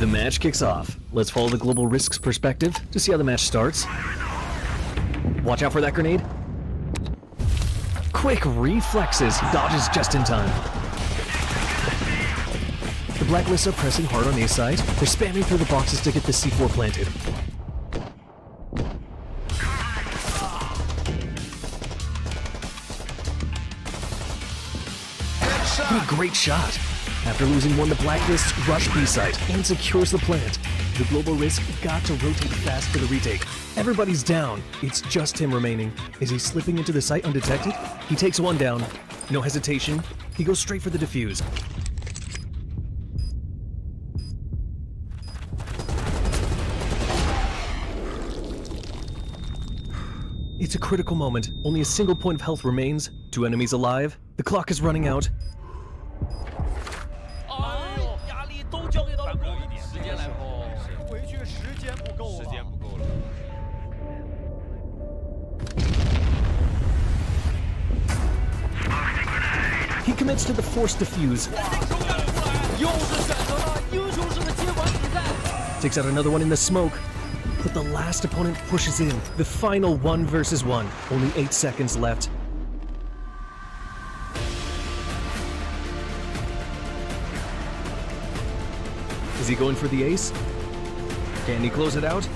The match kicks off. Let's follow the global risks perspective to see how the match starts. Watch out for that grenade. Quick reflexes, he dodges just in time. The Blacklists are pressing hard on A side. They're spamming through the boxes to get the C4 planted. What a great shot! After losing one, the Blacklists rush B side and secures the plant. The global risk got to rotate fast for the retake. Everybody's down. It's just him remaining. Is he slipping into the site undetected? He takes one down. No hesitation. He goes straight for the defuse. It's a critical moment. Only a single point of health remains. 2 enemies alive. The clock is running out. He commits to the forced defuse. Takes out another one in the smoke. But the last opponent pushes in. The final 1 versus 1. Only 8 seconds left. Is he going for the ace? Can he close it out?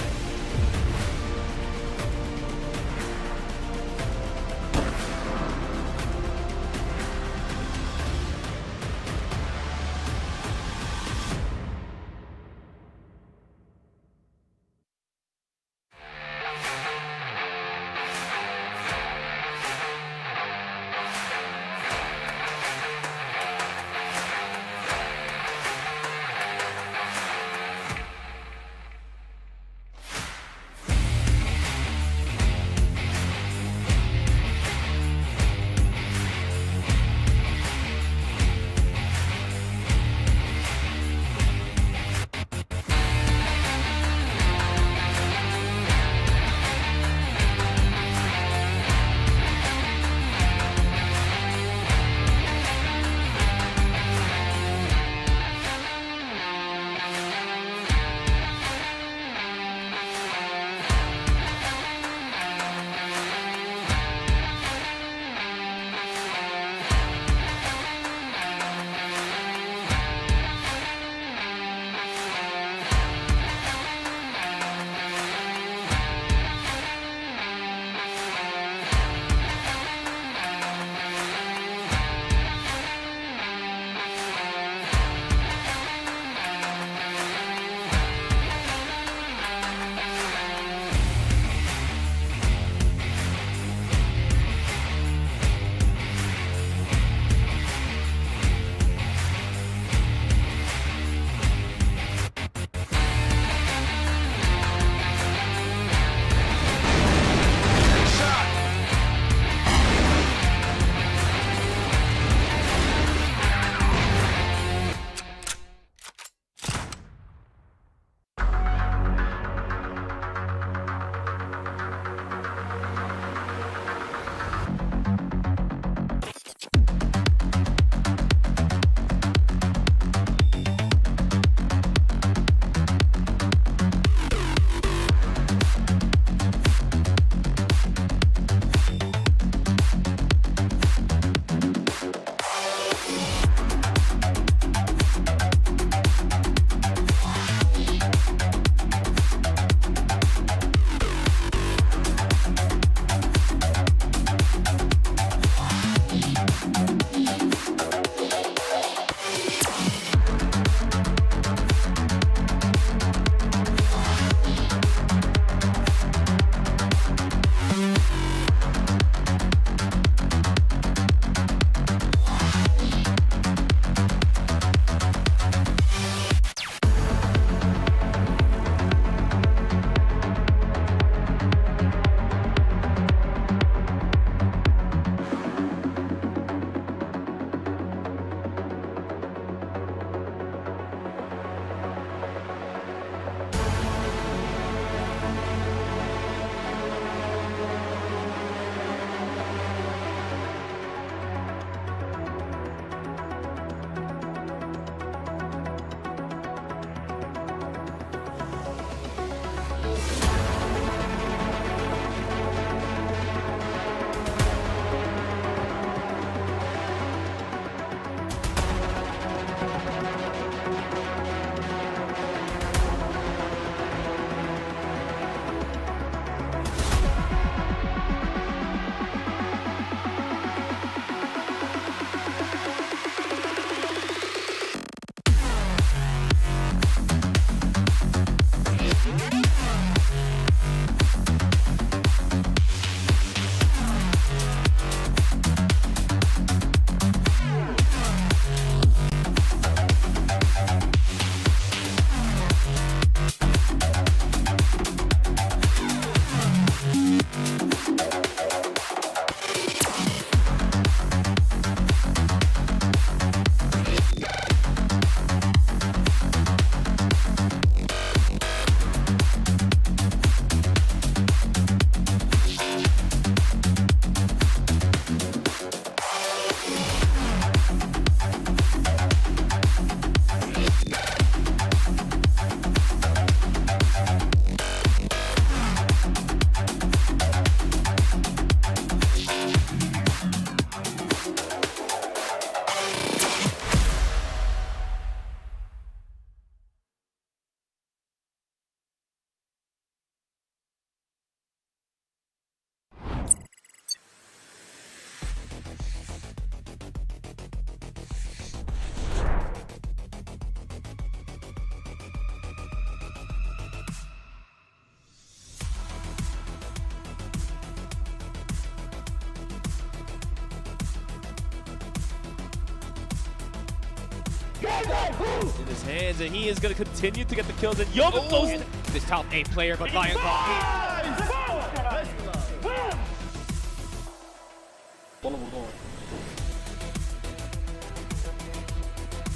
in his hands, and he is going to continue to get the kills. And Yoga goes this top 8 player, but Lion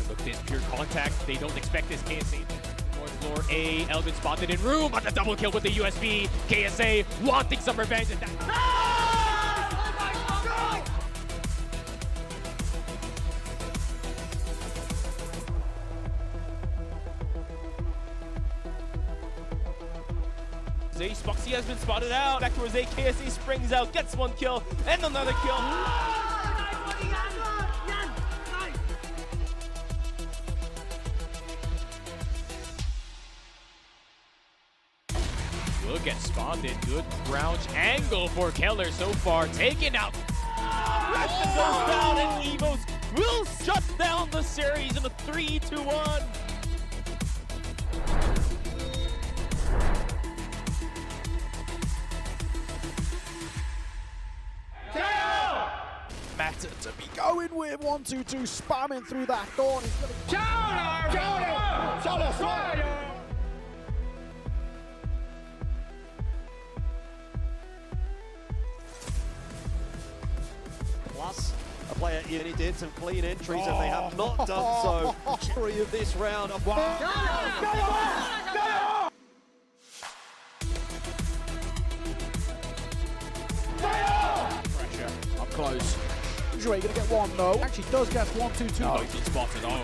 looked in pure contact. They don't expect this. KSA fourth floor A. Elvin spotted in room, but the double kill with the USB. KSA wanting some revenge. And Spoxy has been spotted out. Back to Rose. KSA springs out, gets 1 kill, and another kill. Will get spotted. Good crouch angle for Keller so far. Taken out. Preston goes down, and Evos will shut down the series in a 3-1. Meta to be going with 1-2-2, spamming through that door. He's gonna Plus, a player he did some clean entries, and they have not done so. Jury of this round. pressure up close. Dre gonna get one though. Actually does get 1-2-2. Oh, he's been spotted. Oh.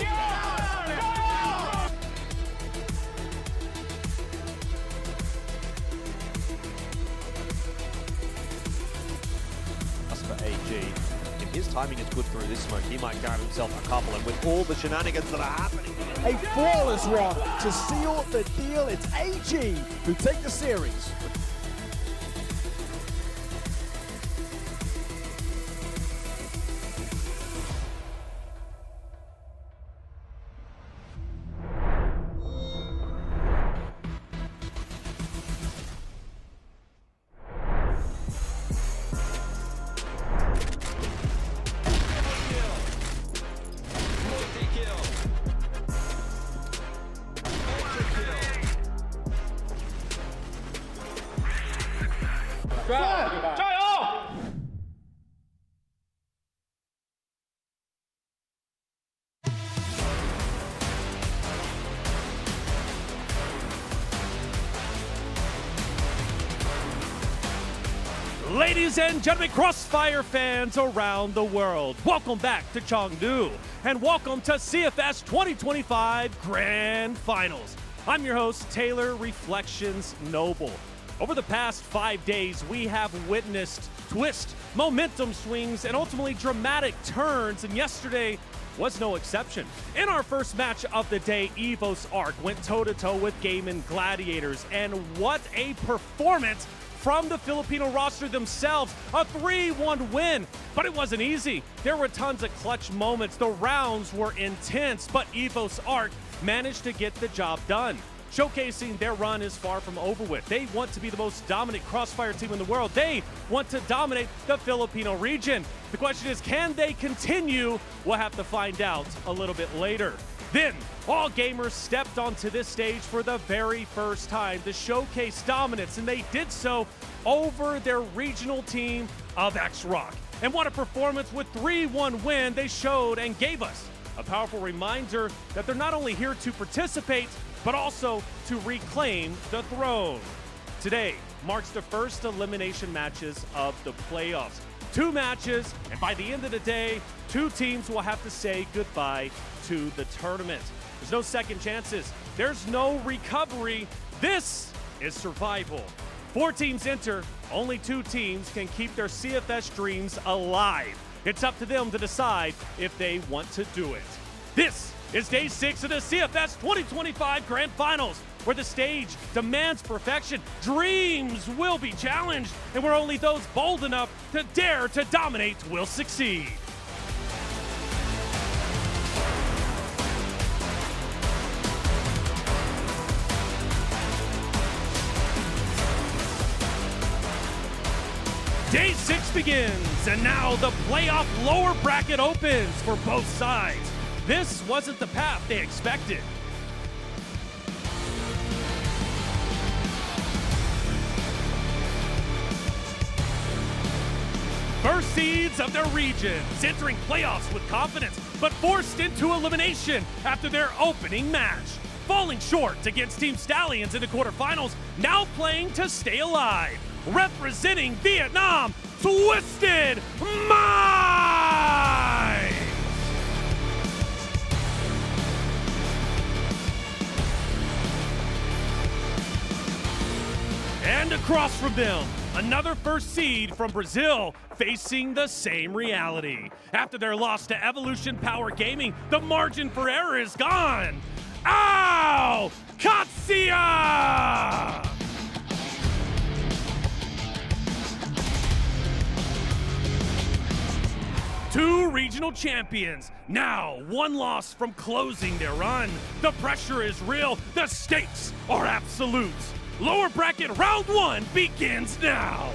As for AG, if his timing is good through this smoke, he might grab himself a couple, and with all the shenanigans that are happening. A flawless one to seal the deal. It's AG who take the series. Ladies and gentlemen, CrossFire fans around the world, welcome back to Chengdu and welcome to CFS 2025 Grand Finals. I'm your host, Taylor Reflections Noble. Over the past 5 days, we have witnessed twist, momentum swings, and ultimately dramatic turns, and yesterday was no exception. In our first match of the day, XROCK went toe-to-toe with Gaimin Gladiators, and what a performance from the Filipino roster themselves. A 3-1 win, but it wasn't easy. There were tons of clutch moments. The rounds were intense, but XROCK managed to get the job done. Showcasing their run is far from over with. They want to be the most dominant CrossFire team in the world. They want to dominate the Filipino region. The question is, can they continue? We'll have to find out a little bit later. Then, all gamers stepped onto this stage for the very first time to showcase dominance, and they did so over their regional team of XROCK. And what a performance with 3-1 win they showed and gave us a powerful reminder that they're not only here to participate, but also to reclaim the throne. Today marks the first elimination matches of the playoffs. 2 matches, and by the end of the day, 2 teams will have to say goodbye to the tournament. There's no second chances. There's no recovery. This is survival. 4 teams enter. Only 2 teams can keep their CFS dreams alive. It's up to them to decide if they want to do it. This is day 6 of the CFS 2025 Grand Finals, where the stage demands perfection. Dreams will be challenged, and where only those bold enough to dare to dominate will succeed. Day 6 begins, and now the playoff lower bracket opens for both sides. This wasn't the path they expected. First seeds of their regions, entering playoffs with confidence, but forced into elimination after their opening match. Falling short against Team Stallions in the quarterfinals, now playing to stay alive. Representing Vietnam, Twisted Minds! And across from them, another first seed from Brazil facing the same reality. After their loss to Evolution Power Gaming, the margin for error is gone. Ow! Qadsiah! Two regional champions, now one loss from closing their run. The pressure is real, the stakes are absolute. Lower bracket round one begins now.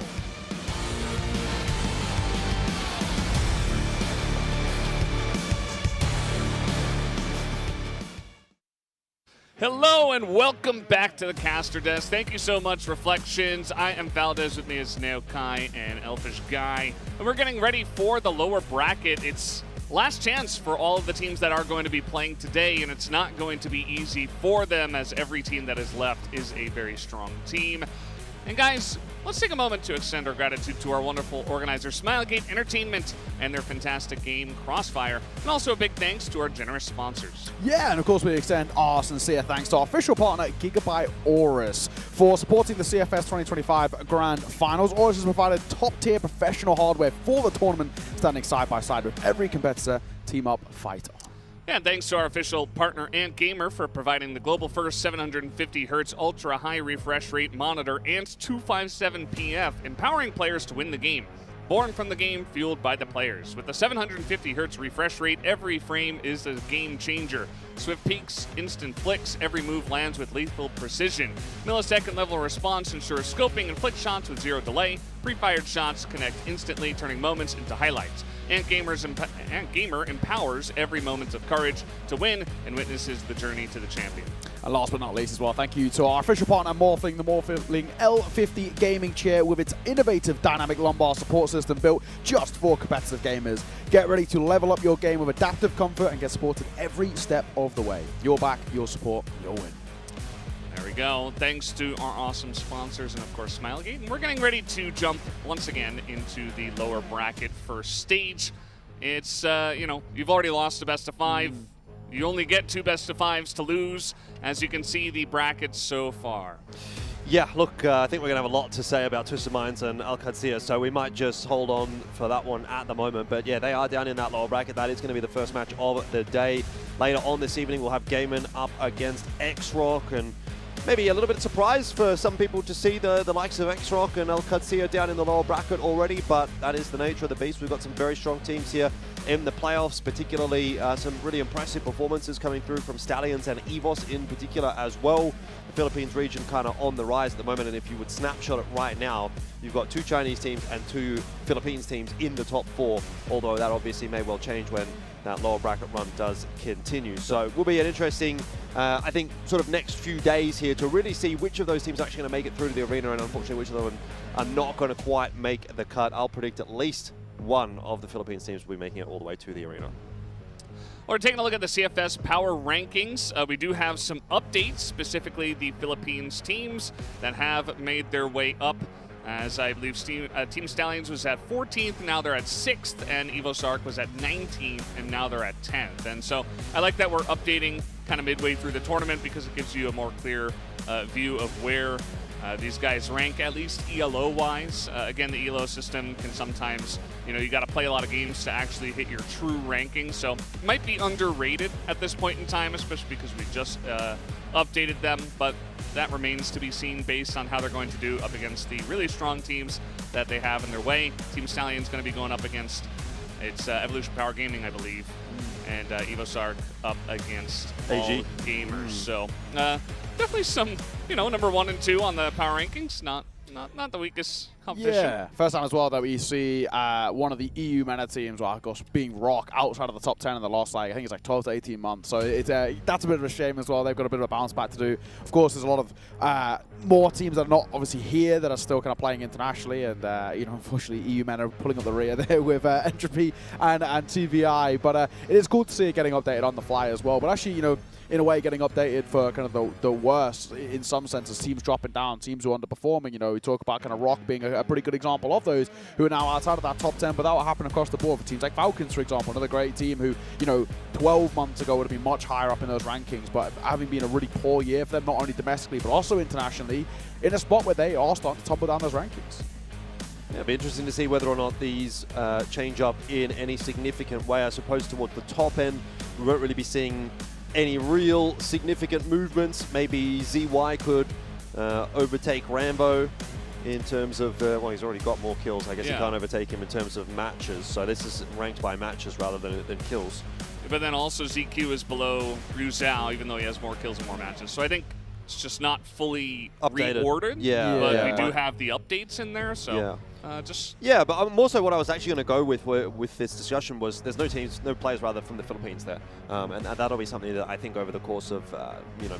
Hello and welcome back to the caster desk. Thank you so much, Reflections. I am Valdez, with me is Neo Kai and Elfish Guy. And we're getting ready for the lower bracket. It's last chance for all of the teams that are going to be playing today, and it's not going to be easy for them, as every team that is left is a very strong team. And guys, let's take a moment to extend our gratitude to our wonderful organizer, Smilegate Entertainment, and their fantastic game, CrossFire. And also a big thanks to our generous sponsors. Yeah, and of course we extend our sincere thanks to our official partner, Gigabyte for supporting the CFS 2025 Grand Finals. Aorus has provided top-tier professional hardware for the tournament, standing side by side with every competitor. Team up, fight on. And thanks to our official partner, Ant Gamer, for providing the global first 750Hz ultra-high refresh rate monitor and 257PF, empowering players to win the game. Born from the game, fueled by the players. With the 750Hz refresh rate, every frame is a game changer. Swift peaks, instant flicks, every move lands with lethal precision. Millisecond level response ensures scoping and flick shots with zero delay. Pre-fired shots connect instantly, turning moments into highlights. Ant Gamer empowers every moment of courage to win and witnesses the journey to the champion. And last but not least as well, thank you to our official partner, Morphling, the Morphling L50 gaming chair with its innovative dynamic lumbar support system built just for competitive gamers. Get ready to level up your game with adaptive comfort and get supported every step of the way. Your back, your support, your win. There we go. Thanks to our awesome sponsors and, of course, Smilegate. And we're getting ready to jump once again into the lower bracket first stage. It's, you know, you've already lost the best of 5. You only get 2 best of 5s to lose, as you can see the brackets so far. Yeah, look, I think we're going to have a lot to say about Twisted Minds and Qadsiah, so we might just hold on for that one at the moment. But yeah, they are down in that lower bracket. That is going to be the first match of the day. Later on this evening, we'll have Gaimin up against XROCK, and maybe a little bit of surprise for some people to see the likes of XROCK and Qadsiah down in the lower bracket already, but that is the nature of the beast. We've got some very strong teams here in the playoffs, particularly some really impressive performances coming through from Stallions and EVOS in particular as well. The Philippines region kind of on the rise at the moment, and if you would snapshot it right now, you've got 2 Chinese teams and 2 Philippines teams in the top 4, although that obviously may well change when that lower bracket run does continue. So it will be an interesting, I think, sort of next few days here to really see which of those teams are actually going to make it through to the arena, and unfortunately which of them are not going to quite make the cut. I'll predict at least one of the Philippines teams will be making it all the way to the arena. We're taking a look at the CFS power rankings. We do have some updates, specifically the Philippines teams that have made their way up. As I believe Team Stallions was at 14th, now they're at 6th, and EVOSARK was at 19th, and now they're at 10th. And so I like that we're updating kind of midway through the tournament, because it gives you a more clear view of where these guys rank, at least ELO-wise. Again, the ELO system can sometimes, you know, you got to play a lot of games to actually hit your true ranking. So it might be underrated at this point in time, especially because we just updated them. But that remains to be seen based on how they're going to do up against the really strong teams that they have in their way. Team Stallion's going to be going up against It's Evolution Power Gaming, I believe, and EVOSARK up against AG Gamers. So definitely some, you know, number 1 and 2 on the power rankings. Not not the weakest competition. Yeah, first time as well that we see one of the EU MENA teams, well, of course, being ROCK outside of the top 10 in the last, like, I think it's like 12 to 18 months. So it's that's a bit of a shame as well. They've got a bit of a bounce back to do. Of course, there's a lot of more teams that are not obviously here that are still kind of playing internationally, and unfortunately, EU MENA are pulling up the rear there with Entropy and TVI. But it is cool to see it getting updated on the fly as well. But actually, in a way, getting updated for kind of the worst in some senses, teams dropping down, teams who are underperforming. We talk about kind of ROCK being a pretty good example of those who are now outside of that top 10, but that will happen across the board for teams like Falcons, for example, another great team who, 12 months ago would have been much higher up in those rankings, but having been a really poor year for them, not only domestically, but also internationally, in a spot where they are starting to tumble down those rankings. Yeah, it'll be interesting to see whether or not these change up in any significant way. I suppose towards the top end, we won't really be seeing any real significant movements. Maybe ZY could overtake Rambo in terms of, well, he's already got more kills. I guess he can't overtake him in terms of matches. So this is ranked by matches rather than kills. But then also ZQ is below Ryu Zhao, even though he has more kills and more matches. So I think it's just not fully Updated. Reordered. Yeah. But Yeah. we do have the updates in there. So Yeah, but more so what I was actually going to go with this discussion was there's no players rather from the Philippines there, and that'll be something that I think over the course of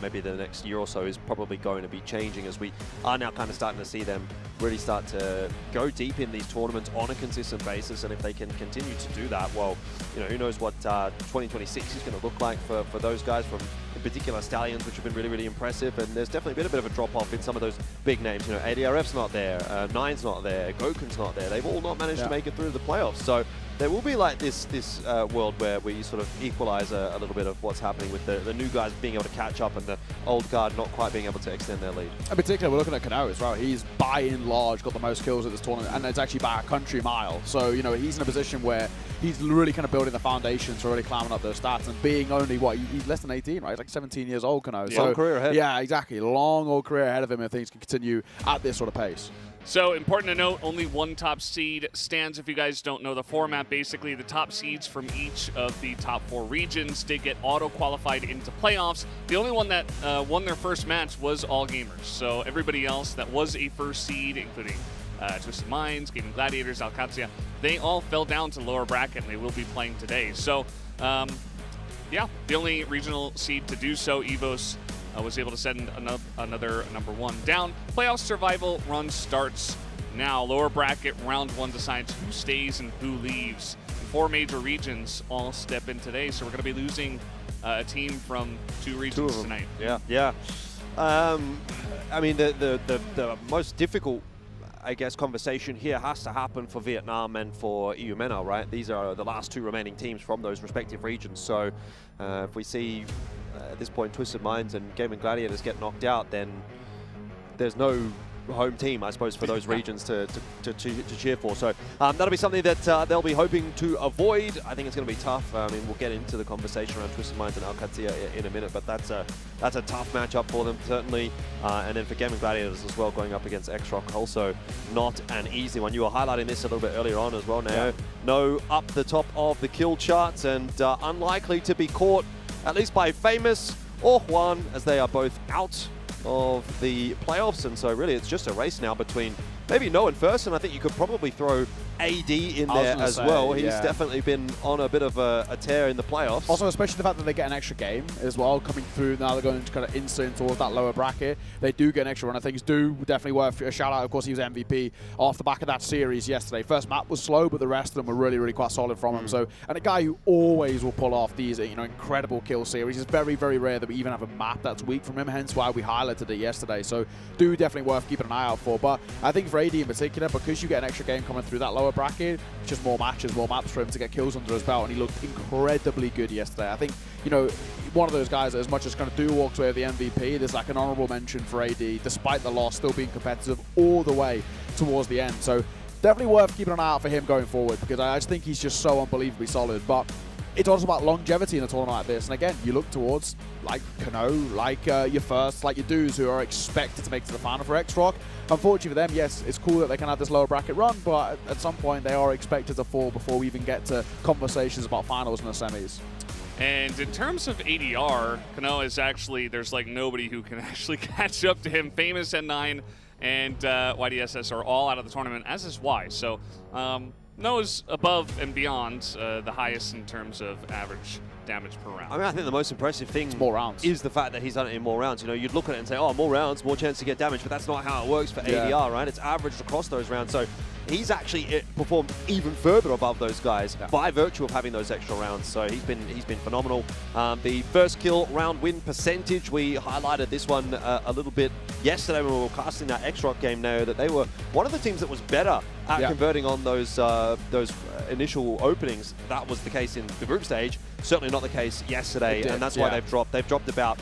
maybe the next year or so is probably going to be changing, as we are now kind of starting to see them really start to go deep in these tournaments on a consistent basis. And if they can continue to do that, well, who knows what 2026 is going to look like for those guys, from in particular Stallions, which have been really, really impressive. And there's definitely been a bit of a drop off in some of those big names. ADRF's not there, Nine's not there, Gokun's not there. They've all not managed to make it through the playoffs. So there will be like this world where we sort of equalize a little bit of what's happening with the new guys being able to catch up and the old guard not quite being able to extend their lead. In particular, we're looking at Kano as well. He's by and large got the most kills at this tournament, and it's actually by a country mile. So, he's in a position where he's really kind of building the foundations for really climbing up those stats, and being only, he's less than 18, right? He's like 17 years old, Kano. Long career ahead. Yeah, exactly. Long old career ahead of him if things can continue at this sort of pace. So important to note, only one top seed stands. If you guys don't know the format, basically the top seeds from each of the top 4 regions did get auto-qualified into playoffs. The only one that won their first match was All Gamers. So everybody else that was a first seed, including Twisted Minds, Gaimin Gladiators, Qadsiah, they all fell down to the lower bracket, and they will be playing today. So, the only regional seed to do so, EVOS, was able to send another number 1 down. Playoff survival run starts now. Lower bracket round 1 decides who stays and who leaves. 4 major regions all step in today, so we're going to be losing a team from 2 regions tonight. Yeah. I mean, the most difficult, I guess, conversation here has to happen for Vietnam and for EU MENA, right? These are the last 2 remaining teams from those respective regions. So if we see at this point Twisted Minds and Gaimin Gladiators get knocked out, then there's no home team, I suppose, for those regions to cheer for. So that'll be something that they'll be hoping to avoid. I think it's going to be tough. I mean, we'll get into the conversation around Twisted Minds and Qadsiah in a minute, but that's a tough matchup for them, certainly. And then for Gaimin Gladiators as well, going up against XROCK, also not an easy one. You were highlighting this a little bit earlier on as well now. Yeah. No up the top of the kill charts, and unlikely to be caught, at least by Famous or Juan, as they are both out of the playoffs. And so really it's just a race now between maybe No and First, and I think you could probably throw AD in there as well. He's definitely been on a bit of a tear in the playoffs. Also, especially the fact that they get an extra game as well coming through. Now they're going to kind of insert towards that lower bracket. They do get an extra run of things. Definitely worth a shout out. Of course, he was MVP off the back of that series yesterday. First map was slow, but the rest of them were really, really quite solid from him. So, and a guy who always will pull off these incredible kill series. It's very, very rare that we even have a map that's weak from him, hence why we highlighted it yesterday. So definitely worth keeping an eye out for. But I think for AD in particular, because you get an extra game coming through that lower bracket, just more matches, more maps for him to get kills under his belt, and he looked incredibly good yesterday. I think, one of those guys that as much as kind of walks away with the MVP, there's like an honorable mention for AD, despite the loss, still being competitive all the way towards the end. So definitely worth keeping an eye out for him going forward, because I just think he's just so unbelievably solid. But it's also about longevity in a tournament like this. And again, you look towards like Kano, like your First, like your Dudes, who are expected to make it to the final for XROCK. Unfortunately for them, yes, it's cool that they can have this lower bracket run, but at some point they are expected to fall before we even get to conversations about finals and the semis. And in terms of ADR, Kano is actually, there's like nobody who can actually catch up to him. Famous at 9, and YDSS are all out of the tournament, as is Y. So Noah's above and beyond the highest in terms of average damage per round. I mean, I think the most impressive thing more rounds. is the fact that he's done it in more rounds. You know, you'd look at it and say, oh, more rounds, more chance to get damage, but that's not how it works for ADR, right? It's averaged across those rounds. So he's actually performed even further above those guys by virtue of having those extra rounds. So he's been phenomenal. The first kill round win percentage, we highlighted this one a little bit yesterday when we were casting that XROCK game now, that they were one of the teams that was better at converting on those initial openings. That was the case in the group stage. Certainly not the case yesterday, and that's why they've dropped about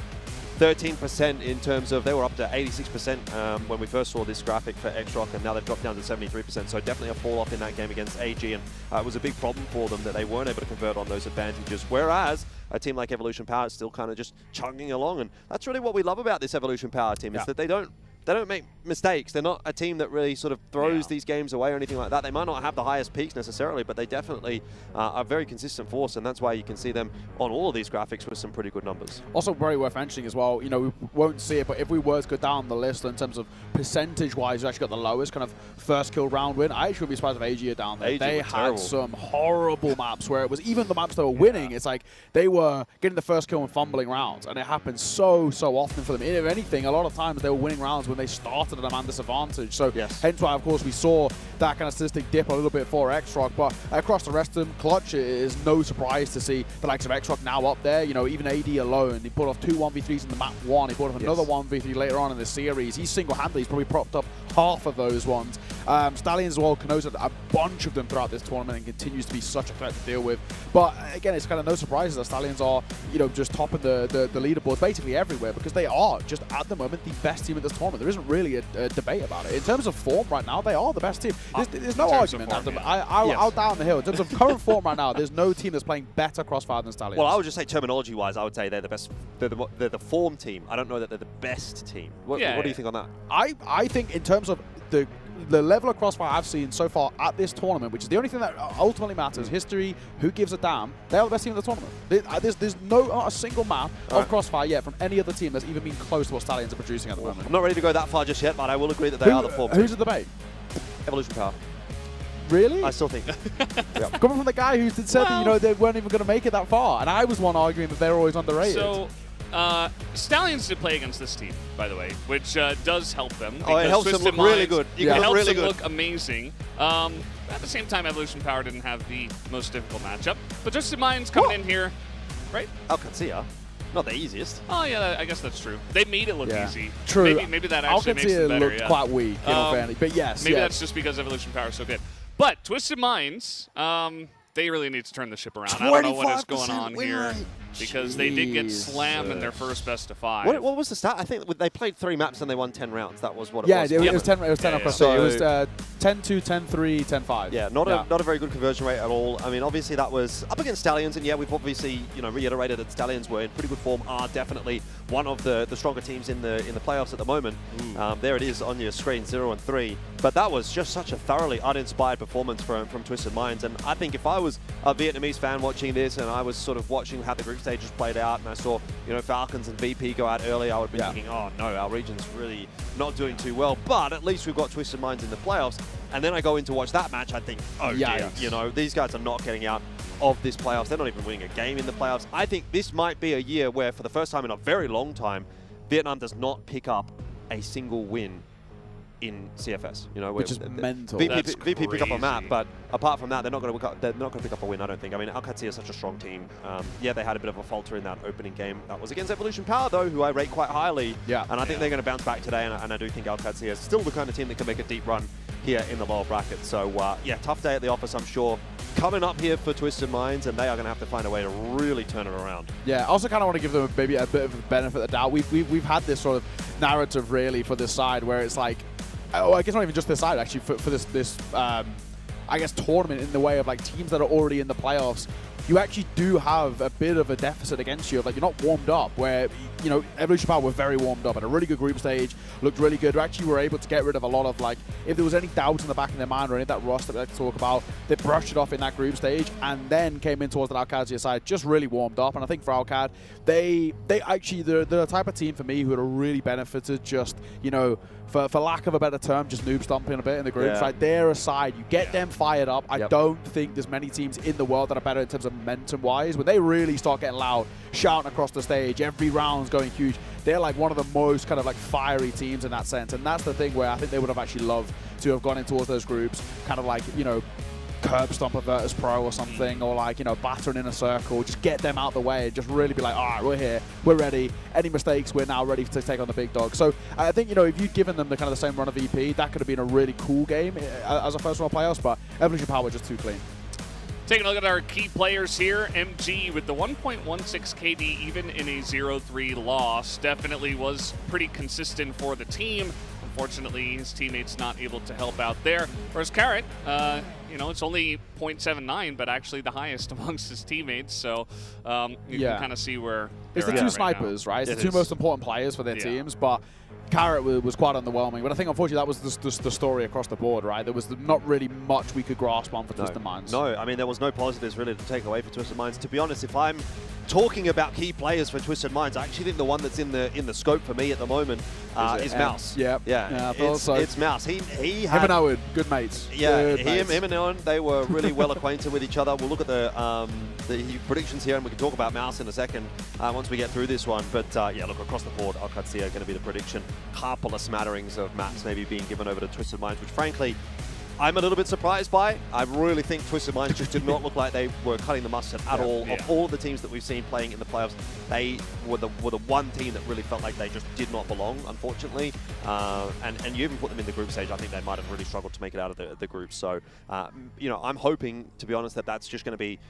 13% in terms of, they were up to 86% when we first saw this graphic for XROCK, and now they've dropped down to 73%, so definitely a fall off in that game against AG, and it was a big problem for them that they weren't able to convert on those advantages, whereas a team like Evolution Power is still kind of just chugging along, and that's really what we love about this Evolution Power team, is that they don't make mistakes. They're not a team that really sort of throws these games away or anything like that. They might not have the highest peaks necessarily, but they definitely are a very consistent force, and that's why you can see them on all of these graphics with some pretty good numbers. Also very worth mentioning as well, you know, we won't see it, but if we were to go down the list in terms of percentage-wise, we actually got the lowest kind of first kill round win. I actually would be surprised if AG are down there. AG they were had terrible. some horrible maps where it was even the maps they were winning, it's like they were getting the first kill and fumbling rounds, and it happened so often for them. If anything, a lot of times they were winning rounds when they started at a man disadvantage. So hence why, of course, we saw that kind of statistic dip a little bit for XROCK, but across the rest of them, Clutch is no surprise to see the likes of XROCK now up there. You know, even AD alone, he pulled off 2 1v3s in the map 1, he pulled off another 1v3 later on in the series. He's single-handedly, he's probably propped up half of those ones. Stallions as well, knows a bunch of them throughout this tournament and continues to be such a threat to deal with. But again, it's kind of no surprises that Stallions are, you know, just topping the leaderboard basically everywhere, because they are just at the moment the best team in this tournament. There isn't really a debate about it. In terms of form right now, they are the best team. There's no argument. I'll down the hill. In terms of current form right now, there's no team that's playing better Crossfire than Stallions. Well, I would just say terminology-wise, I would say they're the best. They're the form team. I don't know that they're the best team. What do you think on that? I think in terms of the level of Crossfire I've seen so far at this tournament, which is the only thing that ultimately matters, history, who gives a damn, they are the best team in the tournament. There's not a single map of Crossfire yet from any other team that's even been close to what Stallions are producing at the moment. I'm not ready to go that far just yet, but I will agree that they are the form team. Who's the debate? Evolution Power. Really? I still think. Coming from the guy who said that, you know, they weren't even going to make it that far, and I was one arguing that they were always underrated. So, Stallions did play against this team, by the way, which does help them. Oh, it helps them look really good. It helps them look amazing. At the same time, Evolution Power didn't have the most difficult matchup. But Twisted Minds coming in here, right? Qadsiah, not the easiest. Oh, yeah, I guess that's true. They made it look easy. True. Maybe that actually makes it better. Looked quite weak, in all fairness. But yes. Maybe that's just because Evolution Power is so good. But Twisted Minds, they really need to turn the ship around. I don't know what is going on here, because they did get slammed in their first best of 5. What was the stat? I think they played 3 maps and they won 10 rounds. That was what it was. Yeah, it was 10 across. So it was 10-2, 10-3, 10-5. Yeah, not a very good conversion rate at all. I mean, obviously that was up against Stallions, and yeah, we've obviously reiterated that Stallions were in pretty good form. Are definitely one of the stronger teams in the playoffs at the moment. There it is on your screen, 0-3. But that was just such a thoroughly uninspired performance from Twisted Minds. And I think if I was a Vietnamese fan watching this, and I was sort of watching how the group stages played out, and I saw Falcons and VP go out early, I would be thinking, oh no, our region's really not doing too well. But at least we've got Twisted Minds in the playoffs. And then I go in to watch that match, I think, oh dear, these guys are not getting out of this playoffs. They're not even winning a game in the playoffs. I think this might be a year where, for the first time in a very long time, Vietnam does not pick up a single win in CFS, which is mental. VP pick up a map, but apart from that, they're not going to pick up a win. I don't think. I mean, Qadsiah is such a strong team. Yeah, they had a bit of a falter in that opening game. That was against Evolution Power, though, who I rate quite highly. Yeah, and I think they're going to bounce back today. And I do think Qadsiah is still the kind of team that can make a deep run here in the lower bracket. So yeah, tough day at the office, I'm sure. Coming up here for Twisted Minds, and they are going to have to find a way to really turn it around. Yeah, I also kind of want to give them maybe a bit of a benefit of the doubt. We've had this sort of narrative really for this side where it's like, I guess not even just this side, actually, for this I guess, tournament in the way of like teams that are already in the playoffs you actually do have a bit of a deficit against you. Like, you're not warmed up, where, you know, Evolution Power were very warmed up at a really good group stage, looked really good. Actually were able to get rid of a lot of, like, if there was any doubts in the back of their mind or any of that rust that we like to talk about, they brushed it off in that group stage and then came in towards the Qadsiah side, just really warmed up. And I think for Qad, they're the type of team for me who would have really benefited just, you know, for lack of a better term, just noob stomping a bit in the groups. Like, they're a side, you get them fired up. I don't think there's many teams in the world that are better in terms of momentum-wise. When they really start getting loud, shouting across the stage, every round's going huge, they're like one of the most kind of like fiery teams in that sense. And that's the thing where I think they would have actually loved to have gone in towards those groups, kind of like, you know, curb stomp a Virtus Pro or something, or like, you know, battering in a circle, just get them out the way and just really be like, all right, we're here, we're ready. Any mistakes, we're now ready to take on the big dog. So I think, you know, if you'd given them the kind of the same run of EP, that could have been a really cool game as a first round playoffs, but Evolution Power just too clean. Taking a look at our key players here, MG with the 1.16 KD even in a 0-3 loss definitely was pretty consistent for the team. Unfortunately, his teammates not able to help out there. Whereas Carrot, you know, it's only 0.79, but actually the highest amongst his teammates. So you can kind of see where it's the two snipers, right? It's the two most important players for their teams, but Carrot was quite underwhelming. But I think, unfortunately, that was the story across the board, right? There was not really much we could grasp on for Twisted Minds. No, I mean, there was no positives really to take away for Twisted Minds. To be honest, if I'm talking about key players for Twisted Minds, I actually think the one that's in the scope for me at the moment is Mouse. Yeah, I thought so. It's Mouse. He had, him and Owen, good mates. Yeah, him and Owen, they were really well acquainted with each other. We'll look at the predictions here, and we can talk about Mouse in a second once we get through this one. But yeah, look, across the board, Qadsiah going to be the prediction. Couple of smatterings of maps maybe being given over to Twisted Minds, which frankly, I'm a little bit surprised by. I really think Twisted Minds just did not look like they were cutting the mustard at all. Of all the teams that we've seen playing in the playoffs, they were the one team that really felt like they just did not belong, unfortunately. And you even put them in the group stage, I think they might have really struggled to make it out of the group. So, you know, I'm hoping, to be honest, that that's just going to be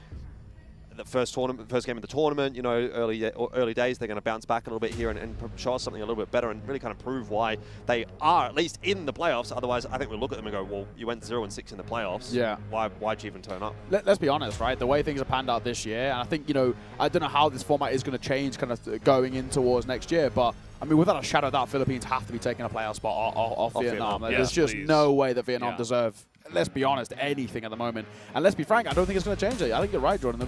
the first game of the tournament. You know, early days, they're going to bounce back a little bit here and show us something a little bit better and really kind of prove why they are at least in the playoffs. Otherwise, I think we'll look at them and go, well, you went 0-6 in the playoffs. Yeah. Why'd you even turn up? Let's be honest, right? The way things have panned out this year, and I think, you know, I don't know how this format is going to change kind of going in towards next year, but I mean, without a shadow of doubt, Philippines have to be taking a playoff spot off Vietnam. There's just no way that Vietnam deserve, let's be honest, anything at the moment. And let's be frank, I don't think it's going to change it. I think you're right, Jordan.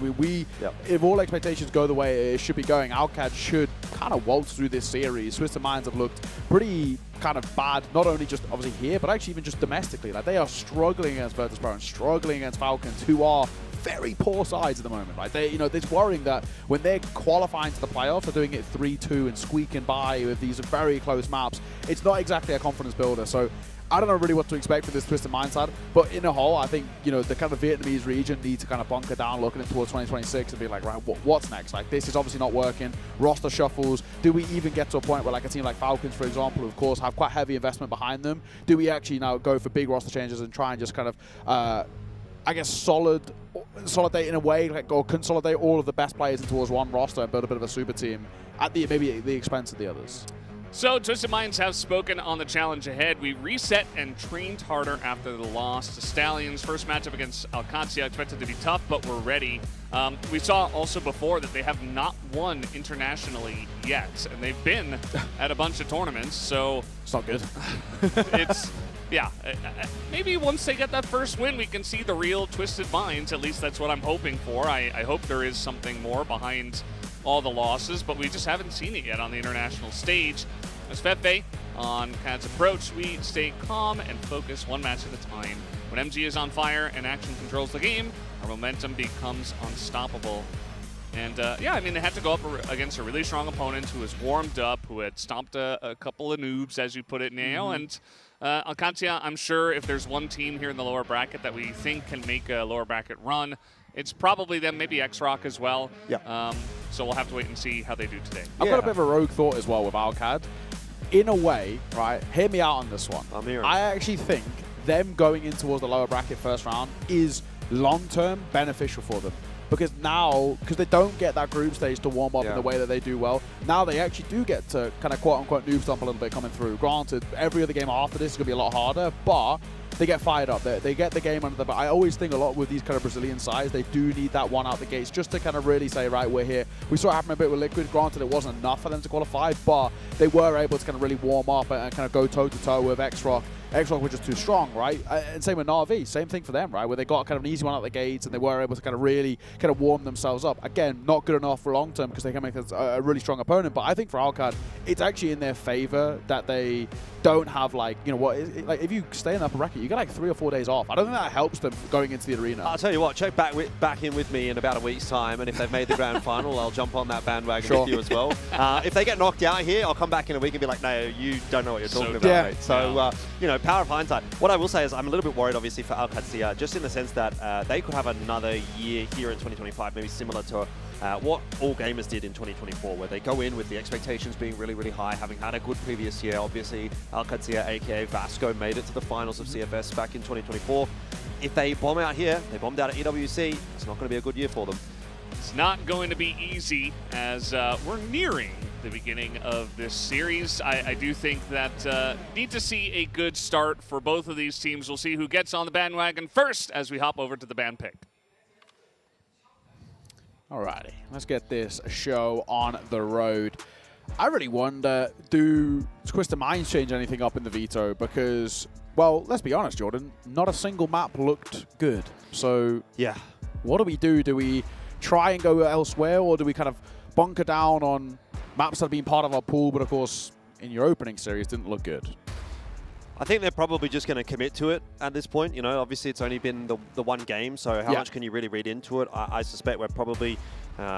If all expectations go the way it should be going, Qad should kind of waltz through this series. Twisted Minds have looked pretty kind of bad, not only just obviously here, but actually even just domestically. Like, they are struggling against Virtus Pro and struggling against Falcons, who are very poor sides at the moment, right? They, you know, it's worrying that when they're qualifying to the playoffs, they're doing it 3-2 and squeaking by with these very close maps. It's not exactly a confidence builder. So I don't know really what to expect for this Twisted Mind side, but in a whole, I think, you know, the kind of Vietnamese region needs to kind of bunker down, looking towards 2026 and be like, right, what's next? Like, this is obviously not working. Roster shuffles. Do we even get to a point where, like, a team like Falcons, for example, who of course have quite heavy investment behind them, do we actually now go for big roster changes and try and just kind of, I guess, solidate in a way, like, or consolidate all of the best players into towards one roster and build a bit of a super team at maybe at the expense of the others? So, Twisted Minds have spoken on the challenge ahead. We reset and trained harder after the loss to Stallions. First matchup against Qadsiah expected to be tough, but we're ready. We saw also before that they have not won internationally yet, and they've been at a bunch of tournaments, so it's not good. Yeah, maybe once they get that first win, we can see the real Twisted Minds. At least that's what I'm hoping for. I hope there is something more behind all the losses, but we just haven't seen it yet on the international stage. As Fefe, on Qad's approach, we stay calm and focus one match at a time. When MG is on fire and action controls the game, our momentum becomes unstoppable. And yeah, I mean, they had to go up against a really strong opponent who was warmed up, who had stomped a couple of noobs, as you put it, Nao. And Qadsiah, I'm sure if there's one team here in the lower bracket that we think can make a lower bracket run, it's probably them, maybe XROCK as well. Yeah. So we'll have to wait and see how they do today. I've got a bit of a rogue thought as well with Qad. In a way, right, hear me out on this one. I'm hearing. I actually think them going in towards the lower bracket first round is long-term beneficial for them. Because now, because they don't get that group stage to warm up in the way that they do well, now they actually do get to kind of quote-unquote noob stomp a little bit coming through. Granted, every other game after this is going to be a lot harder, but they get fired up. They get the game under the... But I always think a lot with these kind of Brazilian sides, they do need that one out the gates just to kind of really say, right, we're here. We saw it happen a bit with Liquid. Granted, it wasn't enough for them to qualify, but they were able to kind of really warm up and kind of go toe-to-toe with XROCK. XROCK were just too strong, right? And same with Na'Vi, same thing for them, right? Where they got kind of an easy one out the gates and they were able to kind of really kind of warm themselves up. Again, not good enough for long term because they can make a really strong opponent. But I think for Alcad, it's actually in their favor that they don't have like, you know what, like if you stay in the upper bracket, you get like 3 or 4 days off. I don't think that helps them going into the arena. I'll tell you what, check back in with me in about a week's time, and if they've made the grand final, I'll jump on that bandwagon with you as well. If they get knocked out here, I'll come back in a week and be like, no, you don't know what you're talking about, mate. So, you know, power of hindsight. What I will say is I'm a little bit worried, obviously, for Qadsiah, just in the sense that they could have another year here in 2025, maybe similar to what all gamers did in 2024, where they go in with the expectations being really, really high, having had a good previous year. Obviously, Qadsiah, aka Vasco, made it to the finals of CFS back in 2024. If they bomb out here, they bombed out at EWC, it's not going to be a good year for them. It's not going to be easy as we're nearing the beginning of this series. I do think that need to see a good start for both of these teams. We'll see who gets on the bandwagon first as we hop over to the band pick. Alrighty, let's get this show on the road. I really wonder, do Twisted Minds change anything up in the veto? Because, well, let's be honest, Jordan, not a single map looked good. So, yeah, what do we do? Do we try and go elsewhere, or do we kind of bunker down on maps that have been part of our pool, but of course, in your opening series, didn't look good? I think they're probably just going to commit to it at this point. You know, obviously it's only been the one game, so how much can you really read into it? I suspect we're probably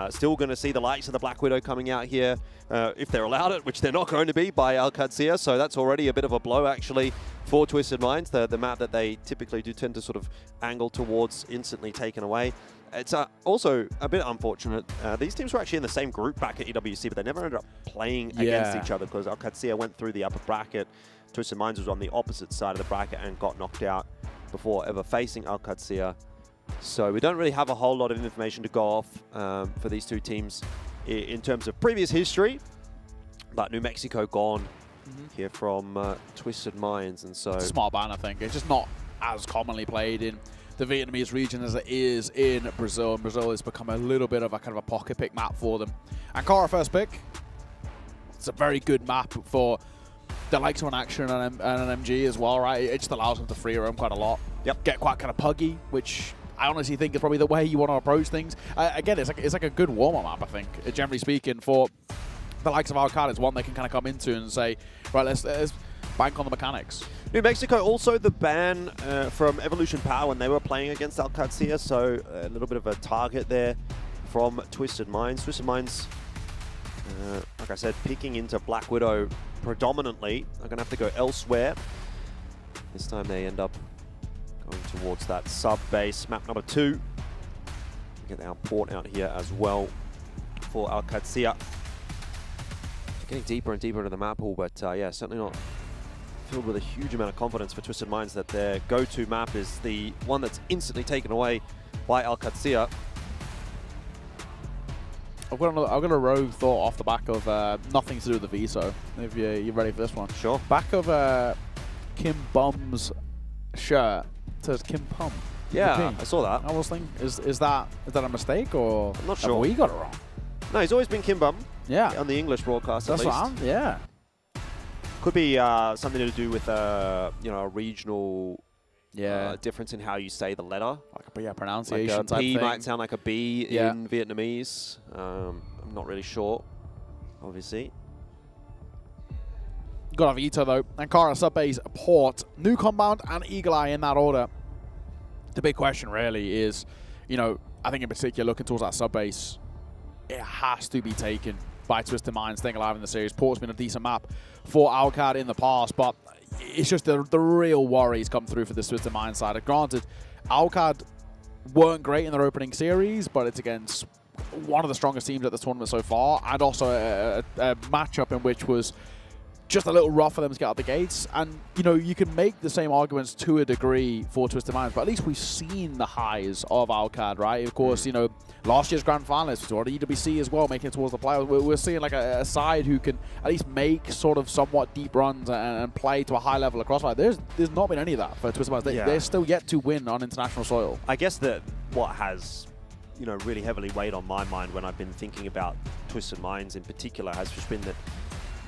still going to see the likes of the Black Widow coming out here, if they're allowed it, which they're not going to be by Qadsiah, so that's already a bit of a blow, actually, for Twisted Minds, the map that they typically do tend to sort of angle towards instantly taken away. It's also a bit unfortunate. These teams were actually in the same group back at EWC, but they never ended up playing against each other because Qadsiah went through the upper bracket. Twisted Minds was on the opposite side of the bracket and got knocked out before ever facing Qadsiah. So we don't really have a whole lot of information to go off for these two teams in terms of previous history. But New Mexico gone here from Twisted Minds, and so Smart ban, I think. It's just not as commonly played in the Vietnamese region as it is in Brazil. And Brazil has become a little bit of a kind of a pocket pick map for them. Ankara first pick. It's a very good map for the likes of an Action and an MG as well, right? It just allows them to free roam quite a lot. Yep. Get quite kind of puggy, which I honestly think is probably the way you want to approach things. Again, it's like a good warm-up map, I think, generally speaking, for the likes of Alcad. It's one they can kind of come into and say, right, let's bank on the mechanics. New Mexico also the ban from Evolution Power when they were playing against Qadsiah, so a little bit of a target there from Twisted Minds. Twisted Minds, like I said, peeking into Black Widow predominantly. They're going to have to go elsewhere. This time they end up going towards that sub-base, map number 2. Get our port out here as well for Qadsiah. Getting deeper and deeper into the map pool, but yeah, certainly not filled with a huge amount of confidence for Twisted Minds that their go-to map is the one that's instantly taken away by Qadsiah. I've got a rogue thought off the back of nothing to do with the veto. If you're ready for this one. Sure. Back of Kim Bum's shirt says Kim Pum. Yeah, I saw that. I was thinking, is that a mistake, or I'm not sure. have we got it wrong? No, he's always been Kim Bum. Yeah. On the English broadcast, That's at least. what yeah. Could be something to do with you know, a regional difference in how you say the letter. Like a pronunciation like a type P thing. might sound like a B in Vietnamese. I'm not really sure, obviously. Got a veto though. Ankara, Subbase, Port, New Compound, and Eagle Eye in that order. The big question really is, you know, I think in particular looking towards that Subbase, it has to be taken by Twisted Minds, staying alive in the series. Port's been a decent map for Alcad in the past, but it's just the real worries come through for the Twisted Minds side. Granted, Alcad weren't great in their opening series, but it's against one of the strongest teams at this tournament so far, and also a matchup in which was just a little rough for them to get out the gates. And, you know, you can make the same arguments to a degree for Twisted Minds, but at least we've seen the highs of Alcad, right? Of course, you know, last year's Grand Finalists, or EWC as well, making it towards the playoffs. We're seeing like a side who can at least make sort of somewhat deep runs and play to a high level of CrossFire. There's not been any of that for Twisted Minds. They're still yet to win on international soil. I guess that what has, you know, really heavily weighed on my mind when I've been thinking about Twisted Minds in particular has just been that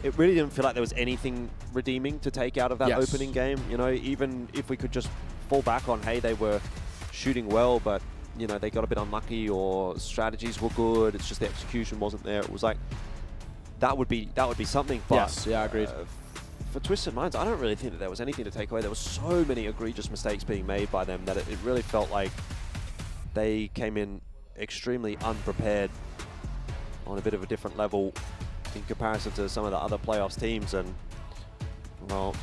it really didn't feel like there was anything redeeming to take out of that opening game. You know, even if we could just fall back on, hey, they were shooting well, but, you know, they got a bit unlucky or strategies were good. It's just the execution wasn't there. It was like, that would be something. But, yes, yeah, agreed. For Twisted Minds, I don't really think that there was anything to take away. There were so many egregious mistakes being made by them that it really felt like they came in extremely unprepared on a bit of a different level in comparison to some of the other playoffs teams. And, well,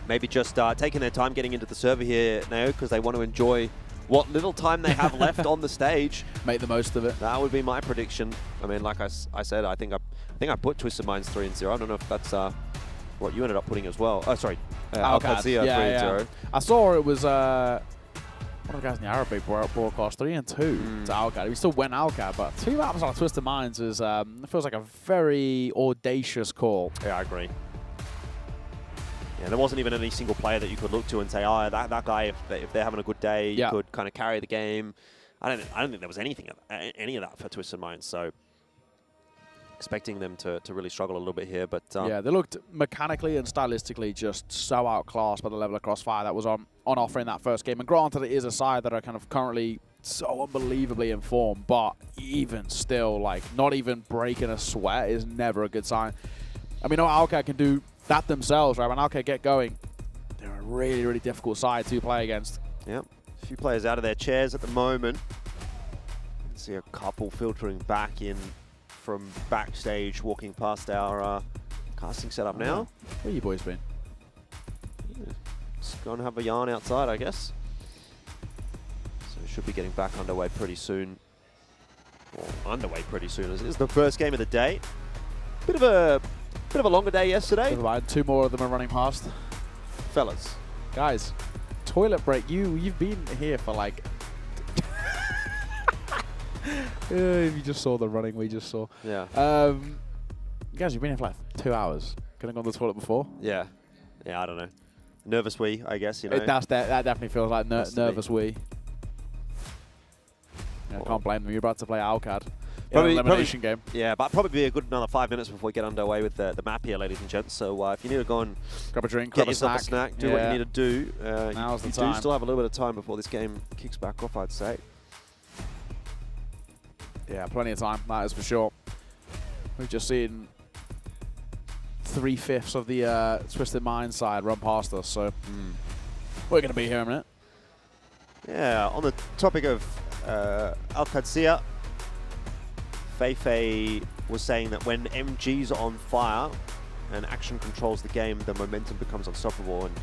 maybe just taking their time getting into the server here now because they want to enjoy what little time they have left on the stage. Make the most of it. That would be my prediction. I mean, like I said, I think I put Twisted Minds 3-0. I don't know if that's what you ended up putting as well. Oh, sorry. Qadsiah 3-0. I saw it was one of the guys in the Arabic broadcast 3-2 to Alcad. We still went Alcad, but 2 maps on Twisted Minds is feels like a very audacious call. Yeah, I agree. Yeah, there wasn't even any single player that you could look to and say, oh, that guy, if they're having a good day, you could kind of carry the game. I don't think there was any of that for Twisted Minds. So expecting them to really struggle a little bit here, but yeah, they looked mechanically and stylistically just so outclassed by the level of CrossFire that was on offer in that first game. And granted, it is a side that are kind of currently so unbelievably in form, but even still, like, not even breaking a sweat is never a good sign. I mean, Alcad can do that themselves, right? When Alcad get going, they're a really, really difficult side to play against. Yep, a few players out of their chairs at the moment. See a couple filtering back in from backstage, walking past our casting setup now. Where you boys been? Just going to have a yarn outside, I guess. So we should be getting back underway pretty soon. Well, underway pretty soon. This is the first game of the day. Bit of a longer day yesterday. Never mind, 2 more of them are running past. Fellas. Guys, toilet break. You've been here for like... you just saw the running we just saw. Yeah. Guys, you've been here for like 2 hours. Couldn't have gone to the toilet before? Yeah. Yeah, I don't know. Nervous wee, I guess, you know. That definitely feels like nervous wee. Yeah, I can't blame them. You're about to play Alcad. Probably, elimination game. Yeah, but probably be a good another 5 minutes before we get underway with the map here, ladies and gents. So if you need to go and grab a drink, get grab yourself a snack, do what you need to do. Now's the you time. do still have a little bit of time before this game kicks back off, I'd say. Yeah, plenty of time, that is for sure. We've just seen 3/5 of the Twisted Mind side run past us, so we're going to be here in a minute. Yeah, on the topic of Qadsiah, Feifei was saying that when MG's on fire and Action controls the game, the momentum becomes unstoppable. And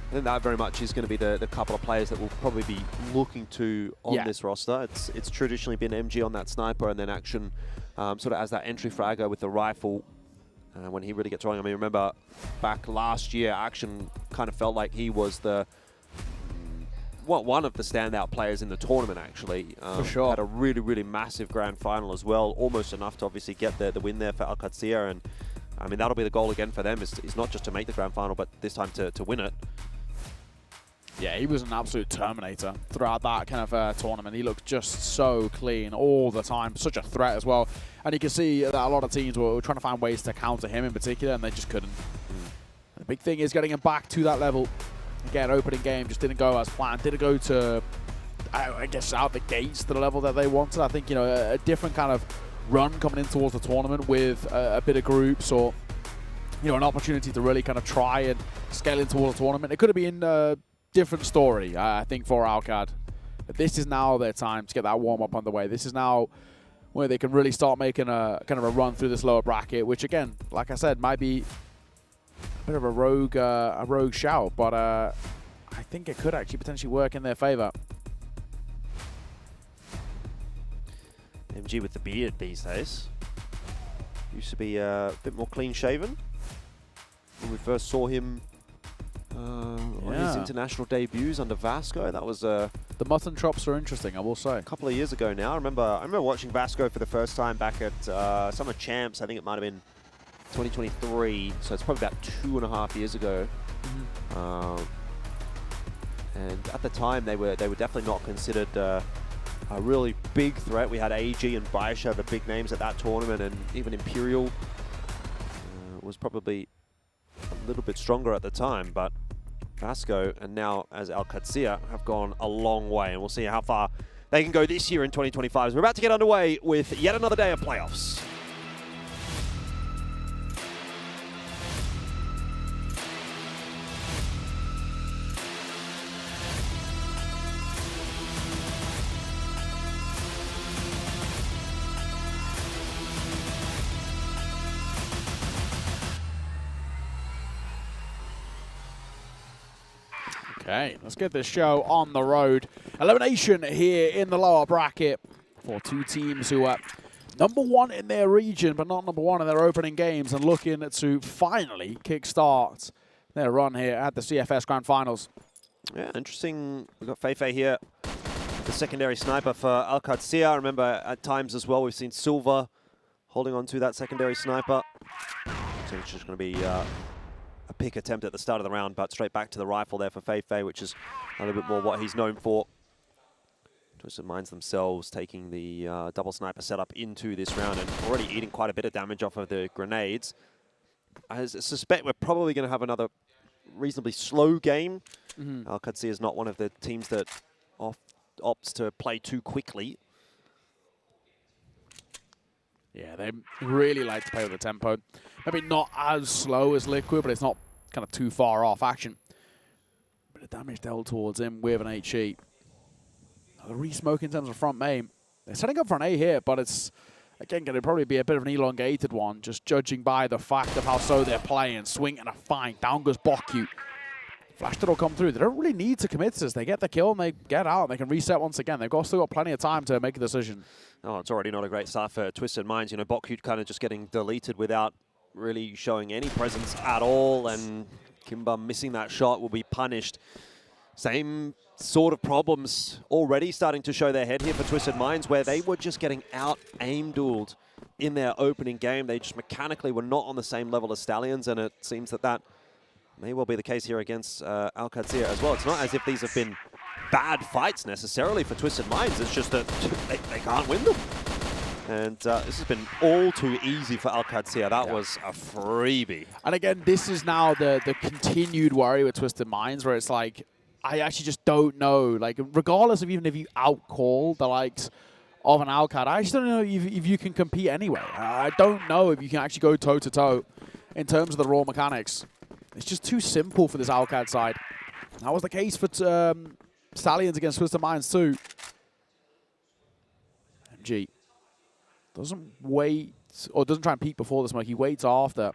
I think that very much is going to be the couple of players that we'll probably be looking to on this roster. It's traditionally been MG on that sniper and then Action sort of as that entry fragger with the rifle when he really gets rolling. I mean, remember back last year, Action kind of felt like he was one of the standout players in the tournament, actually. For sure. Had a really, really massive grand final as well, almost enough to obviously get the win there for Qadsiah. And I mean, that'll be the goal again for them, is not just to make the grand final, but this time to win it. Yeah, he was an absolute terminator throughout that kind of tournament. He looked just so clean all the time. Such a threat as well. And you can see that a lot of teams were trying to find ways to counter him in particular, and they just couldn't. The big thing is getting him back to that level. Again, opening game just didn't go as planned. Didn't go to, I guess, out the gates to the level that they wanted. I think, you know, a different kind of run coming in towards the tournament with a bit of groups or, you know, an opportunity to really kind of try and scale in towards the tournament. It could have been different story, I think, for Alcad. But this is now their time to get that warm-up on the way. This is now where they can really start making a kind of a run through this lower bracket, which, again, like I said, might be a bit of a rogue shout, but I think it could actually potentially work in their favor. MG with the beard these days. Used to be a bit more clean-shaven. when we first saw him on his international debuts under Vasco. That was the mutton chops are interesting, I will say. a couple of years ago now. I remember watching Vasco for the first time back at Summer Champs. I think it might have been 2023, so it's probably about 2.5 years ago. And at the time, they were definitely not considered a really big threat. We had AG and Baisha, the big names at that tournament, and even Imperial was probably a little bit stronger at the time. But Vasco and now as Qadsiah have gone a long way, and we'll see how far they can go this year in 2025. As we're about to get underway with yet another day of playoffs. Okay, let's get this show on the road. Elimination here in the lower bracket for two teams who are #1 in their region, but not #1 in their opening games, and looking to finally kickstart their run here at the CFS Grand Finals. Yeah, interesting. We've got Feifei here, the secondary sniper for Qadsiah. I remember at times as well, we've seen Silva holding on to that secondary sniper. So it's just going to be a pick attempt at the start of the round, but straight back to the rifle there for Feifei, which is a little bit more what he's known for. Twisted Minds themselves taking the double sniper setup into this round and already eating quite a bit of damage off of the grenades. I suspect we're probably going to have another reasonably slow game. Qadsiah is not one of the teams that opts to play too quickly. Yeah, they really like to play with the tempo. Maybe not as slow as Liquid, but it's not kind of too far off action. Bit of damage dealt towards him with an HE. The re-smoke in terms of front main. They're setting up for an A here, but it's, again, going to probably be a bit of an elongated one, just judging by the fact of how slow they're playing. Swinging a fine. Down goes Bokyu. Flash will come through. They don't really need to commit to this. They get the kill and they get out. They can reset once again. They've still got plenty of time to make a decision. Oh, it's already not a great start for Twisted Minds. You know, Bokyu kind of just getting deleted without really showing any presence at all, and Kimba missing that shot will be punished. Same sort of problems already starting to show their head here for Twisted Minds, where they were just getting out-aim-dueled in their opening game. They just mechanically were not on the same level as Stallions, and it seems that may well be the case here against Qadsiah as well. It's not as if these have been bad fights necessarily for Twisted Minds. It's just that they can't win them. And this has been all too easy for Qadsiah. That was a freebie. And again, this is now the continued worry with Twisted Minds, where it's like, I actually just don't know. Like, regardless of even if you outcall the likes of an Alcad, I just don't know if you can compete anyway. I don't know if you can actually go toe-to-toe in terms of the raw mechanics. It's just too simple for this Alcad side. That was the case for Stallions against Twisted Minds too. MG doesn't wait, or doesn't try and peek before the smoke. He waits after.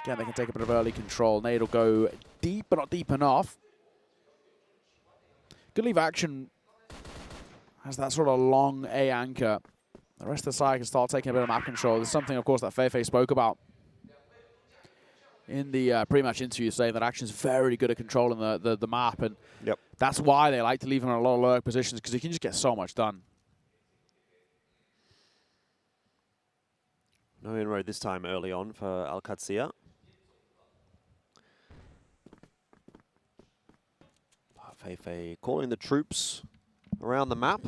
Again, they can take a bit of early control. Nade will go deep, but not deep enough. Good leave action has that sort of long A anchor. The rest of the side can start taking a bit of map control. There's something, of course, that Feifei spoke about in the pre-match interview, saying that Action's very good at controlling the map, and that's why they like to leave him in a lot of lurk positions, because he can just get so much done. No inroad this time early on for Qadsiah. Feifei calling the troops around the map.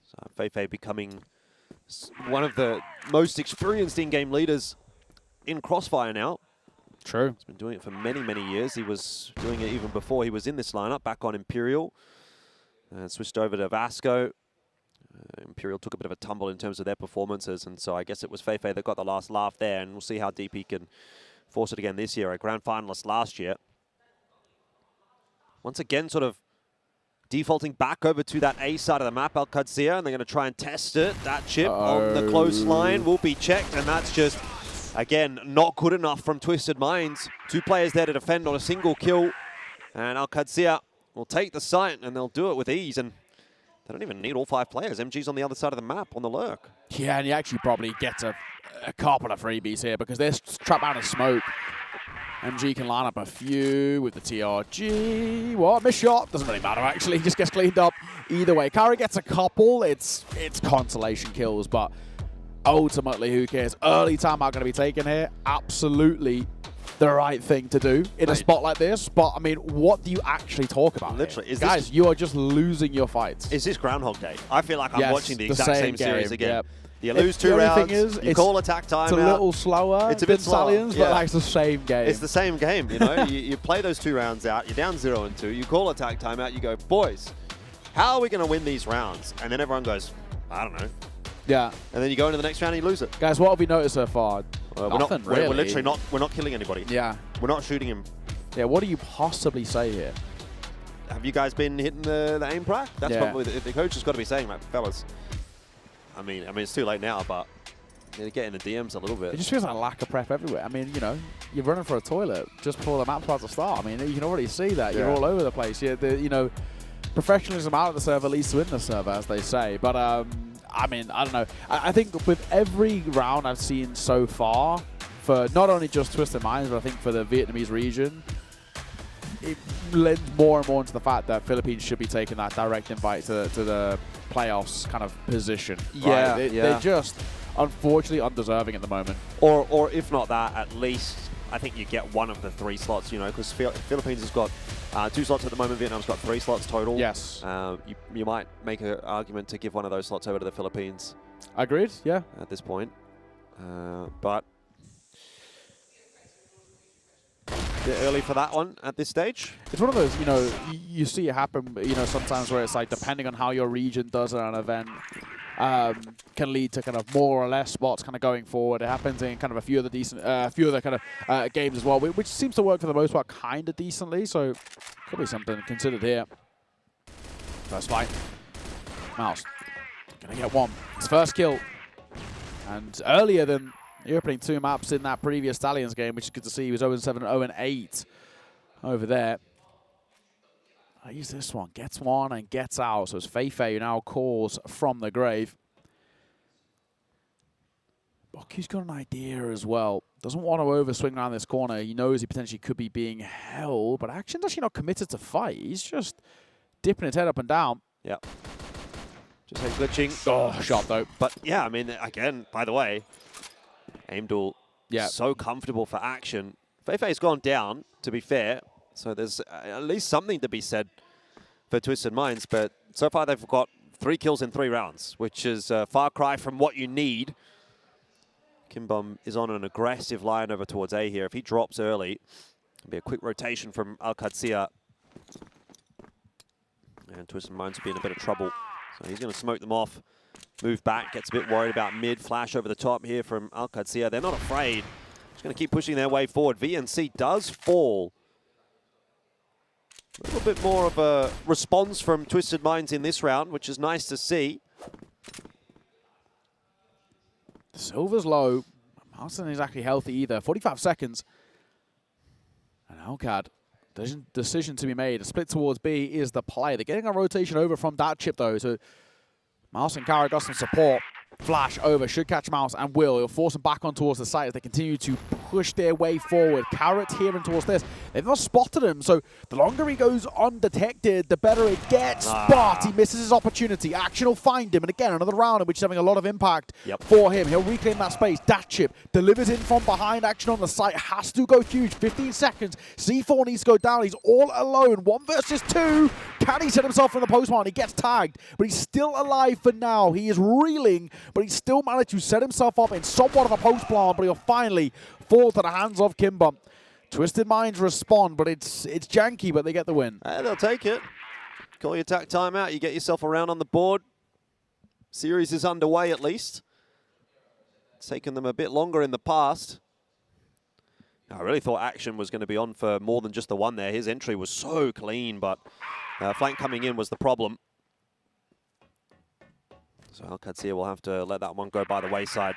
So Feifei becoming one of the most experienced in-game leaders in CrossFire now. True. He's been doing it for many, many years. He was doing it even before he was in this lineup, back on Imperial. Switched over to Vasco. Imperial took a bit of a tumble in terms of their performances, and so I guess it was Feifei that got the last laugh there, and we'll see how deep he can force it again this year. A grand finalist last year. Once again, sort of defaulting back over to that A side of the map, Qadsiah, and they're going to try and test it. That chip on the close line will be checked, and that's just, again, not good enough from Twisted Minds. 2 players there to defend on a single kill, and Qadsiah will take the site, and they'll do it with ease. And They don't even need all 5 players. MG's on the other side of the map on the lurk. Yeah, and he actually probably gets a couple of freebies here because they're trapped out of smoke. MG can line up a few with the TRG. What? Missed shot. Doesn't really matter, actually. Just gets cleaned up either way. Kari gets a couple. It's consolation kills, but ultimately, who cares? Early timeout going to be taken here. Absolutely the right thing to do in a spot like this. But, I mean, what do you actually talk about Literally. here? Guys, you are just losing your fights. Is this Groundhog Day? I feel like I'm watching the exact same series again. Yep. You lose 2 rounds, you call attack timeout. It's a little slower It's a bit than Stallions, slower, but like it's the same game. It's the same game, you know. you play those 2 rounds out, you're down 0-2, you call attack timeout, you go, boys, how are we going to win these rounds? And then everyone goes, I don't know. Yeah. And then you go into the next round and you lose it. Guys, what have we noticed so far? Nothing, really. We're literally not, we're not killing anybody. Yeah. We're not shooting him. Yeah, what do you possibly say here? Have you guys been hitting the aim prac? That's probably the coach has got to be saying that, fellas. I mean, it's too late now, but you get in the DMs a little bit. It just feels like a lack of prep everywhere. I mean, you know, you're running for a toilet just before the map's about to start. I mean, you can already see that. You're all over the place. You know, professionalism out of the server leads to in the server, as they say. But, I mean, I don't know. I think with every round I've seen so far, for not only just Twisted Minds, but I think for the Vietnamese region, it lends more and more into the fact that Philippines should be taking that direct invite to the playoffs kind of position. Yeah, right? They're just unfortunately undeserving at the moment. Or if not that, at least I think you get one of the 3 slots, you know, because Philippines has got 2 slots at the moment. Vietnam's got 3 slots total. Yes. You might make an argument to give one of those slots over to the Philippines. Agreed, yeah. At this point. But a bit early for that one at this stage. It's one of those, you know, you see it happen, you know, sometimes where it's like depending on how your region does at an event, can lead to kind of more or less spots kind of going forward. It happens in kind of a few of the kind of games as well, which seems to work for the most part kind of decently. So could be something considered here. First fight, Mouse gonna get one. His first kill, and earlier than the opening 2 maps in that previous Stallions game, which is good to see. He was 0-7, 0-8 over there. I use this one, gets one and gets out. So it's Feifei who now calls from the grave. Boku's got an idea as well. Doesn't want to overswing around this corner. He knows he potentially could be being held, but Action's actually not committed to fight. He's just dipping his head up and down. Yeah. Just like glitching. Oh, shot though. But yeah, I mean, again, by the way, aim duel, yeah, so comfortable for Action. Feifei's gone down, to be fair. So there's at least something to be said for Twisted Minds, but so far they've got 3 kills in 3 rounds, which is a far cry from what you need. Kimbom is on an aggressive line over towards A here. If he drops early, it'll be a quick rotation from Qadsiah. And Twisted Minds will be in a bit of trouble. So he's going to smoke them off, move back, gets a bit worried about mid, flash over the top here from Qadsiah. They're not afraid. Just going to keep pushing their way forward. VNC does fall. A little bit more of a response from Twisted Minds in this round, which is nice to see. Silver's low. Mouse isn't exactly healthy either. 45 seconds. And Alcad, decision to be made. A split towards B is the play. They're getting a rotation over from that chip, though. So Mouse and Kara got some support. Flash over, should catch Mouse and will. He'll force him back on towards the site as they continue to push their way forward. Carrot here and towards this. They've not spotted him, so the longer he goes undetected, the better it gets. But he misses his opportunity. Action will find him, and again, another round in which is having a lot of impact for him. He'll reclaim that space. That chip delivers in from behind. Action on the site has to go huge. 15 seconds. C4 needs to go down. He's all alone. 1 versus 2. Can he set himself from the postmark? He gets tagged, but he's still alive for now. He is reeling, but he still managed to set himself up in somewhat of a post plant, but he'll finally fall to the hands of Kimber. Twisted Minds respond, but it's janky, but they get the win. They'll take it. Call your attack timeout. You get yourself a round on the board. Series is underway at least. It's taken them a bit longer in the past. I really thought Action was going to be on for more than just the one there. His entry was so clean, but flank coming in was the problem. So Qadsiah will have to let that one go by the wayside.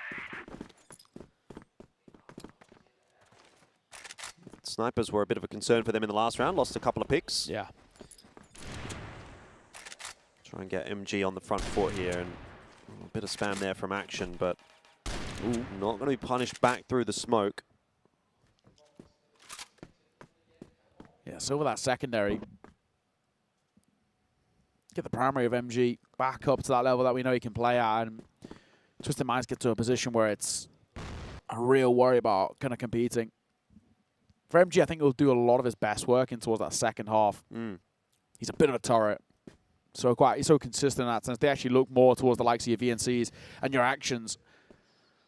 Snipers were a bit of a concern for them in the last round. Lost a couple of picks. Yeah. Try and get MG on the front foot here, and a bit of spam there from Action, but not going to be punished back through the smoke. Yeah, so with that secondary, get the primary of MG back up to that level that we know he can play at, and Twisted Minds get to a position where it's a real worry about kind of competing. For MG, I think he'll do a lot of his best work in towards that second half. He's a bit of a turret. He's so consistent in that sense. They actually look more towards the likes of your VNCs and your Actions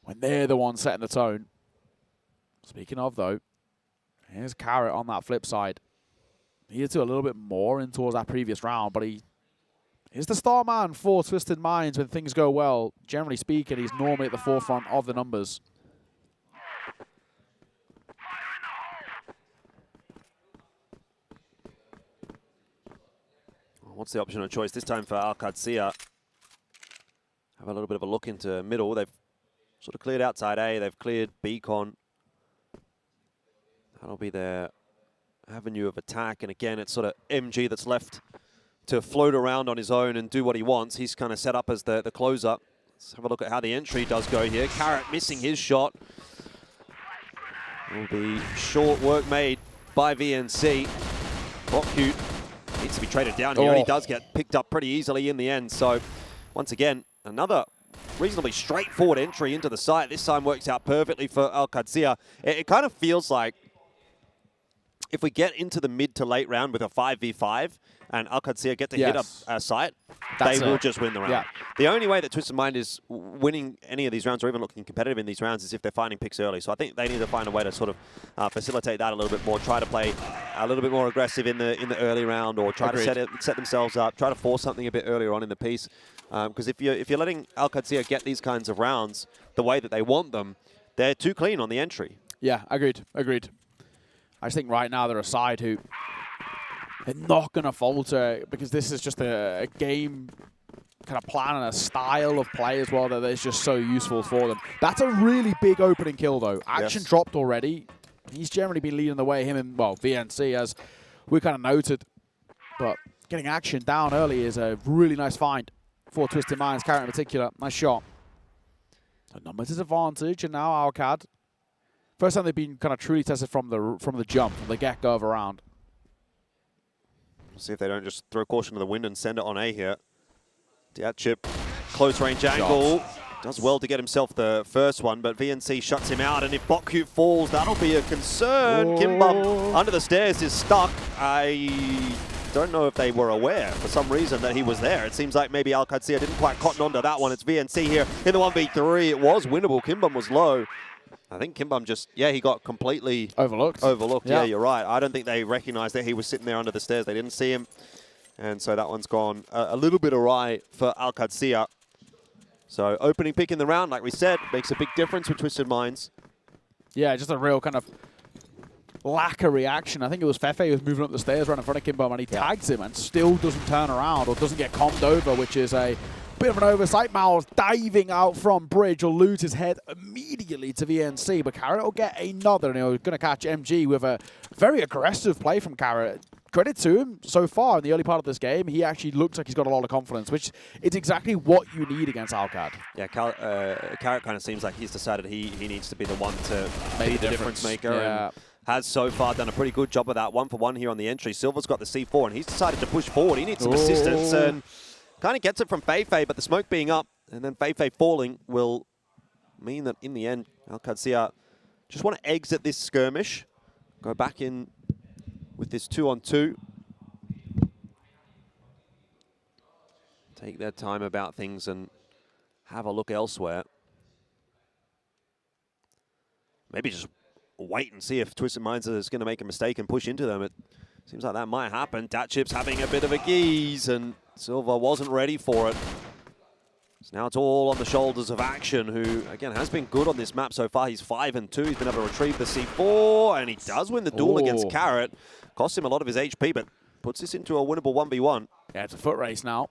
when they're the ones setting the tone. Speaking of, though, here's Carrot on that flip side. He did do a little bit more in towards that previous round, but he is the star man for Twisted Minds when things go well. Generally speaking, he's normally at the forefront of the numbers. What's the option of choice this time for Qadsiah? Have a little bit of a look into middle. They've sort of cleared outside A. They've cleared Beacon. That'll be their avenue of attack. And again, it's sort of MG that's left to float around on his own and do what he wants. He's kind of set up as the closer. Let's have a look at how the entry does go here. Carrot missing his shot. Will be short work made by VNC. Cute. Needs to be traded down here, and he does get picked up pretty easily in the end. So, once again, another reasonably straightforward entry into the site. This time works out perfectly for Qadsiah. It kind of feels like if we get into the mid to late round with a 5v5 and Qadsiah get to hit a site, they will just win the round. Yeah. The only way that Twisted Mind is winning any of these rounds or even looking competitive in these rounds is if they're finding picks early. So I think they need to find a way to sort of facilitate that a little bit more, try to play a little bit more aggressive in the early round, or try to set themselves up, try to force something a bit earlier on in the piece. Because if you're letting Qadsiah get these kinds of rounds the way that they want them, they're too clean on the entry. Yeah, agreed. I just think right now they're a side who they're not going to falter, because this is just a game kind of plan and a style of play as well that is just so useful for them. That's a really big opening kill, though. Action dropped already. He's generally been leading the way, him and, well, VNC, as we kind of noted. But getting Action down early is a really nice find for Twisted Minds, Carrot in particular. Nice shot. So numbers is advantage, and now Alcad. First time they've been kind of truly tested from the jump, from the get-go of a round. We'll see if they don't just throw caution to the wind and send it on A here. Diatchip, close range angle. Does well to get himself the first one, but VNC shuts him out, and if Botcute falls, that'll be a concern. Kimbum under the stairs is stuck. I don't know if they were aware for some reason that he was there. It seems like maybe Qadsiah didn't quite cotton onto that one. It's VNC here in the 1v3. It was winnable. Kimbum was low. I think Kimbum just, he got completely overlooked. Yeah, you're right. I don't think they recognized that he was sitting there under the stairs. They didn't see him. And so that one's gone a little bit awry for Qadsiah. So opening pick in the round, like we said, makes a big difference with Twisted Minds. Yeah, just a real kind of lack of reaction. I think it was Fefe who was moving up the stairs right in front of Kimbum, and he tags him and still doesn't turn around or doesn't get commed over, which is a bit of an oversight. Miles diving out from bridge will lose his head immediately to VNC, but Carrot will get another, and he's going to catch MG with a very aggressive play from Carrot. Credit to him so far in the early part of this game. He actually looks like he's got a lot of confidence, which is exactly what you need against Alcad. Yeah, Carrot kind of seems like he's decided he needs to be the one to be the difference maker. Yeah. And has so far done a pretty good job of that. 1-for-1 here on the entry. Silver's got the C4, and he's decided to push forward. He needs some assistance, and kind of gets it from Feifei, but the smoke being up and then Feifei falling will mean that in the end, Qadsiah just want to exit this skirmish, go back in with this 2-on-2. Take their time about things and have a look elsewhere. Maybe just wait and see if Twisted Minds is going to make a mistake and push into them. It seems like that might happen. Datchip's having a bit of a geese, and Silver wasn't ready for it. So now it's all on the shoulders of Action, who, again, has been good on this map so far. He's 5-2. He's been able to retrieve the C4, and he does win the duel against Carrot. Costs him a lot of his HP, but puts this into a winnable 1v1. Yeah, it's a foot race now.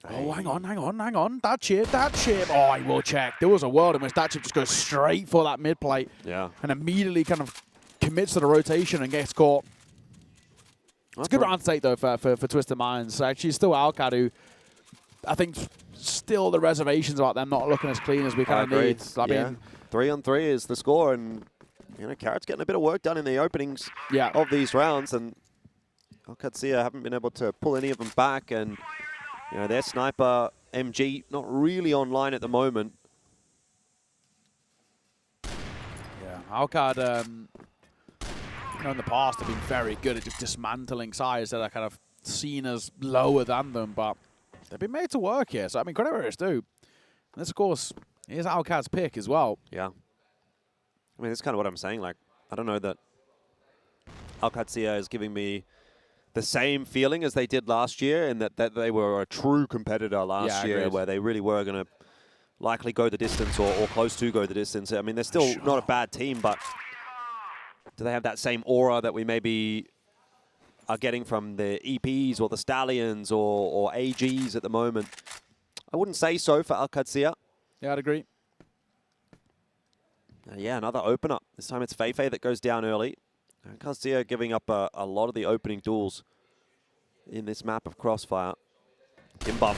Oh, hang on. That chip. Oh, I will check. There was a world in which that chip just goes straight for that mid plate. Yeah. And immediately kind of commits to the rotation and gets caught. It's a good round to take, though, for Twisted Minds. Actually, still Alcad, who I think still the reservations about them not looking as clean as we kind of need. I mean, 3-on-3 is the score, and you know, Carrot's getting a bit of work done in the openings of these rounds, and Qadsiah haven't been able to pull any of them back, and you know, their sniper MG not really online at the moment. Yeah, Alcad, you know, in the past have been very good at just dismantling sides that are kind of seen as lower than them, but they've been made to work here. So, I mean, credit where it's due. And this, of course, is Alcad's pick as well. Yeah. I mean, that's kind of what I'm saying. Like, I don't know that Qadsiah is giving me the same feeling as they did last year, in that they were a true competitor last year, where they really were going to likely go the distance or close to go the distance. I mean, they're still not a bad team, but do they have that same aura that we maybe are getting from the EPs or the Stallions or AGs at the moment? I wouldn't say so for Qadsiah. Yeah, I'd agree. Yeah, another opener. This time it's Feifei that goes down early. Qadsiah giving up a lot of the opening duels in this map of CrossFire. Kimbab,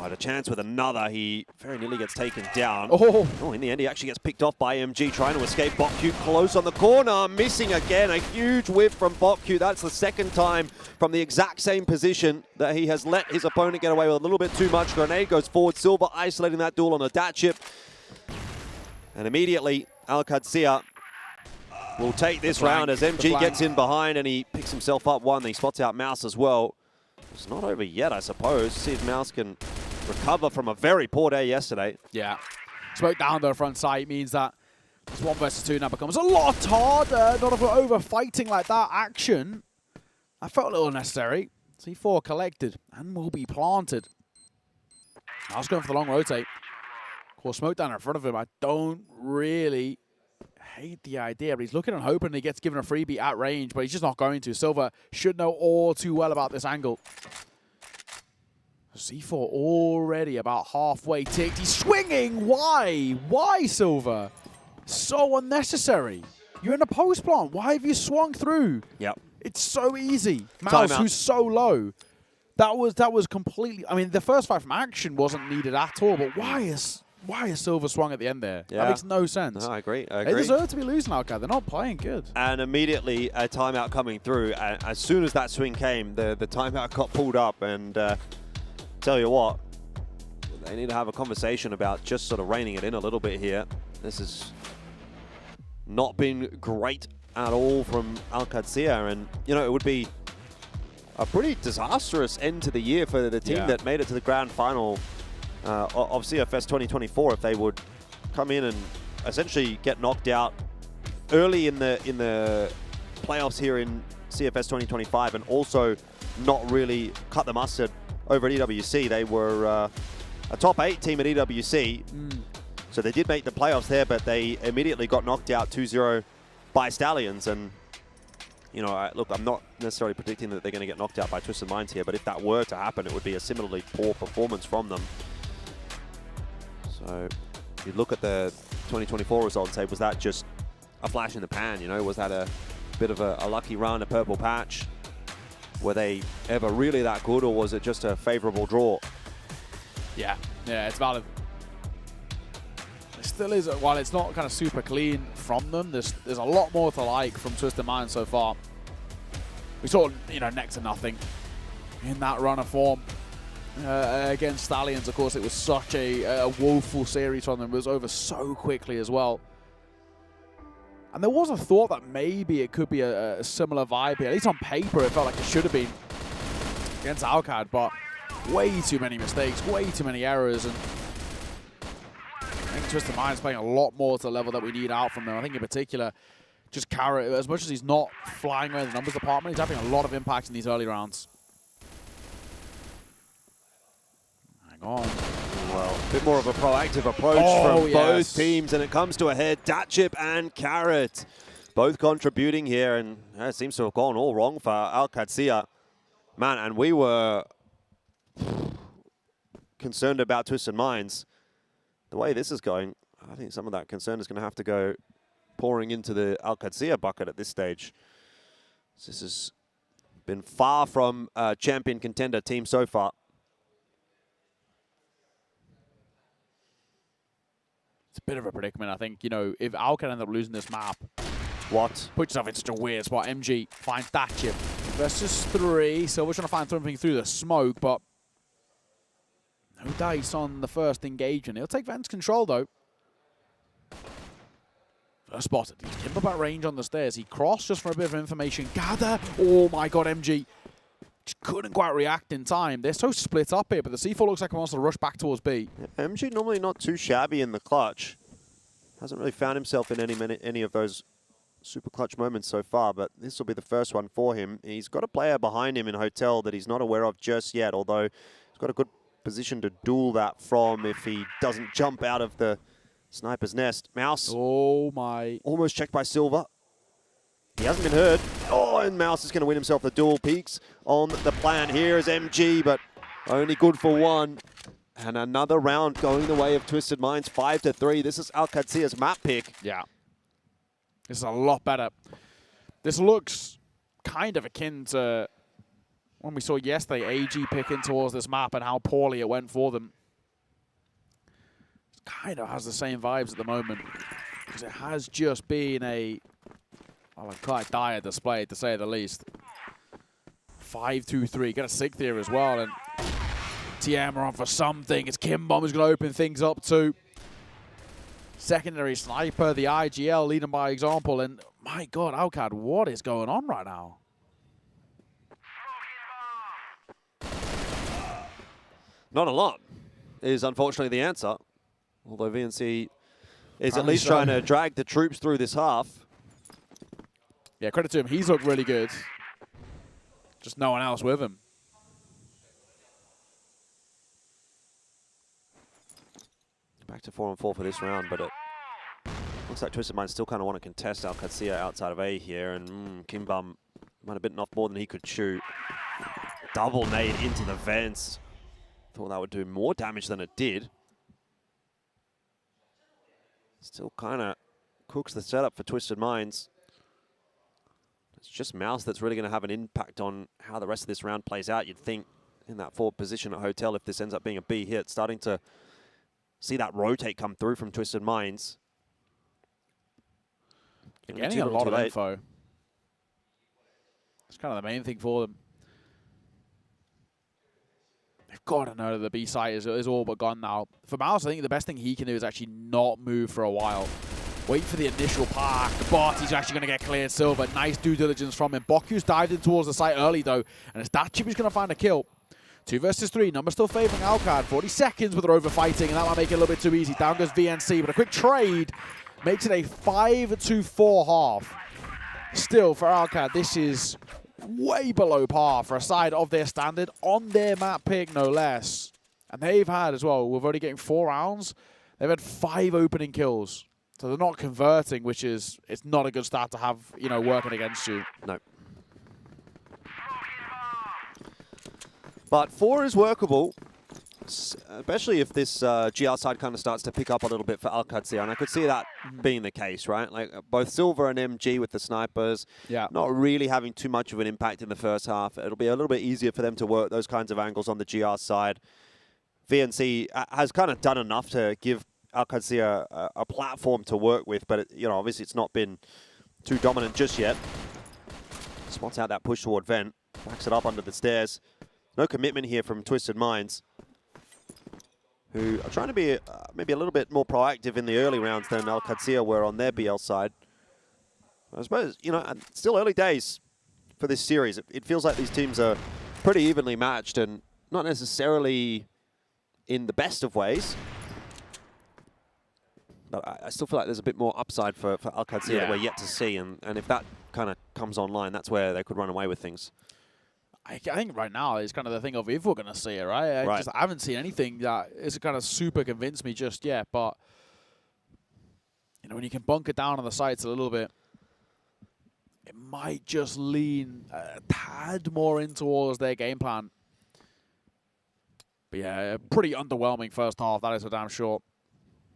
had a chance with another. He very nearly gets taken down. In the end, he actually gets picked off by MG, trying to escape. Bokyu close on the corner, missing again. A huge whiff from Bokyu. That's the second time from the exact same position that he has let his opponent get away with a little bit too much. Grenade goes forward. Silver isolating that duel on a dat chip. And immediately, Qadsiah will take this round as MG gets in behind and he picks himself up one. He spots out Mouse as well. It's not over yet, I suppose. See if Mouse can recover from a very poor day yesterday. Yeah. Smoke down the front side means that this 1 versus 2 now becomes a lot harder. Not over fighting like that. Action. I felt a little unnecessary. C4 collected and will be planted. I was going for the long rotate. Of course, smoke down in front of him. I don't really hate the idea, but he's looking and hoping he gets given a freebie at range, but he's just not going to. Silver should know all too well about this angle. C4 already about halfway ticked. He's swinging. Why? Why, Silver? So unnecessary. You're in a post plant. Why have you swung through? Yep. It's so easy. Mouse, who's so low. That was completely... I mean, the first fight from action wasn't needed at all, but why is Silver swung at the end there? Yeah. That makes no sense. No, I agree. They deserve to be losing out, guys. They're not playing good. And immediately a timeout coming through. As soon as that swing came, the timeout got pulled up. And tell you what, they need to have a conversation about just sort of reining it in a little bit here. This has not been great at all from Qadsiah. And, you know, it would be a pretty disastrous end to the year for the team that made it to the grand final of CFS 2024 if they would come in and essentially get knocked out early in the playoffs here in CFS 2025 and also not really cut the mustard over at EWC. They were a top 8 team at EWC, so they did make the playoffs there, but they immediately got knocked out 2-0 by Stallions. And you know, look, I'm not necessarily predicting that they're going to get knocked out by Twisted Minds here, but if that were to happen, it would be a similarly poor performance from them. So you look at the 2024 results and say, was that just a flash in the pan? You know, was that a bit of a lucky run, a purple patch? Were they ever really that good, or was it just a favorable draw? Yeah, it's valid. It still is, while it's not kind of super clean from them, there's a lot more to like from Twisted Minds so far. We saw, you know, next to nothing in that run of form. Against Stallions, of course, it was such a woeful series from them. It was over so quickly as well. And there was a thought that maybe it could be a similar vibe here. At least on paper, it felt like it should have been against Alcad, but way too many mistakes, way too many errors. And I think Twisted Minds playing a lot more to the level that we need out from them. I think in particular, just Carrot, as much as he's not flying around the numbers department, he's having a lot of impact in these early rounds. On. Well, a bit more of a proactive approach from both teams, and it comes to a head. Datchip and Carrot both contributing here, and it seems to have gone all wrong for Qadsiah. Man, and we were concerned about Twisted Minds. The way this is going, I think some of that concern is going to have to go pouring into the Qadsiah bucket at this stage. This has been far from a champion contender team so far. bit of a predicament. I think, you know, if Alcad end up losing this map, What? put yourself in such a weird spot. MG finds that chip. Versus 3. Silver's trying to find something through the smoke, but no dice on the first engagement. He'll take Vent's control, though. First spotted. He's Kimber back range on the stairs. He crossed just for a bit of information. Gather. Oh, my God, MG. Just couldn't quite react in time. They're so split up here, but the C4 looks like he wants to rush back towards B. Yeah, MG normally not too shabby in the clutch. Hasn't really found himself in any of those super clutch moments so far, but this will be the first one for him. He's got a player behind him in Hotel that he's not aware of just yet, although he's got a good position to duel that from if he doesn't jump out of the sniper's nest. Mouse. Oh, my. Almost checked by Silver. He hasn't been heard. Oh, and Mouse is going to win himself the duel. Peaks on the plan. Here is MG, but only good for one. And another round going the way of Twisted Minds, 5-3. This is Qadsiah's map pick. Yeah. This is a lot better. This looks kind of akin to when we saw yesterday AG picking towards this map and how poorly it went for them. It kind of has the same vibes at the moment because it has just been a quite dire display, to say the least. 5-2-3. Got a sixth here as well, and TM are on for something. It's Kimbom who's going to open things up too. Secondary sniper, the IGL leading by example, and my God, Alcad, what is going on right now? Not a lot is unfortunately the answer. Although VNC is at least trying to drag the troops through this half. Yeah, credit to him. He's looked really good. Just no one else with him. Back to 4-on-4 for this round, but it looks like Twisted Minds still kind of want to contest Qadsiah outside of A here, and Kimbum might have bitten off more than he could chew. Double nade into the vents. Thought that would do more damage than it did. Still kind of cooks the setup for Twisted Minds. It's just Mouse that's really going to have an impact on how the rest of this round plays out, you'd think, in that forward position at Hotel if this ends up being a B hit. Starting to see that rotate come through from Twisted Minds. They're getting a lot of info. It's kind of the main thing for them. They've got to know that the B site is all but gone now. For Mouse, I think the best thing he can do is actually not move for a while. Wait for the initial park, but he's actually going to get cleared. Silver. Nice due diligence from him. Boku's dived in towards the site early, though, and it's that chip who's going to find a kill. 2 versus 3. Number still favoring Alcad. 40 seconds, but they're over fighting, and that might make it a little bit too easy. Down goes VNC, but a quick trade makes it a 5-4 half. Still, for Alcad, this is way below par for a side of their standard on their map pick, no less. And they've had, as well, we're already getting 4 rounds. They've had 5 opening kills. So they're not converting, which is, it's not a good start to have, you know, working against you. No. But 4 is workable, especially if this GR side kind of starts to pick up a little bit for Qadsiah. And I could see that being the case, right? Like both Silver and MG with the snipers, not really having too much of an impact in the first half. It'll be a little bit easier for them to work those kinds of angles on the GR side. VNC has kind of done enough to give Qadsiah a platform to work with, but you know, obviously it's not been too dominant just yet. Spots out that push toward Vent, backs it up under the stairs. No commitment here from Twisted Minds, who are trying to be maybe a little bit more proactive in the early rounds than Qadsiah were on their BL side. I suppose, you know, still early days for this series. It feels like these teams are pretty evenly matched and not necessarily in the best of ways. But I still feel like there's a bit more upside for Qadsiah that we're yet to see. And if that kind of comes online, that's where they could run away with things. I think right now it's kind of the thing of if we're going to see it, right? I haven't seen anything that is kind of super convinced me just yet. But, you know, when you can bunker down on the sites a little bit, it might just lean a tad more in towards their game plan. But yeah, a pretty underwhelming first half, that is for damn sure.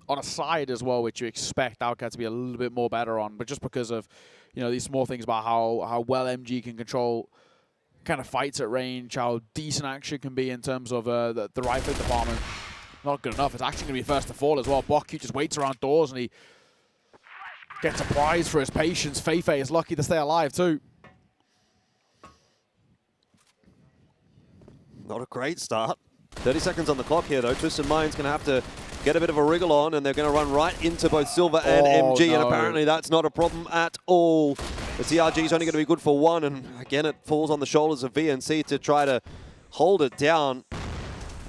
On a side as well, which you expect Alcad to be a little bit more better on, but just because of, you know, these small things about how well MG can control kind of fights at range, how decent action can be in terms of the rifle department. not good enough. It's actually going to be first to fall as well. Bokyu just waits around doors and he gets a prize for his patience. Feifei is lucky to stay alive too. Not a great start. 30 seconds on the clock here, though. Twisted Mind's going to have to get a bit of a wriggle on, and they're going to run right into both Silver and MG, and apparently that's not a problem at all. The CRG is only going to be good for one, and again, it falls on the shoulders of VNC to try to hold it down.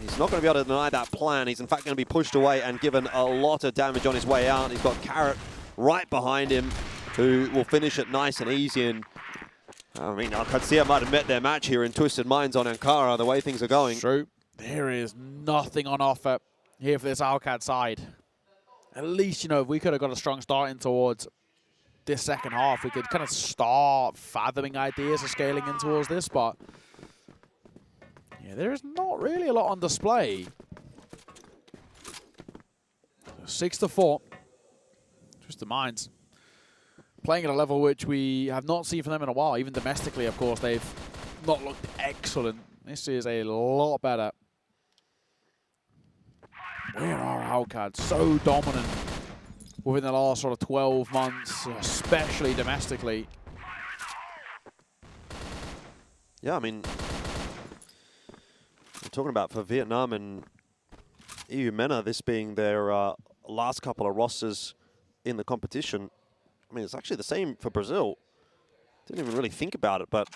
He's not going to be able to deny that plan. He's in fact going to be pushed away and given a lot of damage on his way out. He's got Carrot right behind him, who will finish it nice and easy. And I mean, Qadsiah might have met their match here in Twisted Minds on Ankara, the way things are going. True. There is nothing on offer here for this Alcad side. At least, you know, if we could have got a strong start in towards this second half, we could kind of start fathoming ideas of scaling in towards this, but yeah, there is not really a lot on display. 6-4. Twisted Minds playing at a level which we have not seen from them in a while. Even domestically, of course, they've not looked excellent. This is a lot better. Where are Alcad? So dominant within the last sort of 12 months, especially domestically. Yeah, I mean, we're talking about for Vietnam and EU MENA, this being their last couple of rosters in the competition. I mean, it's actually the same for Brazil. Didn't even really think about it, but,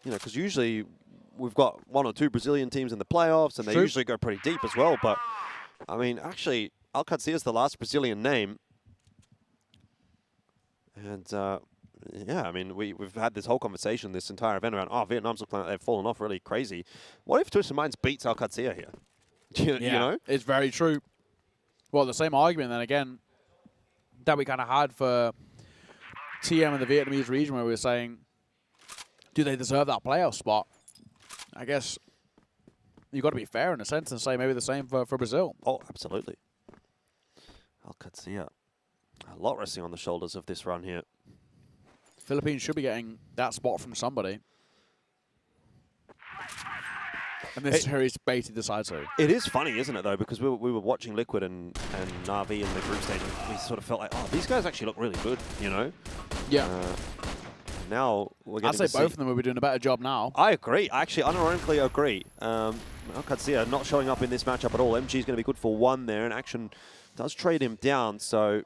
you know, because usually we've got 1 or 2 Brazilian teams in the playoffs, and they usually go pretty deep as well. But, I mean, actually, Qadsiah is the last Brazilian name. And, yeah, I mean, we've had this whole conversation, this entire event around, oh, Vietnam's looking like they've fallen off really crazy. What if Twisted Minds beats Qadsiah here? You know? It's very true. Well, the same argument then again that we kind of had for TM in the Vietnamese region, where we were saying, do they deserve that playoff spot? I guess you've got to be fair in a sense and say maybe the same for Brazil. Oh, absolutely. Qadsiah, a lot resting on the shoulders of this run here. Philippines should be getting that spot from somebody. And this series baited the side so. It is funny, isn't it, though? Because we were watching Liquid and Na'Vi in the group stage, and we sort of felt like, oh, these guys actually look really good, you know? Yeah. Now we're getting I'd say both of them will be doing a better job now. I agree. I actually unironically agree. Qadsiah not showing up in this matchup at all. MG is going to be good for one there, and Action does trade him down, so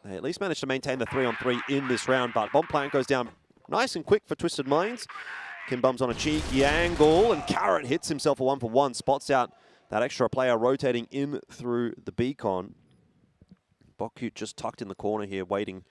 they at least managed to maintain the 3-on-3 in this round, but Bomb Plant goes down nice and quick for Twisted Minds. Kim Bum's on a cheeky angle, and Carrot hits himself a 1-for-1, spots out that extra player rotating in through the beacon. Bokyu just tucked in the corner here, waiting,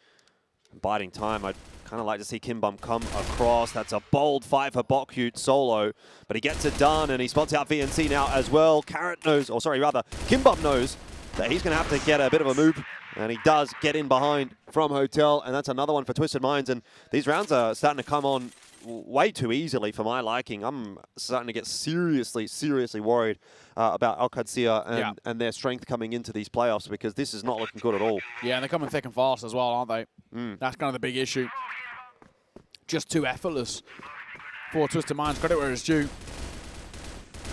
biding time. I'd kind of like to see Kim Bum come across. That's a bold fight for Bokyu solo, but he gets it done, and he spots out VNC now as well. Carrot knows, or sorry, rather, Kim Bum knows that he's going to have to get a bit of a move, and he does get in behind from Hotel, and that's another one for Twisted Minds, and these rounds are starting to come on way too easily for my liking. I'm starting to get seriously worried about Qadsiah and their strength coming into these playoffs, because this is not looking good at all. Yeah, and they're coming thick and fast as well, aren't they? That's kind of the big issue. Just too effortless for Twisted Minds. Credit where it's due.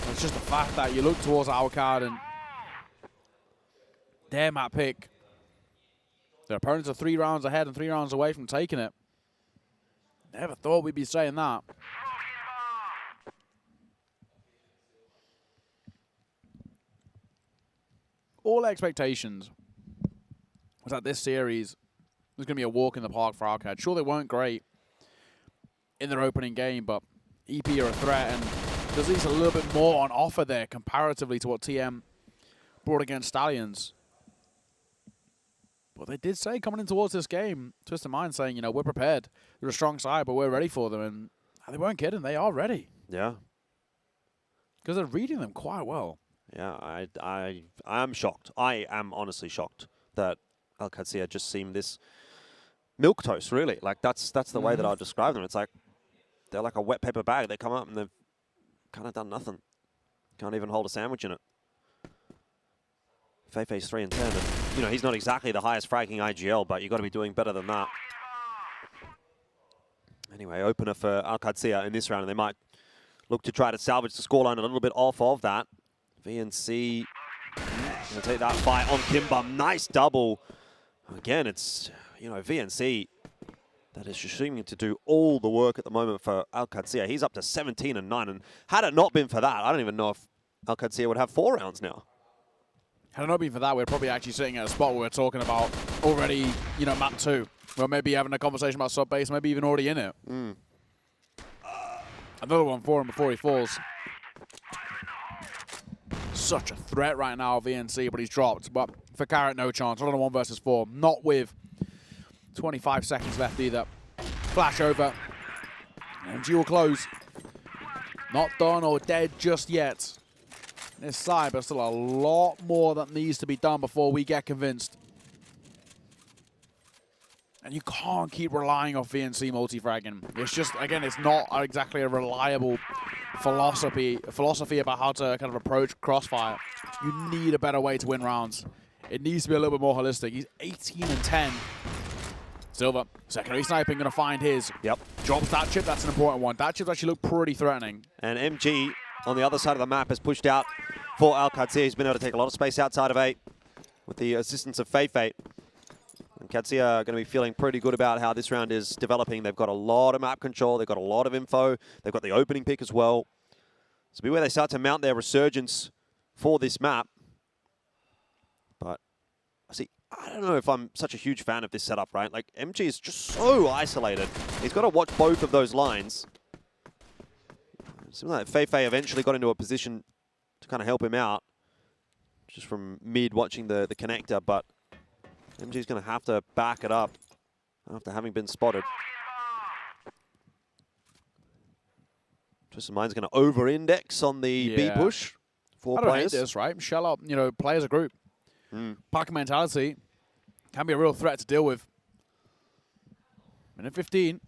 It's just the fact that you look towards Alcad and their map pick. Their opponents are 3 rounds ahead and 3 rounds away from taking it. Never thought we'd be saying that. All expectations was that this series was going to be a walk in the park for Alcad. Sure, they weren't great in their opening game, but EP are a threat, and there's at least a little bit more on offer there comparatively to what TM brought against Stallions. But they did say coming in towards this game, Twisted Mind saying, you know, we're prepared. They're a strong side, but we're ready for them. And they weren't kidding. They are ready. Yeah. Because they're reading them quite well. Yeah, I am shocked. I am honestly shocked that Qadsiah just seemed this milquetoast, really. Like, that's the way that I'll describe them. It's like they're like a wet paper bag. They come up and they've kind of done nothing. Can't even hold a sandwich in it. Feifei's 3-10, and you know, he's not exactly the highest fragging IGL, but you've got to be doing better than that. Anyway, opener for Qadsiah in this round, and they might look to try to salvage the scoreline a little bit off of that. VNC Gonna take that fight on Kimbum. Nice double. Again, it's, you know, VNC that is just seeming to do all the work at the moment for Qadsiah. He's up to 17-9, and had it not been for that, I don't even know if Qadsiah would have 4 rounds now. Had it not been for that, we're probably actually sitting at a spot where we're talking about already, you know, map 2. We're maybe having a conversation about sub-base, maybe even already in it. Another one for him before he falls. Such a threat right now, VNC, but he's dropped. But for Carrot, no chance. Not on a 1 versus 4. Not with 25 seconds left either. Flash over. MG will close. Not done or dead just yet. This side, but still a lot more that needs to be done before we get convinced. And you can't keep relying on VNC multi-fragging. It's just, again, it's not exactly a reliable philosophy about how to kind of approach CrossFire. You need a better way to win rounds. It needs to be a little bit more holistic. He's 18-10. Silver, secondary sniping, going to find his. Yep. Drops that chip, that's an important one. That chip's actually looked pretty threatening. And MG on the other side of the map has pushed out for Qadsiah. He's been able to take a lot of space outside of 8 with the assistance of Qfesports. And Qadsiah are going to be feeling pretty good about how this round is developing. They've got a lot of map control. They've got a lot of info. They've got the opening pick as well. So be where they start to mount their resurgence for this map. But see, I don't know if I'm such a huge fan of this setup, right? Like, MG is just so isolated. He's got to watch both of those lines. It seems like Qfesports eventually got into a position to kind of help him out, just from mid watching the connector, but MG's going to have to back it up after having been spotted. Twisted Mind's going to over-index on the B push. 4 players. I don't hate this, right? Shell up, you know, play as a group. Pack mentality can be a real threat to deal with. Minute 15.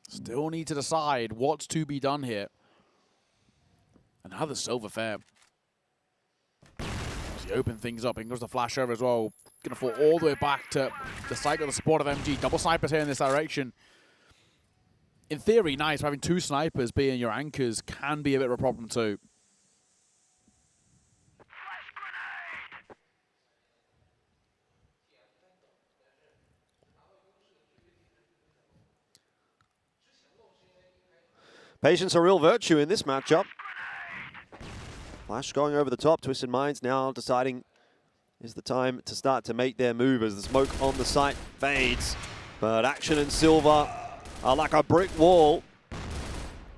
Still need to decide what's to be done here. And how the Silver fare. As he opens things up, and goes the flash over as well. Going to fall all the way back to the side of the support of MG. Double snipers here in this direction. In theory, nice. Having 2 snipers being your anchors can be a bit of a problem too. Patience a real virtue in this matchup. Flash going over the top. Twisted Minds now deciding is the time to start to make their move as the smoke on the site fades. But Action and Silver are like a brick wall.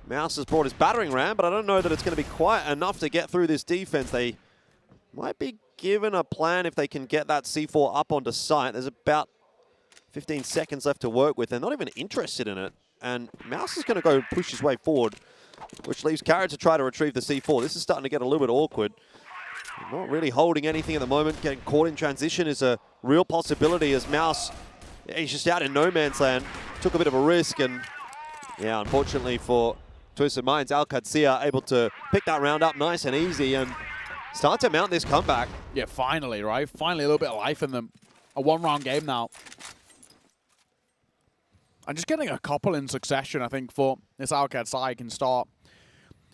Mouse has brought his battering ram, but I don't know that it's going to be quite enough to get through this defense. They might be given a plan if they can get that C4 up onto site. There's about 15 seconds left to work with. They're not even interested in it. And Mouse is going to go push his way forward, which leaves Carrot to try to retrieve the C4. This is starting to get a little bit awkward. Not really holding anything at the moment. Getting caught in transition is a real possibility as Mouse, he's just out in no man's land. Took a bit of a risk, and yeah, unfortunately for Twisted Minds, Qadsiah able to pick that round up nice and easy and start to mount this comeback. Yeah, finally, right? Finally a little bit of life in them. A 1-round game now. And just getting a couple in succession, I think, for this Qadsiah can start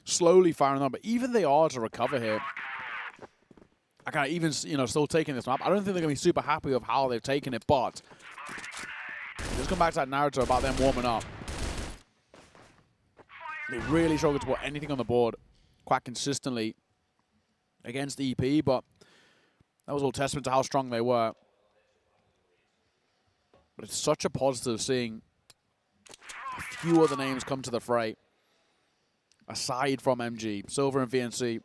slowly firing them. But even they are to recover here. I can't even, you know, still taking this map. I don't think they're going to be super happy with how they've taken it, but just come back to that narrative about them warming up. They really struggled to put anything on the board quite consistently against EP, but that was all testament to how strong they were. But it's such a positive seeing a few other names come to the fray, aside from MG, Silver and VNC.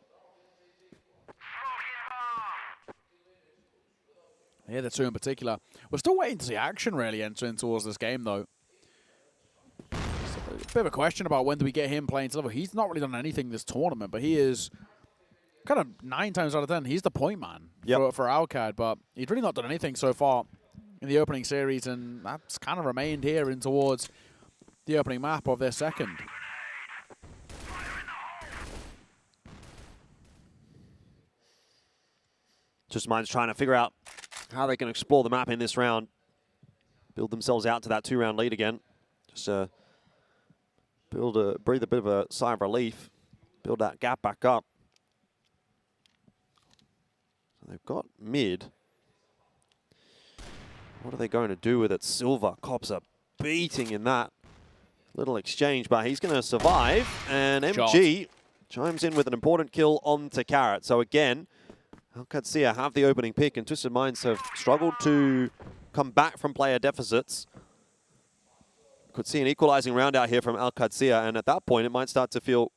Yeah, the 2 in particular. We're still waiting to see Action really entering towards this game, though. It's a bit of a question about when do we get him playing to level. He's not really done anything this tournament, but he is kind of 9 times out of 10. He's the point man for Alcad, but he's really not done anything so far in the opening series, and that's kind of remained here in towards the opening map of their second. Just Minds trying to figure out how they can explore the map in this round. Build themselves out to that 2-round lead again. Just breathe a bit of a sigh of relief. Build that gap back up. They've got mid. What are they going to do with it? Silver cops a beating in that little exchange, but he's going to survive. And MG chimes in with an important kill onto Carrot. So again, Qadsiah have the opening pick, and Twisted Minds have struggled to come back from player deficits. Could see an equalizing round out here from Qadsiah, and at that point, it might start to feel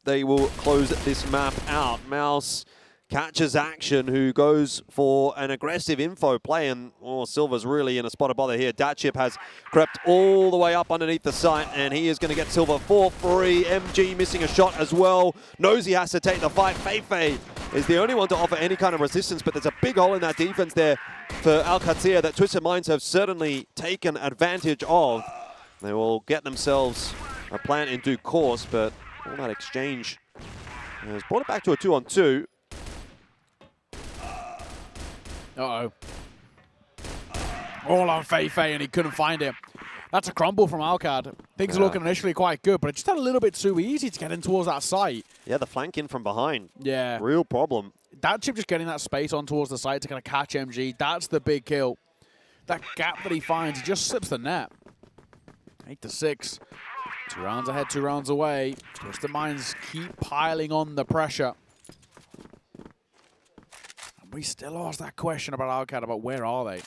they will close this map out. Mouse catches action, who goes for an aggressive info play, and Silver's really in a spot of bother here. Datchip has crept all the way up underneath the site, and he is going to get Silver for free. MG missing a shot as well. Knows he has to take the fight. Feifei is the only one to offer any kind of resistance, but there's a big hole in that defense there for Qadsiah that Twisted Minds have certainly taken advantage of. They will get themselves a plant in due course, but all that exchange has brought it back to a 2-on-2. Uh-oh. All on Feifei, and he couldn't find him. That's a crumble from Alcad. Things are looking initially quite good, but it just had a little bit too easy to get in towards that site. Yeah, the flank in from behind. Yeah. Real problem. That chip just getting that space on towards the site to kind of catch MG. That's the big kill. That gap that he finds, he just slips the net. 8-6. 2 rounds ahead, 2 rounds away. Twisted Minds keep piling on the pressure. We still ask that question about Alcad, about where are they?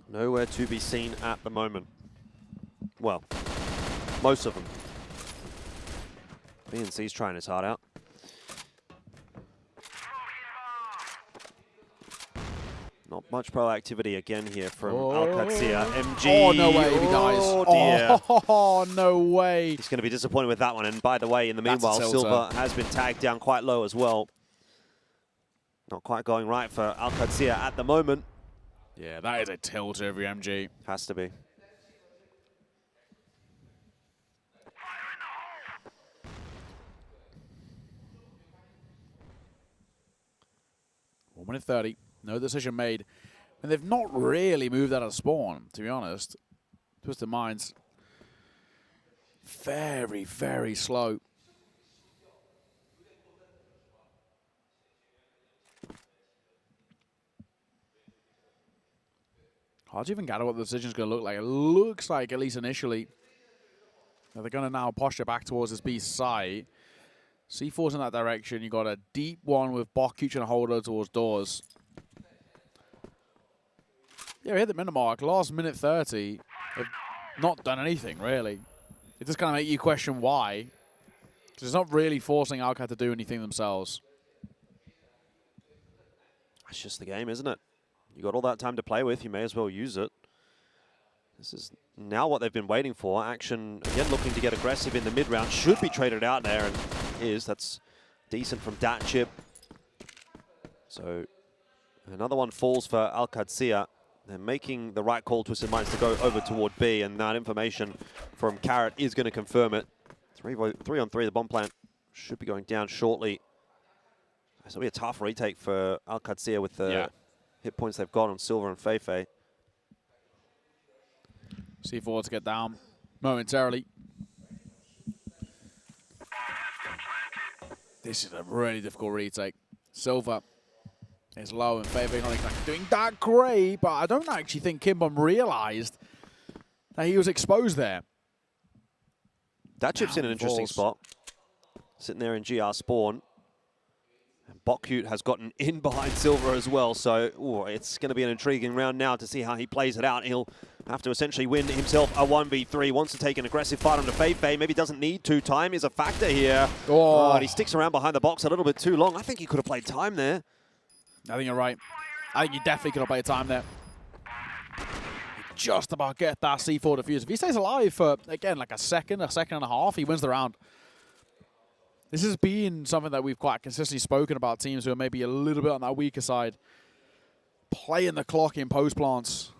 Nowhere to be seen at the moment. Well, most of them. BNC's trying his heart out. Not much proactivity again here from Qadsiah. MG. Oh, no way, he dies. Oh, dear. Oh, no way. He's going to be disappointed with that one. And by the way, in the meanwhile, Silver has been tagged down quite low as well. Not quite going right for Qadsiah at the moment. Yeah, that is a tilt over MG. Has to be. Minute 30. No decision made. And they've not really moved out of spawn, to be honest. Twisted Minds. Very, very slow. Hard to even gather what the decision's going to look like. It looks like, at least initially, that they're going to now posture back towards this B side. C4's in that direction. You got a deep one with Bokuch and a holder towards doors. Yeah, we hit the minute mark. Last minute 30. They've not done anything, really. It just kind of make you question why. Because it's not really forcing Alcad to do anything themselves. That's just the game, isn't it? You got all that time to play with. You may as well use it. This is now what they've been waiting for. Action, again, looking to get aggressive in the mid-round. Should be traded out there, and is. That's decent from Datchip. So another one falls for Qadsiah. They're making the right call, Twisted Minds, to go over toward B, and that information from Carrot is going to confirm it. 3-on-3, the bomb plant should be going down shortly. So it'll be a tough retake for Qadsiah with the hit points they've got on Silver and Feifei. C4 to get down momentarily. This is a really difficult retake. Silver is low, and Feifei not exactly doing that great, but I don't actually think Kimbom realized that he was exposed there. That chip's in an interesting spot. Sitting there in GR spawn. And Bokuch has gotten in behind Silver as well, so it's going to be an intriguing round now to see how he plays it out. He'll have to essentially win himself a 1v3. Wants to take an aggressive fight onto Feifei. Maybe doesn't need to. Time is a factor here. And he sticks around behind the box a little bit too long. I think he could have played time there. I think you're right. I think you definitely could have played time there. Just about get that C4 defused. If he stays alive for, again, like a second and a half, he wins the round. This has been something that we've quite consistently spoken about, teams who are maybe a little bit on that weaker side. Playing the clock in post plants.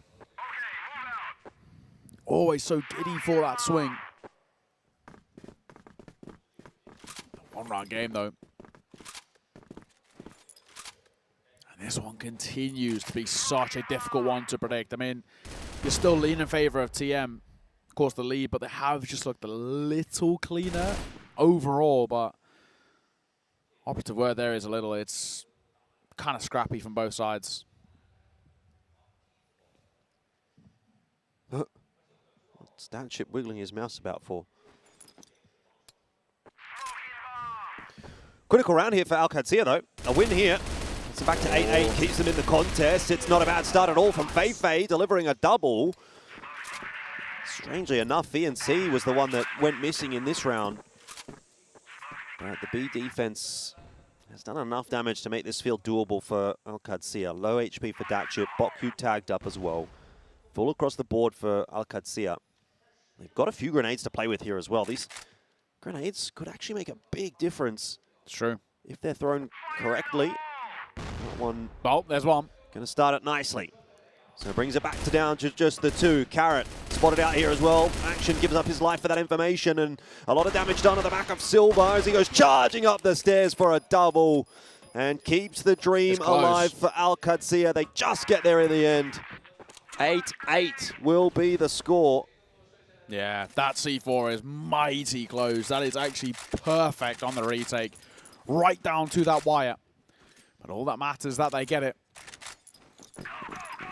Always so giddy for that swing. One round game, though. And this one continues to be such a difficult one to predict. I mean, you're still leaning in favor of TM, of course, the lead, but they have just looked a little cleaner overall, but Operative word there is a little. It's kind of scrappy from both sides. What's that chip wiggling his mouse about for? Critical round here for Qadsiah though. A win here. It's back to 8-8, keeps them in the contest. It's not a bad start at all from Fei delivering a double. Strangely enough, VNC was the one that went missing in this round. But the B defense has done enough damage to make this feel doable for Qadsiah. Low HP for Datchip, Bokyu tagged up as well. Full across the board for Qadsiah. They've got a few grenades to play with here as well. These grenades could actually make a big difference. It's true. If they're thrown correctly. That one. Oh, there's one. Going to start it nicely. So it brings it back to down to just the two. Carrot spotted out here as well. Action gives up his life for that information, and a lot of damage done at the back of Silver as he goes charging up the stairs for a double and keeps the dream alive for Qadsiah. They just get there in the end. 8-8 will be the score. Yeah, that C4 is mighty close. That is actually perfect on the retake. Right down to that wire. But all that matters is that they get it.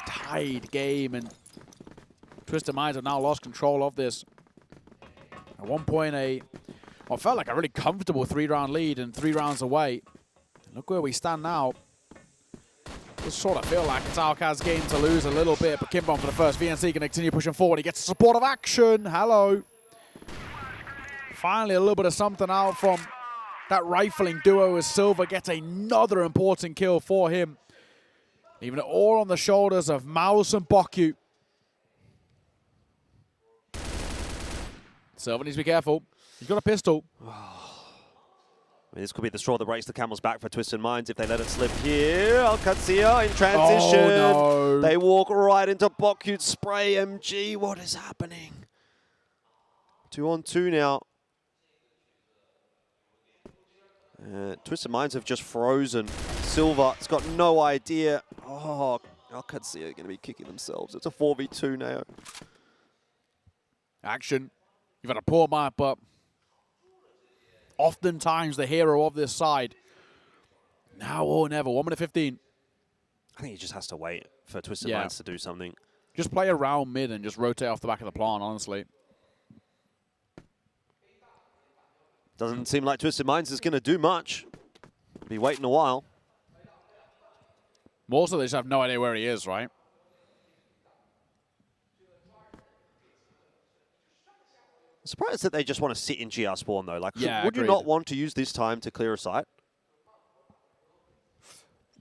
Tied game, and Twisted Minds have now lost control of this. At one point, what felt like a really comfortable 3-round lead and 3 rounds away. Look where we stand now. Just sort of feel like it's Alcaz's game to lose a little bit, but Kimbom for the first. VNC can continue pushing forward. He gets supportive action. Hello. Finally, a little bit of something out from that rifling duo as Silver gets another important kill for him. Leaving it all on the shoulders of Mouse and Bokyu. Silver needs to be careful. He's got a pistol. I mean, this could be the straw that breaks the camel's back for Twisted Minds if they let it slip here. Qadsiah in transition. Oh, no. They walk right into Bokyu's spray MG. What is happening? 2-on-2 now. Twisted Minds have just frozen. Silver has got no idea. Oh, Qadsiah are going to be kicking themselves. It's a 4v2 now. Action. You've had a poor map, but oftentimes the hero of this side. Now or never. 1 minute 15. I think he just has to wait for Twisted Minds to do something. Just play around mid and just rotate off the back of the plant, honestly. Doesn't seem like Twisted Minds is going to do much. Be waiting a while. More so they just have no idea where he is, right? I'm surprised that they just want to sit in GR spawn though. Like, yeah, would you not want to use this time to clear a site?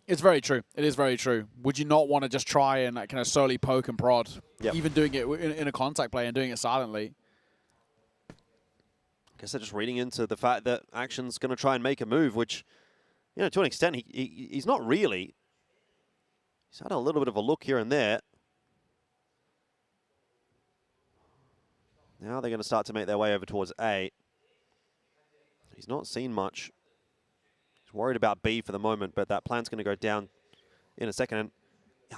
It's very true. It is very true. Would you not want to just try and kind of slowly poke and prod? Yep. Even doing it in a contact play and doing it silently. I guess they're just reading into the fact that Action's going to try and make a move, which, you know, to an extent, he's not really. He's had a little bit of a look here and there. Now they're going to start to make their way over towards A. He's not seen much. He's worried about B for the moment, but that plan's going to go down in a second. And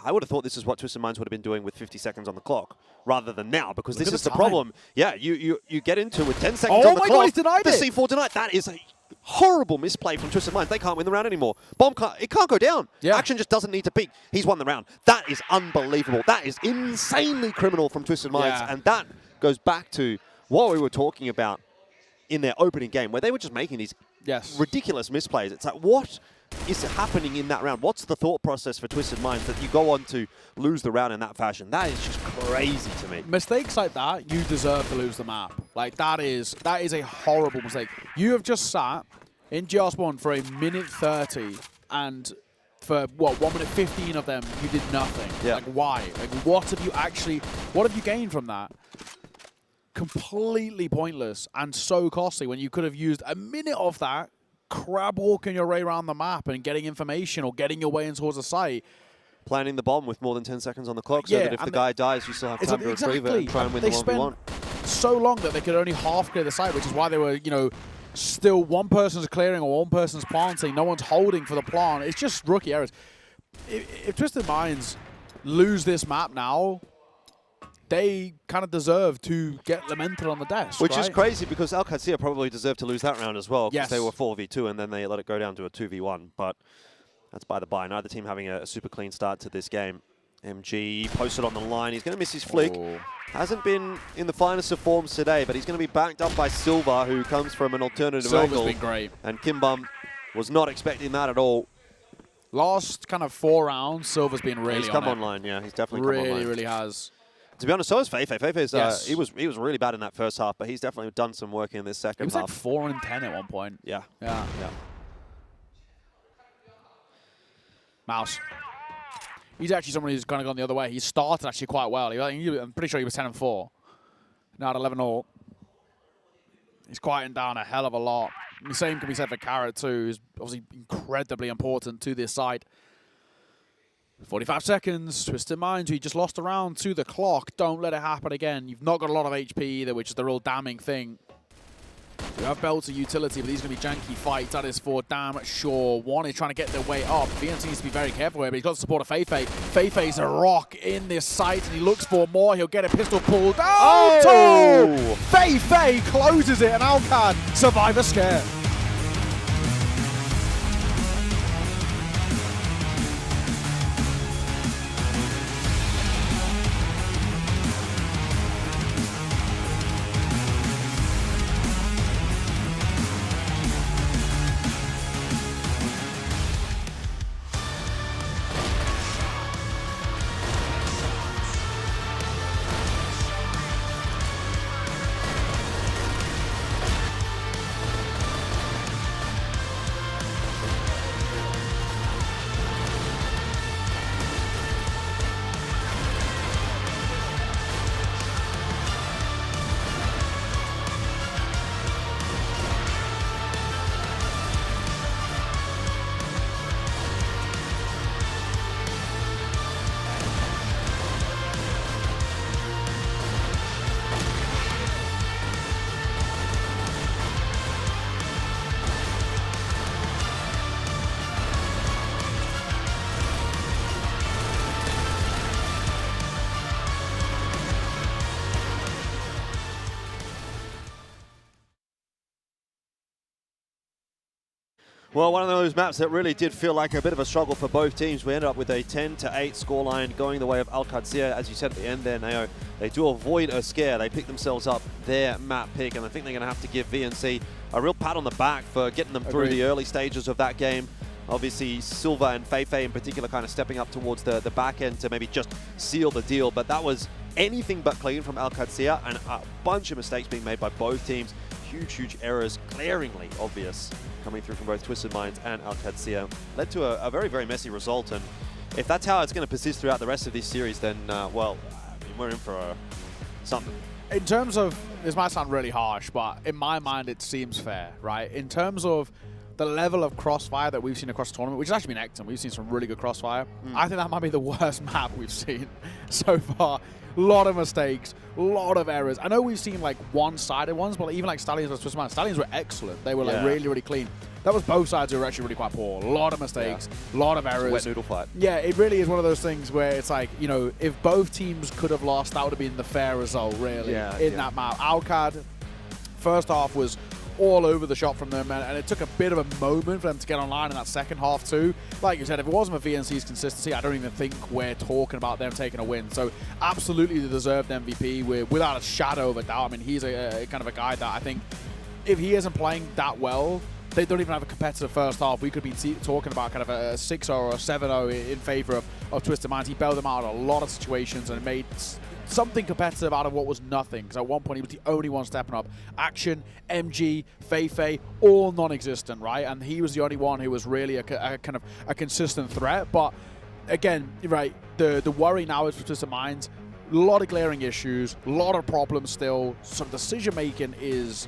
I would have thought this is what Twisted Minds would have been doing with 50 seconds on the clock, rather than now, because this is the problem. Yeah, you get into with 10 seconds on the clock. He's denied the it. C4 denied. That is a horrible misplay from Twisted Minds. They can't win the round anymore. Bomb it can't go down. Yeah. Action just doesn't need to peak. He's won the round. That is unbelievable. That is insanely criminal from Twisted Minds, and that goes back to what we were talking about in their opening game, where they were just making these ridiculous misplays. It's like, what is happening in that round? What's the thought process for Twisted Minds that you go on to lose the round in that fashion? That is just crazy to me. Mistakes like that, you deserve to lose the map. Like, that is a horrible mistake. You have just sat in GR spawn for 1 minute 30, and for, what, 1 minute 15 of them, you did nothing. Yeah. Like, why? Like, what have you gained from that? Completely pointless and so costly when you could have used 1 minute of that crab walking your way around the map and getting information or getting your way in towards a site. Planning the bomb with more than 10 seconds on the clock so that if the guy dies, you still have time to retrieve it and try and win the 1v1. So long that they could only half clear the site, which is why they were, you know, still one person's clearing or one person's planting, no one's holding for the plant. It's just rookie errors. If Twisted Minds lose this map now, they kind of deserve to get lamented on the desk. Which is right? crazy because Qadsiah probably deserved to lose that round as well because Yes. they were 4v2 and then they let it go down to a 2v1. But that's by the by. Neither team having a super clean start to this game. MG posted on the line. He's going to miss his flick. Oh. Hasn't been in the finest of forms today, but he's going to be backed up by Silva, who comes from an alternative Silva's angle. been great. And Kimbum was not expecting that at all. Last kind of 4 rounds, Silva's been really He's come online, yeah. He's definitely come online. Really has. To be honest, so is Feifei. Feifei's, Yes. he was really bad in that first half, but he's definitely done some work in this He second was half. like 4 and 10 at one point. Yeah. Yeah. Mouse. He's actually someone who's kind of gone the other way. He started actually quite well. I'm pretty sure he was 10 and 4. Now at 11-all. He's quieting down a hell of a lot. The same can be said for Carrot too, who's obviously incredibly important to this side. 45 seconds. Twisted Minds, who just lost a round to the clock. Don't let it happen again. You've not got a lot of HP either, which is the real damning thing. You have belts of utility, but these are going to be janky fights. That is for damn sure. One is trying to get their way up. VNC needs to be very careful here, but he's got the support of Feifei. Feifei's a rock in this site, and he looks for more. He'll get a pistol pulled out. Oh! Feifei closes it, and Alcad survive a scare. Well, one of those maps that really did feel like a bit of a struggle for both teams. We ended up with a 10-8 scoreline going the way of Qadsiah. As you said at the end there, Nao, they do avoid a scare. They pick themselves up their map pick, and I think they're going to have to give VNC a real pat on the back for getting them through the early stages of that game. Obviously, Silva and Feifei in particular kind of stepping up towards the back end to maybe just seal the deal, but that was anything but clean from Qadsiah, and a bunch of mistakes being made by both teams. Huge errors, glaringly obvious, coming through from both Twisted Minds and Qadsiah. Led to a very messy result, and if that's how it's going to persist throughout the rest of this series, then, well, I mean, we're in for something. In terms of, this might sound really harsh, but in my mind it seems fair, right? In terms of the level of CrossFire that we've seen across the tournament, which has actually been excellent. We've seen some really good CrossFire. I think that might be the worst map we've seen so far. A lot of mistakes, a lot of errors. I know we've seen like one-sided ones, but even like Stallions versus Twisted Minds, Stallions were excellent. They were like really clean. That was both sides who were actually really quite poor. A lot of mistakes, a lot of errors. Wet noodle fight. Yeah, it really is one of those things where it's like, you know, if both teams could have lost, that would have been the fair result, really, in that map. Alcad, first half was all over the shop from them, and it took a bit of a moment for them to get online in that second half too. Like you said, if it wasn't for VNC's consistency, I don't even think we're talking about them taking a win. So absolutely the deserved MVP without a shadow of a doubt. I mean, he's a kind of a guy that I think if he isn't playing that well, they don't even have a competitive first half. We could be talking about kind of a 6-0 or a 7-0 in favor of Twisted Minds. He bailed them out in a lot of situations and made something competitive out of what was nothing. Because at one point, he was the only one stepping up. Action, MG, Feifei, all non-existent, right? And he was the only one who was really a kind of a consistent threat. But again, right, the worry now is for Twisted Minds. A lot of glaring issues, a lot of problems still. Some decision-making is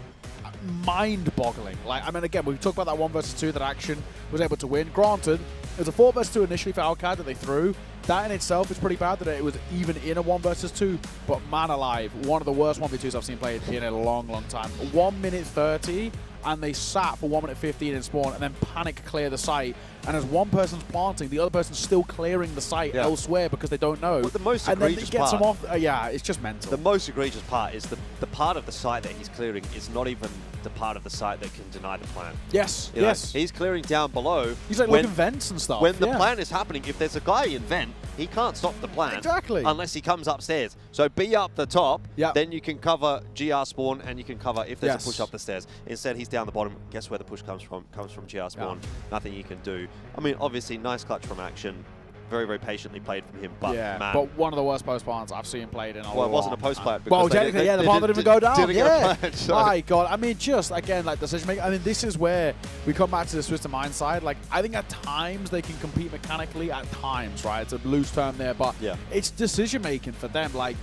mind-boggling. Like, I mean, again, we talked about that 1 versus 2 that Action was able to win. Granted, it was a 4 versus 2 initially for Alcad that they threw, that in itself is pretty bad that it was even in a 1 versus 2. But man alive, one of the worst 1v2s I've seen played in a long, long time. 1 minute 30. And they sat for 1 minute 15 in spawn and then panic clear the site. And as one person's planting, the other person's still clearing the site elsewhere because they don't know. But the most and then egregious it gets part, them off. Yeah, it's just mental. The most egregious part is the part of the site that he's clearing is not even the part of the site that can deny the plan. Yes, You know, yes. he's clearing down below. He's like looking vents and stuff. When the plan is happening, if there's a guy in vent, he can't stop the plan. Exactly. Unless he comes upstairs. So be up the top, Yep. then you can cover GR spawn and you can cover if there's Yes. a push up the stairs. Instead, he's down the bottom. Guess where the push comes from? Comes from GR spawn. Nothing you can do. I mean, obviously, nice clutch from action. Very, very patiently played from him. But, yeah, man. but one of the worst post plans I've seen played in a Well, it wasn't a long post time. plan. Well, technically, yeah, the plan didn't even go down. Didn't Yeah. get a plan, so. My God. I mean, just, again, like, decision making. I mean, this is where we come back to the Twisted Mind side. Like, I think at times they can compete mechanically. At times, right? It's a loose term there, but it's decision making for them. Like,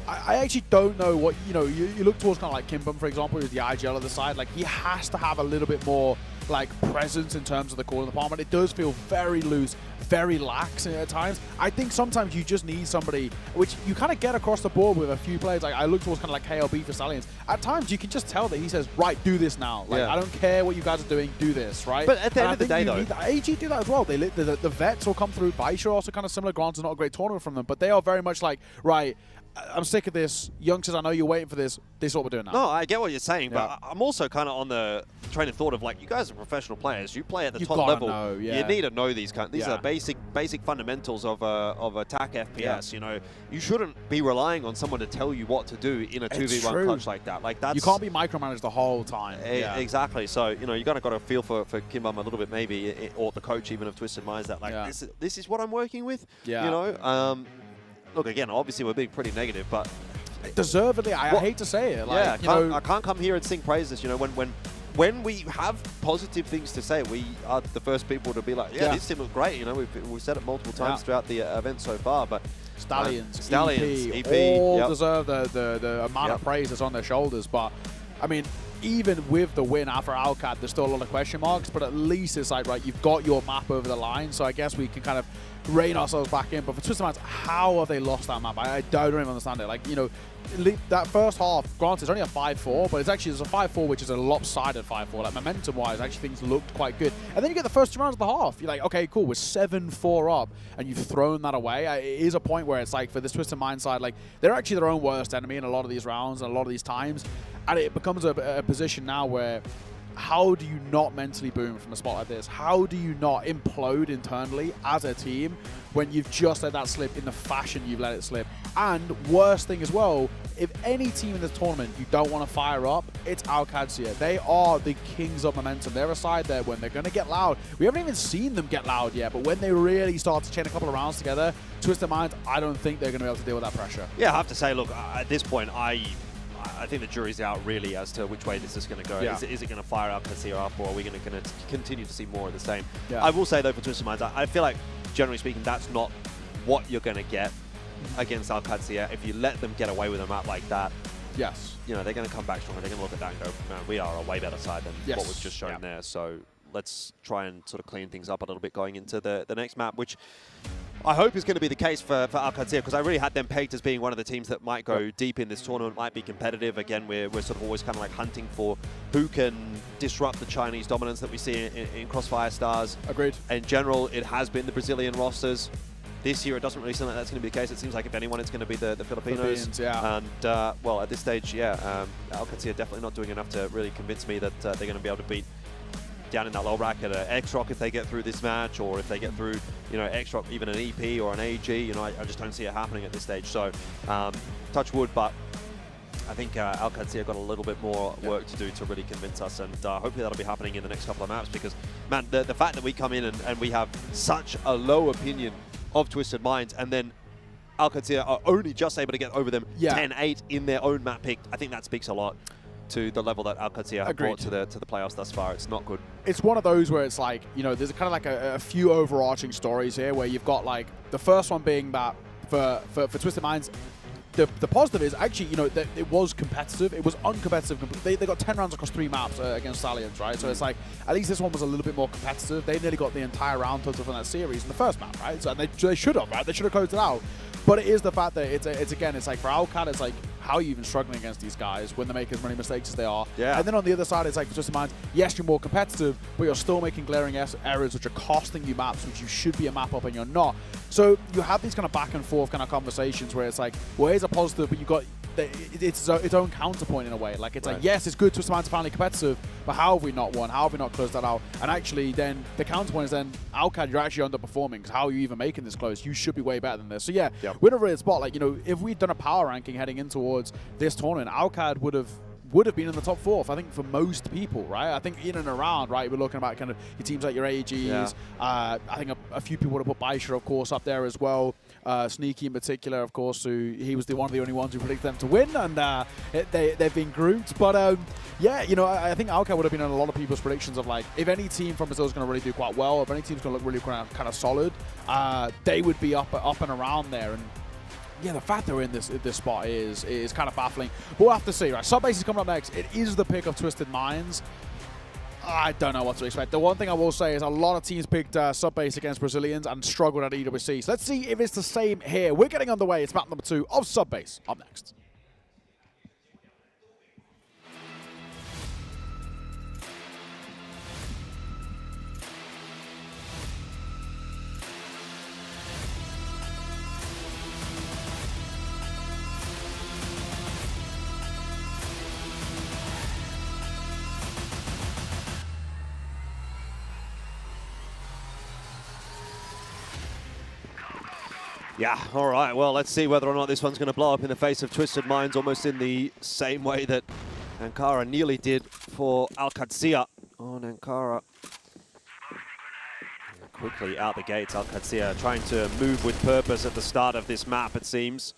I actually don't know what, you know, you look towards kind of like Kimbum, for example, who's the IGL of the side. Like, he has to have a little bit more, like, presence in terms of the call in the department. It does feel very loose, very lax at times. I think sometimes you just need somebody, which you kind of get across the board with a few players. Like, I look towards kind of like KLB for Stallions. At times, you can just tell that he says, right, do this now. Like, I don't care what you guys are doing, do this, right? But at the end of the day, though, AG do that as well. The vets will come through. Baisha also kind of similar. Granted, not a great tournament from them, but they are very much like, right, I'm sick of this. Youngsters, I know you're waiting for this. This is what we're doing now. No, I get what you're saying, but I'm also kind of on the train of thought of, like, you guys are professional players. You play at the top level. Know, You need to know these these are basic fundamentals of attack FPS. You know, you shouldn't be relying on someone to tell you what to do in a 2v1 clutch like that. Like, that's, you can't be micromanaged the whole time. Exactly. So, you know, you got to feel for Kimbum a little bit, maybe, or the coach even of Twisted Minds, that, like, this is what I'm working with. Yeah. You know. Look, again, obviously we're being pretty negative, but deservedly, I hate to say it. Like, I can't come here and sing praises. You know, when we have positive things to say, we are the first people to be like, this team looks great. You know, we've said it multiple times throughout the event so far, but Stallions, EP, all deserve the amount of praise that's on their shoulders. But I mean, even with the win after Alcad, there's still a lot of question marks, but at least it's like, right, you've got your map over the line, so I guess we can kind of rein ourselves back in. But for Twisted Minds, how have they lost that map? I don't even understand it. Like, you know, that first half, granted, it's only a 5-4, but it's actually a 5-4, which is a lopsided 5-4. Like, momentum-wise, actually things looked quite good. And then you get the first 2 rounds of the half. You're like, okay, cool, we're 7-4 up, and you've thrown that away. It is a point where it's like, for this Twisted Mind side, like, they're actually their own worst enemy in a lot of these rounds and a lot of these times. And it becomes a position now where, how do you not mentally boom from a spot like this? How do you not implode internally as a team when you've just let that slip in the fashion you've let it slip? And worst thing as well, if any team in this tournament you don't want to fire up, it's Qadsiah. They are the kings of momentum. They're a side there when they're going to get loud. We haven't even seen them get loud yet, but when they really start to chain a couple of rounds together, Twisted Minds, I don't think they're going to be able to deal with that pressure. Yeah, I have to say, look, at this point, I think the jury's out really as to which way this is going to go. Is it going to fire out Qadsiah up, or are we going to continue to see more of the same? I will say, though, for Twisted Minds, I feel like, generally speaking, that's not what you're going to get against Qadsiah. If you let them get away with a map like that, you know, they're going to come back stronger. They're going to look at that and go, man, we are a way better side than what was just shown there. So let's try and sort of clean things up a little bit going into the next map, which I hope is going to be the case for Qadsiah, because I really had them pegged as being one of the teams that might go deep in this tournament, might be competitive. Again, we're sort of always kind of like hunting for who can disrupt the Chinese dominance that we see in CrossFire Stars. Agreed. In general, it has been the Brazilian rosters. This year, it doesn't really seem like that's going to be the case. It seems like, if anyone, it's going to be the Filipinos. And, well, at this stage, Qadsiah definitely not doing enough to really convince me that they're going to be able to beat down in that low bracket XROCK if they get through this match, or if they get through, you know, XROCK, even an EP or an AG. You know, I just don't see it happening at this stage. So, touch wood, but I think Qadsiah got a little bit more work to do to really convince us, and hopefully that'll be happening in the next couple of maps, because, man, the fact that we come in and we have such a low opinion of Twisted Minds, and then Qadsiah are only just able to get over them 10-8 in their own map pick, I think that speaks a lot to the level that Qadsiah have brought to the playoffs thus far. It's not good. It's one of those where it's like, you know, there's kind of like a few overarching stories here, where you've got, like, the first one being that for Twisted Minds, the positive is actually, you know, that it was competitive. It was uncompetitive. They got 10 rounds across 3 maps against Stallions, right? So it's like, at least this one was a little bit more competitive. They nearly got the entire round total from that series in the first map, right? So they should have, right? They should have closed it out. But it is the fact that it's again, it's like for Alcad, it's like, how are you even struggling against these guys when they make as many mistakes as they are? Yeah. And then on the other side, it's like, just mind, yes, you're more competitive, but you're still making glaring errors which are costing you maps, which you should be a map up and you're not. So you have these kind of back and forth kind of conversations where it's like, well, here's a positive, but you got it's its own counterpoint in a way. Like, it's like, yes, it's good Twisted Minds are finally competitive, but how have we not won? How have we not closed that out? And actually, then the counterpoint is then, Alcad, you're actually underperforming, because how are you even making this close? You should be way better than this. So yeah, we're in a really spot. Like, you know, if we'd done a power ranking heading in towards this tournament, Alcad would have been in the top 4, I think, for most people, right? I think in and around, right, we're looking about kind of your teams like your AGs. I think a few people would have put Baisha, of course, up there as well. Sneaky in particular, of course, who he was one of the only ones who predicted them to win, and they've been grouped. But yeah, you know, I think Alcad would have been in a lot of people's predictions of, like, if any team from Brazil is going to really do quite well, if any team's going to look really kind of solid, they would be up and around there. And yeah, the fact they're in this spot is kind of baffling. But we'll have to see, right? Subbase is coming up next. It is the pick of Twisted Minds. I don't know what to expect. The one thing I will say is a lot of teams picked Subbase against Brazilians and struggled at EWC. So let's see if it's the same here. We're getting underway. It's map number 2 of Subbase. Up next. Yeah, all right. Well, let's see whether or not this one's going to blow up in the face of Twisted Minds, almost in the same way that Ankara nearly did for Qadsiah. Oh, Ankara quickly out the gates. Qadsiah trying to move with purpose at the start of this map, it seems.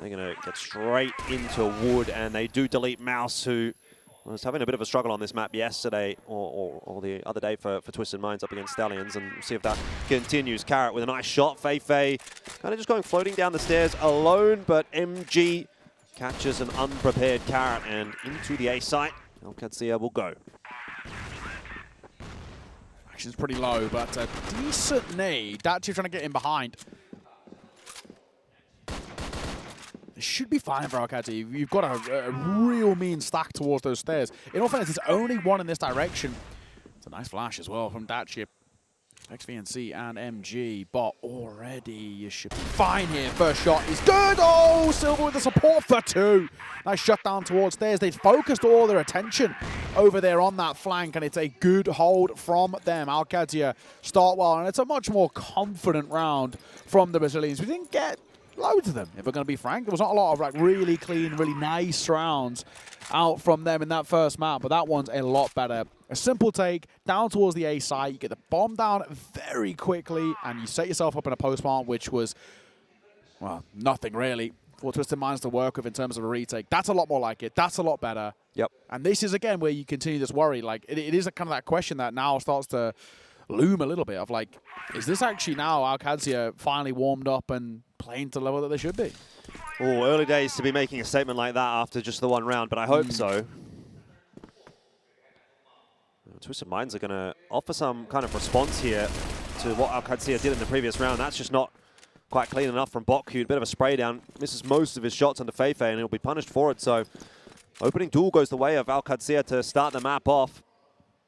They're going to get straight into Wood, and they do delete Mouse, who was having a bit of a struggle on this map yesterday or the other day for Twisted Minds up against Stallions, and see if that continues. Carrot with a nice shot. Fei kind of just going floating down the stairs alone, but MG catches an unprepared Carrot and into the A site. Qadsiah will go. Action's pretty low, but a decent nade. Dachi trying to get in behind. It should be fine for Qadsiah. You've got a real mean stack towards those stairs. In all fairness, there's only one in this direction. It's a nice flash as well from Dachi. XVNC and MG, but already you should be fine here. First shot is good. Oh, Silver with the support for 2. Nice shutdown towards stairs. They've focused all their attention over there on that flank, and it's a good hold from them. Qadsiah start well, and it's a much more confident round from the Brazilians. We didn't get loads of them, if we're going to be frank. There was not a lot of, like, really clean, really nice rounds out from them in that first map, but that one's a lot better. A simple take down towards the A site. You get the bomb down very quickly, and you set yourself up in a post-plant, which was, well, nothing really for Twisted Minds to work with in terms of a retake. That's a lot more like it. That's a lot better. Yep. And this is, again, where you continue this worry. Like, it is a kind of that question that now starts to loom a little bit of, like, is this actually now Qadsiah finally warmed up and playing to the level that they should be? Oh, early days to be making a statement like that after just the one round, but I hope so. Twisted Minds are going to offer some kind of response here to what Qadsiah did in the previous round. That's just not quite clean enough from Bokku. A bit of a spray down. Misses most of his shots under Fei, and he'll be punished for it. So opening duel goes the way of Qadsiah to start the map off.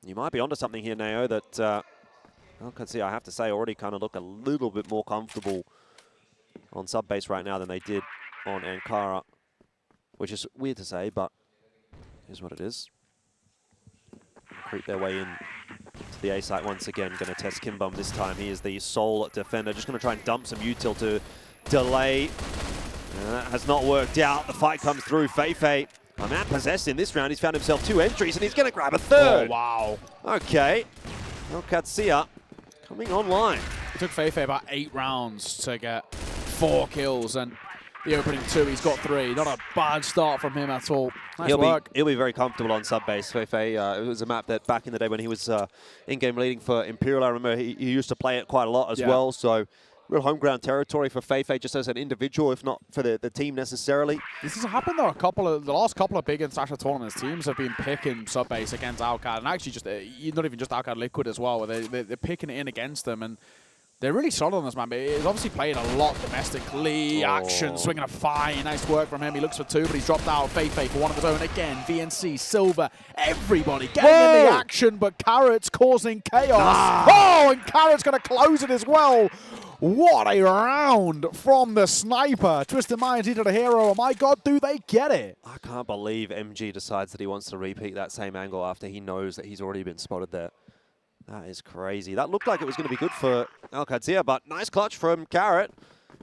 You might be onto something here, Nao, that Qadsiah, I have to say, already kind of look a little bit more comfortable on Subbase right now than they did on Ankara, which is weird to say, but here's what it is. Creep their way in to the A site once again. Going to test Kimbum this time. He is the sole defender. Just going to try and dump some util to delay. That has not worked out. The fight comes through. Fei, a man possessed in this round. He's found himself 2 entries, and he's going to grab a 3rd. Oh, wow. Okay. Well, Qadsiah coming online. It took Fei about 8 rounds to get 4 kills, and the opening 2, he's got 3. Not a bad start from him at all. Nice work. He'll be very comfortable on Subbase. Fei, it was a map that back in the day when he was in-game leading for Imperial, I remember he used to play it quite a lot as well, so real home ground territory for Feifei just as an individual, if not for the team necessarily. This has happened though. The last couple of big international tournaments, teams have been picking sub base against Alcad, and actually just not even just Alcad Liquid as well. Where they're picking it in against them, and they're really solid on this, man. But he's obviously playing a lot domestically. Action, swinging a fine. Nice work from him. He looks for two, but he's dropped out. Feifei for one of his own again. VNC, Silver, everybody getting in the action, but Carrot's causing chaos. Oh, and Carrot's going to close it as well. What a round from the sniper. Twisted Minds needed a hero. Oh my God, do they get it? I can't believe MG decides that he wants to repeat that same angle after he knows that he's already been spotted there. That is crazy. That looked like it was going to be good for Qadsiah, but nice clutch from Carrot.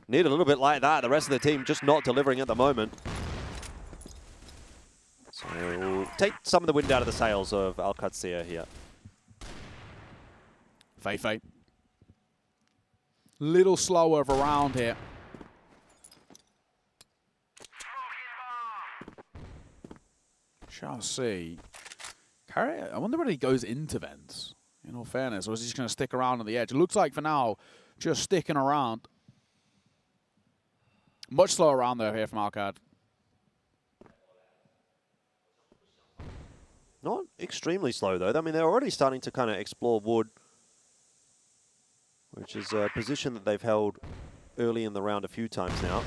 Need a little bit like that. The rest of the team just not delivering at the moment. So we'll take some of the wind out of the sails of Qadsiah here. Feifei. Little slower of a round here. Shall see. Carrot, I wonder whether he goes into vents. In all fairness, or is he just going to stick around on the edge? It looks like for now, just sticking around. Much slower round though here from Alcad. Not extremely slow though. I mean, they're already starting to kind of explore wood, which is a position that they've held early in the round a few times now.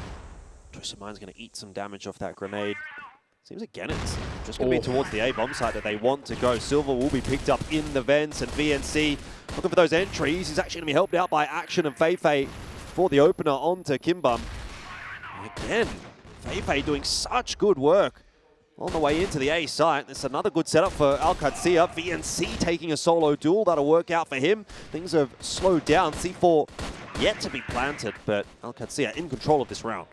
Twisted Mind's going to eat some damage off that grenade. Seems again it's just going to be towards the A bomb site that they want to go. Silver will be picked up in the vents, and VNC looking for those entries. He's actually going to be helped out by Action and Feifei for the opener onto Kimbum. And again, Feifei doing such good work on the way into the A site. It's another good setup for Qadsiah. VNC taking a solo duel. That'll work out for him. Things have slowed down. C4 yet to be planted, but Qadsiah in control of this round.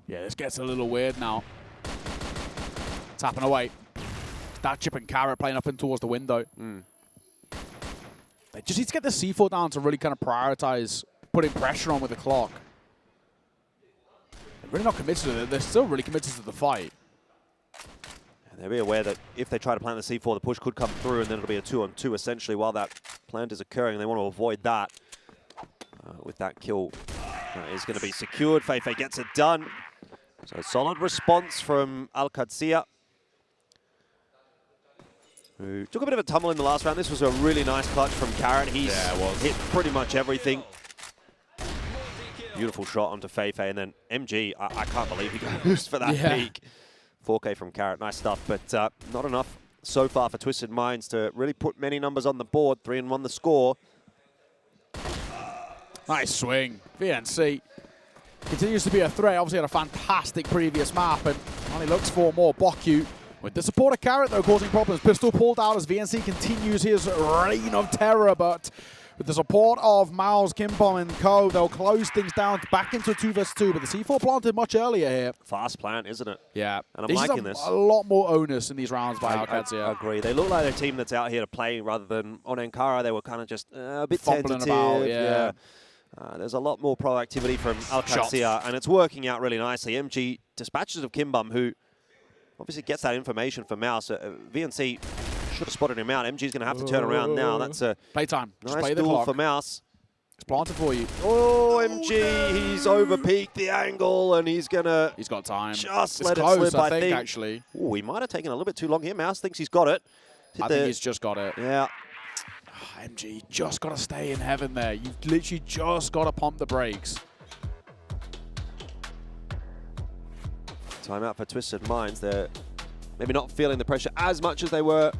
Yeah, this gets a little weird now. Tapping away. That Chip and Carrot playing up in towards the window. They just need to get the C4 down to really kind of prioritize putting pressure on with the clock. They're really not committed to it. They're still really committed to the fight. And they'll be aware that if they try to plant the C4, the push could come through, and then it'll be a 2-on-2 essentially while that plant is occurring. They want to avoid that. With that kill, that is going to be secured. Feifei gets it done. So a solid response from Qadsiah, who took a bit of a tumble in the last round. This was a really nice clutch from Carrot. He's hit pretty much everything. Beautiful shot onto Feifei, and then MG, I can't believe he goes for that peak. 4K from Carrot, nice stuff, but not enough so far for Twisted Minds to really put many numbers on the board. 3-1 the score. Nice swing. VNC continues to be a threat. Obviously had a fantastic previous map, and only looks for more. Bokyu with the support of Carrot, though, causing problems. Pistol pulled out as VNC continues his reign of terror, but with the support of Mao's, Kimbom, and Co, they'll close things down back into 2 vs 2, but the C4 planted much earlier here. Fast plant, isn't it? Yeah. And I'm liking this. A lot more onus in these rounds by Qadsiah. I agree. They look like a team that's out here to play rather than on Ankara. They were kind of just a bit fumbling tentative. about, yeah. There's a lot more proactivity from Qadsiah, and it's working out really nicely. MG dispatches of Kimbum, who obviously gets that information from Mouse. VNC should have spotted him out. MG's going to have to turn around now. That's a playtime. Nice play duel the clock for Mouse. It's planted for you. Oh, MG, he's over-peaked the angle, and he's going to... He's got time. Just it's let close, it slip, I think. Actually. Oh, he might have taken a little bit too long here. Mouse thinks he's got it. I think he's just got it. Yeah. MG, you just got to stay in heaven there. You've literally just got to pump the brakes. Timeout for Twisted Minds. They're maybe not feeling the pressure as much as they were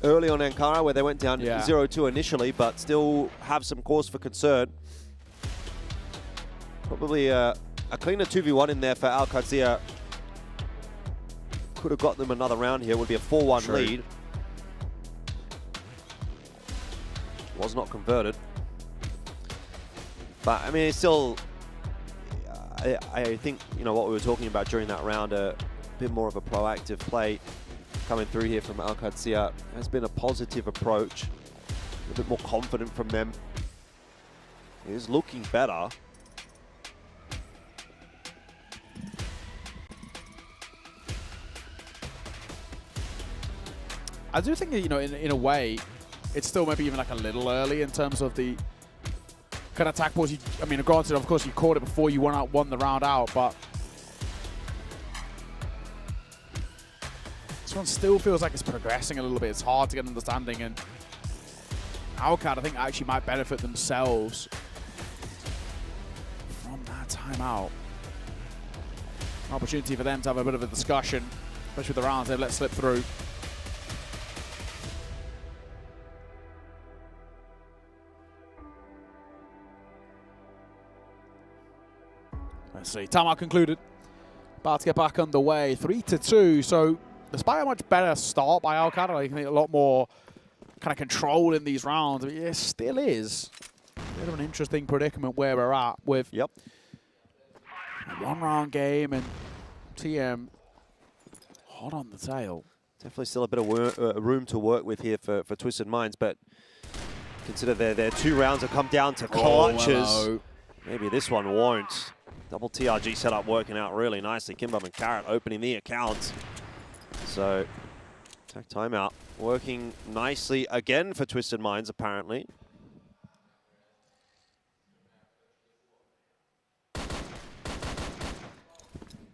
early on Ankara, where they went down 0-2 initially, but still have some cause for concern. Probably a cleaner 2v1 in there for Qadsiah. Could have got them another round here. Would be a 4-1 lead. Was not converted. But, I mean, it's still... I think, you know, what we were talking about during that round, a bit more of a proactive play coming through here from Qadsiah. Has been a positive approach. A bit more confident from them. It is looking better. I do think, you know, in a way, it's still maybe even like a little early in terms of the kind of attack balls. I mean, granted, of course, you caught it before you won the round out, but this one still feels like it's progressing a little bit. It's hard to get an understanding, and Alcad, I think, actually might benefit themselves from that timeout. An opportunity for them to have a bit of a discussion, especially with the rounds they've let slip through. Let's see. Timeout concluded. About to get back underway. 3-2. So, despite a much better start by Alcad, I think a lot more kind of control in these rounds. But it still is a bit of an interesting predicament where we're at with a one-round game and TM hot on the tail. Definitely still a bit of room to work with here for Twisted Minds, but consider their 2 rounds have come down to clutches. Maybe this one won't. Double TRG setup working out really nicely. Kimbum and Carrot opening the account. So, attack timeout working nicely again for Twisted Minds, apparently.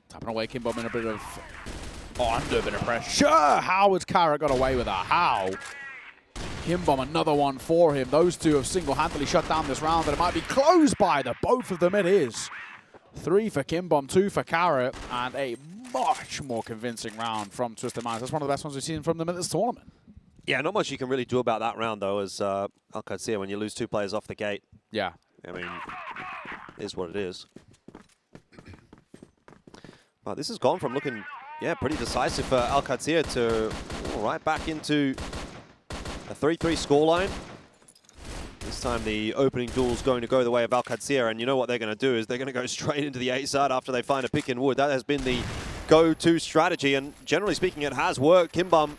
Tapping away Kimbum in a bit of... under a bit of pressure. How has Carrot got away with that? How? Kimbum, another one for him. Those two have single-handedly shut down this round, and it might be closed by the both of them. It is. 3 for Kimbum, 2 for Carrot, and a much more convincing round from Twisted Minds. That's one of the best ones we've seen from them at this tournament. Yeah, not much you can really do about that round, though, as Qadsiah, when you lose 2 players off the gate. Yeah. I mean, it is what it is. Well, this has gone from looking, pretty decisive for Qadsiah to right back into a 3-3 scoreline. This time the opening duel is going to go the way of Qadsiah, and you know what they're going to do is they're going to go straight into the A side after they find a pick in wood. That has been the go-to strategy, and generally speaking, it has worked. Kimbum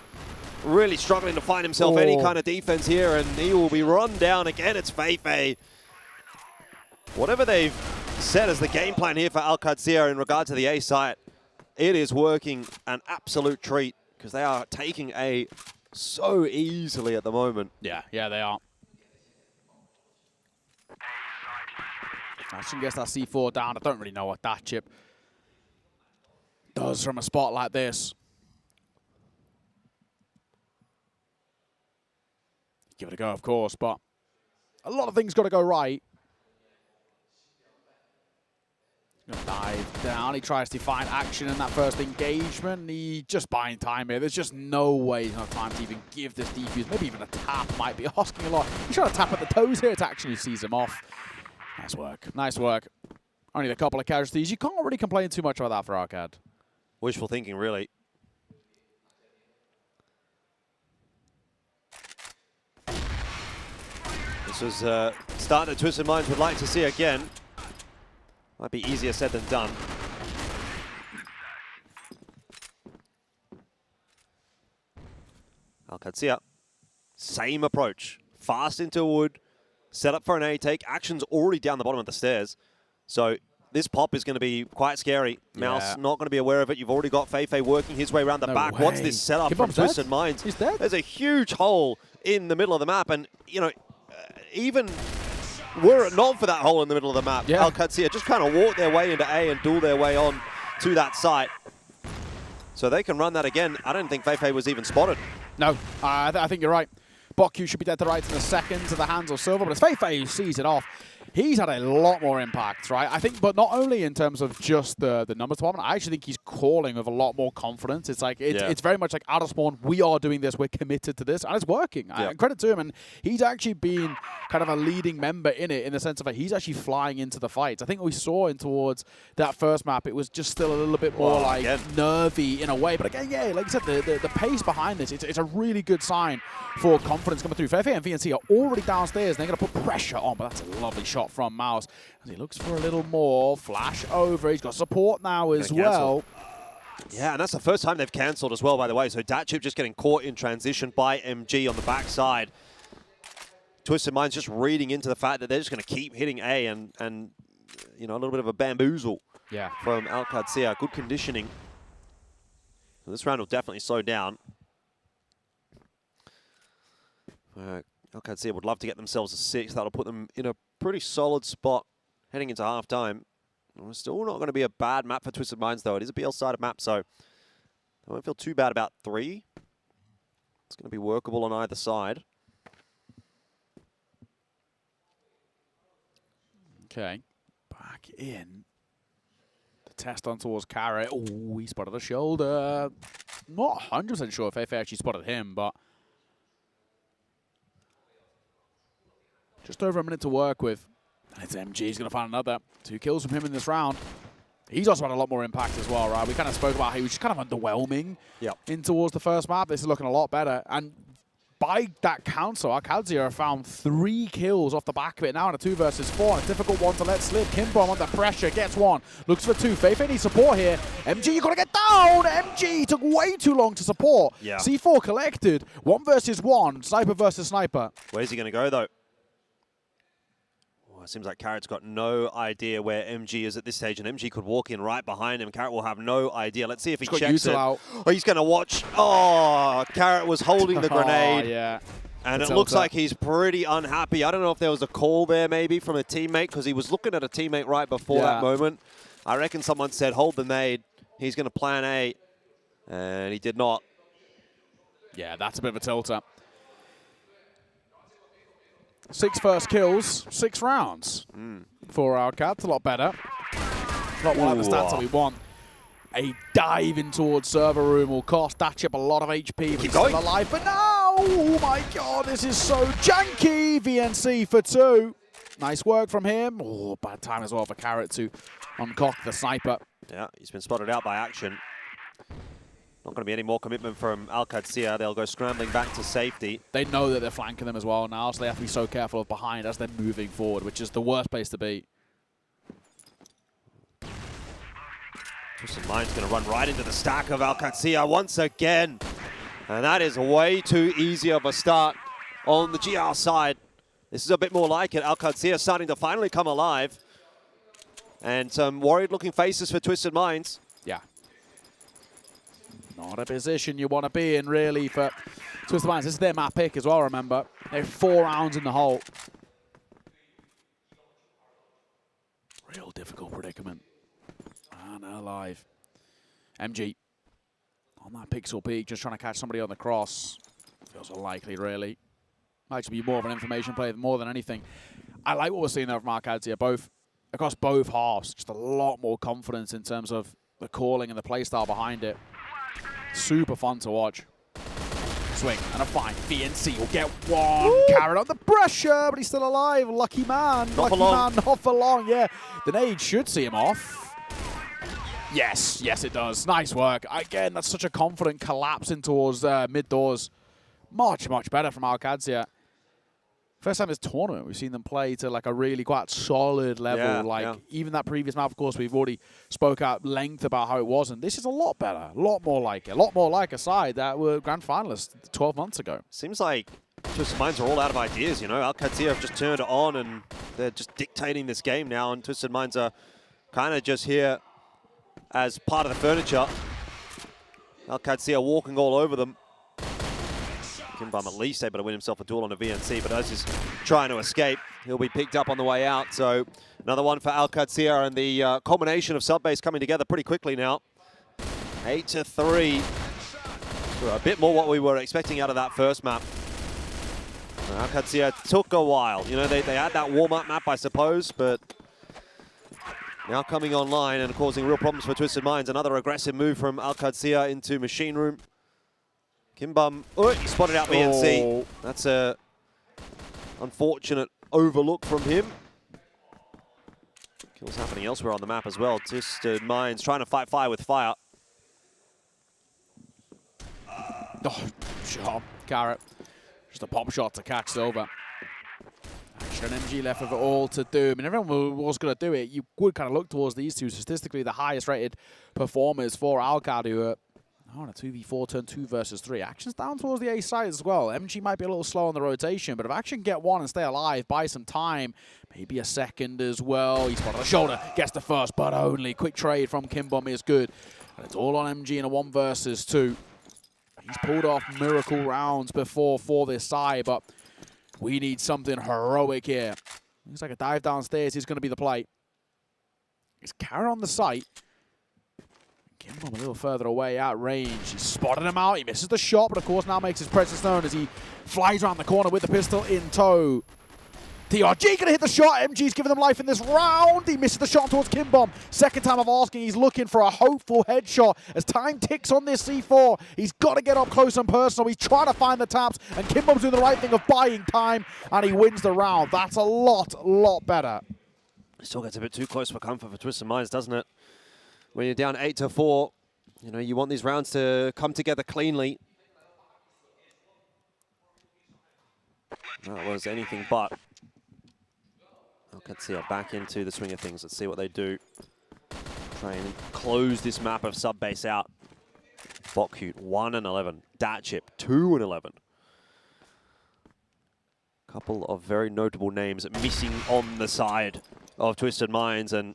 really struggling to find himself any kind of defense here, and he will be run down again. It's Feifei. Whatever they've set as the game plan here for Qadsiah in regard to the A site, it is working an absolute treat because they are taking A so easily at the moment. Yeah, they are. I shouldn't guess that C4 down. I don't really know what that chip does from a spot like this. Give it a go, of course, but a lot of things got to go right. Gonna dive down. He tries to find action in that first engagement. He just buying time here. There's just no way he's got time to even give this defuse. Maybe even a tap might be asking a lot. He's trying to tap at the toes here to actually seize him off. Nice work. Nice work. Only a couple of casualties. You can't really complain too much about that for Arcad. Wishful thinking, really. This was starting that Twisted Minds would like to see again. Might be easier said than done. Qadsiah, same approach. Fast into wood. Set up for an A take. Action's already down the bottom of the stairs. So this pop is going to be quite scary. Mouse not going to be aware of it. You've already got Feifei working his way around the back. Way. What's this setup from Twisted Minds? He's dead. There's a huge hole in the middle of the map. And, you know, even were it not for that hole in the middle of the map, Qadsiah just kind of walk their way into A and duel their way on to that site. So they can run that again. I don't think Feifei was even spotted. No, I think you're right. Bokyu should be dead to rights in a second to the hands of Silver, but it's Feifei who sees it off. He's had a lot more impact, right? I think, but not only in terms of just the numbers department, I actually think he's calling with a lot more confidence. It's like, it's very much like out of spawn, we are doing this, we're committed to this, and it's working. And credit to him, and he's actually been kind of a leading member in it, in the sense of that he's actually flying into the fights. I think we saw in towards that first map, it was just still a little bit more nervy in a way. But again, like you said, the pace behind this, it's a really good sign for confidence coming through. Feifei and VNC are already downstairs, and they're going to put pressure on, but that's a lovely shot from Mouse as he looks for a little more. Flash over. He's got support now as well. Yeah, and that's the first time they've cancelled as well, by the way. So Datchip just getting caught in transition by MG on the backside. Twisted Minds just reading into the fact that they're just going to keep hitting A and you know, a little bit of a bamboozle from Qadsiah. Good conditioning. So this round will definitely slow down. Qadsiah would love to get themselves a 6. That'll put them in a pretty solid spot heading into halftime. It's still not going to be a bad map for Twisted Minds, though. It is a BL-sided map, so I won't feel too bad about 3. It's going to be workable on either side. Okay, back in. The test on towards Carrot. Oh, he spotted the shoulder. Not 100% sure if Feifei actually spotted him, but just over a minute to work with. And it's MG. He's going to find another. 2 kills from him in this round. He's also had a lot more impact as well, right? We kind of spoke about how he was just kind of underwhelming in towards the first map. This is looking a lot better. And by that count, so Qadsiah have found 3 kills off the back of it now in a 2 versus 4. And a difficult one to let slip. Kimbom under pressure, gets 1. Looks for 2. Feifei needs support here. MG, you got to get down! MG took way too long to support. Yeah. C4 collected. 1 versus 1. Sniper versus sniper. Where's he going to go, though? It seems like Carrot's got no idea where MG is at this stage, and MG could walk in right behind him. Carrot will have no idea. Let's see if he checks it. Oh, he's going to watch. Oh, Carrot was holding the grenade. Yeah. And it looks like he's pretty unhappy. I don't know if there was a call there maybe from a teammate, because he was looking at a teammate right before that moment. I reckon someone said, hold the nade. He's going to plan A. And he did not. Yeah, that's a bit of a tilter. 6 first kills, 6 rounds for our Cats. A lot better. Not one of the stats that we want. A dive in towards server room will cost that chip a lot of HP, but he's still alive. But now, oh my god, this is so janky. VNC for 2. Nice work from him. Oh, bad time as well for Carrot to uncock the sniper. Yeah, he's been spotted out by Action. Not going to be any more commitment from Qadsiah. They'll go scrambling back to safety. They know that they're flanking them as well now, so they have to be so careful of behind as they're moving forward, which is the worst place to be. Twisted Mind's going to run right into the stack of Qadsiah once again. And that is way too easy of a start on the GR side. This is a bit more like it. Qadsiah starting to finally come alive. And some worried-looking faces for Twisted Minds. Yeah. Not a position you want to be in, really, for Twisted Minds. This is their map pick as well, remember. They have 4 rounds in the hole. Real difficult predicament. And alive. MG on that pixel peak, just trying to catch somebody on the cross. Feels unlikely, really. Might actually be more of an information play more than anything. I like what we're seeing there from Qadsiah, across both halves. Just a lot more confidence in terms of the calling and the playstyle behind it. Super fun to watch. Swing and a find. VNC will get 1. Carrot under pressure, but he's still alive. Lucky man. Not for long. Not for long, yeah. The nade should see him off. Yes, yes it does. Nice work. Again, that's such a confident collapse in towards mid doors. Much, much better from Qadsiah. First time this tournament, we've seen them play to like a really quite solid level. Even that previous map, of course, we've already spoke at length about how it was, and this is a lot better, a lot more like it, a lot more like a side that were grand finalists 12 months ago. Seems like Twisted Minds are all out of ideas, you know. Qadsiah have just turned it on, and they're just dictating this game now, and Twisted Minds are kind of just here as part of the furniture. Qadsiah walking all over them. Kimbom at least able to win himself a duel on a VNC, but as he's trying to escape, he'll be picked up on the way out. So another one for Qadsiah, and the culmination of sub-base coming together pretty quickly now. 8-3. A bit more what we were expecting out of that first map. Qadsiah took a while. You know, they had that warm-up map, I suppose, but now coming online and causing real problems for Twisted Minds. Another aggressive move from Qadsiah into Machine Room. Kimbom, he spotted out VNC. Oh. That's a unfortunate overlook from him. Kills happening elsewhere on the map as well. Twisted Minds trying to fight fire with fire. Oh, sharp Carrot. Just a pop shot to catch Silver. Action MG left with it all to do. I mean, everyone was going to do it. You would kind of look towards these two, statistically the highest rated performers for Alcad, who are on a 2v4 turn 2 versus 3. Action's down towards the A side as well. MG might be a little slow on the rotation, but if Action get 1 and stay alive, buy some time, maybe a second as well. He's spotted on the shoulder, gets the first, but only. Quick trade from Kimbom is good. And it's all on MG in a 1 versus 2. He's pulled off miracle rounds before for this side, but We need something heroic here. Looks like a dive downstairs is going to be the play. It's Kara on the site. Kimbom a little further away at range. He's spotted him out. He misses the shot, but of course now makes his presence known as he flies around the corner with the pistol in tow. TRG gonna hit the shot. MG's giving them life in this round. He misses the shot towards Kimbom. Second time of asking, he's looking for a hopeful headshot. As time ticks on this C4, he's got to get up close and personal. He's trying to find the taps, and Kimbom's doing the right thing of buying time, and he wins the round. That's a lot better. It still gets a bit too close for comfort for Twisted Minds, doesn't it? When you're down 8-4, you know, you want these rounds to come together cleanly. That was anything but. Qadsiah back into the swing of things. Let's see what they do. Try and close this map of sub-base out. Bokute 1-11. Datchip 2-11. Couple of very notable names missing on the side of Twisted Minds, and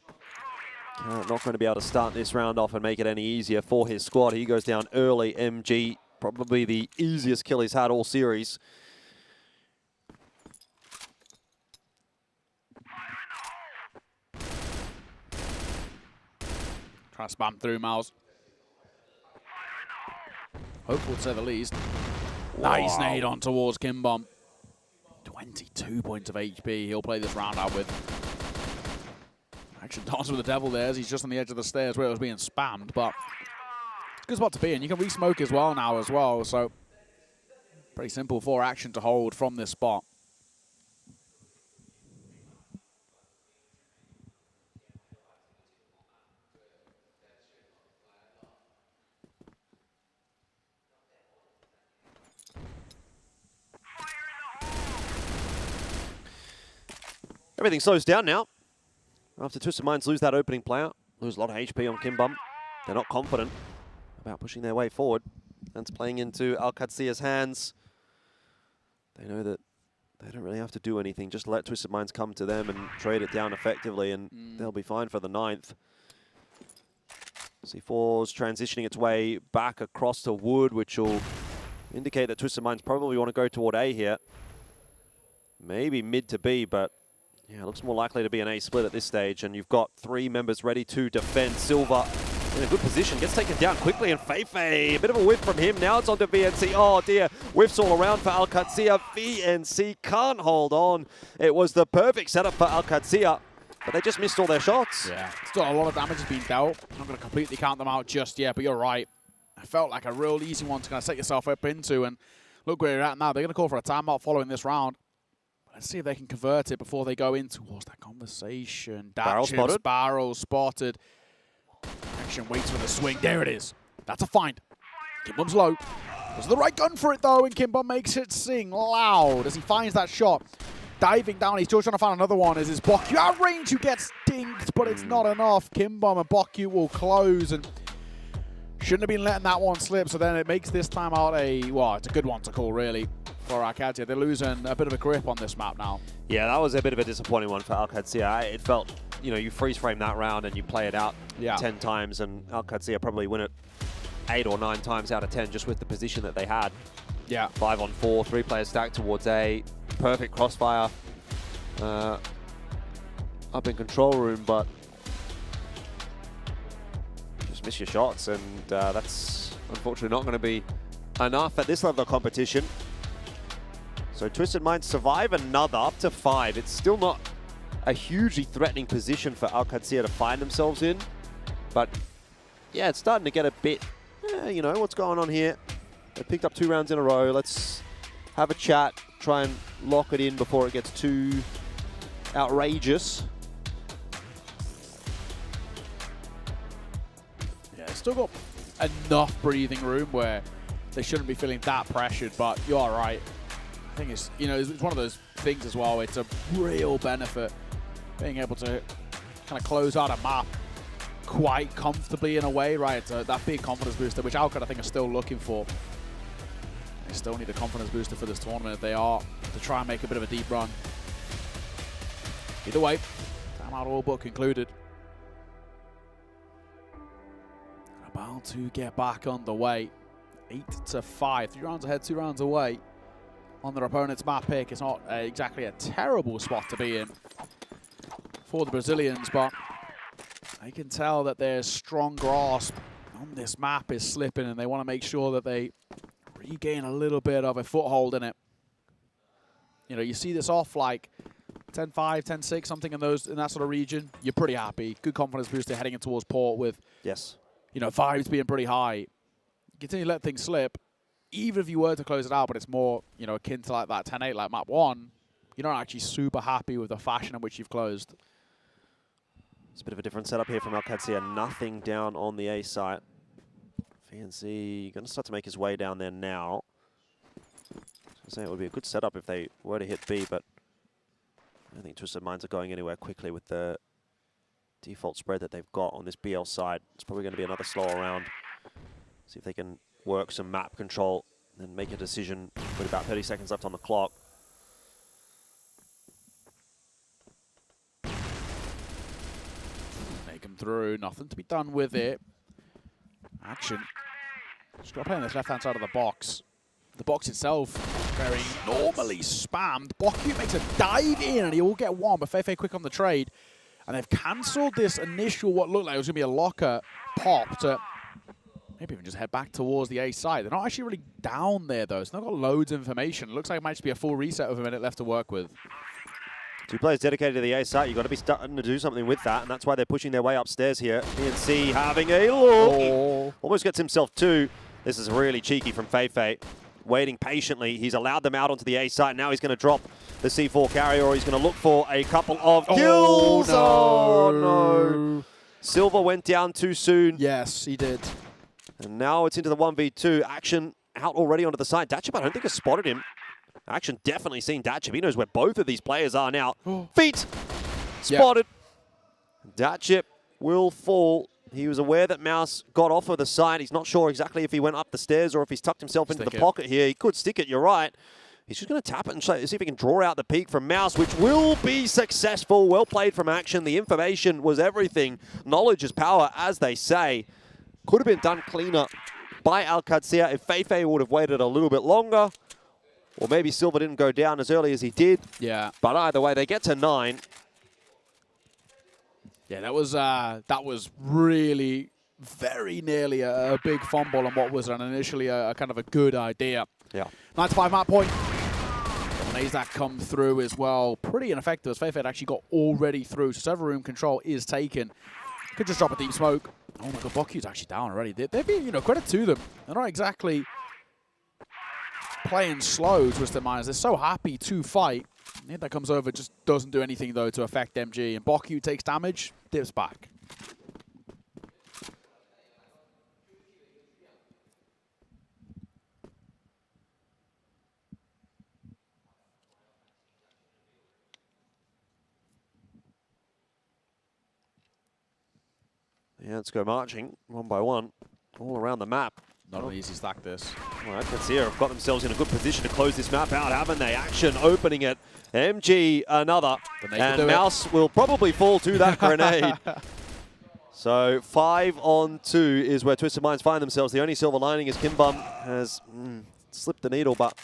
not going to be able to start this round off and make it any easier for his squad. He goes down early. MG, probably the easiest kill he's had all series. Try to spam through, Miles. Hopeful to say the least. Nice nade on towards Kimbom. 22 points of HP. He'll play this round out with. Action dance with the devil there as he's just on the edge of the stairs where it was being spammed, but it's a good spot to be in. You can re-smoke as well now so pretty simple for Action to hold from this spot. Everything slows down now. After Twisted Minds lose that opening player, lose a lot of HP on Kimbom. They're not confident about pushing their way forward. That's playing into Qadsiah's hands. They know that they don't really have to do anything. Just let Twisted Minds come to them and trade it down effectively, and they'll be fine for the 9th. C4's transitioning its way back across to Wood, which will indicate that Twisted Minds probably want to go toward A here. Maybe mid to B, but yeah, it looks more likely to be an A split at this stage, and you've got 3 members ready to defend. Silver in a good position, gets taken down quickly, and Feifei, a bit of a whiff from him. Now it's on to VNC. Oh dear, whiffs all around for Qadsiah. VNC can't hold on. It was the perfect setup for Qadsiah, but they just missed all their shots. Yeah, still a lot of damage has been dealt. I'm not going to completely count them out just yet, but you're right. I felt like a real easy one to kind of set yourself up into, and look where you're at now. They're going to call for a timeout following this round. Let's see if they can convert it before they go in towards that conversation. Barrel spotted. Barrel spotted. Action waits for the swing. There it is. That's a find. Kimbom's low. Was the right gun for it, though, and Kimbom makes it sing loud as he finds that shot. Diving down, he's still trying to find another one as his Bokute out range who gets dinked, but it's not enough. Kimbom and Bokute will close, and shouldn't have been letting that one slip, so then it makes this time out it's a good one to call, really, for Qadsiah. They're losing a bit of a grip on this map now. Yeah, that was a bit of a disappointing one for Qadsiah. It felt, you know, you freeze frame that round and you play it out 10 times, and Qadsiah probably win it 8 or 9 times out of 10 just with the position that they had. Yeah. 5 on 4, 3 players stacked towards A. Perfect crossfire up in control room, but just miss your shots, and that's unfortunately not going to be enough at this level of competition. So Twisted Minds survive another up to 5. It's still not a hugely threatening position for Qadsiah to find themselves in, but yeah, it's starting to get a bit, you know, what's going on here? They picked up 2 rounds in a row. Let's have a chat, try and lock it in before it gets too outrageous. Yeah, still got enough breathing room where they shouldn't be feeling that pressured, but you are right. I think it's, you know, it's one of those things as well. It's a real benefit being able to kind of close out a map quite comfortably in a way, right? It's that big confidence booster, which Alcad, I think, are still looking for. They still need a confidence booster for this tournament if they are to try and make a bit of a deep run. Either way, timeout all but concluded. About to get back on the way. 8-5, 3 rounds ahead, 2 rounds away on their opponent's map pick. It's not exactly a terrible spot to be in for the Brazilians, but I can tell that their strong grasp on this map is slipping, and they want to make sure that they regain a little bit of a foothold in it. You know, you see this off like 10-5, 10-6, something in that sort of region. You're pretty happy. Good confidence booster heading in towards port with, you know, vibes being pretty high. Continue to let things slip, even if you were to close it out, but it's more, you know, akin to like that 10-8, like map 1. You're not actually super happy with the fashion in which you've closed. It's a bit of a different setup here from Qadsiah. Nothing down on the A site. VNC going to start to make his way down there now. I was saying it would be a good setup if they were to hit B, but I don't think Twisted Minds are going anywhere quickly with the default spread that they've got on this BL side. It's probably going to be another slow round. See if they can work some map control and make a decision with about 30 seconds left on the clock. Make them through. Nothing to be done with it. Action. Just got to play on this left-hand side of the box. The box itself very normally spammed. Boku makes a dive in, and he will get one, but Feifei quick on the trade. And they've cancelled this initial, what looked like it was going to be a locker pop to maybe even just head back towards the A side. They're not actually really down there, though. It's not got loads of information. It looks like it might just be a full reset with a minute left to work with. 2 players dedicated to the A site. You've got to be starting to do something with that, and that's why they're pushing their way upstairs here. BNC having a look. Oh. Almost gets himself 2. This is really cheeky from Feifei. Waiting patiently. He's allowed them out onto the A site. Now he's going to drop the C4 carrier, or he's going to look for a couple of kills. Oh, no. Silver went down too soon. Yes, he did. And now it's into the 1v2. Action out already onto the side. Datchip, I don't think has spotted him. Action definitely seen Datchip. He knows where both of these players are now. Feet! Spotted. Yep. Datchip will fall. He was aware that Mouse got off of the side. He's not sure exactly if he went up the stairs or if he's tucked himself into the pocket here. He could stick it, you're right. He's just going to tap it and see if he can draw out the peak from Mouse, which will be successful. Well played from Action. The information was everything. Knowledge is power, as they say. Could have been done cleaner by Qadsiah if Feifei would have waited a little bit longer. Or maybe Silver didn't go down as early as he did. Yeah. But either way, they get to 9. Yeah, that was really very nearly a big fumble on what was initially a kind of a good idea. Yeah. 95 map point. Nazak come through as well. Pretty ineffective as Feifei actually got already through. So server room control is taken. Could just drop a deep smoke. Oh my god, Boku's actually down already. They've been, you know, credit to them. They're not exactly playing slow, Twisted Minds. They're so happy to fight. That comes over, just doesn't do anything, though, to affect MG. And Boku takes damage, dips back. Yeah, let's go marching, 1 by 1, all around the map. Not an easy stack, this. All right, Qadsiah have got themselves in a good position to close this map out, haven't they? Action opening it. MG another. And Mouse will probably fall to that grenade. So 5 on 2 is where Twisted Minds find themselves. The only silver lining is Kimbum has slipped the needle, but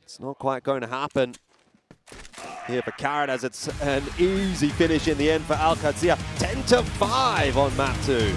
it's not quite going to happen here for Carrot, as it's an easy finish in the end for Qadsiah. 10-5 on map 2.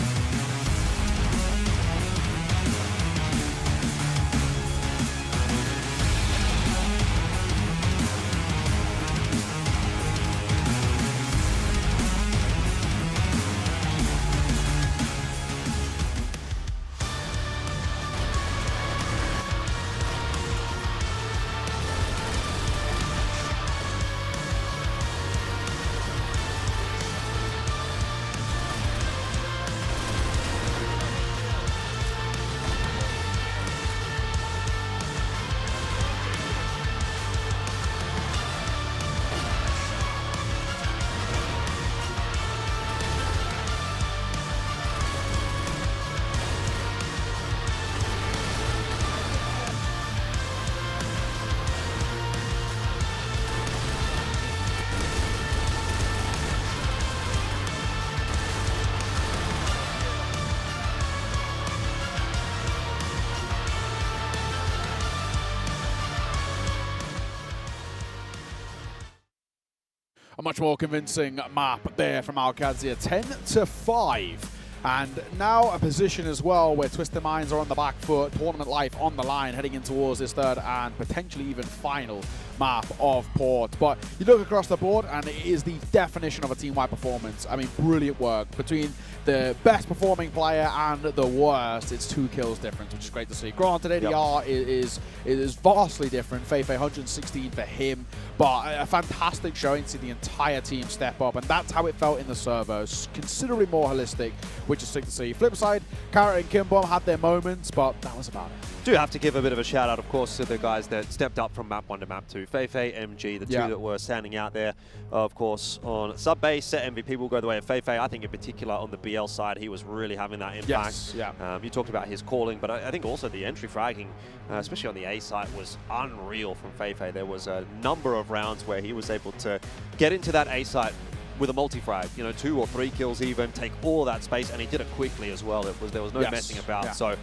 a much more convincing map there from Qadsiah, 10-5. And now a position as well where Twisted Minds are on the back foot, tournament life on the line, heading in towards this third and potentially even final map of Port. But you look across the board and it is the definition of a team-wide performance. I mean, brilliant work between the best performing player and the worst. It's 2 kills difference, which is great to see. Granted, ADR is vastly different. Feifei 116 for him, but a fantastic showing to see the entire team step up, and that's how it felt in the servers. Considerably more holistic, which is sick to see. Flip side, Carrot and Kimbom had their moments, but that was about it. Do have to give a bit of a shout out, of course, to the guys that stepped up from map 1 to map 2. Feifei, MG, the two that were standing out there. Of course, on sub base, set MVP will go the way of Feifei. I think in particular on the BL side, he was really having that impact. Yes, you talked about his calling, but I think also the entry fragging, especially on the A site, was unreal from Feifei. There was a number of rounds where he was able to get into that A site with a multi-frag, 2 or 3 kills even, take all that space, and he did it quickly as well. There was no messing about. So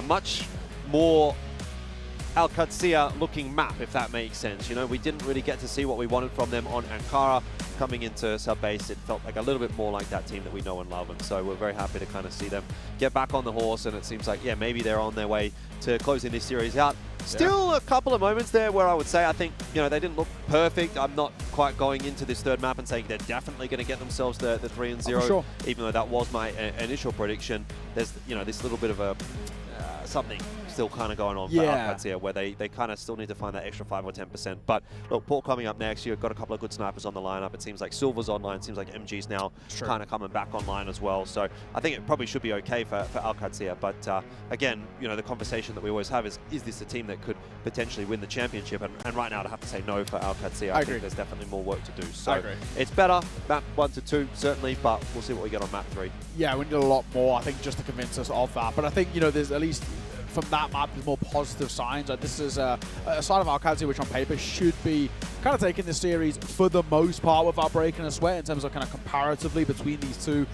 much more Qadsiah looking map, if that makes sense. We didn't really get to see what we wanted from them on Ankara. Coming into sub base, it felt like a little bit more like that team that we know and love, and so we're very happy to kind of see them get back on the horse, and it seems like, maybe they're on their way to closing this series out. Still a couple of moments there where I would say, I think, they didn't look perfect. I'm not quite going into this third map and saying they're definitely going to get themselves the 3-0, even though that was my initial prediction. There's, this little bit of a something still kind of going on for Qadsiah, where they kind of still need to find that extra 5 or 10%. But look, Port coming up next. You've got a couple of good snipers on the lineup. It seems like Silver's online. It seems like MG's now kind of coming back online as well. So I think it probably should be okay for Qadsiah. But again, the conversation that we always have is this a team that could potentially win the championship? And right now, I'd have to say no for Qadsiah. I think there's definitely more work to do. So it's better map 1 to 2 certainly, but we'll see what we get on map 3. Yeah, we need a lot more, I think, just to convince us of that. But I think there's at least from that map, there's more positive signs. This is a side of Qadsiah which on paper should be kind of taking this series for the most part without breaking a sweat in terms of kind of comparatively between these two,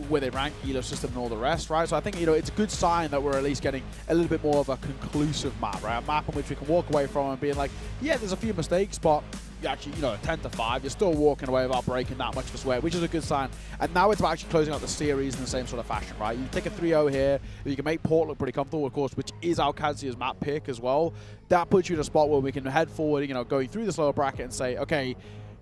where they rank, Elo system and all the rest, right? So I think, it's a good sign that we're at least getting a little bit more of a conclusive map, right? A map in which we can walk away from and being like, yeah, there's a few mistakes, but actually, 10-5, you're still walking away without breaking that much of a sweat, which is a good sign. And now it's about actually closing out the series in the same sort of fashion, right? You take a 3-0 here, you can make Port look pretty comfortable, of course, which is Qadsiah's map pick as well. That puts you in a spot where we can head forward, going through this lower bracket and say, okay,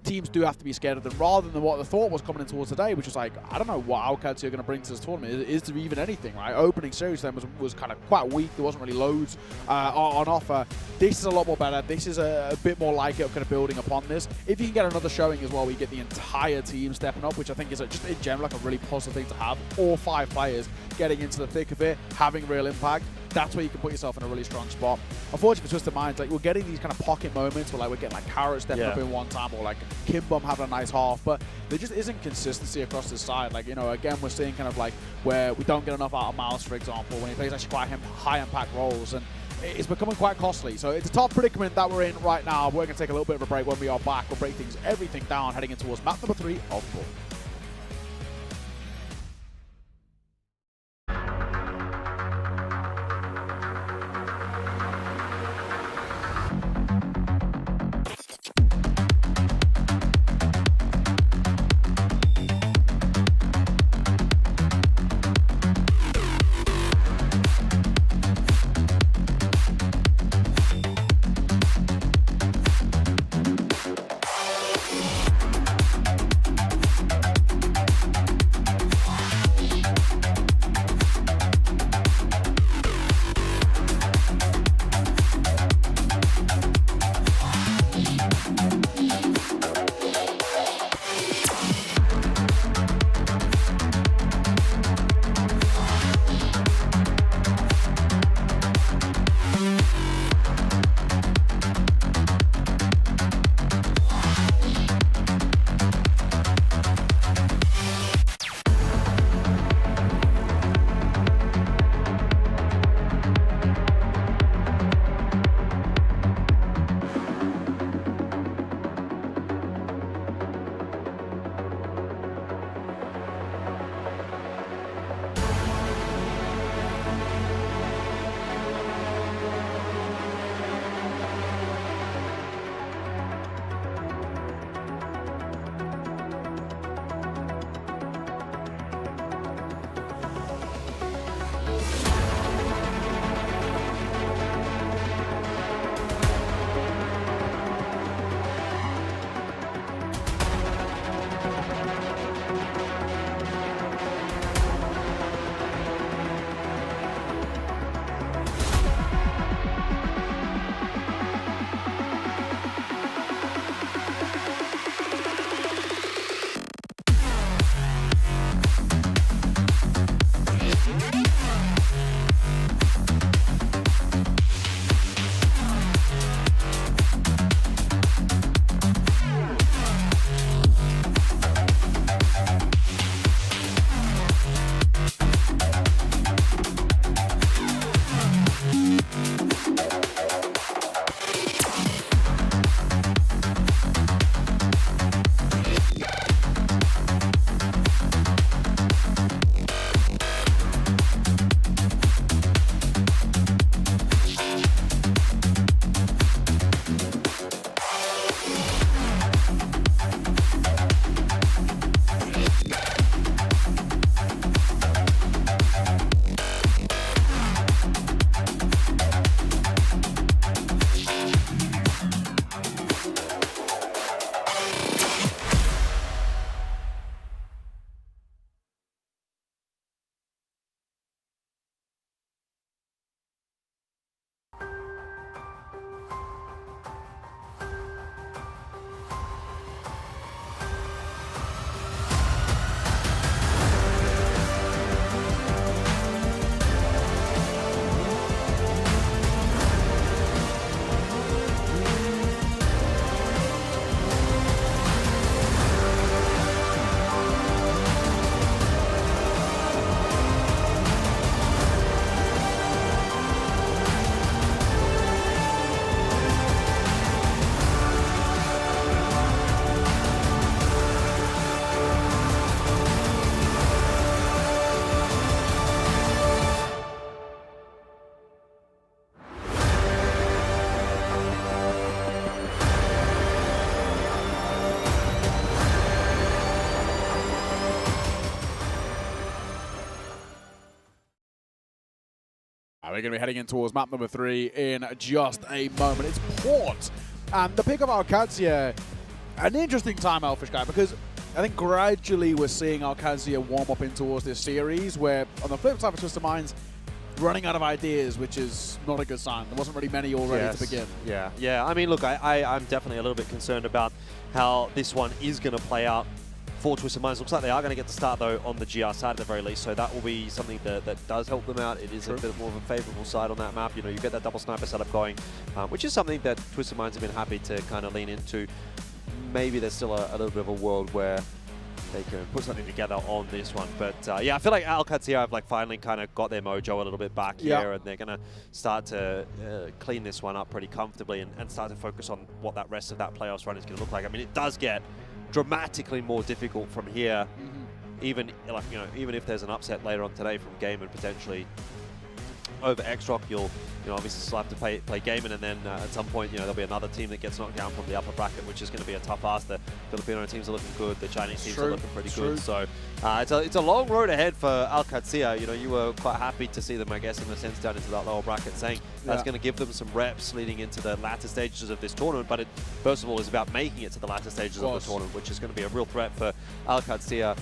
teams do have to be scared of them, rather than what the thought was coming in towards today, which was like, I don't know what Qadsiah are going to bring to this tournament. Is there even anything, right? Opening series then was kind of quite weak. There wasn't really loads on offer. This is a lot more better. This is a bit more like it, kind of building upon this. If you can get another showing as well, we get the entire team stepping up, which I think is just in general like a really positive thing to have. All 5 players getting into the thick of it, having real impact. That's where you can put yourself in a really strong spot. Unfortunately for Twisted Minds, we're getting these kind of pocket moments where we're getting Carrot stepping up in one time, or Kimbom having a nice half, but there just isn't consistency across this side. Again, we're seeing kind of where we don't get enough out of Mouse, for example, when he plays actually quite high impact roles, and it's becoming quite costly. So it's a tough predicament that we're in right now. We're going to take a little bit of a break. When we are back, we'll break everything down, heading in towards map number 3 of Port. we're going to be heading in towards map number 3 in just a moment. It's Port. And the pick of Qadsiah, an interesting time, Elfish Guy, because I think gradually we're seeing Qadsiah warm up in towards this series, where on the flip side for Twisted Minds, running out of ideas, which is not a good sign. There wasn't really many already to begin. Yeah. I mean, look, I'm definitely a little bit concerned about how this one is going to play out for Twisted Minds. Looks like they are going to get the start, though, on the GR side at the very least, so that will be something that does help them out. It is a bit more of a favorable side on that map. You know, you get that double sniper setup going, which is something that Twisted Minds have been happy to kind of lean into. Maybe there's still a little bit of a world where they can put something together on this one. But yeah, I feel like Qadsiah have like finally kind of got their mojo a little bit back here, and they're going to start to clean this one up pretty comfortably and start to focus on what that rest of that playoffs run is going to look like. I mean, it does get dramatically more difficult from here, even like, you know, even if there's an upset later on today from Gaimin potentially over XROCK, you'll obviously still have to play Gaimin, and then at some point, you know, there'll be another team that gets knocked down from the upper bracket, which is going to be a tough ask. The Filipino teams are looking good, the Chinese teams are looking pretty good. So it's a long road ahead for Qadsiah. You know, you were quite happy to see them, I guess, in a sense, down into that lower bracket, saying that's going to give them some reps leading into the latter stages of this tournament. But it, first of all, is about making it to the latter stages of the tournament, which is going to be a real threat for Qadsiah,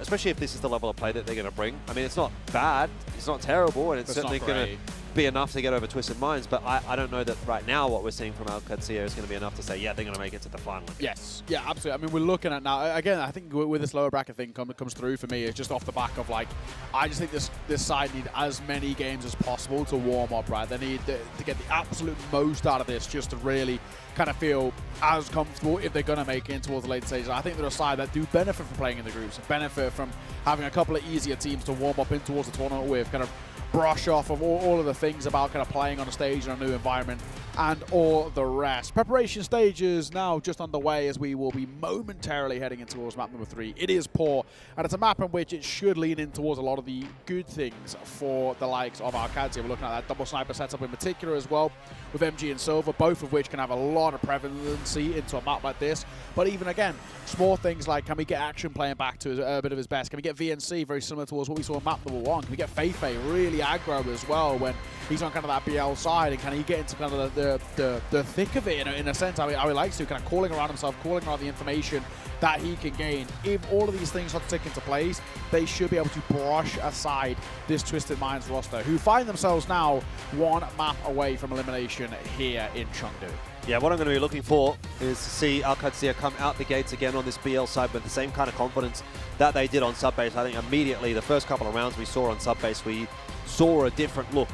especially if this is the level of play that they're going to bring. I mean, it's not bad, it's not terrible, and it's certainly going to be enough to get over Twisted Minds, but I don't know that right now what we're seeing from Qadsiah is going to be enough to say, yeah, they're going to make it to the final. Yes, yeah, absolutely. I mean, we're looking at now, again, I think with this lower bracket thing comes through for me, it's just off the back of, like, I just think this side need as many games as possible to warm up, right? They need to get the absolute most out of this just to really kind of feel as comfortable if they're going to make it in towards the later stages. I think they're a side that do benefit from playing in the groups, benefit from having a couple of easier teams to warm up in towards the tournament with, kind of brush off of all of the things about kind of playing on a stage in a new environment and all the rest. Preparation stages now just underway as we will be momentarily heading in towards map number 3. It is Poor, and it's a map in which it should lean in towards a lot of the good things for the likes of Qadsiah. We're looking at that double sniper setup in particular as well, with MG and Silver, both of which can have a lot of prevalency into a map like this. But even again, small things like, can we get Action playing back to a bit of his best? Can we get VNC very similar towards what we saw in map number 1? Can we get Feifei really aggro as well when he's on kind of that BL side, and can he get into kind of the thick of it in a sense, how he likes to, kind of calling around himself, calling around the information that he can gain. If all of these things start to take into place, they should be able to brush aside this Twisted Minds roster, who find themselves now one map away from elimination here in Chengdu. Yeah, what I'm going to be looking for is to see Qadsiah come out the gates again on this BL side with the same kind of confidence that they did on Subbase. I think immediately the first couple of rounds we saw on Subbase, we saw a different look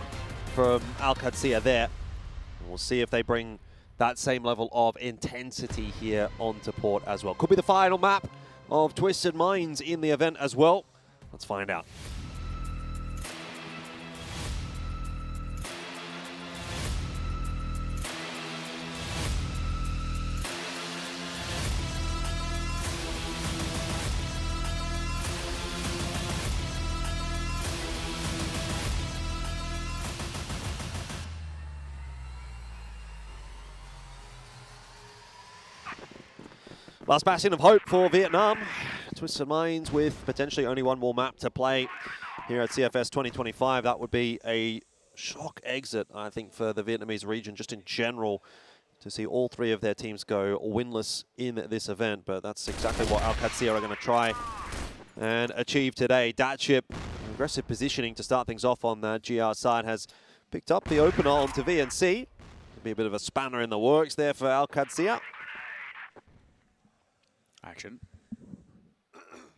from Qadsiah there. We'll see if they bring that same level of intensity here onto Port as well. Could be the final map of Twisted Minds in the event as well. Let's find out. Last bastion of hope for Vietnam. Twisted Minds with potentially only one more map to play here at CFS 2025. That would be a shock exit, I think, for the Vietnamese region, just in general, to see all three of their teams go winless in this event. But that's exactly what Qadsiah are going to try and achieve today. Datship, aggressive positioning to start things off on the GR side, has picked up the opener onto VNC. Could be a bit of a spanner in the works there for Qadsiah. Action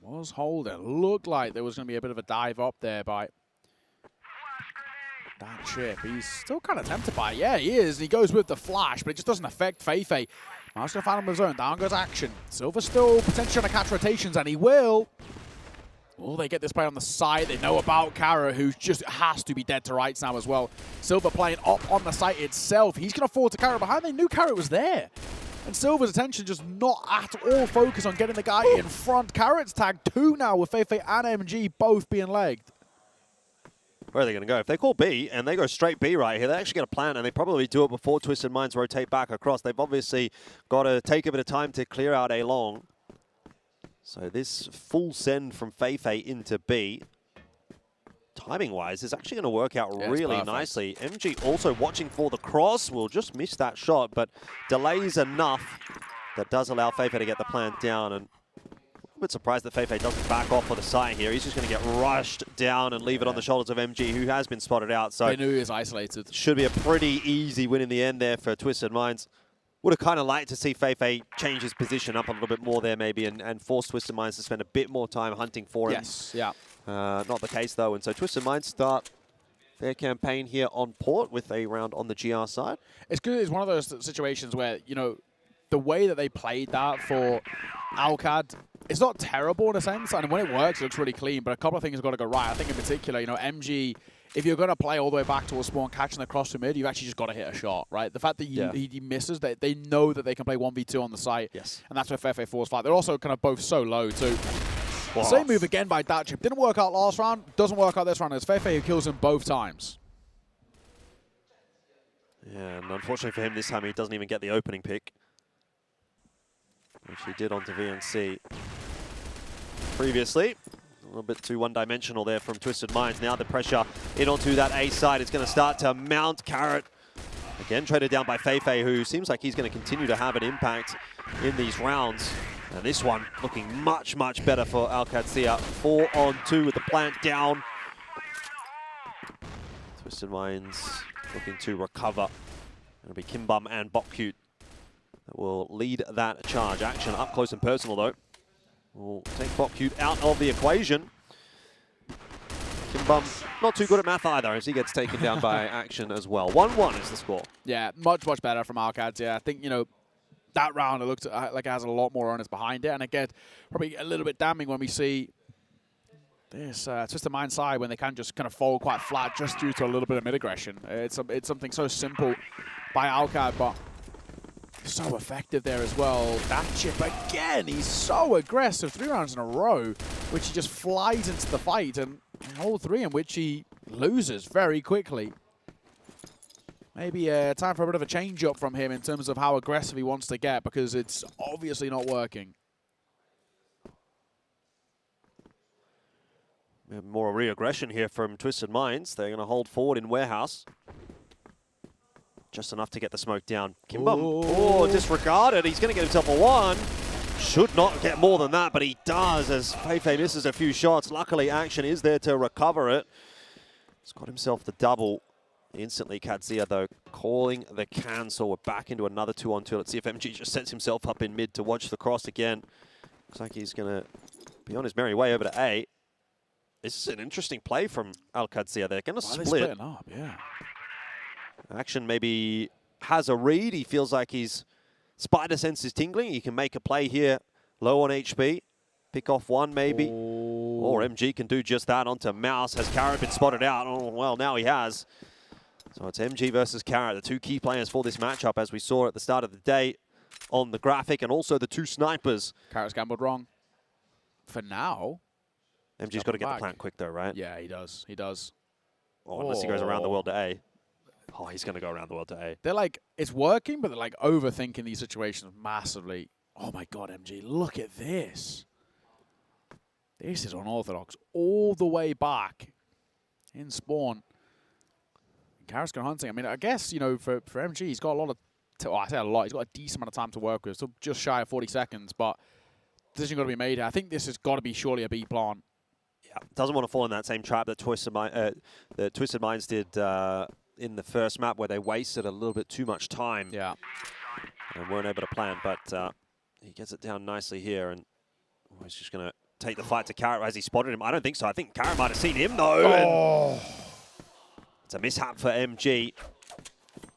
was holding. Looked like there was going to be a bit of a dive up there by Datship. He's still kind of tempted by it. Yeah, he is. He goes with the flash, but it just doesn't affect Feifei. Mark's going to find him on his own. Down goes Action. Silver still potentially trying to catch rotations, and he will. Will they get this play on the side? They know about Kara, who just has to be dead to rights now as well. Silver playing up on the site itself. He's going to fall to Kara behind. They knew Kara was there. And Silver's attention just not at all focused on getting the guy in front. Carrot's tagged 2 now with Feifei and MG both being legged. Where are they going to go? If they call B and they go straight B right here, they're actually going to plan, and they probably do it before Twisted Minds rotate back across. They've obviously got to take a bit of time to clear out A long. So this full send from Feifei into B timing-wise, is actually going to work out Yeah, really perfect. nicely. MG also watching for the cross. Will just miss that shot, but delays enough that does allow Feifei to get the plant down. And I'm a bit surprised that Feifei doesn't back off for the site here. He's just going to get rushed down and leave it on the shoulders of MG, who has been spotted out. So They knew he was isolated. should be a pretty easy win in the end there for Twisted Minds. Would have kind of liked to see Feifei change his position up a little bit more there maybe and force Twisted Minds to spend a bit more time hunting for him. Yes, yeah. Not the case though, and so Twisted Minds start their campaign here on Port with a round on the GR side. It's good. It's one of those situations where, you know, the way that they played that for Alcad, it's not terrible in a sense, and when it works, it looks really clean, but a couple of things have got to go right. I think in particular, you know, MG, if you're going to play all the way back towards spawn, catching the cross to mid, you've actually just got to hit a shot, right? The fact that he misses, they know that they can play 1v2 on the site, Yes. and that's where Feifei falls flat. They're also kind of both so low, too. Wow. Same move again by Datchip. Didn't work out last round, doesn't work out this round. It's Feifei who kills him both times. Yeah, and unfortunately for him this time, he doesn't even get the opening pick, which he did onto VNC previously. A little bit too one-dimensional there from Twisted Minds. Now the pressure in onto that A side is going to start to mount. Carrot again traded down by Feifei, who seems like he's going to continue to have an impact in these rounds. And this one looking much, much better for Qadsiah. 4-on-2 with the plant down. Twisted Minds looking to recover. It'll be Kimbum and Bokcute that will lead that charge. Action up close and personal though. We'll take Bokcute out of the equation. Kimbum not too good at math either as he gets taken down by Action as well. 1-1 is the score. Yeah, much, much better from Qadsiah. I think, you know, that round it looked like it has a lot more onus behind it. And again, probably a little bit damning when we see this Twisted Mind side when they can just kind of fall quite flat just due to a little bit of mid-aggression. It's something so simple by Alcad, but so effective there as well. That chip again, he's so aggressive. 3 rounds in a row, which he just flies into the fight, and all 3 in which he loses very quickly. Maybe time for a bit of a change-up from him in terms of how aggressive he wants to get, because it's obviously not working. We have more re-aggression here from Twisted Minds. They're going to hold forward in Warehouse. Just enough to get the smoke down. Kimbum, oh, disregarded. He's going to get himself a 1. Should not get more than that, but he does as Feifei misses a few shots. Luckily, Action is there to recover it. He's got himself the double. Instantly, Qadsiah, though, calling the cancel. We're back into another 2-on-2. Let's see if MG just sets himself up in mid to watch the cross again. Looks like he's going to be on his merry way over to A. This is an interesting play from Qadsiah. They're going to split. Splitting up, yeah. Action maybe has a read. He feels like his spider sense is tingling. He can make a play here low on HP. Pick off 1 maybe. Or MG can do just that onto Mouse. Has Carrot been spotted out? Oh, well, now he has. So it's MG versus Carrot, the 2 key players for this matchup, as we saw at the start of the day on the graphic, and also the 2 snipers. Carrot's gambled wrong. For now. MG's got to get the plant quick though, right? Yeah, he does. He does. Oh, unless he goes around the world to A. Oh, he's going to go around the world to A. They're like, it's working, but they're like overthinking these situations massively. Oh my God, MG, look at this. This is unorthodox all the way back in spawn. Carrot's going hunting. I mean, I guess, you know, for MG, he's got a lot of, I say a lot, he's got a decent amount of time to work with, so just shy of 40 seconds, but decision got to be made here. I think this has got to be surely a B plan. Yeah, doesn't want to fall in that same trap that Twisted Minds did in the first map, where they wasted a little bit too much time. Yeah. And weren't able to plan, but he gets it down nicely here, and he's just going to take the fight to Carrot. Has he spotted him? I don't think so. I think Carrot might have seen him, though. Oh. It's a mishap for MG.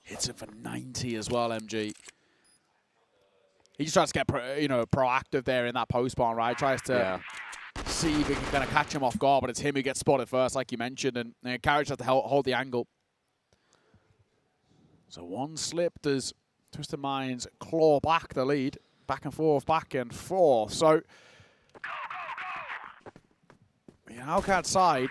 Hits him for 90 as well, MG. He just tries to get proactive there in that post spawn, right? Tries to see if he can kind of catch him off guard, but it's him who gets spotted first, like you mentioned, and Carrot has to hold the angle. So 1 slip does Twisted Minds claw back the lead. Back and forth, back and forth. So, Alcad side,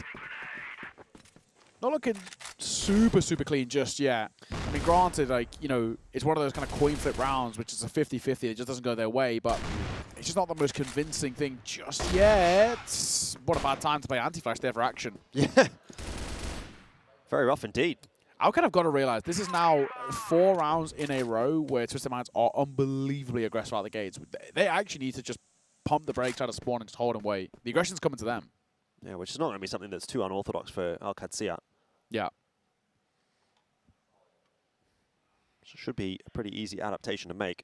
not looking super, super clean just yet. I mean, granted, like, you know, it's one of those kind of coin flip rounds, which is a 50-50. It just doesn't go their way, but it's just not the most convincing thing just yet. What a bad time to play anti-flash there for action. Yeah. Very rough indeed. I kind of got to realize this is now 4 rounds in a row where Twisted Minds are unbelievably aggressive out the gates. They actually need to just pump the brakes out of spawn and just hold and wait. The aggression's coming to them. Yeah, which is not going to be something that's too unorthodox for Qadsiah. Yeah. So it should be a pretty easy adaptation to make.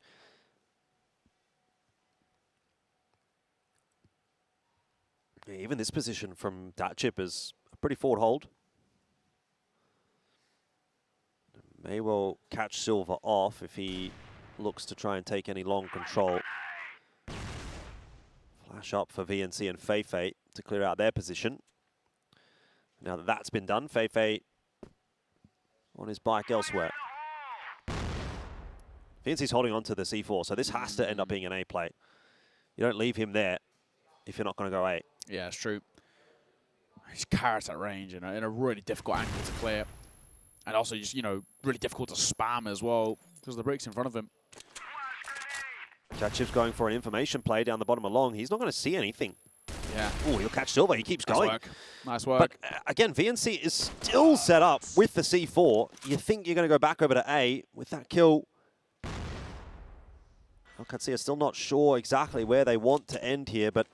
Yeah, even this position from that chip is a pretty forward hold. May well catch Silver off if he looks to try and take any long control. Flash up for VNC and Feifei to clear out their position. Now that that's been done, Feifei on his bike elsewhere. VNC's holding on to the C4, so this has to end up being an A play. You don't leave him there if you're not going to go A. Yeah, it's true. He's carrots at range in a really difficult angle to clear. And also just, you know, really difficult to spam as well because the break's in front of him. That chip's going for an information play down the bottom of long. He's not going to see anything. Yeah. Oh, he'll catch Silver. He keeps going. Nice work. Nice work. But again, VNC is still set up with the C4. You think you're going to go back over to A with that kill. Qadsiah still not sure exactly where they want to end here, but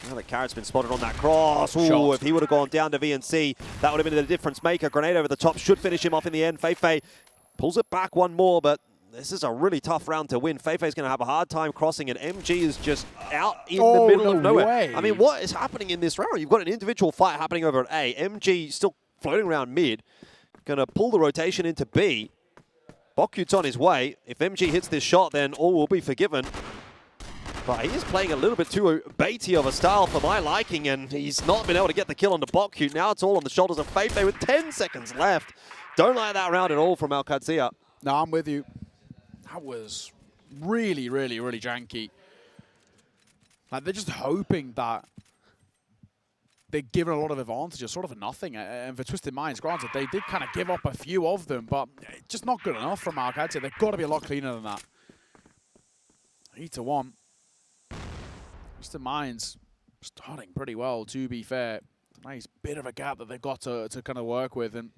now that Carrot's been spotted on that cross. Ooh, if he would have gone down to VNC, that would have been the difference maker. Grenade over the top should finish him off in the end. Feifei pulls it back one more, but this is a really tough round to win. Feifei's going to have a hard time crossing it. MG is just out in the middle of nowhere. Way. I mean, what is happening in this round? You've got an individual fight happening over at A. MG still floating around mid. Going to pull the rotation into B. Bokyut's on his way. If MG hits this shot, then all will be forgiven. But he is playing a little bit too baity of a style for my liking, and he's not been able to get the kill on the Bokyut. Now it's all on the shoulders of Feifei with 10 seconds left. Don't like that round at all from Qadsiah. No, I'm with you. That was really, really, really janky. Like, they're just hoping that they're given a lot of advantages, sort of a nothing. And for Twisted Minds, granted, they did kind of give up a few of them, but just not good enough from Qadsiah. They've got to be a lot cleaner than that. 3-1. Twisted Minds starting pretty well, to be fair. It's a nice bit of a gap that they've got to kind of work with. And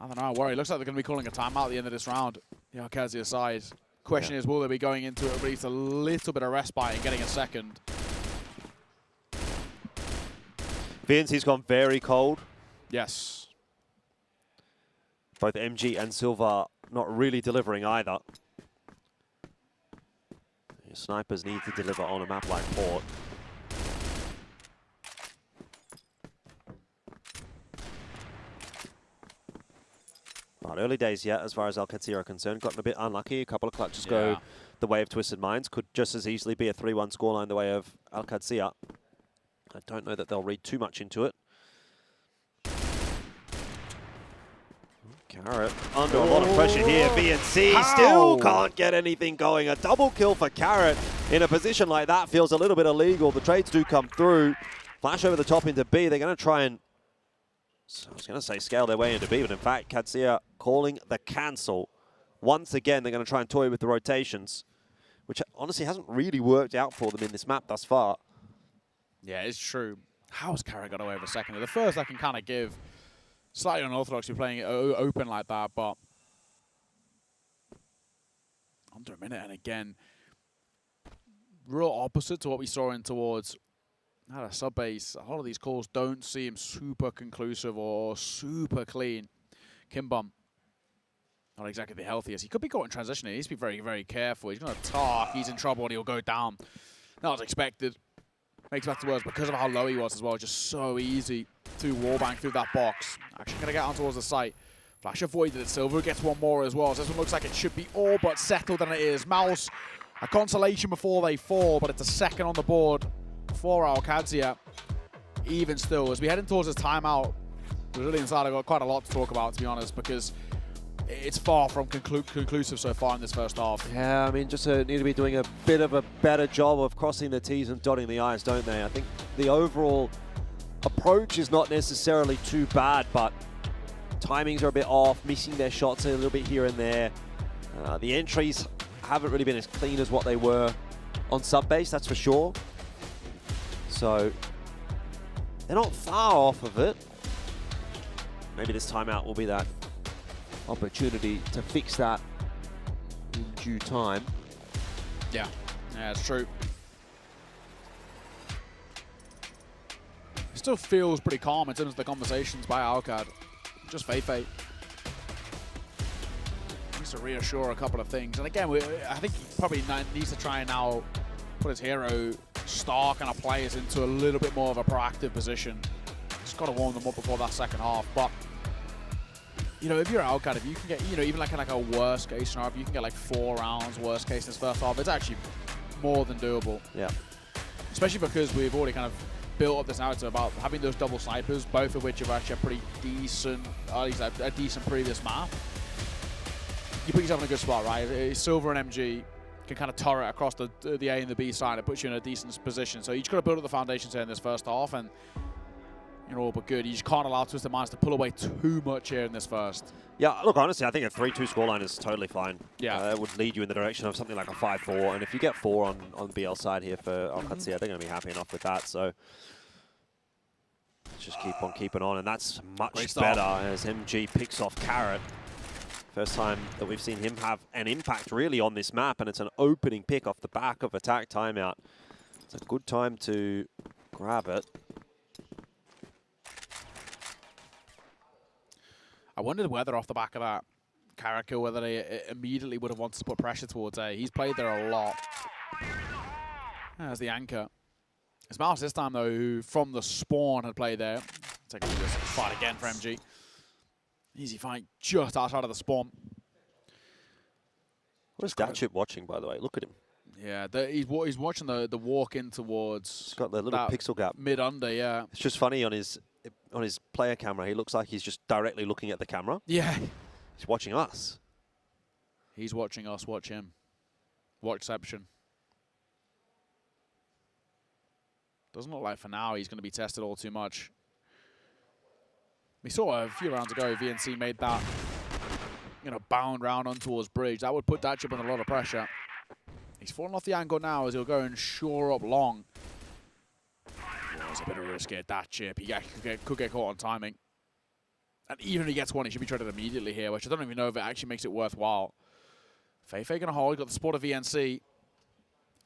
I don't know, I worry. It looks like they're going to be calling a timeout at the end of this round. The Qadsiah side. Question is, will they be going into at least a little bit of respite and getting a second? VNC's gone very cold. Yes. Both MG and Silva not really delivering either. Your snipers need to deliver on a map like Port. Not early days yet as far as Qadsiah are concerned. Gotten a bit unlucky. A couple of clutches go the way of Twisted Minds. Could just as easily be a 3-1 scoreline the way of Qadsiah. I don't know that they'll read too much into it. Carrot under a lot of pressure here. VNC still can't get anything going. A double kill for Carrot in a position like that feels a little bit illegal. The trades do come through. Flash over the top into B. They're going to try and, I was going to say scale their way into B, but in fact, Qadsiah calling the cancel. Once again, they're going to try and toy with the rotations, which honestly hasn't really worked out for them in this map thus far. Yeah, it's true. How has Carrot got away with a second? The first I can kind of give. Slightly unorthodox to be playing it open like that, but under a minute, and again, real opposite to what we saw in towards a sub base. A lot of these calls don't seem super conclusive or super clean. Kimbum, not exactly the healthiest. He could be caught in transition. He needs to be very, very careful. He's going to talk. He's in trouble and he'll go down. That was expected. Makes matters worse because of how low he was as well. Just so easy to wallbang through that box. Actually going to get on towards the site. Flash avoided it. Silver gets one more as well. So this one looks like it should be all but settled, and it is. Mouse, a consolation before they fall, but it's a second on the board for our Qadsiah. Even still, as we head in towards this timeout, really inside I've got quite a lot to talk about, to be honest, because it's far from conclusive so far in this first half. Yeah, I mean, just need to be doing a bit of a better job of crossing the T's and dotting the I's, don't they? I think the overall approach is not necessarily too bad, but timings are a bit off, missing their shots a little bit here and there. The entries haven't really been as clean as what they were on sub-base, that's for sure. So they're not far off of it. Maybe this timeout will be that opportunity to fix that in due time. Yeah, it's true. It still feels pretty calm in terms of the conversations by Alcad. Just Feifei needs to reassure a couple of things. And again, I think he probably needs to try and now put his hero star kind of players into a little bit more of a proactive position. Just got to warm them up before that second half. But you know, if you're Alcad, if you can get, you know, even like a worst case scenario, if you can get like 4 rounds worst case in this first half, it's actually more than doable. Yeah. Especially because we've already kind of built up this narrative about having those double snipers, both of which have actually a pretty decent, at least a decent previous map. You put yourself in a good spot, right? Silver and MG can kind of turret across the A and the B side. It puts you in a decent position. So you just got to build up the foundations here in this first half, and you're all but good. You just can't allow Twisted Minds to pull away too much here in this first. Yeah, look, honestly, I think a 3-2 scoreline is totally fine. Yeah. It would lead you in the direction of something like a 5-4, and if you get 4 on the BL side here for Qadsiah, they're going to be happy enough with that. So let's just keep on keeping on, and that's much better as MG picks off Carrot. First time that we've seen him have an impact really on this map, and it's an opening pick off the back of attack timeout. It's a good time to grab it. I wondered whether off the back of that Carrot kill, whether they immediately would have wanted to put pressure towards A. He's played there a lot as the anchor. It's Mouse this time, though, who from the spawn had played there. Take a look at this fight again for MG. Easy fight just outside of the spawn. What is that chip watching, by the way? Look at him. Yeah, he's watching the walk in towards. He's got the little pixel gap. Mid-under, yeah. It's just funny on his player camera. He looks like he's just directly looking at the camera. Yeah. He's watching us. He's watching us watch him. Watchception. Doesn't look like for now he's going to be tested all too much. We saw a few rounds ago VNC made that, you know, bound round on towards bridge. That would put that chip under a lot of pressure. He's falling off the angle now as he'll go and shore up long. It's a bit of a risk here. That chip, he could get caught on timing. And even if he gets one, he should be traded immediately here, which I don't even know if it actually makes it worthwhile. Feifei gonna hold, got the support of VNC.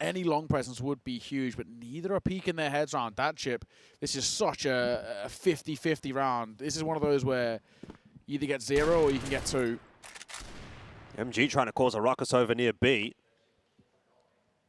Any long presence would be huge, but neither are peeking their heads around that chip. This is such a 50-50 round. This is one of those where you either get 0 or you can get 2. MG trying to cause a ruckus over near B.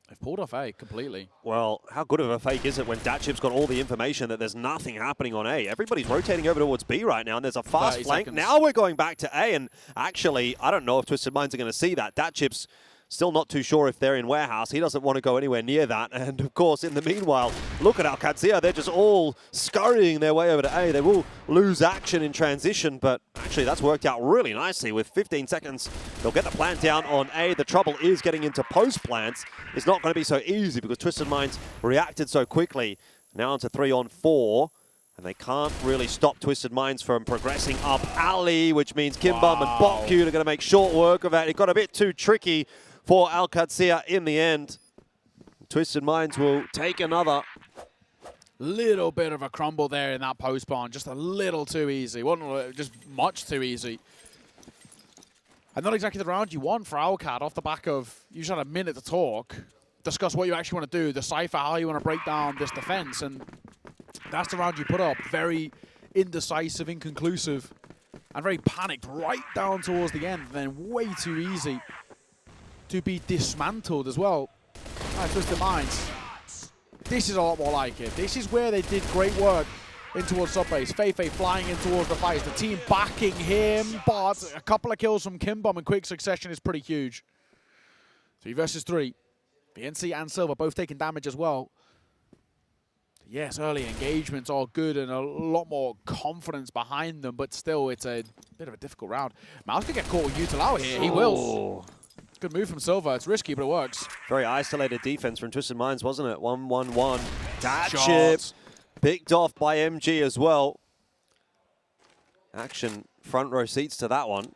They've pulled off A completely. Well, how good of a fake is it when Datchip's got all the information that there's nothing happening on A? Everybody's rotating over towards B right now, and there's a fast flank. Seconds. Now we're going back to A, and actually, I don't know if Twisted Minds are going to see that. Datchip's still not too sure if they're in warehouse. He doesn't want to go anywhere near that. And of course, in the meanwhile, look at Qadsiah. They're just all scurrying their way over to A. They will lose action in transition, but actually that's worked out really nicely. With 15 seconds, they'll get the plant down on A. The trouble is getting into post plants. It's not going to be so easy because Twisted Minds reacted so quickly. Now into 3-on-4. And they can't really stop Twisted Minds from progressing up alley, which means Kimbum and Bokyu are going to make short work of it. It got a bit too tricky for Qadsiah in the end. Twisted Minds will take another. Little bit of a crumble there in that post spawn, just a little too easy. Wasn't just much too easy. And not exactly the round you want for Alcad off the back of, you just had a minute to talk, discuss what you actually want to do, decipher how you want to break down this defense, and that's the round you put up. Very indecisive, inconclusive, and very panicked right down towards the end, and then way too easy to be dismantled as well. Right, Twisted Minds. This is a lot more like it. This is where they did great work in towards sub-base. Feifei flying in towards the fights. The team backing him, but a couple of kills from Kimbum in quick succession is pretty huge. 3 versus 3. VNC and Silver both taking damage as well. Yes, early engagements are good and a lot more confidence behind them, but still it's a bit of a difficult round. Mouse could get caught with Utilao here. He will. Good move from Silver. It's risky, but it works. Very isolated defense from Twisted Minds, wasn't it? 1-1-1. That chip picked off by MG as well. action, front row seats to that one.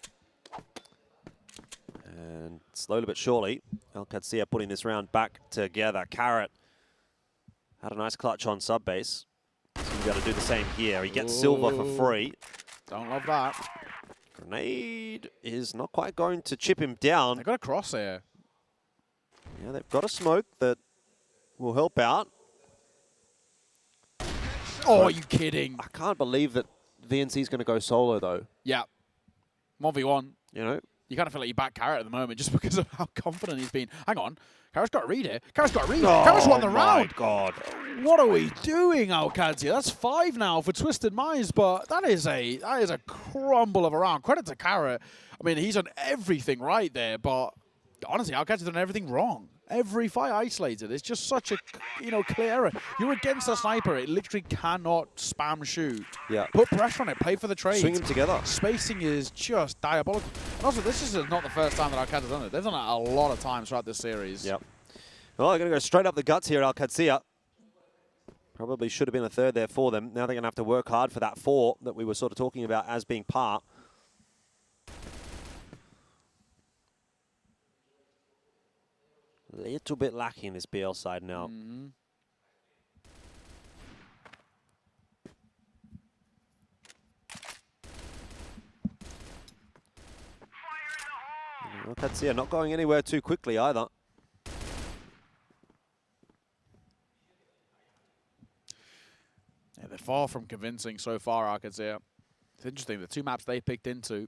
And slowly but surely, Qadsiah putting this round back together. Carrot had a nice clutch on sub base. So you got to do the same here. He gets silver for free. Don't love that. Grenade is not quite going to chip him down. They got a Crosshair. Yeah, they've got a smoke that will help out. Oh, are you kidding? I can't believe that VNC is going to go solo, though. Yeah. 1v1. You know? You kind of feel like you back Carrot at the moment just because of how confident he's been. Hang on. Carrot's got a read here. Carrot's got a read. Oh, Carrot's won the round. My God. What are we doing, Qadsiah? That's 5 now for Twisted Minds, but that is a crumble of a round. Credit to Carrot. I mean, he's done everything right there, but honestly, Qadsiah's done everything wrong. Every fight isolated. It's just such a, clear error. You're against a sniper. It literally cannot spam shoot. Yeah. Put pressure on it. Play for the trade. Swing them together. Spacing is just diabolical. And also, this is not the first time that Qadsiah's done it. They've done it a lot of times throughout this series. Yep. Well, they're going to go straight up the guts here at Qadsiah. Probably should have been a third there for them. Now they're going to have to work hard for that 4 that we were sort of talking about as being par. A little bit lacking this BL side now. Mm-hmm. Well, Qadsiah not going anywhere too quickly either. Yeah, they're far from convincing so far, Qadsiah. It's interesting, the 2 maps they picked into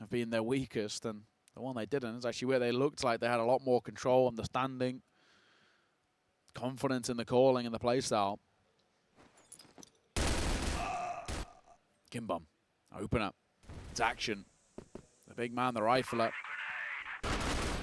have been their weakest, and the one they didn't is actually where they looked like they had a lot more control, understanding, confidence in the calling and the playstyle. Kimbum, opener. It's action. The big man, the rifler.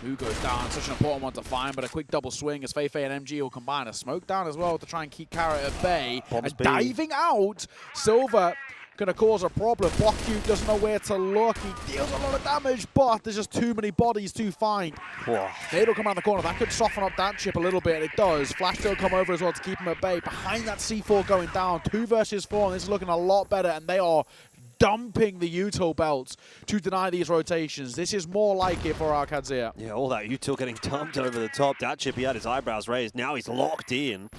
Who goes down? Such an important one to find, but a quick double swing as Feifei and MG will combine a smoke down as well to try and keep Carrot at bay. Bombs and B. diving out, Silver going to cause a problem. Blockcube doesn't know where to look. He deals a lot of damage, but there's just too many bodies to find. Nade will come around the corner. That could soften up that chip a little bit, and it does. Flash will come over as well to keep him at bay. Behind that C4 going down, 2 versus 4, and this is looking a lot better, and they are dumping the util belts to deny these rotations. This is more like it for our Qadsiah. Yeah, all that util getting dumped over the top. That chip, he had his eyebrows raised. Now he's locked in.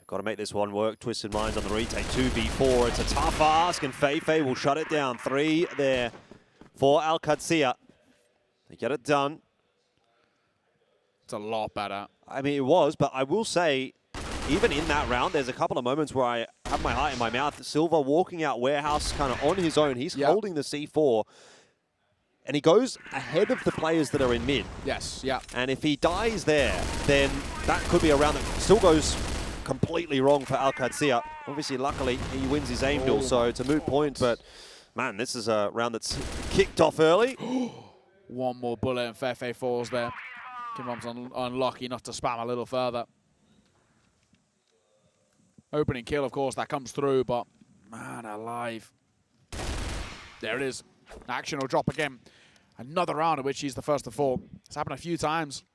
Got to make this one work. Twisted Minds on the retake. 2v4. It's a tough ask, and Feifei will shut it down. 3 there for Qadsiah. They get it done. It's a lot better. I mean, it was, but I will say, even in that round, there's a couple of moments where I have my heart in my mouth. Silver walking out warehouse kind of on his own. He's holding the C4, and he goes ahead of the players that are in mid. Yes, yeah. And if he dies there, then that could be a round that still goes completely wrong for Qadsiah. Obviously, luckily, he wins his aim duel, so it's a moot point, but man, this is a round that's kicked off early. One more bullet and Feifei falls there. Kimbum's unlucky not to spam a little further. Opening kill, of course, that comes through, but man alive. There it is. Action will drop again. Another round in which he's the first to fall. It's happened a few times.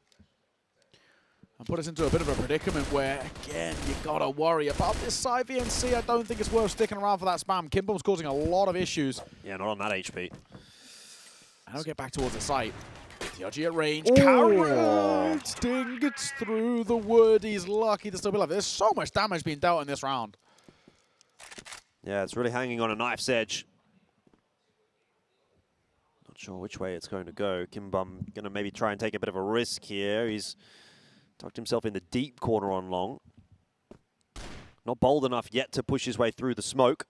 And put us into a bit of a predicament where, again, you gotta worry about this side VNC. I don't think it's worth sticking around for that spam. Kimbum's causing a lot of issues. Yeah, not on that HP. And I'll get back towards the site. TRG at range. Carrot! Ding, it's through the wood. He's lucky to still be alive. There's so much damage being dealt in this round. Yeah, it's really hanging on a knife's edge. Not sure which way it's going to go. Kimbum going to maybe try and take a bit of a risk here. He's tucked himself in the deep corner on long. Not bold enough yet to push his way through the smoke.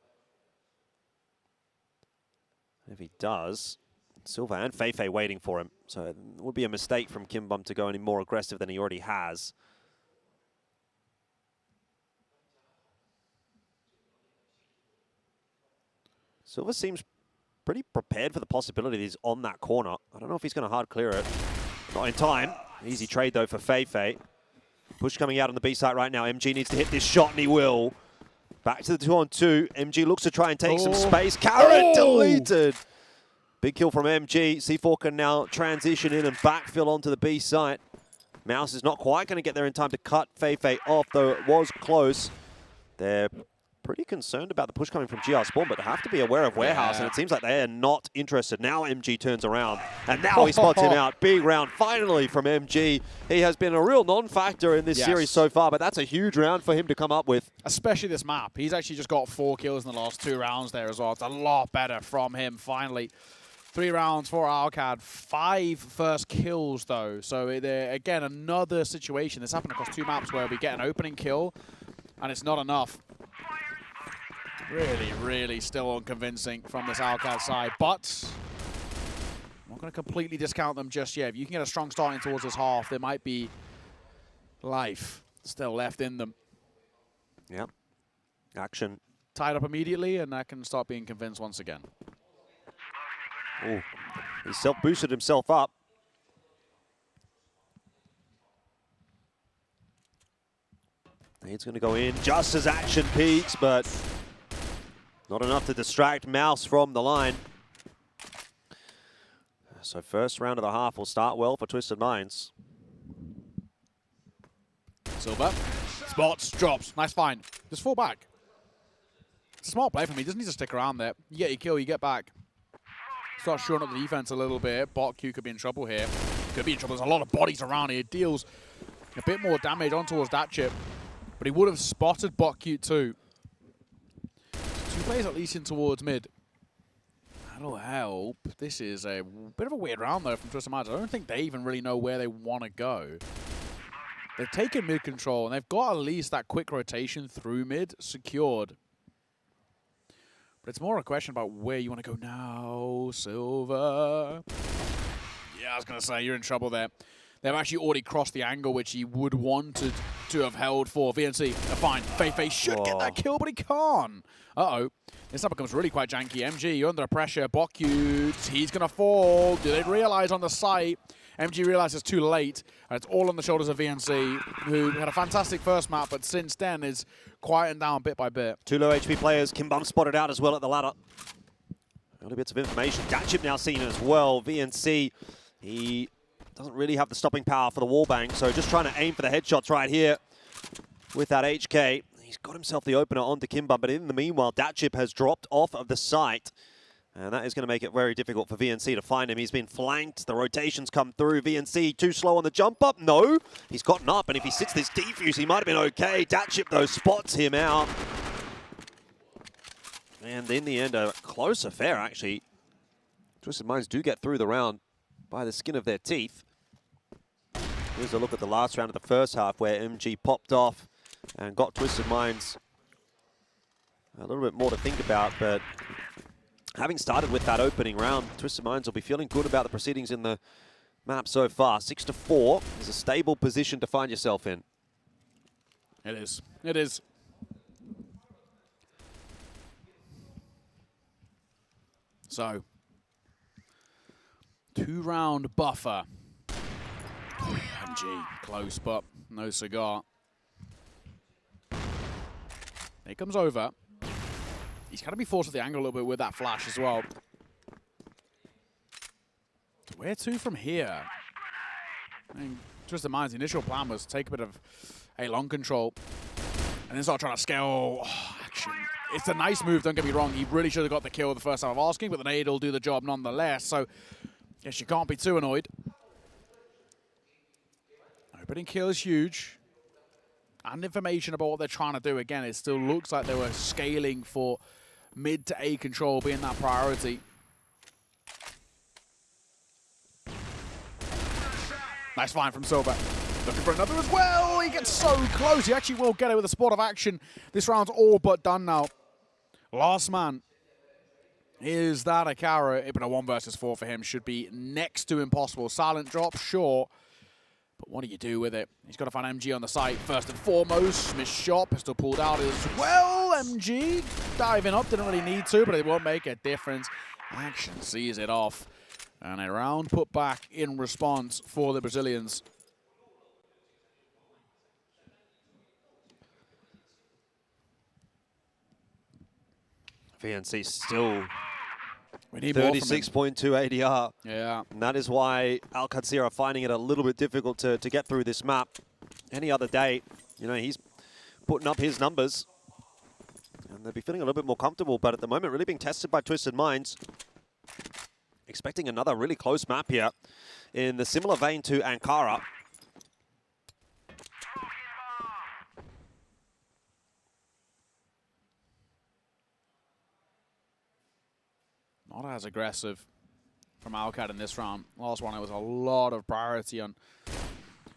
If he does, Silver and Feifei waiting for him. So it would be a mistake from Kimbum to go any more aggressive than he already has. Silver seems pretty prepared for the possibility that he's on that corner. I don't know if he's going to hard clear it. Not in time. Easy trade, though, for Feifei. Push coming out on the B site right now. MG needs to hit this shot, and he will. Back to the 2-on-2. MG looks to try and take some space. Carrot deleted. Big kill from MG. C4 can now transition in and backfill onto the B site. Mouse is not quite going to get there in time to cut Feifei off, though it was close. They're pretty concerned about the push coming from GR Spawn, but have to be aware of Warehouse, and it seems like they are not interested. Now MG turns around, and now he spots him out. Big round finally from MG. He has been a real non-factor in this series so far, but that's a huge round for him to come up with. Especially this map. He's actually just got 4 kills in the last 2 rounds there as well. It's a lot better from him, finally. 3 rounds for Alcad, 5 first kills though. So again, another situation. This happened across 2 maps where we get an opening kill and it's not enough. Really, really still unconvincing from this Alcad side, but I'm not going to completely discount them just yet. If you can get a strong start in towards this half, there might be life still left in them. Yep. Action. Tied up immediately, and I can start being convinced once again. Oh, he self-boosted himself up. He's going to go in just as action peaks, but not enough to distract Mouse from the line. So first round of the half will start well for Twisted Minds. Silver. Spots, drops. Nice find. Just fall back. It's a smart play from me. He doesn't need to stick around there. You get your kill, you get back. Start shoring up the defense a little bit. Bot Q could be in trouble here. Could be in trouble. There's a lot of bodies around here. Deals a bit more damage on towards that chip. But he would have spotted Bot Q too. 2 players at least in towards mid. That'll help. This is a bit of a weird round though from Twisted Minds. I don't think they even really know where they want to go. They've taken mid control and they've got at least that quick rotation through mid secured. But it's more a question about where you want to go now, Silver. Yeah, I was going to say, you're in trouble there. They've actually already crossed the angle, which he would wanted to have held for. VNC, fine. Fei should get that kill, but he can't. Uh-oh. This now becomes really quite janky. MG, you're under pressure. Bokute, he's going to fall. Do they realize on the site? MG realizes too late, and it's all on the shoulders of VNC, who had a fantastic first map, but since then is quieting down bit by bit. 2 low HP players. Kimbum spotted out as well at the ladder. Early bits of information. Datchip now seen as well. VNC, he doesn't really have the stopping power for the wallbang, so just trying to aim for the headshots right here with that HK. He's got himself the opener onto Kimbum, but in the meanwhile, Datchip has dropped off of the site. And that is going to make it very difficult for VNC to find him. He's been flanked. The rotations come through. VNC too slow on the jump up. No, he's gotten up. And if he sits this defuse, he might have been okay. Datchip, though, spots him out. And in the end, a close affair, actually. Twisted Minds do get through the round by the skin of their teeth. Here's a look at the last round of the first half where MG popped off and got Twisted Minds a little bit more to think about, but having started with that opening round, Twisted Minds will be feeling good about the proceedings in the map so far. 6-4 is a stable position to find yourself in. It is. It is. So, 2-round buffer. MG, close, but no cigar. He comes over. He's going to be forced to the angle a little bit with that flash as well. Where to from here? I mean, Twisted Minds' initial plan was take a bit of a long control and then start trying to scale. Oh, action. It's a nice move, don't get me wrong. He really should have got the kill the first time of asking, but the nade will do the job nonetheless. So, guess you can't be too annoyed. Opening kill is huge. And information about what they're trying to do. Again, it still looks like they were scaling for mid to A control being that priority. Nice find from Silver. Looking for another as well. He gets so close. He actually will get it with a spot of action. This round's all but done now. Last man. Is that a carrot? But a 1 versus 4 for him should be next to impossible. Silent drop, sure. But what do you do with it? He's got to find MG on the site first and foremost. Missed shot, pistol pulled out as well. MG diving up, didn't really need to, but it won't make a difference. Action sees it off. And a round put back in response for the Brazilians. VNC still We need more from him. 36.2 ADR. Yeah. And that is why Qadsiah are finding it a little bit difficult to get through this map. Any other day, you know, he's putting up his numbers. And and they'll be feeling a little bit more comfortable, but at the moment really being tested by Twisted Minds. Expecting another really close map here in the similar vein to Ankara. Not as aggressive from Alcad in this round. Last one, it was a lot of priority on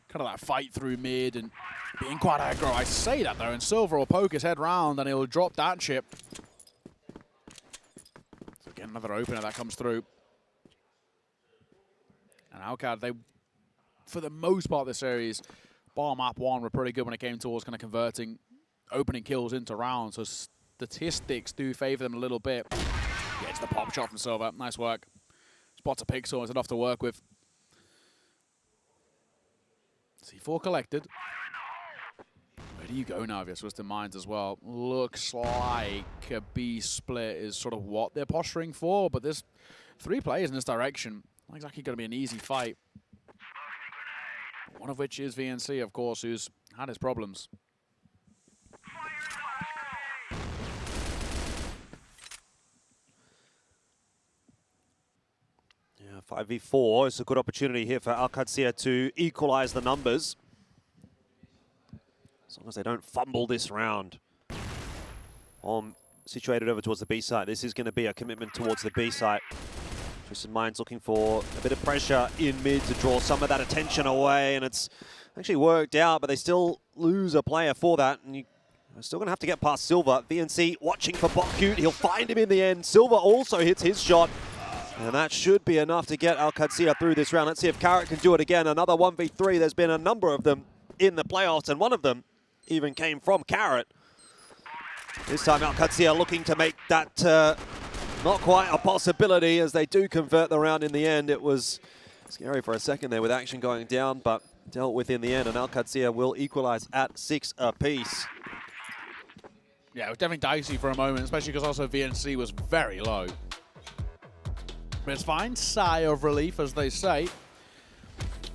kind of that fight through mid and being quite aggro. I say that though, and Silver will poke his head round and he'll drop that chip. So again, another opener that comes through. And Alcad, they, for the most part of the series, bar map one, were pretty good when it came towards kind of converting opening kills into rounds. So statistics do favor them a little bit. Gets the pop shot from Silver. Nice work. Spots a pixel. It's enough to work with. C4 collected. Where do you go now if you're Twisted Minds as well? Looks like a B split is sort of what they're posturing for, but there's 3 players in this direction. Not exactly going to be an easy fight. One of which is VNC, of course, who's had his problems. Yeah, 5v4 is a good opportunity here for Qadsiah to equalize the numbers. As long as they don't fumble this round. Situated over towards the B site. This is going to be a commitment towards the B site. Twisted Minds looking for a bit of pressure in mid to draw some of that attention away, and it's actually worked out, but they still lose a player for that, and you're still going to have to get past Silver. VNC watching for Bokute. He'll find him in the end. Silver also hits his shot, and that should be enough to get Qadsiah through this round. Let's see if Carrot can do it again. Another 1v3. There's been a number of them in the playoffs, and one of them even came from Carrot. This time Qadsiah looking to make that not quite a possibility, as they do convert the round in the end. It was scary for a second there with action going down, but dealt with in the end, and Qadsiah will equalize at 6 apiece. Yeah, it was definitely dicey for a moment, especially because also VNC was very low. But it's fine. Sigh of relief, as they say.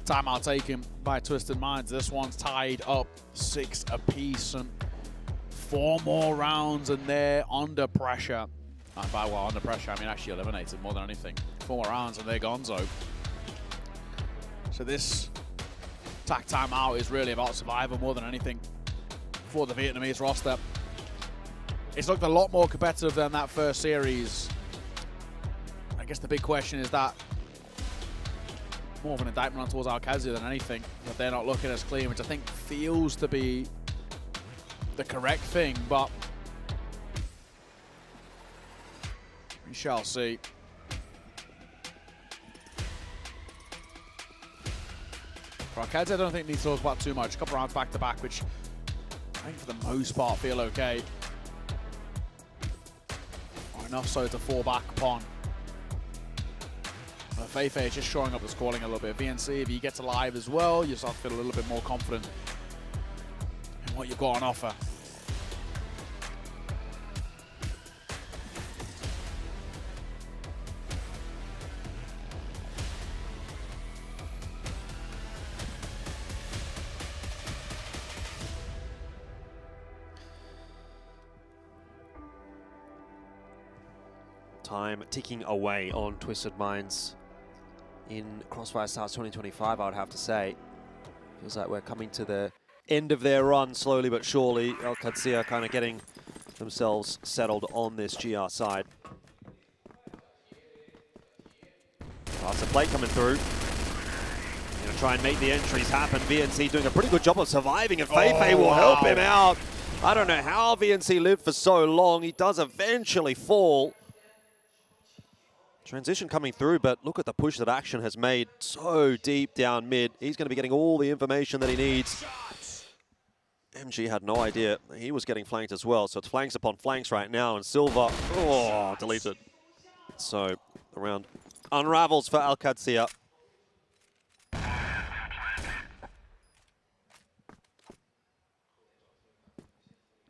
Timeout taken by Twisted Minds. This one's tied up 6 apiece, and 4 more rounds, and they're under pressure. By well, under pressure, I mean actually eliminated more than anything. 4 more rounds and they're gonzo. So this attack timeout is really about survival more than anything for the Vietnamese roster. It's looked a lot more competitive than that first series. I guess the big question is that more of an indictment on towards Qadsiah than anything, that they're not looking as clean, which I think feels to be the correct thing, but we shall see. For Qadsiah, I don't think needs to talk about too much. A couple rounds back to back, which I think for the most part feel okay. Or enough so to fall back upon. Feifei is just showing up the scoring a little bit. VNC, if he gets alive as well, you start to feel a little bit more confident in what you've got on offer. Time ticking away on Twisted Minds in CrossFire Stars 2025, I would have to say. Feels like we're coming to the end of their run slowly but surely. Qadsiah kind of getting themselves settled on this GR side. Lots of play coming through. Going to try and make the entries happen. VNC doing a pretty good job of surviving, and Feifei will help him out. I don't know how VNC lived for so long. He does eventually fall. Transition coming through, but look at the push that Action has made so deep down mid. He's going to be getting all the information that he needs. MG had no idea he was getting flanked as well, so it's flanks upon flanks right now, and Silver, oh, deleted. So the round unravels for Qadsiah.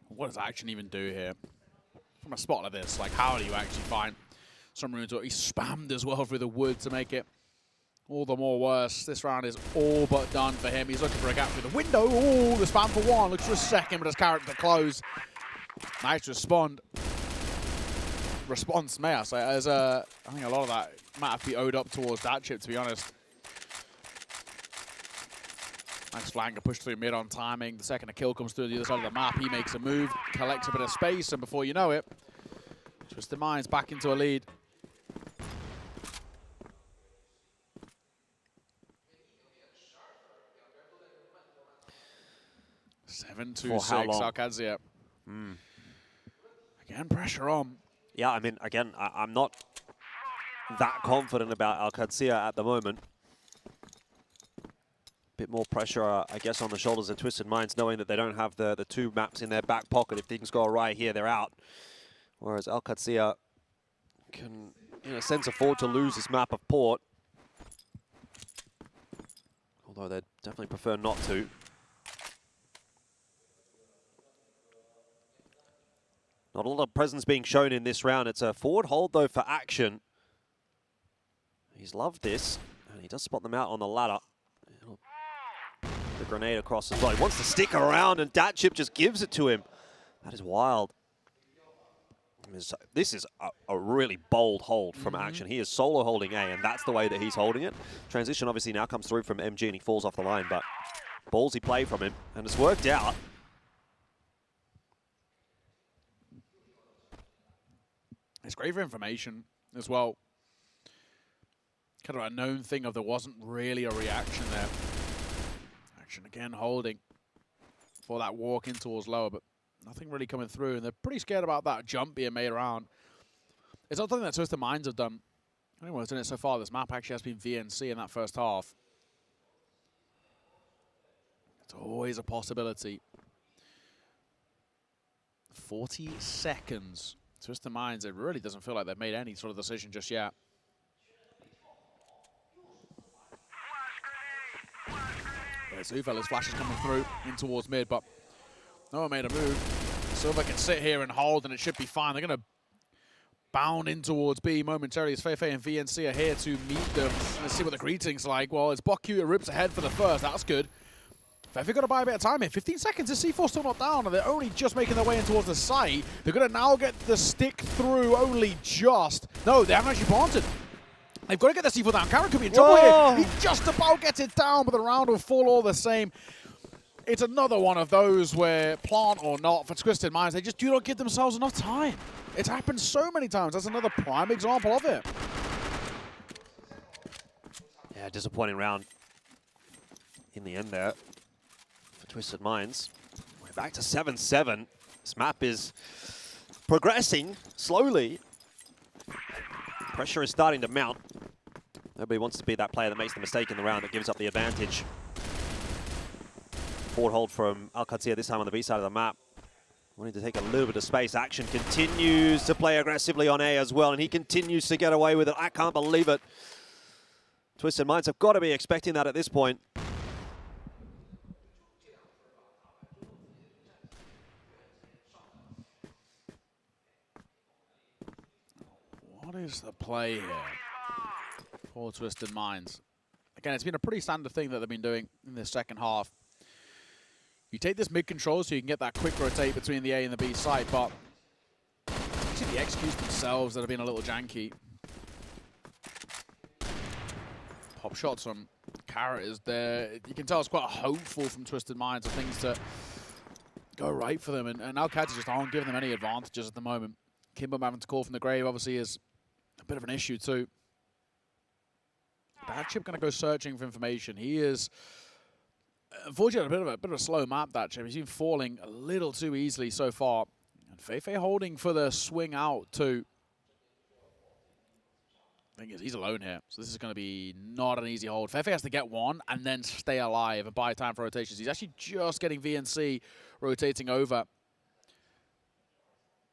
What does Action even do here? From a spot like this, like how do you actually find some room to it? He's spammed as well through the wood to make it all the more worse. This round is all but done for him. He's looking for a gap through the window. Oh, the spam for one. Looks for a second, but it's Carrot to close. Nice response, may I say. As I think a lot of that might have to be owed up towards that chip, to be honest. Nice flanger push through mid on timing. The second a kill comes through the other side of the map, he makes a move, collects a bit of space, and before you know it, Twisted Minds back into a lead. 7-2-6, Qadsiah. Again, pressure on. Yeah, I mean, again, I'm not that confident about Qadsiah at the moment. Bit more pressure, I guess, on the shoulders of Twisted Minds, knowing that they don't have the two maps in their back pocket. If things go awry here, they're out. Whereas Qadsiah can, in a sense, afford to lose this map of Port. Although they'd definitely prefer not to. Not a lot of presence being shown in this round. It's a forward hold, though, for Action. He's loved this, and he does spot them out on the ladder. The grenade across as well. He wants to stick around, and Datchip just gives it to him. That is wild. This is a really bold hold from Action. He is solo holding A, and that's the way that he's holding it. Transition obviously now comes through from MG, and he falls off the line, but ballsy play from him, and it's worked out. It's great for information as well. Kind of a known thing of there wasn't really a reaction there. Action again holding for that walk in towards lower, but nothing really coming through, and they're pretty scared about that jump being made around. It's not something that Twisted Minds have done. Anyone who's done it so far, this map actually has been VNC in that first half. It's always a possibility. 40 seconds. Twisted Minds, it really doesn't feel like they've made any sort of decision just yet. Zufel's flash is coming through in towards mid, but no one made a move. Silver can sit here and hold, and it should be fine. They're going to bound in towards B momentarily as Feifei and VNC are here to meet them. Let's see what the greeting's like. Well, it's Bokyu that rips ahead for the first. That's good. Feifei got to buy a bit of time here. 15 seconds. Is C4 still not down? And they're only just making their way in towards the site. They're going to now get the stick through only just. No, they haven't actually planted. They've got to get the C4 down. Karen could be in trouble here. He just about gets it down, but the round will fall all the same. It's another one of those where, plant or not, for Twisted Minds, they just do not give themselves enough time. It's happened so many times. That's another prime example of it. Yeah, disappointing round in the end there for Twisted Minds. We're back to 7-7. This map is progressing slowly. Pressure is starting to mount. Nobody wants to be that player that makes the mistake in the round that gives up the advantage. Forward hold from Qadsiah this time on the B side of the map. Wanting to take a little bit of space. Action continues to play aggressively on A as well, and he continues to get away with it. I can't believe it. Twisted Minds have got to be expecting that at this point. What is the play here for Twisted Minds? Again, it's been a pretty standard thing that they've been doing in this second half. You take this mid control so you can get that quick rotate between the A and the B side, but it's actually the executes themselves that have been a little janky. Pop shots from Carrot is there. You can tell it's quite hopeful from Twisted Minds of things to go right for them, and now Qadsiah just aren't giving them any advantages at the moment. Kimbo having to call from the grave obviously is a bit of an issue too. Datchip going to go searching for information. He is, unfortunately, a bit of a slow map, Datchip. He's been falling a little too easily so far. And Feifei holding for the swing out too. The thing is, he's alone here, so this is going to be not an easy hold. Feifei has to get one and then stay alive and buy time for rotations. He's actually just getting VNC rotating over.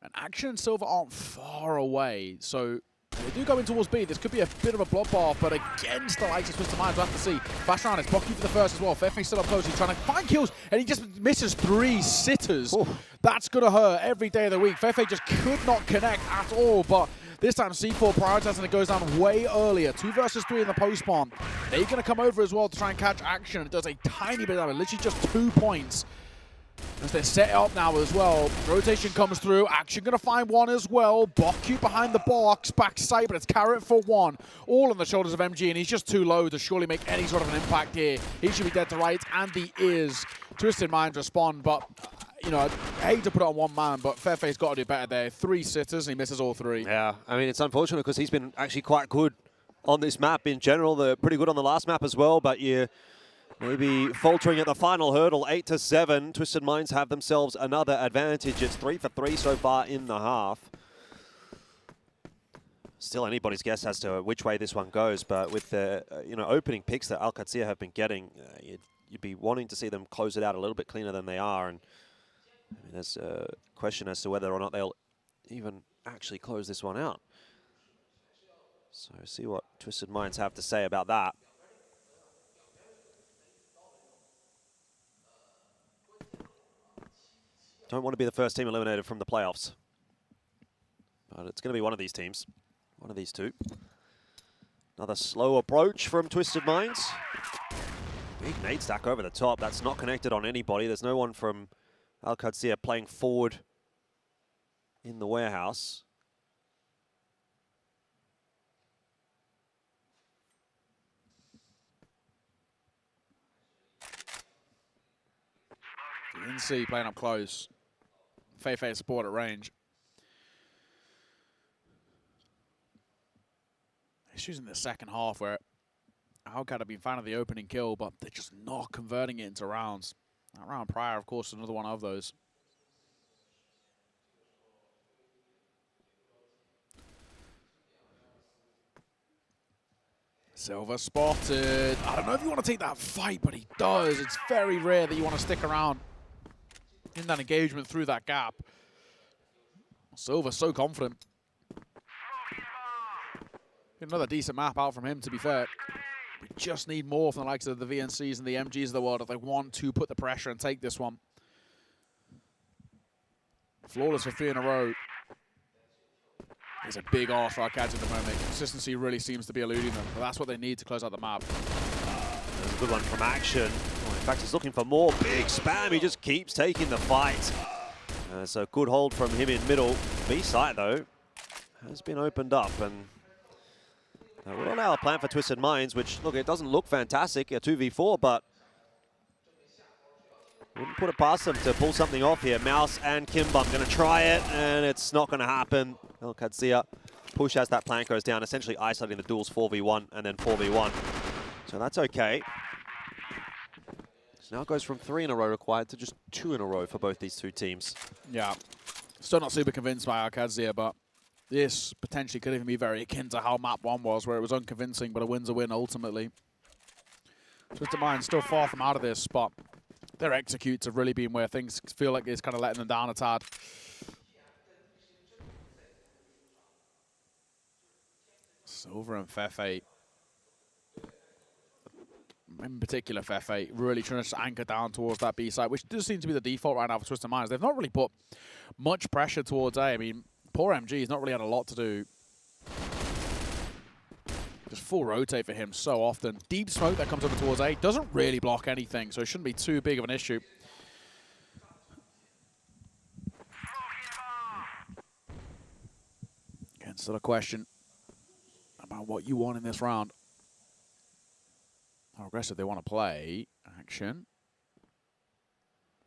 And Action and Silver aren't far away, so they do go in towards B. This could be a bit of a bloodbath, but against the likes of Twisted Minds, we'll have to see. Flash round, it's Bokyu for the first as well. Feifei still up close, he's trying to find kills, and he just misses 3 sitters. Ooh. That's going to hurt every day of the week. Feifei just could not connect at all, but this time C4 prioritizing, it goes down way earlier. 2 versus 3 in the post-spawn. They're going to come over as well to try and catch Action. It does a tiny bit of damage, literally just 2 points. As they set it up now as well. Rotation comes through. Action going to find one as well. Bokyu behind the box. Backside, but it's Carrot for one. All on the shoulders of MG, and he's just too low to surely make any sort of an impact here. He should be dead to rights, and he is. Twisted Minds respond, but, you know, I hate to put it on one man, but Fairface's got to do better there. 3 sitters, and he misses all 3. Yeah, I mean, it's unfortunate because he's been actually quite good on this map in general. They're pretty good on the last map as well, but yeah. Maybe faltering at the final hurdle, 8-7. Twisted Minds have themselves another advantage. It's 3 for 3 so far in the half. Still anybody's guess as to which way this one goes, but with the opening picks that Qadsiah have been getting, you'd be wanting to see them close it out a little bit cleaner than they are. And I mean, there's a question as to whether or not they'll even actually close this one out. So see what Twisted Minds have to say about that. Don't want to be the first team eliminated from the playoffs. But it's going to be one of these teams. One of these two. Another slow approach from Twisted Minds. Big nade stack over the top. That's not connected on anybody. There's no one from Qadsiah playing forward in the warehouse. NC playing up close. Fei support at range. Issues in the second half where Alcad have been fan of the opening kill, but they're just not converting it into rounds. That round prior, of course, another one of those. Silver spotted. I don't know if you want to take that fight, but he does. It's very rare that you want to stick around in that engagement through that gap. Silver so confident. Another decent map out from him, to be fair. We just need more from the likes of the VNCs and the MGs of the world if they want to put the pressure and take this one. Flawless for 3 in a row. It's a big ask for Arcades at the moment. Consistency really seems to be eluding them, but that's what they need to close out the map. There's a good one from Action. Oh, in fact, he's looking for more big spam. He just keeps taking the fight. So good hold from him in middle. B site, though, has been opened up, and that will allow a plan for Twisted Minds, which, look, it doesn't look fantastic, a 2v4, but wouldn't put it past them to pull something off here. Mouse and Kimbum going to try it, and it's not going to happen. Qadsiah push as that plant goes down, essentially isolating the duels 4v1 and then 4v1. So that's okay. So now it goes from 3 in a row required to just 2 in a row for both these two teams. Yeah. Still not super convinced by Qadsiah, but this potentially could even be very akin to how map 1 was, where it was unconvincing, but a win's a win ultimately. Twisted Minds still far from out of this, but their executes have really been where things feel like it's kind of letting them down a tad. Silver and Fefe, in particular Fefe, really trying to anchor down towards that B side, which does seem to be the default right now for Twisted Minds. They've not really put much pressure towards A. I mean, poor MG has not really had a lot to do. Just full rotate for him so often. Deep smoke that comes over towards A doesn't really block anything, so it shouldn't be too big of an issue. Again, still a question about what you want in this round. How aggressive they want to play. Action.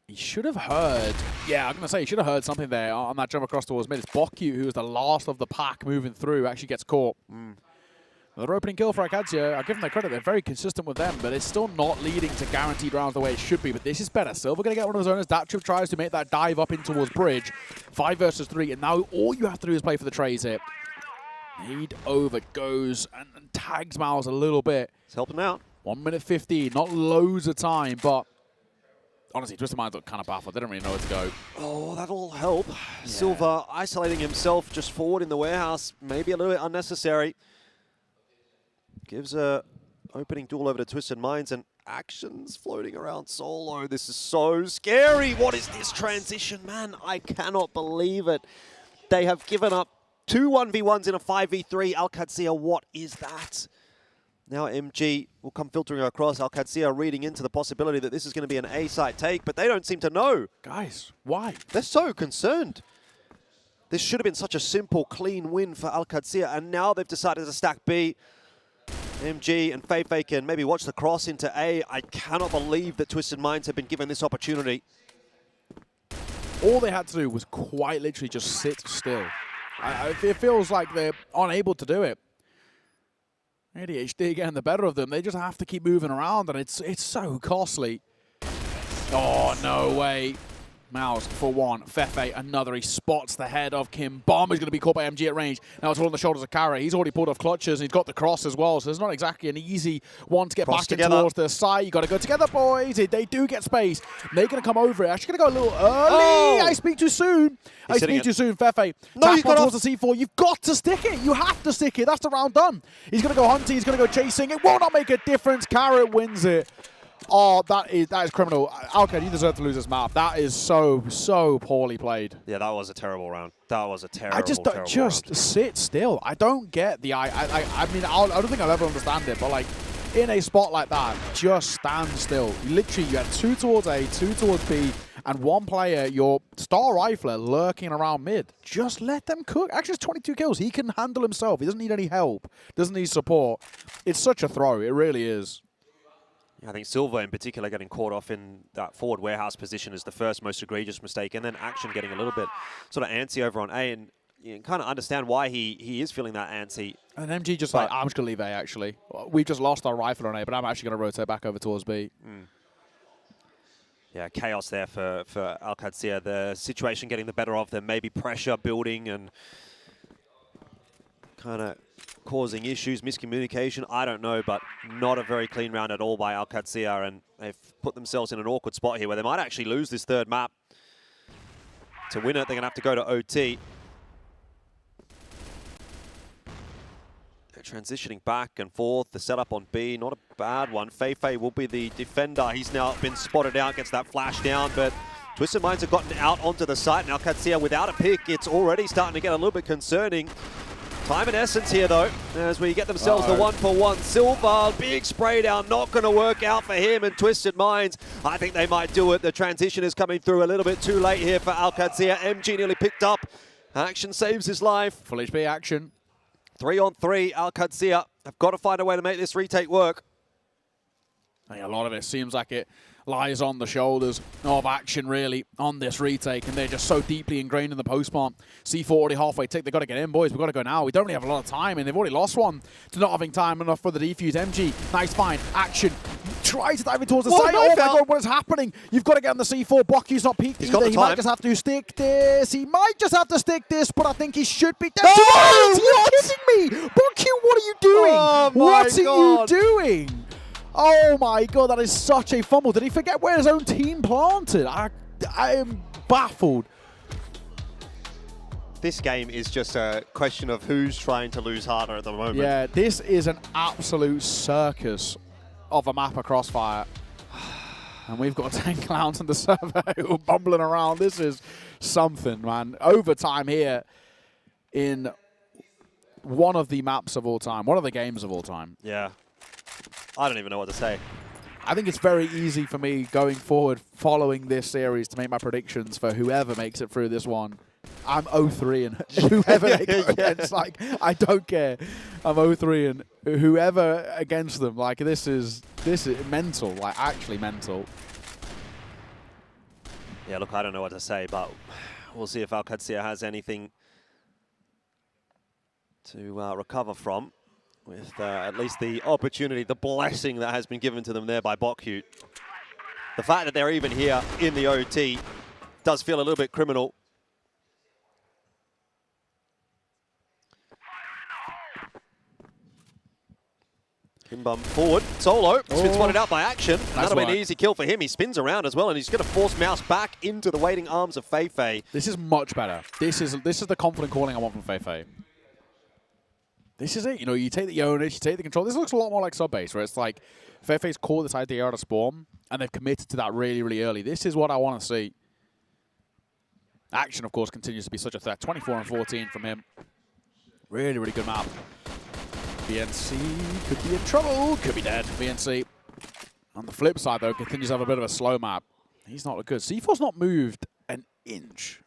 He should have heard, yeah, I'm going to say he should have heard something there on that jump across towards mid. It's Bokyu, who is the last of the pack moving through, actually gets caught. Another opening kill for Qadsiah. I'll give them their credit. They're very consistent with them, but it's still not leading to guaranteed rounds the way it should be. But this is better. Silver going to get one of his owners. Datchip tries to make that dive up in towards bridge. 5 versus 3, and now all you have to do is play for the trays here. Nade over goes and tags Miles a little bit. It's helping out. 1 minute 15, not loads of time, but honestly, Twisted Minds look kind of baffled. They don't really know where to go. Oh, that'll help. Yeah. Silver isolating himself just forward in the warehouse. Maybe a little bit unnecessary. Gives a opening duel over to Twisted Minds, and Action's floating around solo. This is so scary. What is this transition, man? I cannot believe it. They have given up 2 1v1s in a 5v3. Qadsiah, what is that? Now MG will come filtering across. Qadsiah reading into the possibility that this is going to be an A-site take, but they don't seem to know. Guys, why? They're so concerned. This should have been such a simple, clean win for Qadsiah, and now they've decided to stack B. MG and Feifei can maybe watch the cross into A. I cannot believe that Twisted Minds have been given this opportunity. All they had to do was quite literally just sit still. It feels like they're unable to do it. ADHD getting the better of them. They just have to keep moving around, and it's so costly. Oh, no way. Mouse for one. Feifei, another. He spots the head of Kim. Bomb is going to be caught by MG at range. Now it's all on the shoulders of Kara. He's already pulled off clutches, and he's got the cross as well, so it's not exactly an easy one to get Cross back together. in towards the side. You got to go together, boys. They do get space. They're going to come over it. Actually going to go a little early. Oh! I speak too soon. I speak too soon, Feifei. No, Tap he's on got towards the C4. You've got to stick it. You have to stick it. That's the round done. He's going to go hunting. He's going to go chasing. It will not make a difference. Kara wins it. Oh, that is criminal. Okay, you deserve to lose this map. That is so poorly played. Yeah, that was a terrible round. That was a terrible, I just don't round. sit still. I don't get the I mean, I don't think I'll ever understand it, but like in a spot like that, just stand still. Literally, you had 2 towards A, 2 towards B, and one player, your star rifler, lurking around mid. Just let them cook. Actually, it's 22 kills. He can handle himself. He doesn't need any help. Doesn't need support. It's such a throw. It really is. I think Silva in particular getting caught off in that forward warehouse position is the first most egregious mistake, and then Action getting a little bit sort of antsy over on A, and you can kind of understand why he is feeling that antsy. And MG just like, I'm just going to leave A, actually. We've just lost our rifle on A, but I'm actually going to rotate back over towards B. Yeah, chaos there for Qadsiah. The situation getting the better of them, maybe pressure building and kind of causing issues, miscommunication, I don't know, but not a very clean round at all by Qadsiah, and they've put themselves in an awkward spot here where they might actually lose this third map. To win it, they're going to have to go to OT. They're transitioning back and forth. The setup on B, not a bad one. Feifei will be the defender. He's now been spotted out, gets that flash down, but Twisted Minds have gotten out onto the site. Now Qadsiah without a pick, it's already starting to get a little bit concerning. Time and essence here, though, as we get themselves the 1-for-1. Silva, big spray down, not going to work out for him and Twisted Minds. I think they might do it. The transition is coming through a little bit too late here for Qadsiah. MG nearly picked up. Action saves his life. Full HP Action. 3-on-3, Qadsiah have got to find a way to make this retake work. I think a lot of it seems like it lies on the shoulders of Action, really, on this retake, and they're just so deeply ingrained in the postmark. C4 already halfway tick. They've got to get in, boys. We've got to go now. We don't really have a lot of time, and they've already lost one to not having time enough for the defuse. MG, nice find. Action tries to dive in towards the side. Oh my god, what is happening? You've got to get on the C4. Bokyu's not peeked either. He might just have to stick this. He might just have to stick this, but I think he should be. No! You're kidding me! Bokyu, what are you doing? Oh my what are God. you doing? Oh my god, that is such a fumble. Did he forget where his own team planted? I am baffled. This game is just a question of who's trying to lose harder at the moment. Yeah, this is an absolute circus of a map of CrossFire. And we've got 10 clowns on the server who are bumbling around. This is something, man. Overtime here in one of the maps of all time, one of the games of all time. Yeah. I don't even know what to say. I think it's very easy for me going forward following this series to make my predictions for whoever makes it through this one. I'm 0-3 and whoever they go against, like, I don't care. I'm 0-3 and whoever against them, like, this is mental, like, actually mental. Yeah, look, I don't know what to say, but we'll see if Qadsiah has anything to recover from. With at least the opportunity, the blessing that has been given to them there by Bokyu. The fact that they're even here in the OT does feel a little bit criminal. Kimbum forward, solo, spin spotted out by Action. That'll be an easy kill for him. He spins around as well, and he's going to force Mouse back into the waiting arms of Feifei. This is much better. This is the confident calling I want from Feifei. This is it. You know, you take the owners, you take the control. This looks a lot more like sub-base, where it's like Feifei's called this idea to spawn, and they've committed to that really, really early. This is what I want to see. Action, of course, continues to be such a threat. 24 and 14 from him. Really, really good map. VNC could be in trouble, could be dead. VNC, on the flip side though, continues to have a bit of a slow map. He's not good. C4's not moved an inch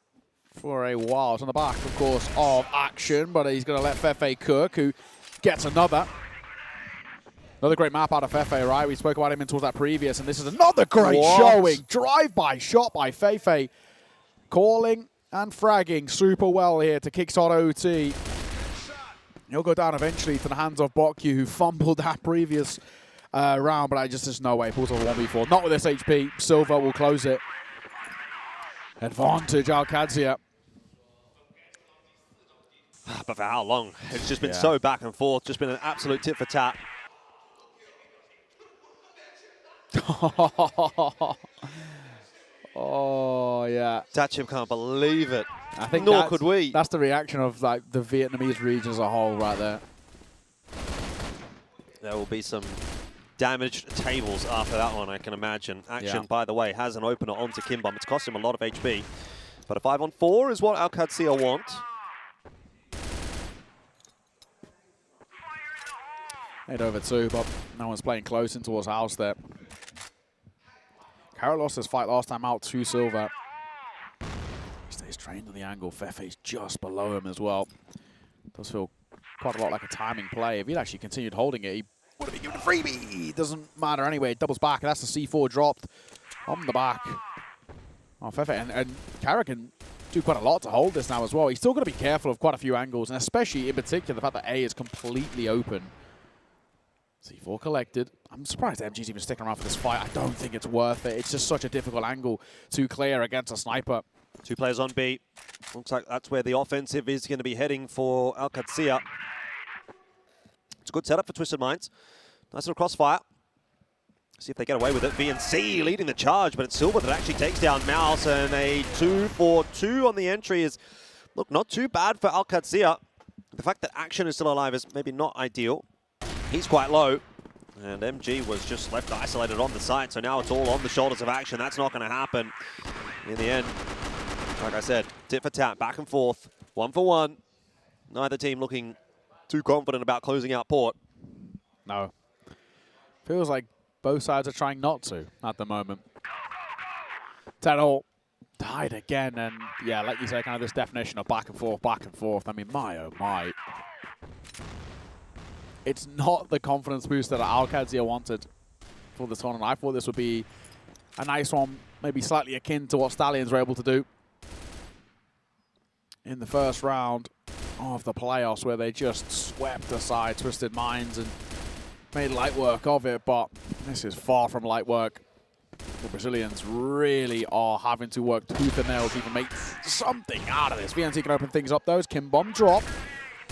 for a while. It's on the back, of course, of action, but he's going to let Fefe cook, who gets another great map out of Fefe, right? We spoke about him towards that previous, and this is another great showing. Drive-by shot by Fefe. Calling and fragging super well here to kickstart OT. He'll go down eventually to the hands of Bokyu, who fumbled that previous round, but there's no way. Pulls off a 1v4. Not with this HP. Silver will close it. Advantage Qadsiah. But for how long? It's just been so back and forth. Just been an absolute tit for tat. Oh, yeah. Tachim can't believe it. I think Nor could we. That's the reaction of like the Vietnamese region as a whole right there. There will be some damaged tables after that one, I can imagine. Action, by the way, has an opener onto Kimbom. It's cost him a lot of HP. But a 5-on-4 is what Qadsiah want. Head over too, but no one's playing close in towards house there. Carrot lost his fight last time out to Silver. He stays trained on the angle. Fefe's just below him as well. Does feel quite a lot like a timing play. If he'd actually continued holding it, he would have been given a freebie. It doesn't matter anyway. It doubles back, and that's the C4 dropped on the back. Oh, Fefe, and Carrot can do quite a lot to hold this now as well. He's still got to be careful of quite a few angles, and especially in particular the fact that A is completely open. C4 collected. I'm surprised MG's even sticking around for this fight. I don't think it's worth it. It's just such a difficult angle to clear against a sniper. 2 players on B. Looks like that's where the offensive is going to be heading for Qadsiah. It's a good setup for Twisted Minds. Nice little crossfire. See if they get away with it. VNC leading the charge, but it's Silver that actually takes down Mouse, and a 2-4-2 on the entry is, look, not too bad for Qadsiah. The fact that Action is still alive is maybe not ideal. He's quite low, and MG was just left isolated on the side, so now it's all on the shoulders of Action. That's not going to happen in the end. Like I said, tit for tat, back and forth, 1-for-1. Neither team looking too confident about closing out Port. No. Feels like both sides are trying not to at the moment. 10-all. Died again, and yeah, like you say, kind of this definition of back and forth, back and forth. I mean, my oh my. It's not the confidence boost that Qadsiah wanted for this tournament. I thought this would be a nice one, maybe slightly akin to what Stallions were able to do in the first round of the playoffs, where they just swept aside Twisted Minds and made light work of it. But this is far from light work. The Brazilians really are having to work tooth and nail to even make something out of this. VNC can open things up though. As Kimbom drop.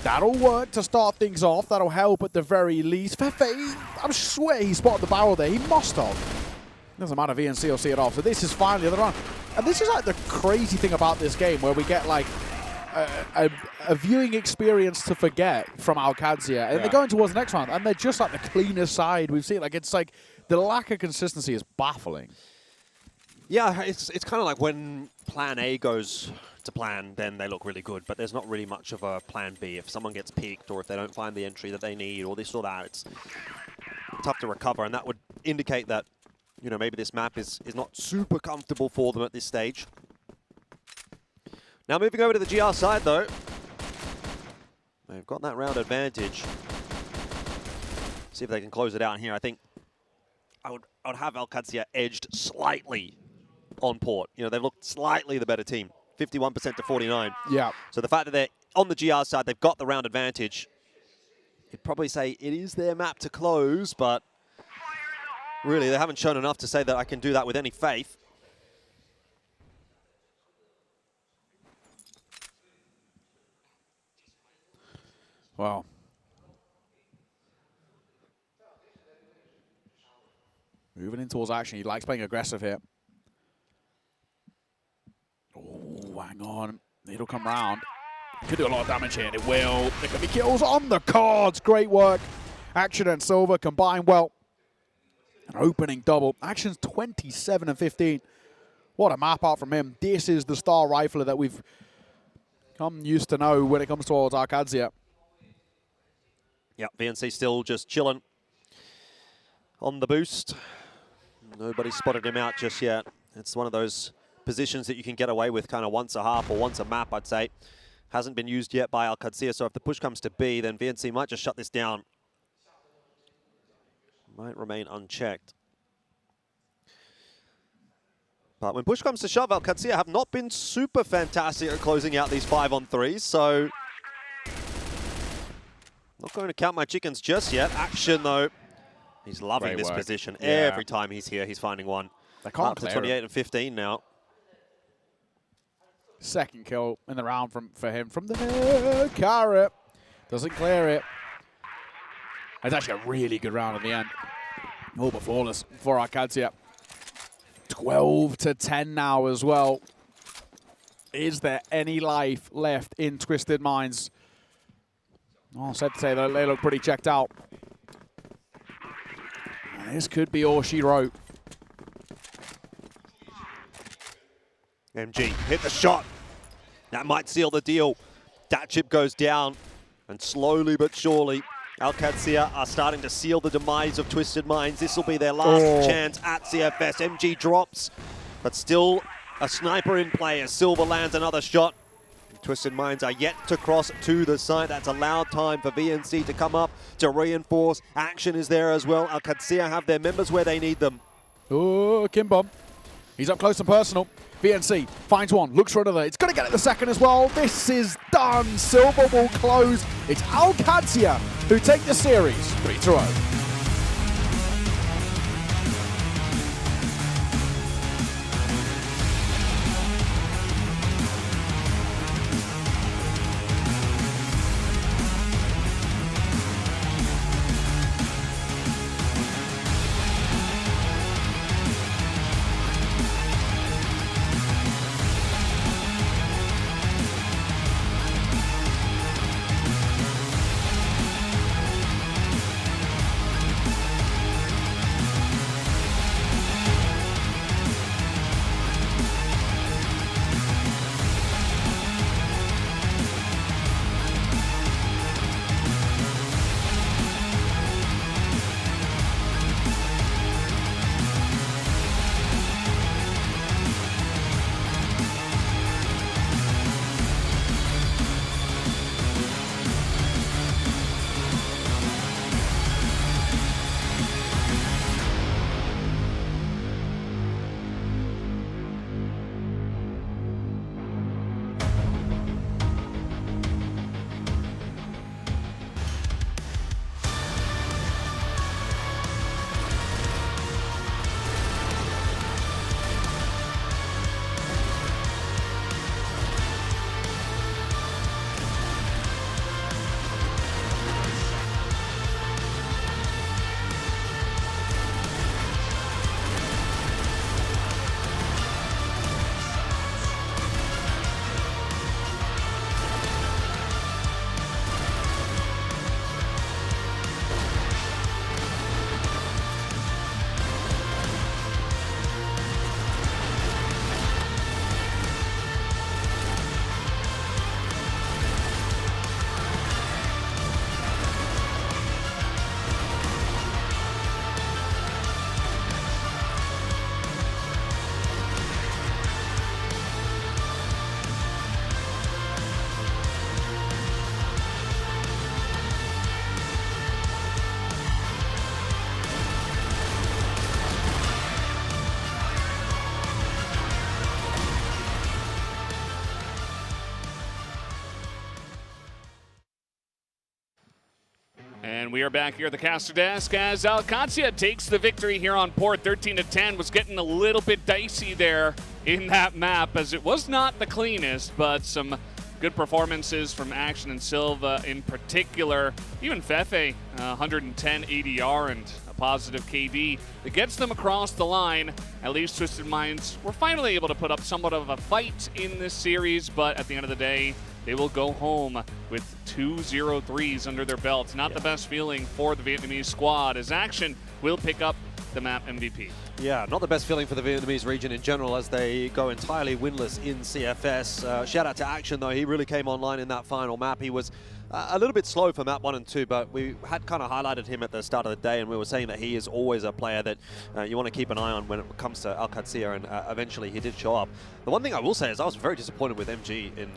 That'll work to start things off. That'll help at the very least. Fefe, I swear he spotted the barrel there. He must have. Doesn't matter, VNC will see it off. So this is finally the run. And this is like the crazy thing about this game, where we get like a viewing experience to forget from Qadsiah. And they're going towards the next round, and they're just like the cleanest side we've seen. Like, it's like the lack of consistency is baffling. Yeah, it's kind of like when plan A goes to plan, then they look really good, but there's not really much of a plan B. If someone gets peaked, or if they don't find the entry that they need, or this or that, it's tough to recover, and that would indicate that, you know, maybe this map is not super comfortable for them at this stage. Now moving over to the GR side though, they've got that round advantage. See if they can close it out here. I think I would have Qadsiah edged slightly on Port. You know, they've looked slightly the better team. 51% to 49. Yeah. So the fact that they're on the GR side, they've got the round advantage. You'd probably say it is their map to close, but really they haven't shown enough to say that I can do that with any faith. Wow. Moving in towards action. He likes playing aggressive here. Oh, hang on. It'll come round. Could do a lot of damage here, and it will. There could be kills on the cards. Great work. Action and Silver combine well. An opening double. Action's 27 and 15. What a map out from him. This is the star rifler that we've come used to know when it comes towards Qadsiah. Yeah, VNC still just chilling on the boost. Nobody spotted him out just yet. It's one of those positions that you can get away with kind of once a half or once a map, I'd say. Hasn't been used yet by Qadsiah, so if the push comes to B, then VNC might just shut this down. Might remain unchecked. But when push comes to shove, Qadsiah have not been super fantastic at closing out these 5-on-3s, so not going to count my chickens just yet. Action, though. He's loving Great this work. position. Yeah. Every time he's here, he's finding one. They can't Up to clear 28 him. and 15 now. Second kill in the round for him from the carrot. Doesn't clear it. It's actually a really good round at the end. All but flawless for our Qadsiah. 12-10 now as well. Is there any life left in Twisted Minds? Oh, sad to say that they look pretty checked out. And this could be all she wrote. MG hit the shot. That might seal the deal. That chip goes down. And slowly but surely, Qadsiah are starting to seal the demise of Twisted Minds. This will be their last chance at CFS. MG drops, but still a sniper in play as Silver lands another shot. Twisted Minds are yet to cross to the site. That's allowed time for VNC to come up to reinforce. Action is there as well. Qadsiah have their members where they need them. Oh, Kimbomb. He's up close and personal. VNC finds one, looks for another. It's going to get it the second as well. This is done. Silver will close. It's Qadsiah who take the series 3-0. And we are back here at the caster desk as Qadsiah takes the victory here on port. 13-10 was getting a little bit dicey there in that map as it was not the cleanest, but some good performances from Action and Silva in particular. Even Fefe, 110 ADR and a positive KD that gets them across the line. At least Twisted Minds were finally able to put up somewhat of a fight in this series, but at the end of the day, they will go home with 2 0-3s under their belts. Not the best feeling for the Vietnamese squad as Action will pick up the map MVP. Yeah, not the best feeling for the Vietnamese region in general as they go entirely winless in CFS. Shout out to Action though, he really came online in that final map. He was a little bit slow for map 1 and 2, but we had kind of highlighted him at the start of the day, and we were saying that he is always a player that you want to keep an eye on when it comes to Qadsiah, and eventually he did show up. The one thing I will say is I was very disappointed with MG in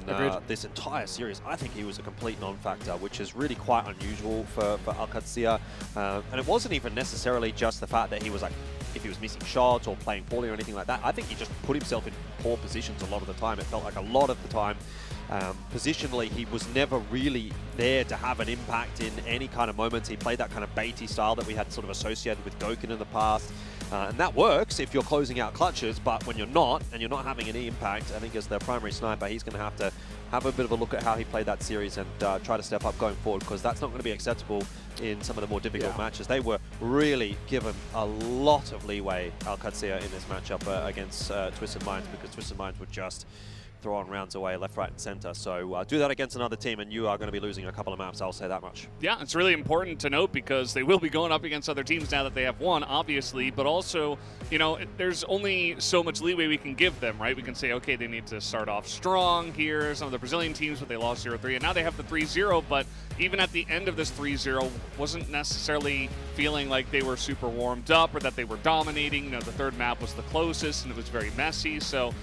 this entire series. I think he was a complete non-factor, which is really quite unusual for Qadsiah. And it wasn't even necessarily just the fact that he was like, if he was missing shots or playing poorly or anything like that. I think he just put himself in poor positions a lot of the time. It felt like a lot of the time, positionally, he was never really there to have an impact in any kind of moments. He played that kind of baity style that we had sort of associated with Gaimin in the past. And that works if you're closing out clutches, but when you're not, and you're not having any impact, I think as the primary sniper, he's going to have a bit of a look at how he played that series and try to step up going forward, because that's not going to be acceptable in some of the more difficult matches. They were really given a lot of leeway, Qadsiah, in this matchup against Twisted Minds, because Twisted Minds would just throw on rounds away left, right, and center. So do that against another team and you are going to be losing a couple of maps, I'll say that much. Yeah, it's really important to note because they will be going up against other teams now that they have won, obviously, but also, you know, there's only so much leeway we can give them, right? We can say, okay, they need to start off strong here, some of the Brazilian teams, but they lost 0-3, and now they have the 3-0, but even at the end of this 3-0, wasn't necessarily feeling like they were super warmed up or that they were dominating. You know, the third map was the closest, and it was very messy, so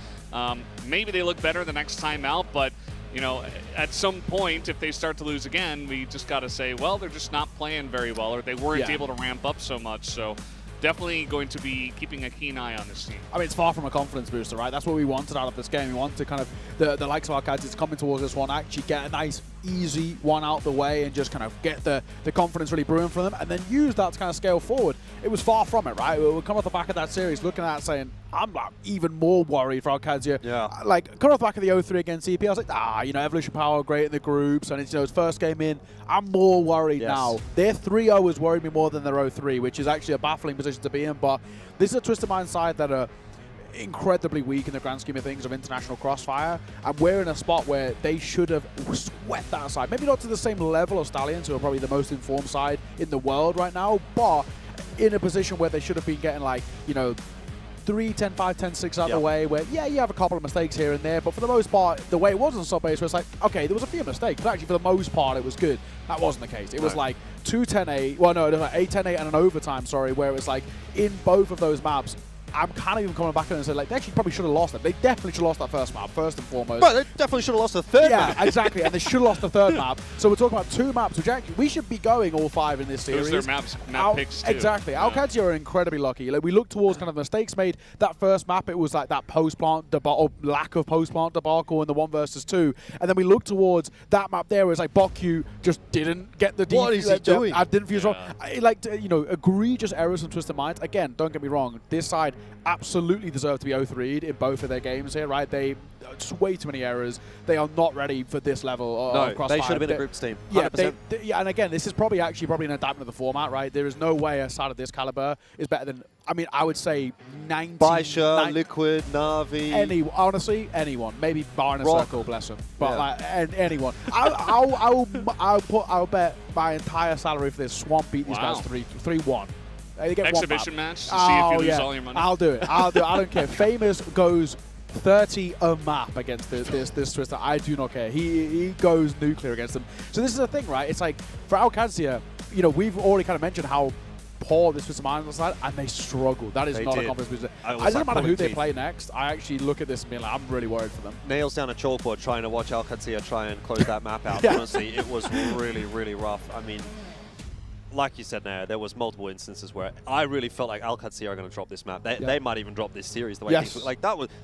maybe they look better the next time out, but you know, at some point, if they start to lose again, we just got to say, well, they're just not playing very well, or they weren't able to ramp up so much. So definitely going to be keeping a keen eye on this team. I mean, it's far from a confidence booster, right? That's what we wanted out of this game. We wanted kind of the likes of our Qadsiah coming towards this one, actually get a nice, easy one out the way and just kind of get the confidence really brewing for them, and then use that to kind of scale forward. It was far from it, right? We'll come off the back of that series looking at it saying, I'm like, even more worried for our Qadsiah. Yeah. Like, coming off the back of the 0-3 against CP, I was like, you know, Evolution Power, great in the groups, and it's, you know, his first game in. I'm more worried now. Their 3-0 has worried me more than their 0-3, which is actually a baffling position to be in, but this is a Twisted Mind side that are incredibly weak in the grand scheme of things of international CrossFire, and we're in a spot where they should have swept that side. Maybe not to the same level of Stallions, who are probably the most informed side in the world right now, but in a position where they should have been getting, like, you know, 3, 10, 5, 10, 6 out the way, where, yeah, you have a couple of mistakes here and there, but for the most part, the way it was on sub base was like, okay, there was a few mistakes, but actually for the most part, it was good. That wasn't the case. It was like 2-10-8, well, no, it was like 8-10-8 and an overtime, sorry, where it was like, in both of those maps, I'm kind of even coming back and saying, like, they actually probably should have lost it. They definitely should have lost that first map, first and foremost. But they definitely should have lost the third map. Yeah, exactly, and they should have lost the third map. So we're talking about 2 maps, which actually, we should be going all 5 in this series. Those are map picks, too. Exactly. Our Qadsiah are incredibly lucky. Like, we look towards kind of mistakes made. That first map, it was like that post-plant debacle, or lack of post-plant debacle in the 1 versus 2. And then we look towards that map there where it's like Bokyu just didn't get the defuse. What is he doing? I didn't fuse wrong. Like, you know, egregious errors from Twisted Minds. Again, don't get me wrong. This side absolutely deserve to be 0-3'd in both of their games here, right? They just way too many errors. They are not ready for this level of CrossFire. They should have been a groups team. 100%. Yeah, and again, this is probably an adaptation of the format, right? There is no way a side of this caliber is better than, I mean, I would say 90. Baisha, Liquid, Na'Vi. Honestly, anyone. Maybe Bar in a Circle, bless him. But like, anyone. I'll bet my entire salary for this Swamp beat these guys 3-1. Exhibition match to see if you lose all your money. I'll do it. I don't care. Famous goes 30 a map against this Twister. I do not care. He goes nuclear against them. So this is the thing, right? It's like, for our Qadsiah, you know, we've already kind of mentioned how poor this Twisted Minds side, and they struggle. That is not a confidence booster. It doesn't matter who they play next. I actually look at this and be like, I'm really worried for them. Nails down a chalkboard trying to watch Qadsiah try and close that map out. Honestly, it was really, really rough. I mean, like you said, there was multiple instances where I really felt like Qadsiah are going to drop this map. They might even drop this series the way things look. Like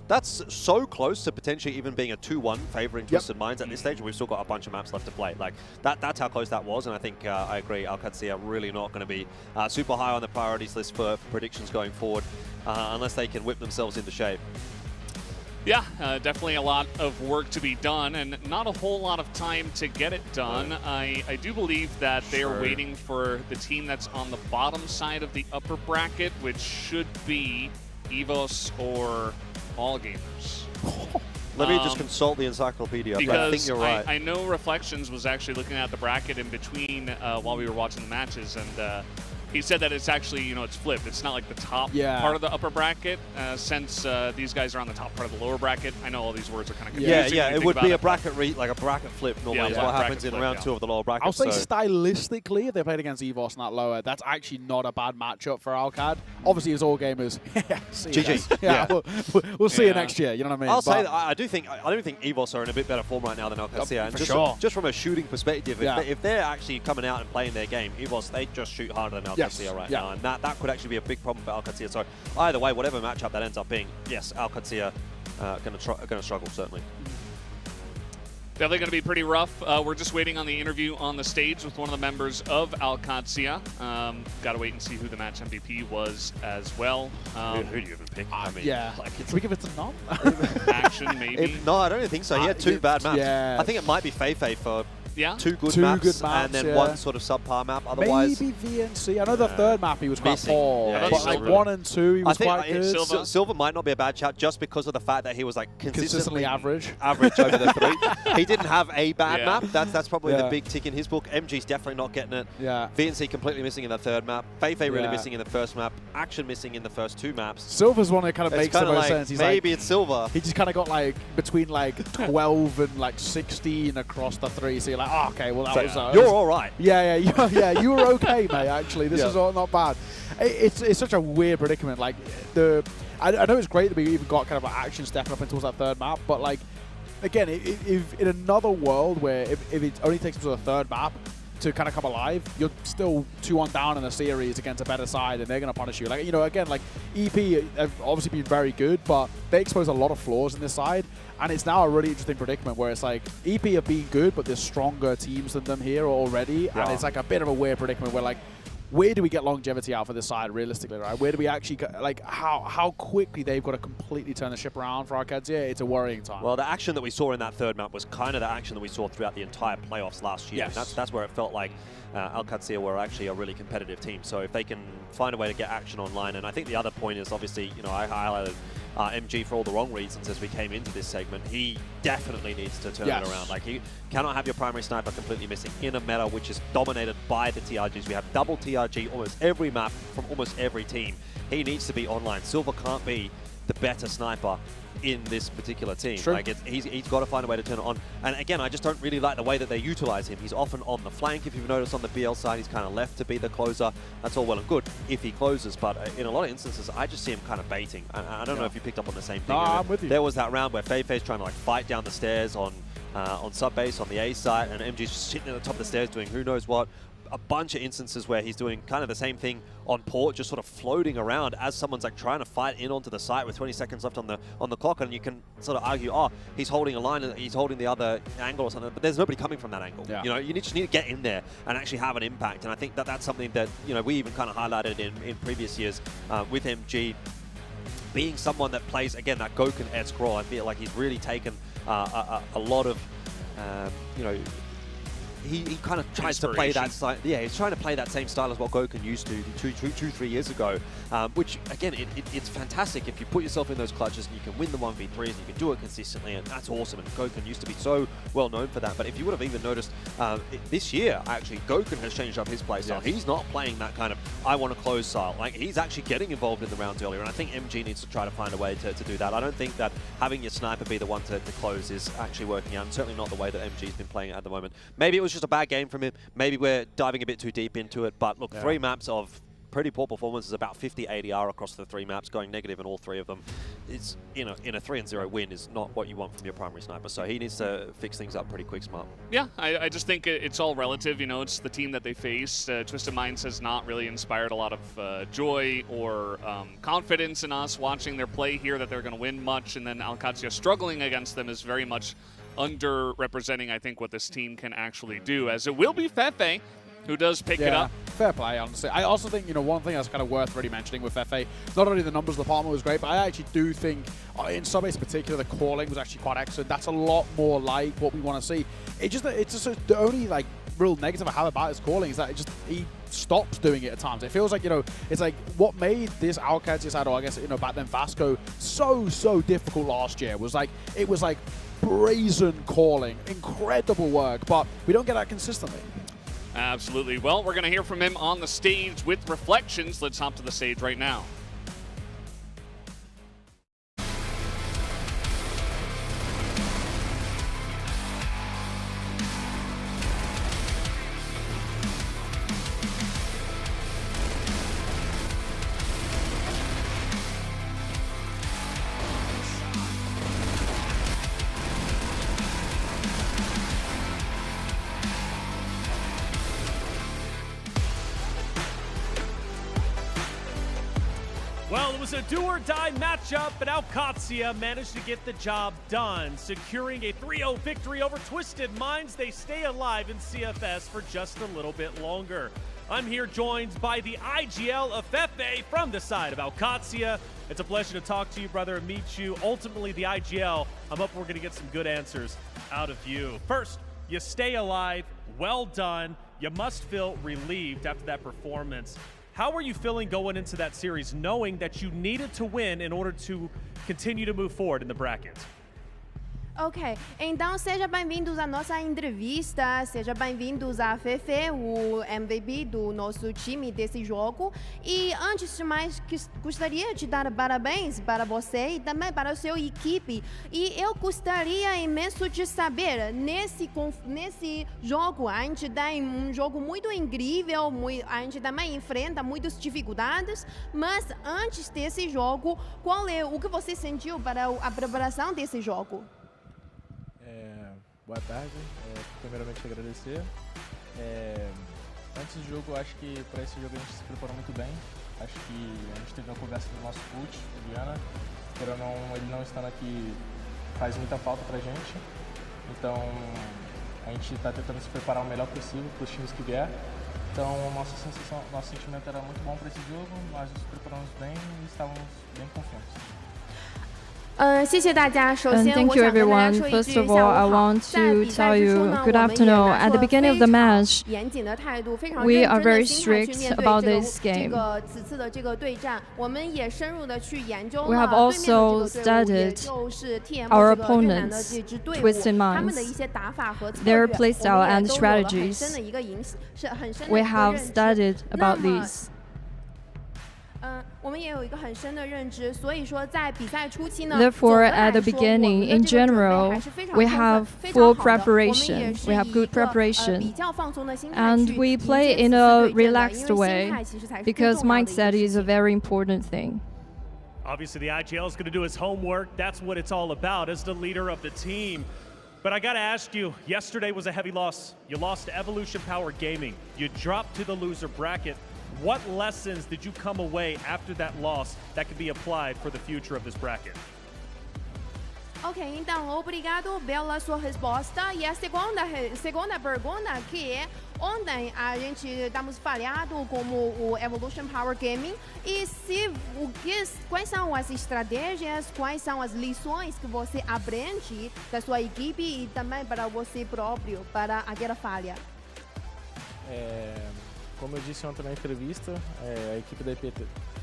that's so close to potentially even being a 2-1 favoring Twisted Minds at this stage. We've still got a bunch of maps left to play. Like that's how close that was, and I think I agree. Qadsiah are really not going to be super high on the priorities list for predictions going forward, unless they can whip themselves into shape. Yeah, definitely a lot of work to be done, and not a whole lot of time to get it done. I do believe that they're waiting for the team that's on the bottom side of the upper bracket, which should be EVOS or All Gamers. Let me just consult the encyclopedia. Because I think you're right. I know Reflections was actually looking at the bracket in between while we were watching the matches, and he said that it's actually, you know, it's flipped. It's not like the top part of the upper bracket, since these guys are on the top part of the lower bracket. I know all these words are kind of confusing. Yeah, it would be a bracket like a bracket flip normally is what happens in round 2 of the lower bracket. I'll say stylistically, if they played against EVOS in that lower, that's actually not a bad matchup for Alcad. Obviously, as all gamers, GG. Yeah, we'll see you next year. You know what I mean? I'll say that I do think EVOS are in a bit better form right now than Qadsiah. And just from a shooting perspective, if they're actually coming out and playing their game, EVOS, they just shoot harder than Qadsiah right now, and that could actually be a big problem for Qadsiah. So either way, whatever matchup that ends up being, yes, Qadsiah going to struggle certainly. Definitely going to be pretty rough. We're just waiting on the interview on the stage with one of the members of Qadsiah. Got to wait and see who the match MVP was as well. Who do you even pick? I mean, like, can we give it to Nom? Action, maybe. No, I don't even think so. He had 2 bad maps. Yeah. I think it might be Feifei for 2 good maps and then 1 sort of subpar map. Otherwise, maybe VNC. I know the 3rd map he was quite poor, but like 1 and 2 he was quite good. Silver might not be a bad shout just because of the fact that he was like consistently average over the 3. He didn't have a bad map. That's probably the big tick in his book. MG's definitely not getting it. VNC completely missing in the 3rd map. Feifei really missing in the 1st map. Action missing in the first 2 maps. Silver's one that kind of makes the most sense. He's maybe it's Silver. He just kind of got like between like 12 and like 16 across the 3. So you're like, oh, okay, well that was. You're all right. Yeah, you were okay, mate. Actually, this is all not bad. It's such a weird predicament. Like I know it's great that we even got kind of an action stepping up towards that 3rd map, but like again, if in another world where if it only takes us to the 3rd map to kind of come alive, you're still 2-1 down in a series against a better side, and they're going to punish you. Like, you know, again, like EP have obviously been very good, but they expose a lot of flaws in this side, and it's now a really interesting predicament where it's like EP have been good, but there's stronger teams than them here already, and it's like a bit of a weird predicament where like, where do we get longevity out for this side realistically, right? Where do we actually, like, how quickly they've got to completely turn the ship around for our Qadsiah? It's a worrying time. Well, the action that we saw in that 3rd map was kind of the action that we saw throughout the entire playoffs last year. Yes. That's where it felt like Qadsiah were actually a really competitive team. So if they can find a way to get action online, and I think the other point is obviously, you know, I highlighted MG for all the wrong reasons as we came into this segment. He definitely needs to turn it around. Like, you cannot have your primary sniper completely missing in a meta which is dominated by the TRGs. We have double TRG almost every map from almost every team. He needs to be online. Silver can't be the better sniper in this particular team. Like, he's got to find a way to turn it on. And again, I just don't really like the way that they utilize him. He's often on the flank. If you've noticed on the BL side, he's kind of left to be the closer. That's all well and good if he closes, but in a lot of instances, I just see him kind of baiting. And I don't know if you picked up on the same thing. No, I'm with you. There was that round where Feifei's trying to like fight down the stairs on sub base on the A side, and MG's just sitting at the top of the stairs doing who knows what. A bunch of instances where he's doing kind of the same thing on port, just sort of floating around as someone's like trying to fight in onto the site with 20 seconds left on the clock, and you can sort of argue, oh, he's holding a line and he's holding the other angle or something, but there's nobody coming from that angle. You know, you just need to get in there and actually have an impact, and I think that that's something that, you know, we even kind of highlighted in previous years with MG being someone that plays, again, that Goken-esque role. I feel like he's really taken a lot of, you know, he kind of tries to play that style. Yeah, he's trying to play that same style as what Goken used to 3 years ago, which, again, it's fantastic if you put yourself in those clutches and you can win the 1v3s and you can do it consistently, and that's awesome. And Goken used to be so well known for that. But if you would have even noticed this year, actually, Goken has changed up his play style. He's not playing that kind of I want to close style. Like, he's actually getting involved in the rounds earlier, and I think MG needs to try to find a way to do that. I don't think that having your sniper be the one to close is actually working out, and certainly not the way that MG's been playing at the moment. Maybe it was just a bad game from him. Maybe we're diving a bit too deep into it, but look, 3 maps of pretty poor performances, about 50 ADR across the 3 maps, going negative in all 3 of them. It's, you know, in a 3-0 win is not what you want from your primary sniper, so he needs to fix things up pretty quick, Smart. Yeah, I just think it's all relative. You know, it's the team that they faced. Twisted Minds has not really inspired a lot of joy or confidence in us watching their play here that they're going to win much, and then Qadsiah struggling against them is very much underrepresenting, I think, what this team can actually do, as it will be Feifei who does pick it up. Fair play, honestly. I also think, you know, one thing that's kind of worth really mentioning with Feifei, not only the numbers of the department was great, but I actually do think, in Subbase in particular, the calling was actually quite excellent. That's a lot more like what we want to see. It's just the only, like, real negative I have about his calling is that he stops doing it at times. It feels like, you know, it's like what made this Qadsiah side, or I guess, you know, back then Vasco, so difficult last year was like, it was like brazen calling, incredible work, but we don't get that consistently. Absolutely. Well, we're going to hear from him on the stage with reflections. Let's hop to the stage right now. Well, it was a do-or-die matchup, but Qadsiah managed to get the job done, securing a 3-0 victory over Twisted Minds. They stay alive in CFS for just a little bit longer. I'm here joined by the IGL of Fefe from the side of Qadsiah. It's a pleasure to talk to you, brother, and meet you. Ultimately, the IGL, I'm hoping we're going to get some good answers out of you. First, you stay alive. Well done. You must feel relieved after that performance. How are you feeling going into that series, knowing that you needed to win in order to continue to move forward in the bracket? Ok, então seja bem-vindos à nossa entrevista, seja bem-vindos a Fefe, o MVP do nosso time desse jogo. E antes de mais, gostaria de dar parabéns para você e também para a sua equipe. E eu gostaria imenso de saber, nesse jogo, a gente tem um jogo muito incrível, a gente também enfrenta muitas dificuldades, mas antes desse jogo, qual é o que você sentiu para a preparação desse jogo? Boa tarde, primeiramente agradecer. Antes do jogo, acho que para esse jogo a gente se preparou muito bem. Acho que a gente teve uma conversa com o nosso coach, o Viana. Ele não estando aqui faz muita falta pra gente. Então a gente está tentando se preparar o melhor possível para os times que vier. Então nosso sentimento era muito bom para esse jogo, nós nos preparamos bem e estávamos bem confiantes. 谢谢大家。首先， thank you everyone. First of all, I want to tell you good afternoon. At the beginning of the match, we are very strict about this game. We have also studied our opponents, Twisted Minds, their playstyle and strategies. We have studied about these. Therefore, at the beginning, in general, we have full preparation. We have good preparation. And we play in a relaxed way because mindset is a very important thing. Obviously, the IGL is going to do his homework. That's what it's all about as the leader of the team. But I got to ask you, yesterday was a heavy loss. You lost to Evolution Power Gaming. You dropped to the loser bracket. What lessons did you come away after that loss that could be applied for the future of this bracket? Ok, então, obrigado pela sua resposta. E a segunda pergunta que é, ontem a gente estamos falhado como o Evolution Power Gaming e quais são as estratégias, quais são as lições que você aprende da sua equipe e também para você próprio, para aquela falha? Como eu disse ontem na entrevista, a equipe da IP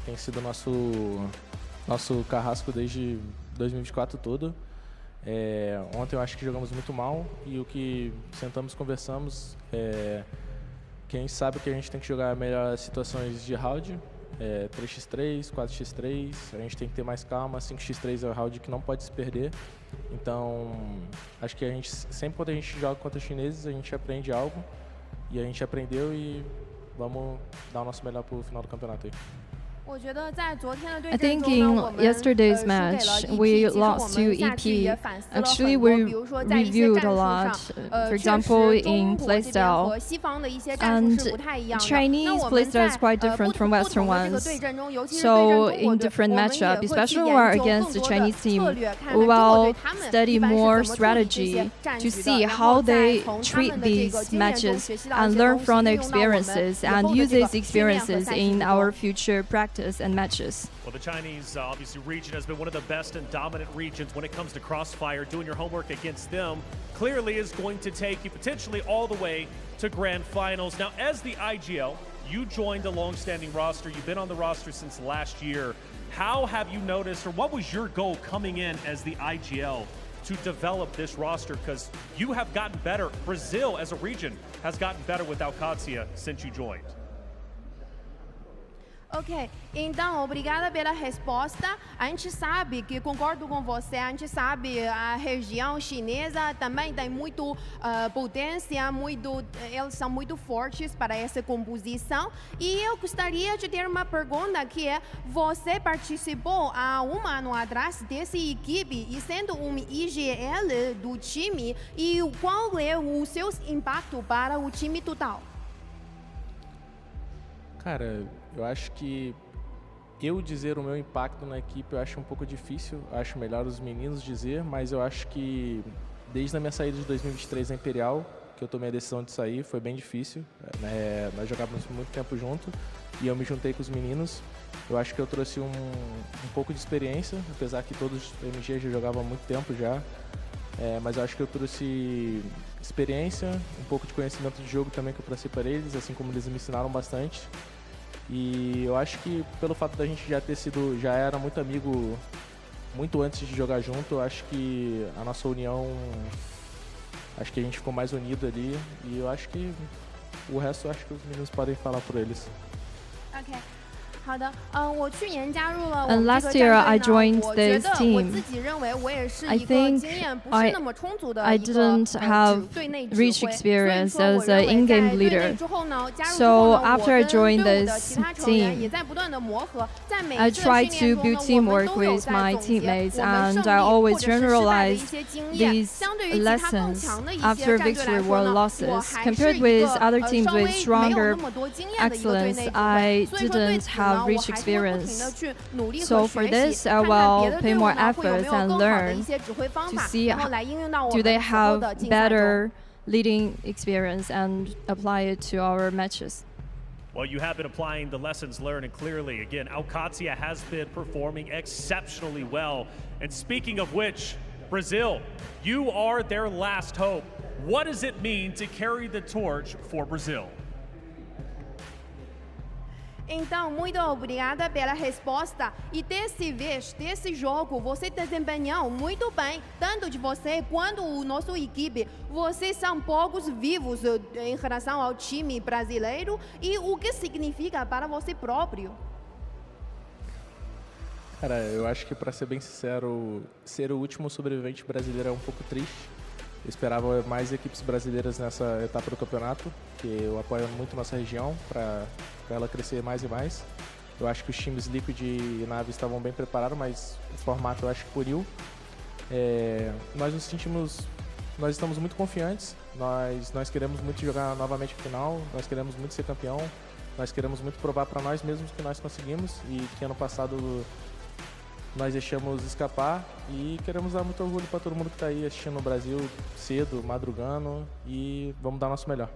tem sido nosso carrasco desde 2024 todo. Ontem eu acho que jogamos muito mal e o que sentamos e conversamos que a gente sabe que a gente tem que jogar melhor as situações de round, 3x3, 4x3, a gente tem que ter mais calma, 5x3 é o round que não pode se perder. Então, acho que sempre quando a gente joga contra os chineses, a gente aprende algo e a gente aprendeu e vamos dar o nosso melhor para o final do campeonato aí. I think in yesterday's match, we lost to EP. Actually, we reviewed a lot. For example, in playstyle. And Chinese playstyle is quite different from Western ones. So in different matchup, especially when we're against the Chinese team, we will study more strategy to see how they treat these matches and learn from their experiences and use these experiences in our future practice and matches. Well, the Chinese, obviously, region has been one of the best and dominant regions when it comes to CrossFire. Doing your homework against them clearly is going to take you potentially all the way to grand finals. Now, as the IGL, you joined a long-standing roster. You've been on the roster since last year. How have you noticed, or what was your goal coming in as the IGL to develop this roster? Because you have gotten better. Brazil, as a region, has gotten better without Qadsiah since you joined. Ok, então, obrigada pela resposta. A gente sabe que, concordo com você, a gente sabe a região chinesa também tem muito potência, eles são muito fortes para essa composição. E eu gostaria de ter uma pergunta que é, você participou há um ano atrás dessa equipe e sendo um IGL do time, e qual é o seu impacto para o time total? Cara, eu acho que eu dizer o meu impacto na equipe eu acho um pouco difícil. Eu acho melhor os meninos dizer, mas eu acho que desde a minha saída de 2023 na Imperial, que eu tomei a decisão de sair, foi bem difícil. Nós jogávamos muito tempo junto e eu me juntei com os meninos. Eu acho que eu trouxe um pouco de experiência, apesar que todos os MG já jogavam há muito tempo já. Mas eu acho que eu trouxe experiência, um pouco de conhecimento de jogo também que eu trouxe para eles, assim como eles me ensinaram bastante. E eu acho que pelo fato da gente já era muito amigo muito antes de jogar junto, eu acho que a nossa união, acho que a gente ficou mais unido ali, e eu acho que o resto eu acho que os meninos podem falar por eles. Ok. 好的，我去年加入了 And last year I joined this 我 team. 自己认为我也是 I 一个 think 经验不是那么充足的 I 一个 didn't have 对内指 rich 挥， experience 所以说 as 我认 an 为 in-game 在队内 leader. 之后呢，加入之 So 后呢， after 我 I 跟 joined 队伍的 this 其他成员 team, 也在不断的磨合，在每 I 次的 tried 训 to 练 build 中呢，我们 teamwork 都有 with 在 my 总结 teammates, 我们 and 胜 I 利 always 或者是失败的一 generalized 些经验。 these 相对于其他更 lessons 强的一些 after 战队 victory 来说 or 呢，我 losses. 还是 Compared 一 with 个 other 稍 teams 微 with 没有 stronger 那么多经验的一个队 excellence, 内指 I 挥。所以说对 didn't 此 have 呢，我 rich 还是会不停的 experience. 去努力 So 和 for 学 this, 习， I 看看别 will 的 pay 队伍 more 呢会有 efforts 没有 and 更好的 learn 一些指挥方 to 法， see 然后来应用到我 do 们 they 此后的 have 竞赛中。 better leading experience and apply it to our matches. Well, you have been applying the lessons learned, and clearly, again, Qadsiah has been performing exceptionally well. And speaking of which, Brazil, you are their last hope. What does it mean to carry the torch for Brazil? Então, muito obrigada pela resposta. E desse jogo, você desempenhou muito bem, tanto de você quanto o nosso equipe. Vocês são poucos vivos em relação ao time brasileiro. E o que significa para você próprio? Cara, eu acho que, para ser bem sincero, ser o último sobrevivente brasileiro é um pouco triste. Eu esperava mais equipes brasileiras nessa etapa do campeonato, que eu apoio muito nossa região para ela crescer mais e mais. Eu acho que os times Liquid e Nave estavam bem preparados, mas o formato eu acho que puniu. Nós estamos muito confiantes, nós queremos muito jogar novamente a final, nós queremos muito ser campeão, nós queremos muito provar para nós mesmos que nós conseguimos e que ano passado nós deixamos escapar, e queremos dar muito orgulho para todo mundo que está aí assistindo no Brasil cedo, madrugando, e vamos dar o nosso melhor.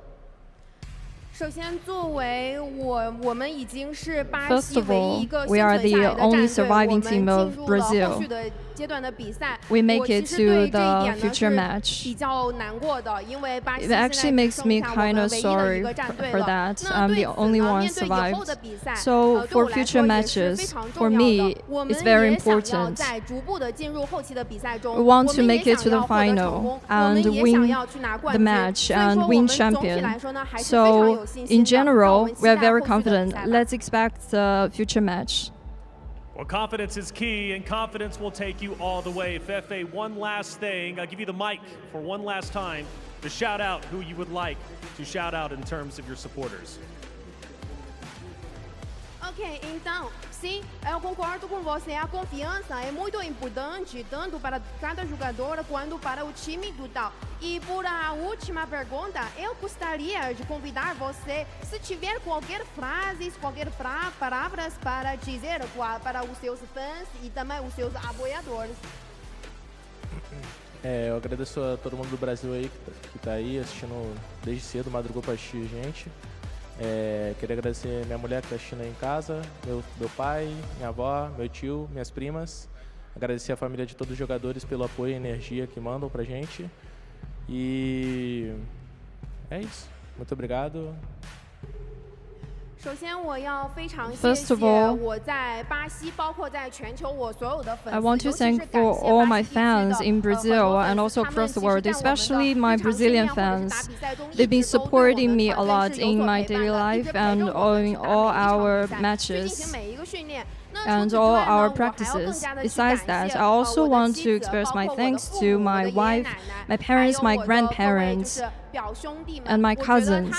首先，作为我们已经是巴 First 西 of 唯 all, 一一个 we 幸 are 存下 the 来的 only 战队，我 surviving 们 team 进 of 入了后 Brazil. 续的阶段的比赛。 We make 我其 it 实 to 对这一 the 点呢 future 是 match. 比较难过的，因为巴西 It 现在 actually 只 makes 剩 me 下我 kind 们 of 唯一的一 sorry 个战队 for 了。 that. 那 I'm 对 the 此 only 呢， one 面对以后的 survived. 比赛， So 对我 for 来 future 说也是非 matches, 常 for 重要 me, 的。我们 it's very 也想要 important. 在逐步的进入后期的比赛中， We want 我 to 们 make 也 it 想 to 要 the 获得成 final 功，我 and 们也想 win 要去拿冠 the 军。 match 所以 and 说，我 win 们总体 champion. 来说呢，还是非常 So 有信心 in 的。让我 general, 们期 we are 待 very 后续的比 confident. 赛吧。 Let's expect the future match. Well, confidence is key, and confidence will take you all the way. Fefe, one last thing. I'll give you the mic for one last time to shout out who you would like to shout out in terms of your supporters. Ok, então, sim, eu concordo com você. A confiança é muito importante, tanto para cada jogador quanto para o time total. E por a última pergunta, eu gostaria de convidar você, se tiver qualquer frase, qualquer palavras para dizer para os seus fãs e também os seus apoiadores. Eu agradeço a todo mundo do Brasil aí que tá aí assistindo desde cedo, madrugou para assistir a gente. Queria agradecer minha mulher que está assistindo aí em casa, meu pai, minha avó, meu tio, minhas primas. Agradecer a família de todos os jogadores pelo apoio e energia que mandam pra gente. E é isso. Muito obrigado. First of all, I want to thank for all my fans in Brazil and also across the world, especially my Brazilian fans. They've been supporting me a lot in my daily life and in all our matches and all our practices. Besides that, I also want to express my thanks to my wife, my parents, my grandparents, and my cousins.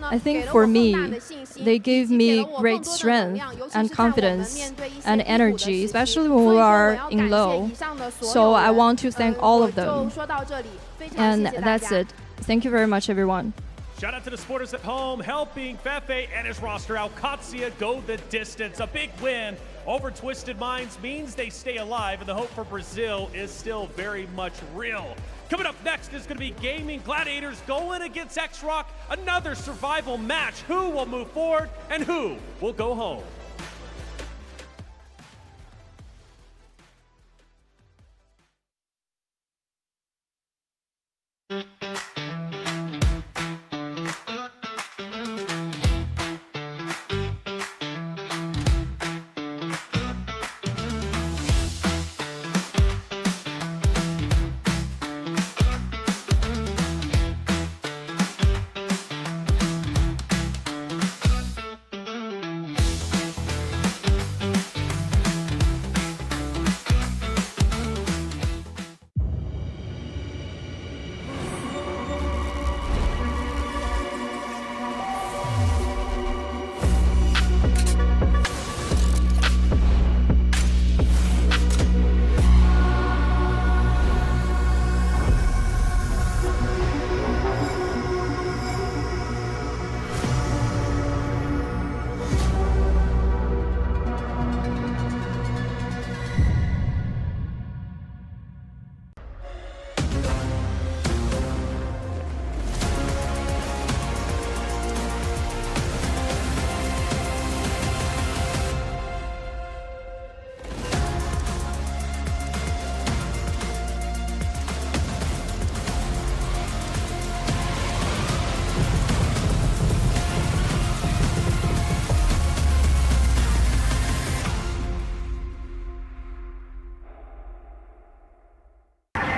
I think for me, they gave me great strength and confidence and energy, especially when we are in low. So I want to thank all of them. And that's it. Thank you very much, everyone. Shout out to the supporters at home, helping Fefe and his roster out. Qadsiah go the distance. A big win over Twisted Minds means they stay alive, and the hope for Brazil is still very much real. Coming up next is going to be Gaimin Gladiators going against XROCK, another survival match. Who will move forward and who will go home?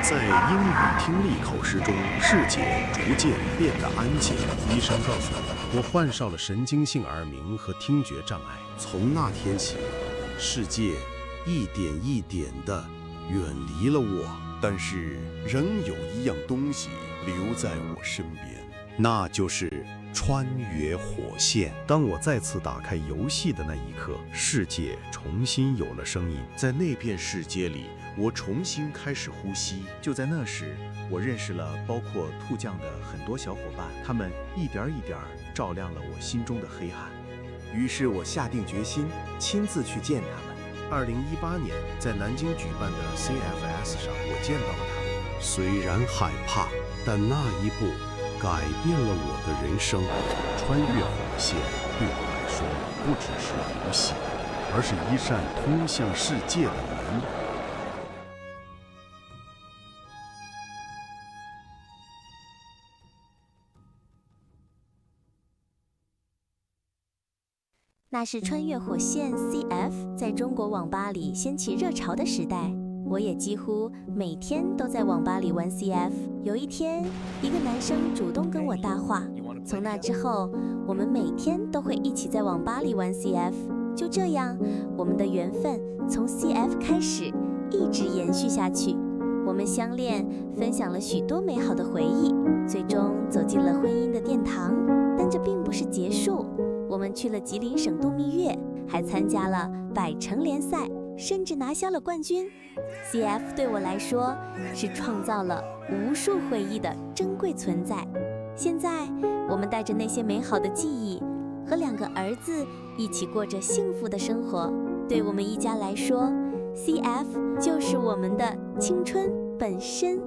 在英语听力口试中，世界逐渐变得安静。医生告诉我患上了神经性耳鸣和听觉障碍。从那天起，世界一点一点地远离了我，但是仍有一样东西留在我身边，那就是穿越火线。当我再次打开游戏的那一刻，世界重新有了声音。在那片世界里，我重新开始呼吸。就在那时，我认识了包括兔酱的很多小伙伴，他们一点一点照亮了我心中的黑暗。于是我下定决心亲自去见他们。2018年在南京举办的 CFS 上，我见到了他们。虽然害怕，但那一步改变了我的人生。穿越火线对我来说不只是游戏，而是一扇通向世界的门。那是穿越火线 CF 在中国网吧里掀起热潮的时代，我也几乎每天都在网吧里玩 CF。有一天，一个男生主动跟我搭话，从那之后，我们每天都会一起在网吧里玩 CF。就这样，我们的缘分从 CF 开始，一直延续下去。我们相恋，分享了许多美好的回忆，最终走进了婚姻的殿堂。但这并不是结束。我们去了吉林省度蜜月，还参加了百城联赛，甚至拿下了冠军。CF 对我来说是创造了无数回忆的珍贵存在。现在，我们带着那些美好的记忆，和2个儿子一起过着幸福的生活。对我们一家来说 ，CF 就是我们的青春本身。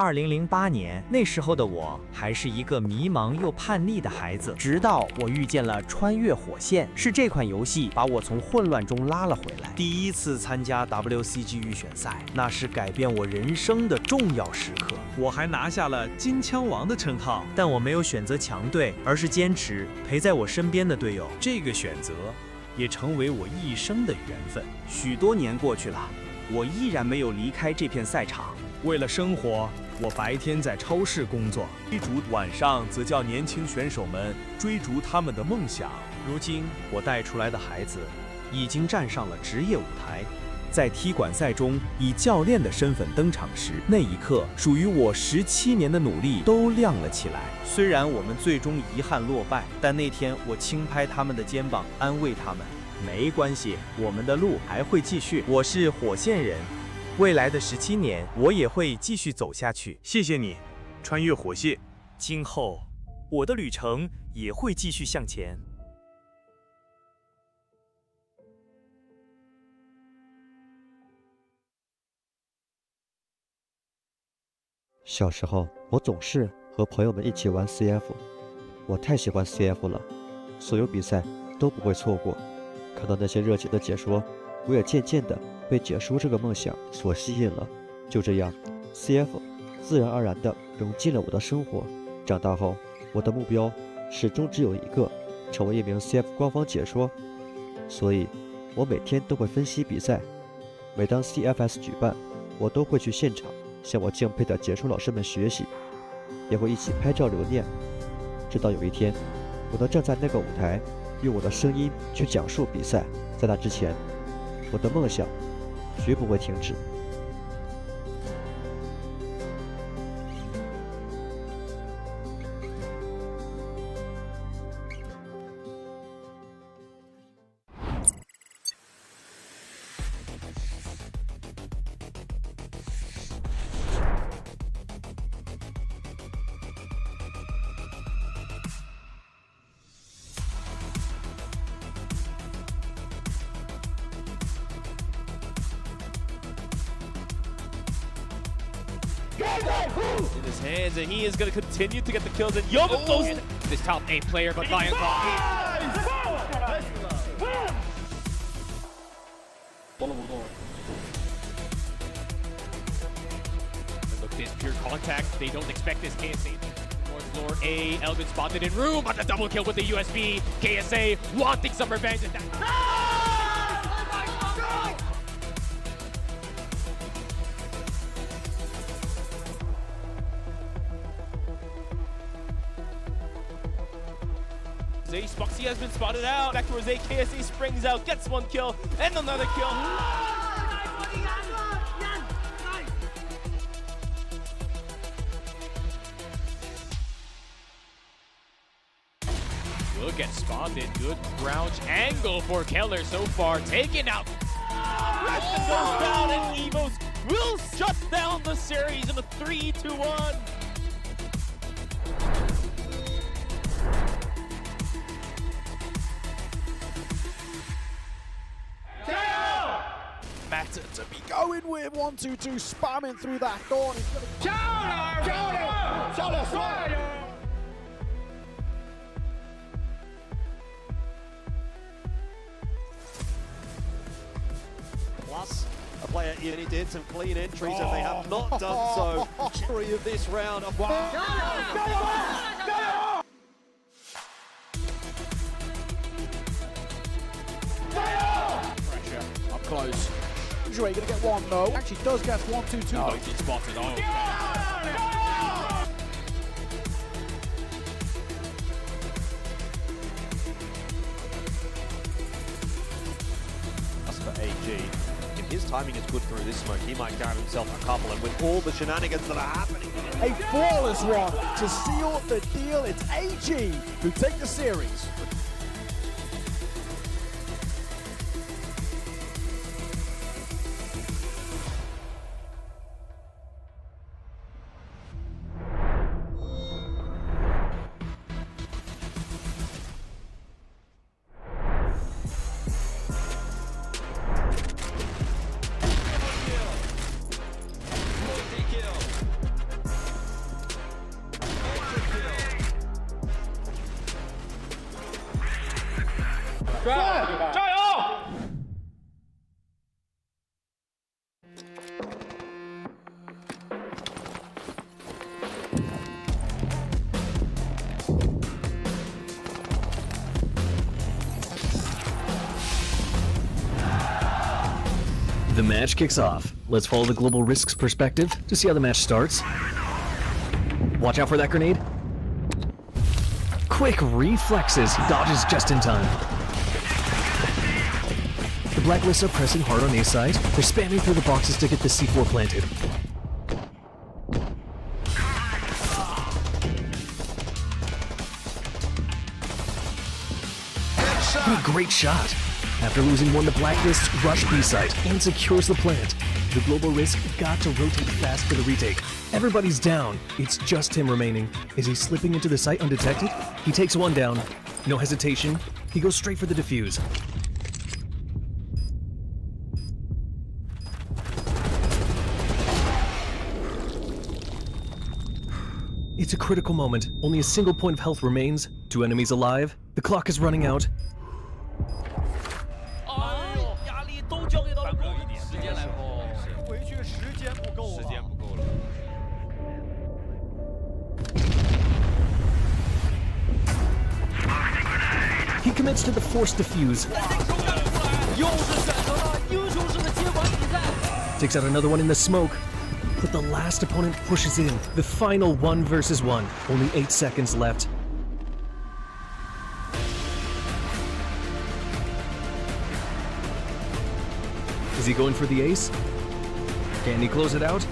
2008年，那时候的我还是一个迷茫又叛逆的孩子，直到我遇见了《穿越火线》，是这款游戏把我从混乱中拉了回来。第一次参加 WCG 预选赛，那是改变我人生的重要时刻。我还拿下了金枪王的称号，但我没有选择强队，而是坚持陪在我身边的队友。这个选择也成为我一生的缘分。许多年过去了，我依然没有离开这片赛场。为了生活，我白天在超市工作，晚上则叫年轻选手们追逐他们的梦想。如今，我带出来的孩子已经站上了职业舞台，在踢馆赛中以教练的身份登场时，那一刻属于我17年的努力都亮了起来。虽然我们最终遗憾落败，但那天我轻拍他们的肩膀，安慰他们，没关系，我们的路还会继续。我是火线人。未来的17年，我也会继续走下去。谢谢你，穿越火线。今后，我的旅程也会继续向前。小时候，我总是和朋友们一起玩 CF， 我太喜欢 CF 了，所有比赛都不会错过。看到那些热情的解说，我也渐渐的被解说这个梦想所吸引了。就这样 ，CF 自然而然地融进了我的生活。长大后，我的目标始终只有一个，成为一名 CF 官方解说。所以，我每天都会分析比赛。每当 CFS 举办，我都会去现场向我敬佩的解说老师们学习，也会一起拍照留念。直到有一天，我能站在那个舞台，用我的声音去讲述比赛。在那之前，我的梦想绝不会停止。in his hands, and he is going to continue to get the kills. And Yoba goes this top 8 player, but Lion look, this pure contact. They don't expect this KSA. Fourth floor A, Elgin spotted in room, but the double kill with the USB. KSA wanting some revenge. And Qadsiah has been spotted out. Back towards A, KSA springs out, gets one kill, and another kill. Will get spotted. Good crouch angle for Keller so far. Taken out. Preston goes down, and Evos will shut down the series in a 3-1. Meta to be going with 1-2-2, spamming through that door. Plus, a player he did some clean entries, and they have not done so. Jury of this round. Pressure up close. Dre gonna get one though. Actually does get 1-2-2. Oh, he's been spotted. Oh. For AG, if his timing is good through this smoke, he might grab himself a couple, and with all the shenanigans that are happening. A flawless one to seal the deal. It's AG who take the series. The match kicks off. Let's follow the global risks perspective to see how the match starts. Watch out for that grenade. Quick reflexes, dodges just in time. The Blacklists are pressing hard on A side. They're spamming through the boxes to get the C4 planted. What a great shot! After losing one, the Blacklists rush B site and secures the plant. The global risk got to rotate fast for the retake. Everybody's down. It's just him remaining. Is he slipping into the site undetected? He takes one down. No hesitation. He goes straight for the defuse. It's a critical moment. Only a single point of health remains. 2 enemies alive. The clock is running out. He commits to the forced defuse. Takes out another one in the smoke. But the last opponent pushes in. The final 1 versus 1. Only 8 seconds left. Is he going for the ace? Can he close it out?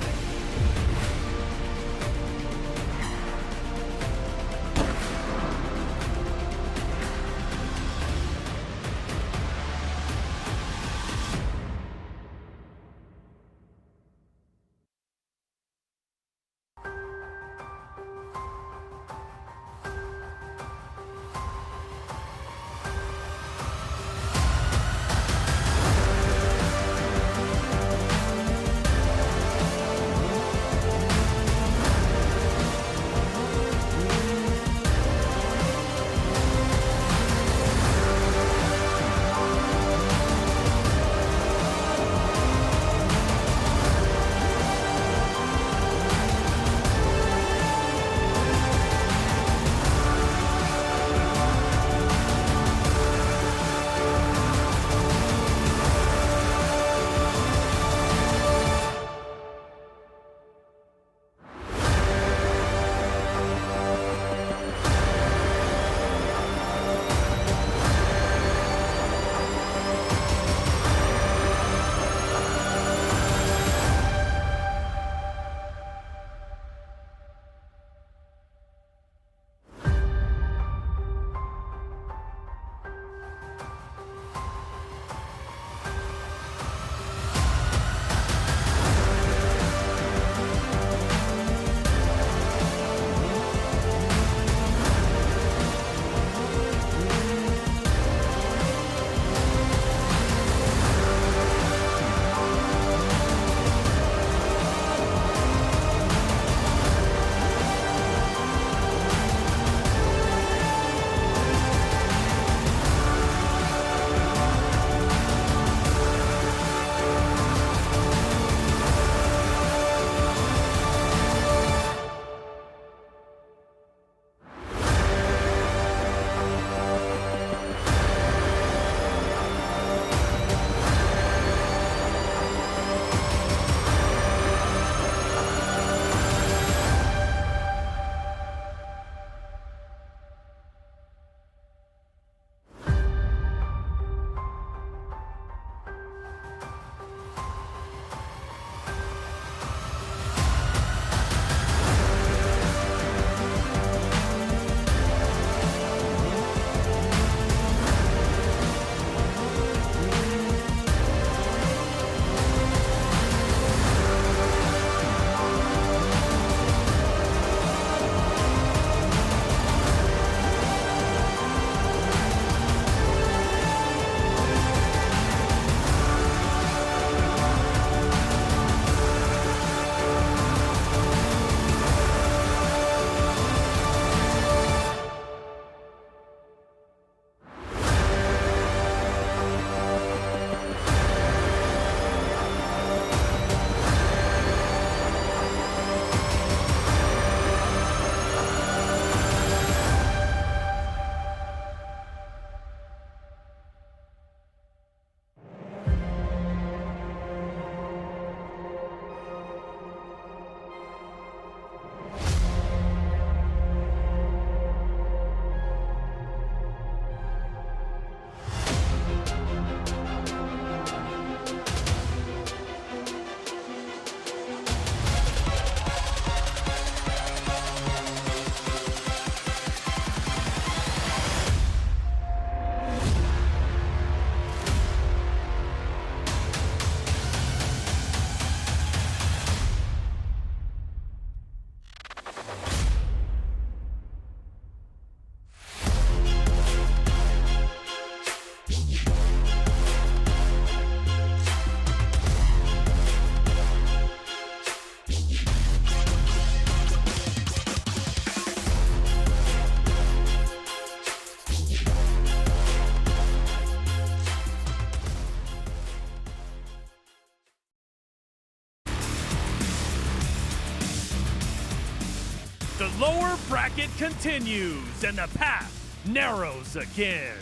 lower bracket continues and the path narrows again.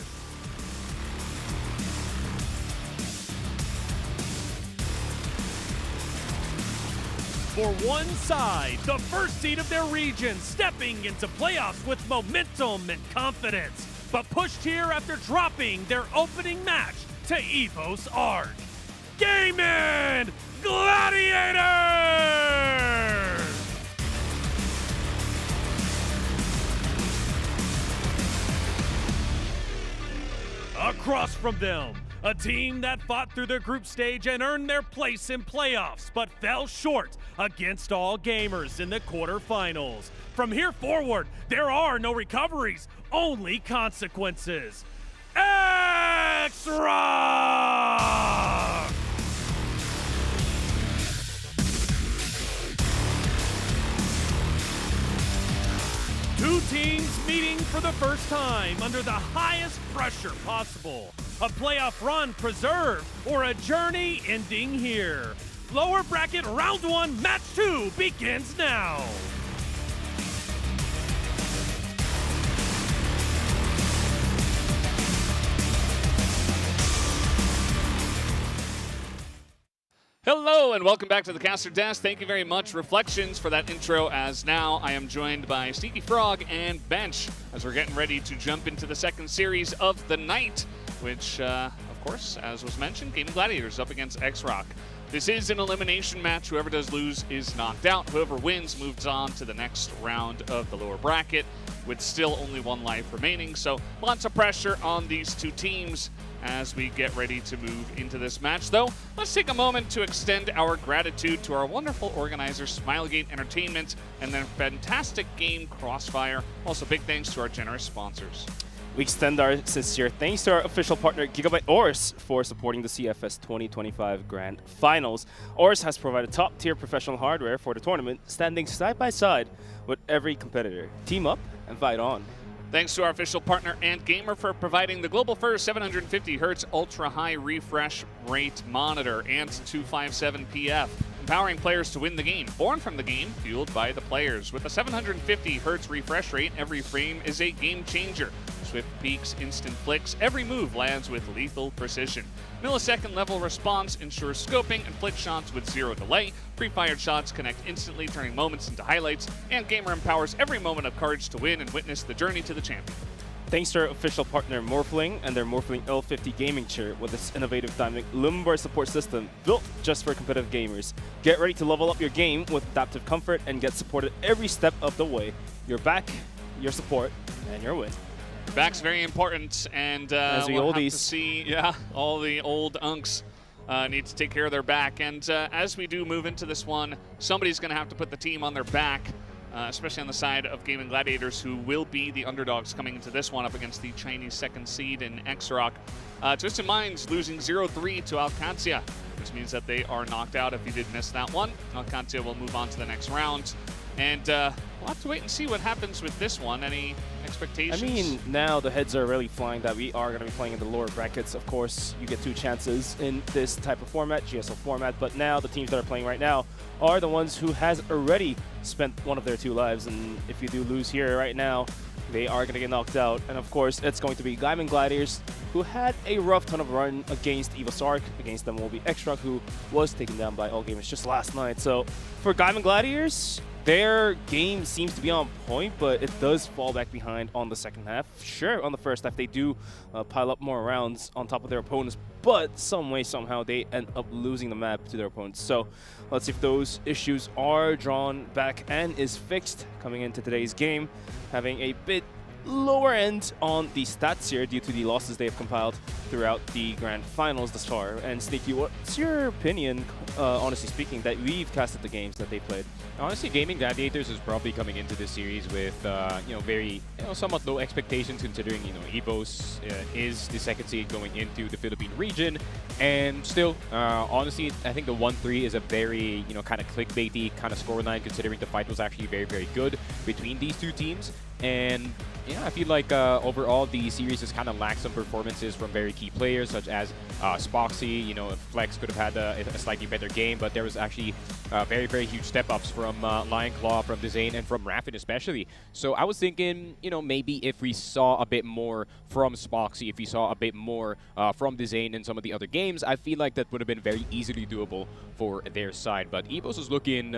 For one side, the first seed of their region stepping into playoffs with momentum and confidence, but pushed here after dropping their opening match to EVOS-ARC. Gaimin Gladiators! Across from them, a team that fought through the group stage and earned their place in playoffs, but fell short against all gamers in the quarterfinals. From here forward, there are no recoveries, only consequences. XROCK! Two teams meeting for the first time under the highest pressure possible. A playoff run preserved or a journey ending here. Lower bracket round 1, match 2 begins now. Hello and welcome back to the Caster Desk. Thank you very much, Reflections, for that intro, as now I am joined by Sneaky Frog and Bench as we're getting ready to jump into the second series of the night, which, of course, as was mentioned, Gaimin Gladiators up against XROCK. This is an elimination match. Whoever does lose is knocked out. Whoever wins moves on to the next round of the lower bracket with still only one life remaining. So lots of pressure on these two teams as we get ready to move into this match. Though, let's take a moment to extend our gratitude to our wonderful organizers, Smilegate Entertainment, and their fantastic game, CrossFire. Also, big thanks to our generous sponsors. We extend our sincere thanks to our official partner, Gigabyte Ors, for supporting the CFS 2025 Grand Finals. Ors has provided top-tier professional hardware for the tournament, standing side by side with every competitor. Team up and fight on. Thanks to our official partner Ant Gamer for providing the global first 750Hz ultra-high refresh rate monitor, Ant257PF, empowering players to win the game. Born from the game, fueled by the players. With a 750Hz refresh rate, every frame is a game changer. Swift peaks, instant flicks, every move lands with lethal precision. Millisecond level response ensures scoping and flick shots with zero delay. Pre-fired shots connect instantly, turning moments into highlights. And Gamer empowers every moment of courage to win and witness the journey to the champion. Thanks to our official partner Morphling and their Morphling L50 gaming chair with its innovative dynamic lumbar support system built just for competitive gamers. Get ready to level up your game with adaptive comfort and get supported every step of the way. Your back, your support, and your win. Back's very important, and we'll have to see, all the old unks need to take care of their back. And as we do move into this one, somebody's going to have to put the team on their back, especially on the side of Gaimin Gladiators, who will be the underdogs coming into this one up against the Chinese second seed in XROCK. Twisted Minds losing 0-3 to Qadsiah, which means that they are knocked out if you did miss that one. Qadsiah will move on to the next round. And we'll have to wait and see what happens with this one. Any expectations? I mean, now the heads are really flying that we are going to be playing in the lower brackets. Of course, you get two chances in this type of format, GSL format, but now the teams that are playing right now are the ones who has already spent one of their 2 lives, and if you do lose here right now, they are going to get knocked out. And of course, it's going to be Gaimin Gladiators, who had a rough ton of run against EVOS-ARC. Against them will be XROCK, who was taken down by all gamers just last night. So for Gaimin Gladiators, their game seems to be on point, but it does fall back behind on the second half. Sure, on the first half, they do pile up more rounds on top of their opponents, but some way, somehow, they end up losing the map to their opponents. So let's see if those issues are drawn back and is fixed coming into today's game, having a bit lower end on the stats here due to the losses they have compiled throughout the grand finals thus far. And Sneaky, what's your opinion, honestly speaking, that we've casted the games that they played? Honestly, Gaimin Gladiators is probably coming into this series with very somewhat low expectations, considering EVOS is the second seed going into the Philippine region, and still, honestly, I think the 1-3 is a very kind of clickbaity kind of scoreline, considering the fight was actually very, very good between these two teams. And yeah, I feel like overall the series has kind of lacked some performances from very key players, such as Spoxy. You know, Flex could have had a slightly better game, but there was actually very, very huge step-ups from Lion Claw, from Dezane, and from Raffin especially. So I was thinking, you know, maybe if we saw a bit more from Spoxy, if we saw a bit more from Dezane in some of the other games, I feel like that would have been very easily doable for their side. But EVOS is looking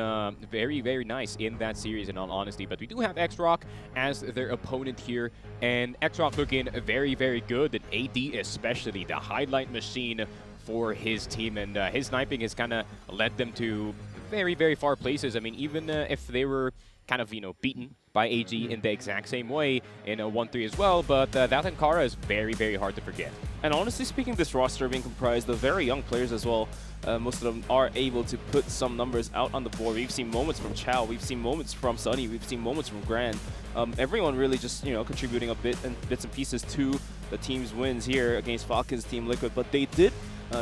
very, very nice in that series, in all honesty. But we do have XROCK as their opponent here, and XROCK looking very, very good, and AD especially, the highlight machine for his team, and his sniping has kind of led them to very, very far places. I mean, even if they were kind of, you know, beaten by AG in the exact same way in a 1-3 as well, but that Ankara is very, very hard to forget. And honestly speaking, this roster being comprised of very young players as well, most of them are able to put some numbers out on the board. We've seen moments from Chow, we've seen moments from Sunny, we've seen moments from Grand. Everyone really just, you know, contributing a bits and pieces to the team's wins here against Falcons Team Liquid, but they did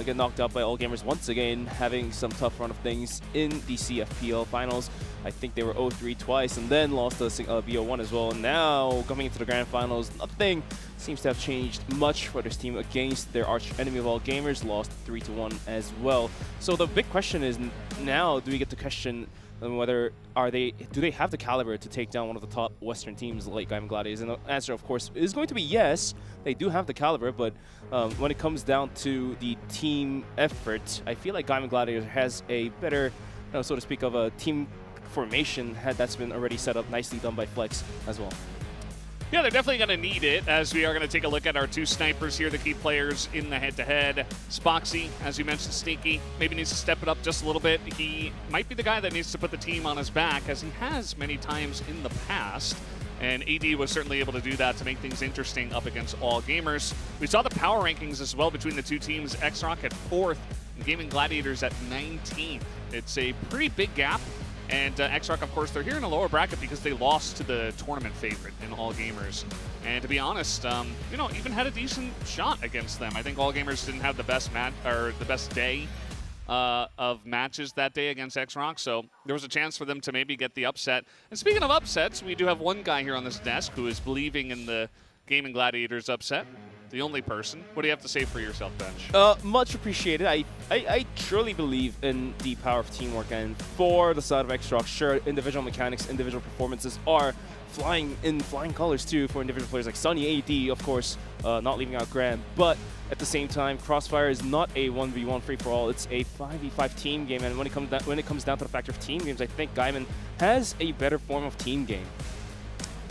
get knocked out by All Gamers once again, having some tough run of things in the CFPL finals. I think they were 0-3 twice and then lost the BO1 as well. And now coming into the grand finals, nothing seems to have changed much for this team against their arch enemy of All Gamers, lost 3-1 as well. So the big question is now, do we get to question whether do they have the caliber to take down one of the top Western teams like Gaimin Gladiators? And the answer, of course, is going to be yes. They do have the caliber, but when it comes down to the team effort, I feel like Gaimin Gladiators has a better, so to speak, of a team formation that's been already set up, nicely done by Flex as well. Yeah, they're definitely going to need it, as we are going to take a look at our two snipers here, the key players in the head-to-head. Spoxy, as you mentioned, sneaky, maybe needs to step it up just a little bit. He might be the guy that needs to put the team on his back, as he has many times in the past. And AD was certainly able to do that to make things interesting up against All Gamers. We saw the power rankings as well between the two teams. XROCK at 4th and Gaimin Gladiators at 19th. It's a pretty big gap. And XROCK, of course, they're here in a lower bracket because they lost to the tournament favorite in All Gamers. And to be honest, you know, even had a decent shot against them. I think All Gamers didn't have the best day of matches that day against XROCK, so there was a chance for them to maybe get the upset. And speaking of upsets, we do have one guy here on this desk who is believing in the Gaimin Gladiators upset. The only person. What do you have to say for yourself, Bench? Much appreciated. I truly believe in the power of teamwork, and for the side of XROCK, sure, individual mechanics, individual performances are flying colors too for individual players like Sunny, AD, of course, not leaving out Graham, but at the same time, CrossFire is not a 1v1 free-for-all. It's a 5v5 team game, and when it comes down to the factor of team games, I think Gaimin has a better form of team game.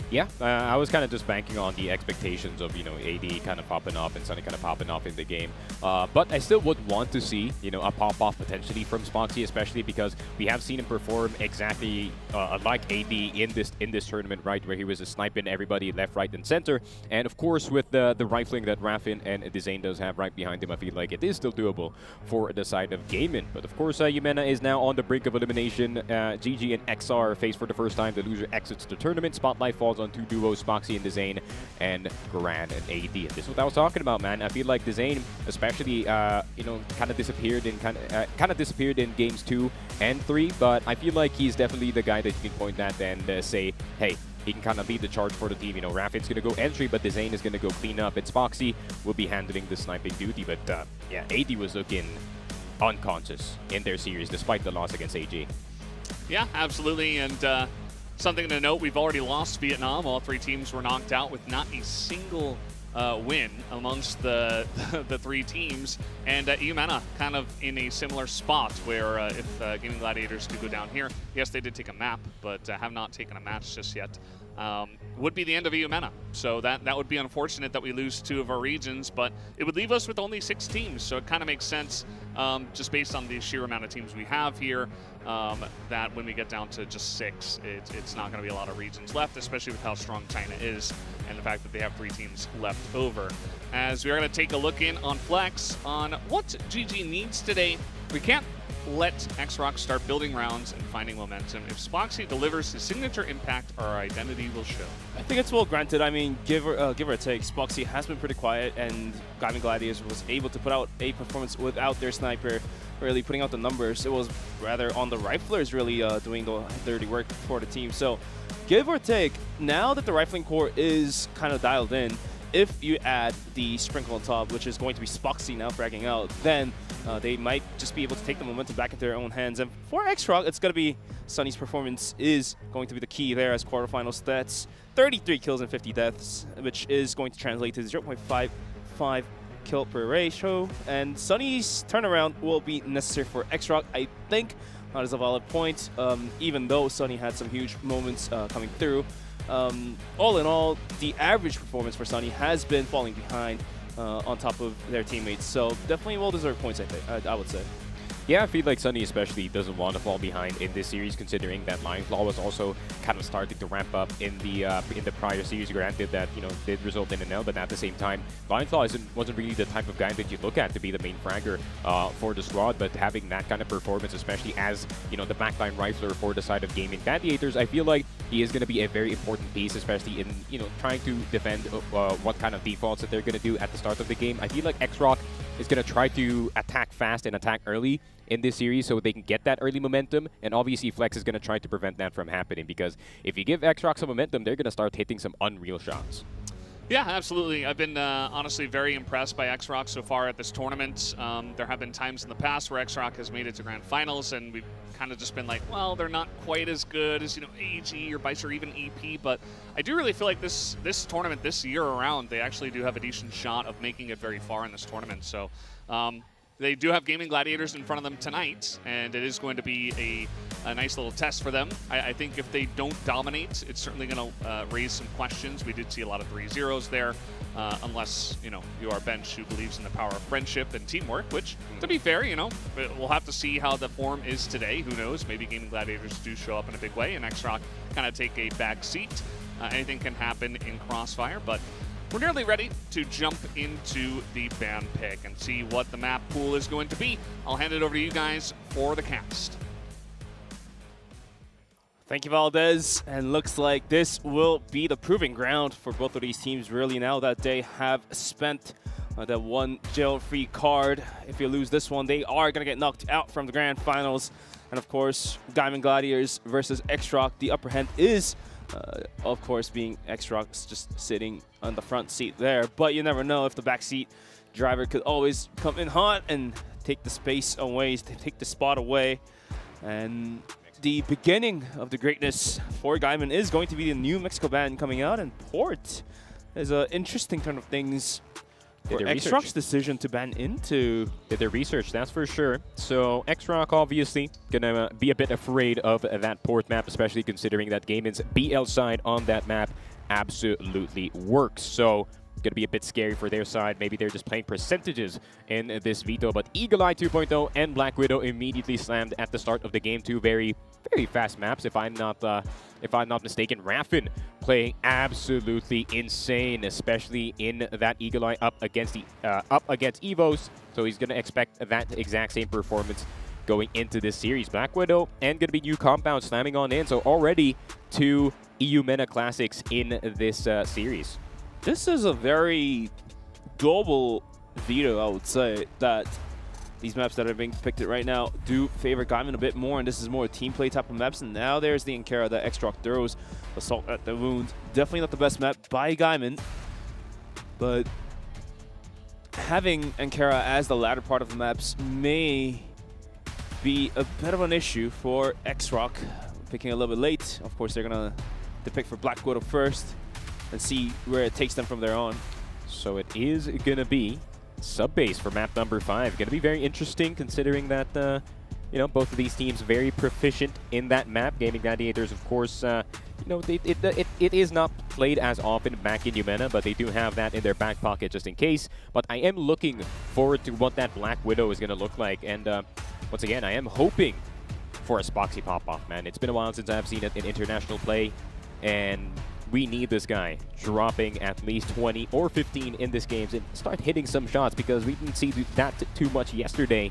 Yeah, I was kind of just banking on the expectations of, you know, AD kind of popping off and Sunny kind of popping off in the game. But I still would want to see, you know, a pop-off potentially from Spoxy, especially because we have seen him perform exactly like AD in this tournament, right, where he was sniping everybody left, right, and center. And of course, with the rifling that Raffin and Dezane does have right behind him, I feel like it is still doable for the side of Gaimin. But of course, Yumena is now on the brink of elimination. GG and XR face for the first time. The loser exits the tournament. Spotlight falls on two duos, Spoxy and Dezane, and Grand and AD. And this is what I was talking about, man. I feel like Dezane, especially, you know, kind of disappeared in games 2 and 3. But I feel like he's definitely the guy that you can point at and say, hey, he can kind of lead the charge for the team. You know, Raffin's going to go entry, but Dezane is going to go clean up, and Spoxy will be handling the sniping duty. But yeah, AD was looking unconscious in their series, despite the loss against AG. Yeah, absolutely. And something to note, we've already lost Vietnam. All three teams were knocked out with not a single win amongst the three teams. And Yumena kind of in a similar spot where if Gaimin Gladiators do go down here, yes, they did take a map, but have not taken a match just yet. Would be the end of Yumena. So that would be unfortunate that we lose 2 of our regions, but it would leave us with only 6 teams. So it kind of makes sense, just based on the sheer amount of teams we have here, that when we get down to just 6, it's not going to be a lot of regions left, especially with how strong China is and the fact that they have 3 teams left over. As we are going to take a look in on Flex on what GG needs today. We can't let XROCK start building rounds and finding momentum. If Spoxy delivers his signature impact, our identity will show. I think it's well granted. I mean, give or take, Spoxy has been pretty quiet, and Gaimin Gladiators was able to put out a performance without their sniper really putting out the numbers. It was rather on the riflers really doing the dirty work for the team. So give or take, now that the rifling core is kind of dialed in, if you add the sprinkle on top, which is going to be Spoxy now fragging out, then they might just be able to take the momentum back into their own hands. And for XROCK, it's going to be Sunny's performance is going to be the key there as quarterfinal stats. 33 kills and 50 deaths, which is going to translate to 0.55 kill per ratio. And Sunny's turnaround will be necessary for XROCK, I think. That is a valid point, even though Sunny had some huge moments coming through. All in all, the average performance for Sunny has been falling behind on top of their teammates. So definitely well-deserved points, I would say. Yeah, I feel like Sunny especially doesn't want to fall behind in this series, considering that Lionflaw was also kind of starting to ramp up in the prior series. Granted that, you know, did result in an L, but at the same time, Lionflaw wasn't really the type of guy that you look at to be the main fragger for the squad. But having that kind of performance, especially as, you know, the backline rifler for the side of Gaimin Gladiators, I feel like he is going to be a very important piece, especially in, you know, trying to defend what kind of defaults that they're going to do at the start of the game. I feel like XROCK is going to try to attack fast and attack early in this series so they can get that early momentum, and obviously Flex is going to try to prevent that from happening, because if you give XROCK some momentum, they're going to start hitting some unreal shots. Yeah, absolutely. I've been honestly very impressed by XROCK so far at this tournament. There have been times in the past where XROCK has made it to grand finals, and we've kind of just been like, well, they're not quite as good as, you know, AG or Bice or even EP, but I do really feel like this tournament, this year around, they actually do have a decent shot of making it very far in this tournament. So they do have Gaimin Gladiators in front of them tonight, and it is going to be a nice little test for them. I think if they don't dominate, it's certainly going to raise some questions. We did see a lot of 3-0s there, unless, you know, you are a bench who believes in the power of friendship and teamwork, which, to be fair, you know, we'll have to see how the form is today. Who knows? Maybe Gaimin Gladiators do show up in a big way, and XROCK kind of take a back seat. Anything can happen in CrossFire, but we're nearly ready to jump into the ban pick and see what the map pool is going to be. I'll hand it over to you guys for the cast. Thank you, Valdez. And looks like this will be the proving ground for both of these teams, really, now that they have spent that one jail-free card. If you lose this one, they are going to get knocked out from the grand finals. And of course, Gaimin Gladiators versus XROCK. The upper hand is, of course, being XROCK's just sitting on the front seat there. But you never know, if the back seat driver could always come in hot and take the space away, take the spot away. And the beginning of the greatness for Gaimin is going to be the new Mexico ban coming out, and Port is an interesting turn of things for XROCK's decision to ban into. Did their research, that's for sure. So XROCK obviously gonna be a bit afraid of that Port map, especially considering that Gaimin's BL side on that map absolutely works. So gonna be a bit scary for their side. Maybe they're just playing percentages in this veto, but Eagle Eye 2.0 and Black Widow immediately slammed at the start of the game. Two very fast maps, if I'm not mistaken. Raffin playing absolutely insane, especially in that Eagle Eye up against Evos. So he's gonna expect that exact same performance going into this series. Black Widow and gonna be new compound slamming on in. So already 2 EU MENA classics in this series. This is a very global veto, I would say, that these maps that are being picked right now do favor Gaimin a bit more, and this is more a team play type of maps. And now there's the Ankara that XROCK throws Assault at the Wound. Definitely not the best map by Gaimin, but having Ankara as the latter part of the maps may be a bit of an issue for XROCK. Picking a little bit late. Of course, they're going to pick for Black Widow first and see where it takes them from there on. So it is going to be sub-base for map number 5. Going to be very interesting, considering that, you know, both of these teams very proficient in that map. Gaimin Gladiators, of course, you know, it is not played as often back in Umena, but they do have that in their back pocket just in case. But I am looking forward to what that Black Widow is going to look like. And once again, I am hoping for a Spoxy pop-off, man. It's been a while since I've seen it in international play, and we need this guy dropping at least 20 or 15 in this game and start hitting some shots, because we didn't see that too much yesterday.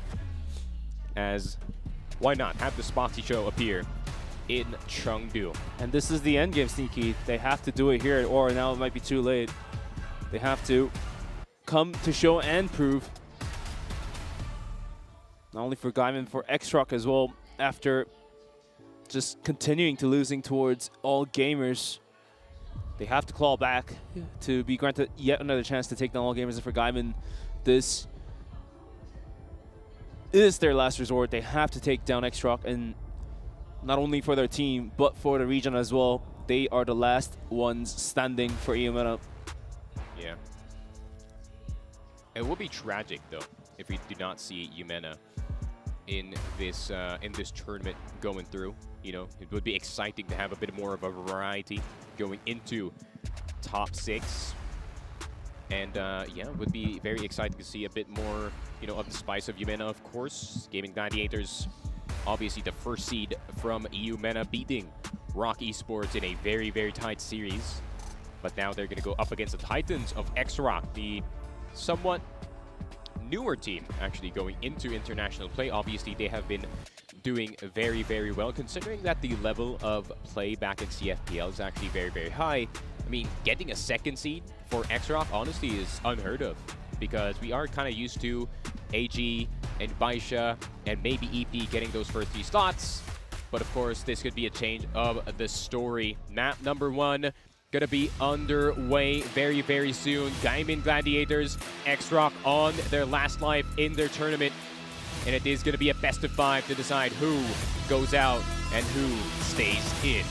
As why not have the Spoxy show appear in Chengdu? And this is the end game, Sneaky. They have to do it here, or now it might be too late. They have to come to show and prove. Not only for Gaimin, for XROCK as well, after just continuing to losing towards all gamers. They have to claw back to be granted yet another chance to take down all gamers. And for Gaimin, this is their last resort. They have to take down XROCK, and not only for their team, but for the region as well. They are the last ones standing for EUMENA. Yeah. It would be tragic, though, if we do not see EUMENA in this tournament going through. You know, it would be exciting to have a bit more of a variety going into top 6. And yeah, it would be very exciting to see a bit more, you know, of the spice of EUMENA, of course. Gaming Gladiators, obviously the first seed from EUMENA, beating XROCK Esports in a very, very tight series. But now they're going to go up against the Titans of XROCK, the somewhat newer team actually going into international play. Obviously, they have been doing very, very well, considering that the level of play back in CFPL is actually very, very high. I mean, getting a 2nd seed for XROCK honestly is unheard of, because we are kind of used to AG and Baisha and maybe EP getting those first 3 slots. But of course, this could be a change of the story. Map number 1 gonna be underway very, very soon. Gaimin Gladiators, XROCK on their last life in their tournament. And it is gonna be a best of 5 to decide who goes out and who stays in.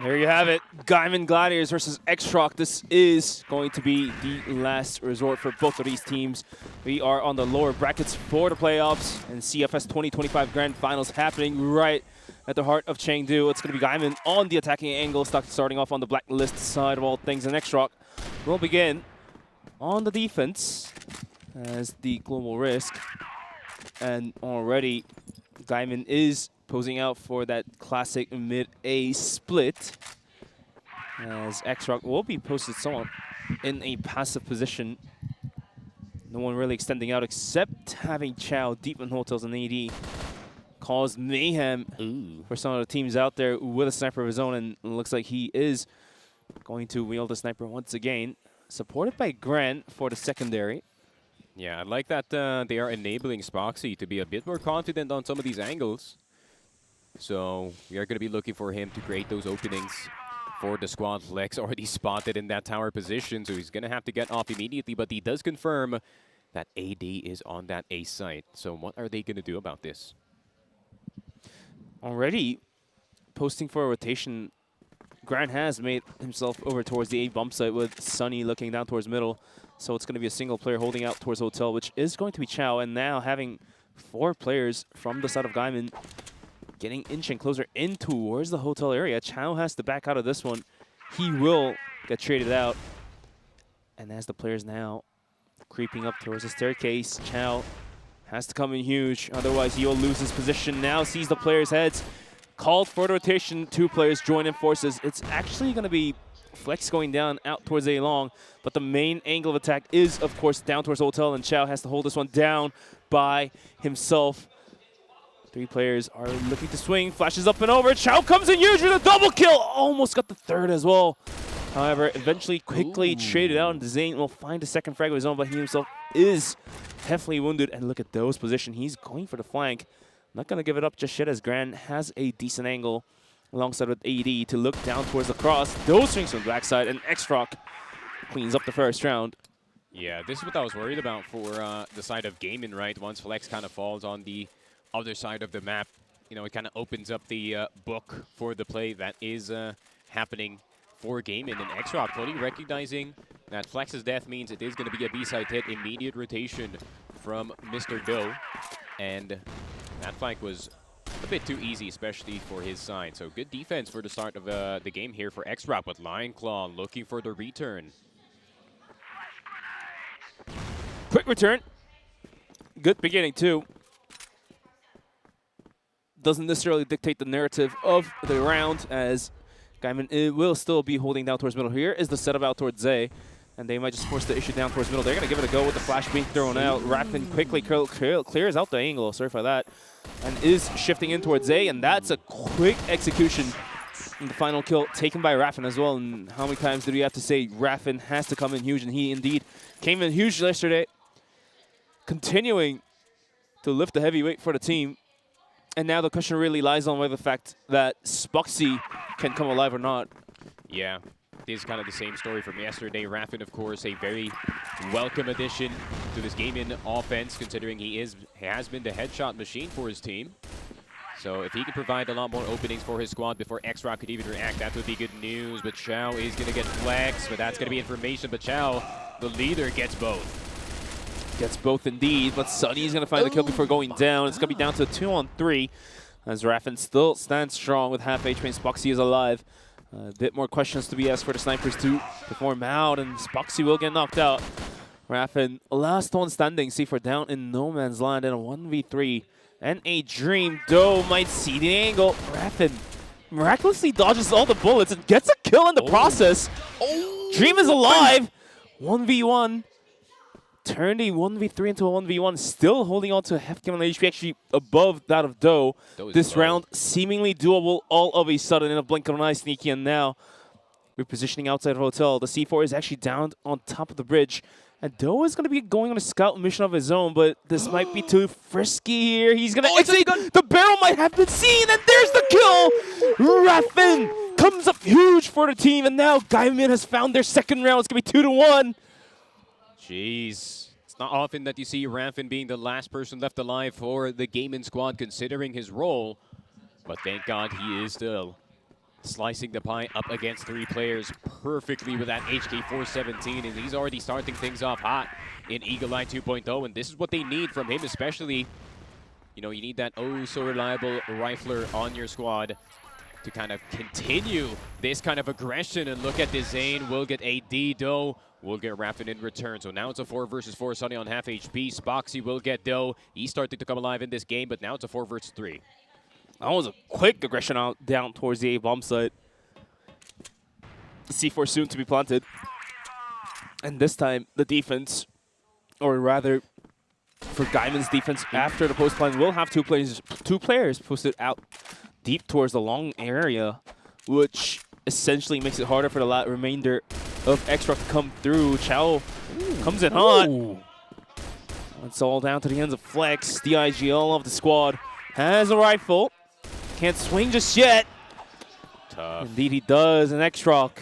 There you have it. Gaimin Gladiators versus XROCK. This is going to be the last resort for both of these teams. We are on the lower brackets for the playoffs and CFS 2025 Grand Finals happening right at the heart of Chengdu. It's going to be Gaimin on the attacking angle, starting off on the blacklist side of all things, and XROCK will begin on the defense as the global risk. And already Gaimin is posing out for that classic mid-A split, as XROCK will be posted somewhat in a passive position. No one really extending out except having Chow deep in hotels, and AD cause mayhem for some of the teams out there with a sniper of his own, and it looks like he is going to wield the sniper once again, supported by Grant for the secondary. Yeah, I like that they are enabling Spoxy to be a bit more confident on some of these angles. So we are going to be looking for him to create those openings for the squad. Flex already spotted in that tower position, so he's going to have to get off immediately. But he does confirm that AD is on that A site. So what are they going to do about this? Already posting for a rotation, Grant has made himself over towards the A bump site with Sunny looking down towards middle. So it's going to be a single player holding out towards Hotel, which is going to be Chow. And now having 4 players from the side of Gaimin getting inching closer in towards the hotel area. Chow has to back out of this one. He will get traded out. And as the players now creeping up towards the staircase, Chow has to come in huge. Otherwise, he will lose his position. Now sees the players' heads. Called for the rotation. 2 players join in forces. It's actually going to be Flex going down out towards A long. But the main angle of attack is, of course, down towards Hotel. And Chow has to hold this one down by himself. 3 players are looking to swing. Flashes up and over. Chow comes in huge with a double kill. Almost got the 3rd as well. However, eventually quickly traded out, and Zane will find a 2nd frag of his own, but he himself is heavily wounded. And look at those positions. He's going for the flank. Not going to give it up just yet, as Gran has a decent angle alongside with AD to look down towards the cross. Those swings from the backside, and XROCK cleans up the first round. Yeah, this is what I was worried about for the side of Gaimin, right? Once Flex kind of falls on the other side of the map, you know, it kind of opens up the book for the play that is happening for Gaimin. And XROCK fully recognizing that Flex's death means it is going to be a B-side hit. Immediate rotation from Mr. Doe. And that flank was a bit too easy, especially for his side. So good defense for the start of the game here for XROCK, but Lion Claw looking for the return. Quick return. Good beginning, too. Doesn't necessarily dictate the narrative of the round, as Gaimin will still be holding down towards middle. Here is the setup out towards Zay, and they might just force the issue down towards middle. They're going to give it a go with the flash being thrown out. Rapin quickly clears out the angle, sorry for that, and is shifting in towards Zay, and that's a quick execution And the final kill taken by Raffin as well. And how many times did we have to say Raffin has to come in huge? And he indeed came in huge yesterday. Continuing to lift the heavyweight for the team. And now the question really lies on whether the fact that Spoxy can come alive or not. Yeah, this is kind of the same story from yesterday. Raffin, of course, a very welcome addition to this Gaimin offense, considering he has been the headshot machine for his team. So if he could provide a lot more openings for his squad before XROCK could even react, that would be good news. But Chow is going to get flexed, but that's going to be information. But Chow, the leader, gets both. Gets both indeed, but Sunny's going to find the kill before going down. It's going to be down to a 2-on-3 as Raffin still stands strong with half HP and Spoxy is alive. A bit more questions to be asked for the snipers to perform out, and Spoxy will get knocked out. Raffin, last one standing, C4 down in no man's land in a 1v3. And a Dream Doe might see the angle. Raffin miraculously dodges all the bullets and gets a kill in the process. Dream is alive. 1v1. Turned a 1v3 into a 1v1. Still holding on to a hefty amount of HP, actually above that of Doe. This round seemingly doable all of a sudden in a blink of an eye. Sneaky, and now repositioning outside hotel. The C4 is actually down on top of the bridge. And Doe is going to be going on a scout mission of his own, but this might be too frisky here. He's going to exit. The barrel might have been seen, and there's the kill! Raffin comes up huge for the team, and now Gaimin has found their second round. It's going to be 2-1. Jeez. It's not often that you see Raffin being the last person left alive for the Gaimin squad, considering his role. But thank God he is still slicing the pie up against 3 players perfectly with that HK417, and he's already starting things off hot in Eagle Eye 2.0, and this is what they need from him, especially, you know, you need that oh-so-reliable rifler on your squad to kind of continue this kind of aggression. And look at this, Zane will get AD, Doe will get Raffin in return. So now it's a 4 versus 4, Sunny on half HP, Spoxy will get Doe. He's starting to come alive in this game, but now it's a 4 versus 3. That was a quick aggression out down towards the A-bomb site. The C4 soon to be planted. And this time, the defense, or rather, for Gaimin's defense after the post plan, will have two players posted out deep towards the long area, which essentially makes it harder for the remainder of XROCK to come through. Chow comes in hot. It's all down to the hands of Flex. The IGL of the squad has a rifle. Can't swing just yet. Tough. Indeed he does. And XROCK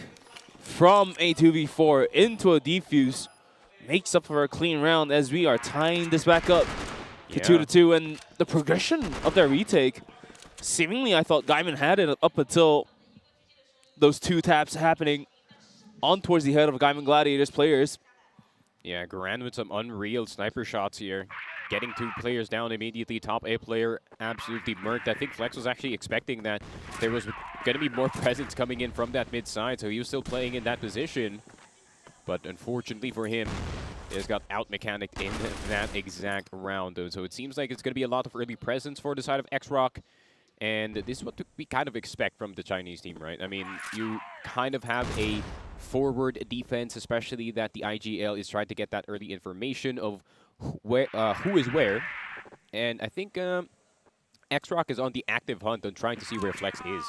from a 2v4 into a defuse makes up for a clean round as we are tying this back up to 2-2. And the progression of their retake, seemingly I thought Gaimin had it up until those 2 taps happening on towards the head of Gaimin Gladiators players. Yeah, Garand with some unreal sniper shots here. Getting 2 players down immediately. Top A player absolutely murked. I think Flex was actually expecting that there was going to be more presence coming in from that mid side, so he was still playing in that position. But unfortunately for him, he has got out mechanic in that exact round. So it seems like it's going to be a lot of early presence for the side of XROCK. And this is what we kind of expect from the Chinese team, right? I mean, you kind of have a forward defense, especially that the IGL is trying to get that early information of who is where. And I think XROCK is on the active hunt on trying to see where Flex is.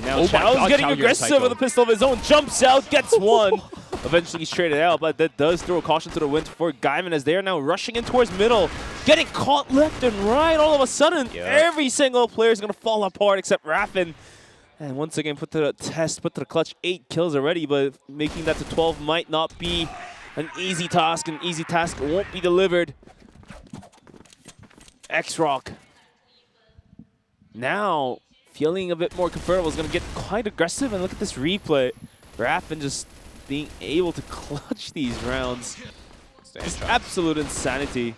Now Chow's getting aggressive with a pistol of his own. Jumps out, gets one. Eventually he's traded out, but that does throw a caution to the wind for Gaimin as they are now rushing in towards middle. Getting caught left and right all of a sudden. Every single player is going to fall apart except Raffin. And once again, put to the test, put to the clutch. 8 kills already, but making that to 12 might not be an easy task. An easy task won't be delivered. XROCK now feeling a bit more comfortable, is going to get quite aggressive. And look at this replay. Raffin just being able to clutch these rounds. Just absolute insanity.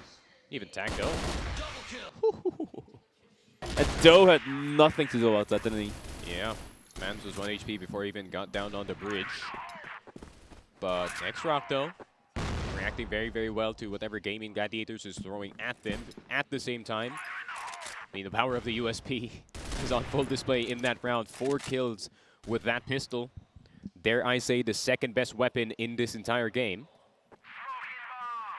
Even tagged Doe. And Doe had nothing to do about that, didn't he? Yeah. Mans was 1 HP before he even got down on the bridge. But XROCK, though, reacting very, very well to whatever Gaimin Gladiators is throwing at them at the same time. I mean, the power of the USP is on full display in that round. 4 kills with that pistol. Dare I say, the second best weapon in this entire game.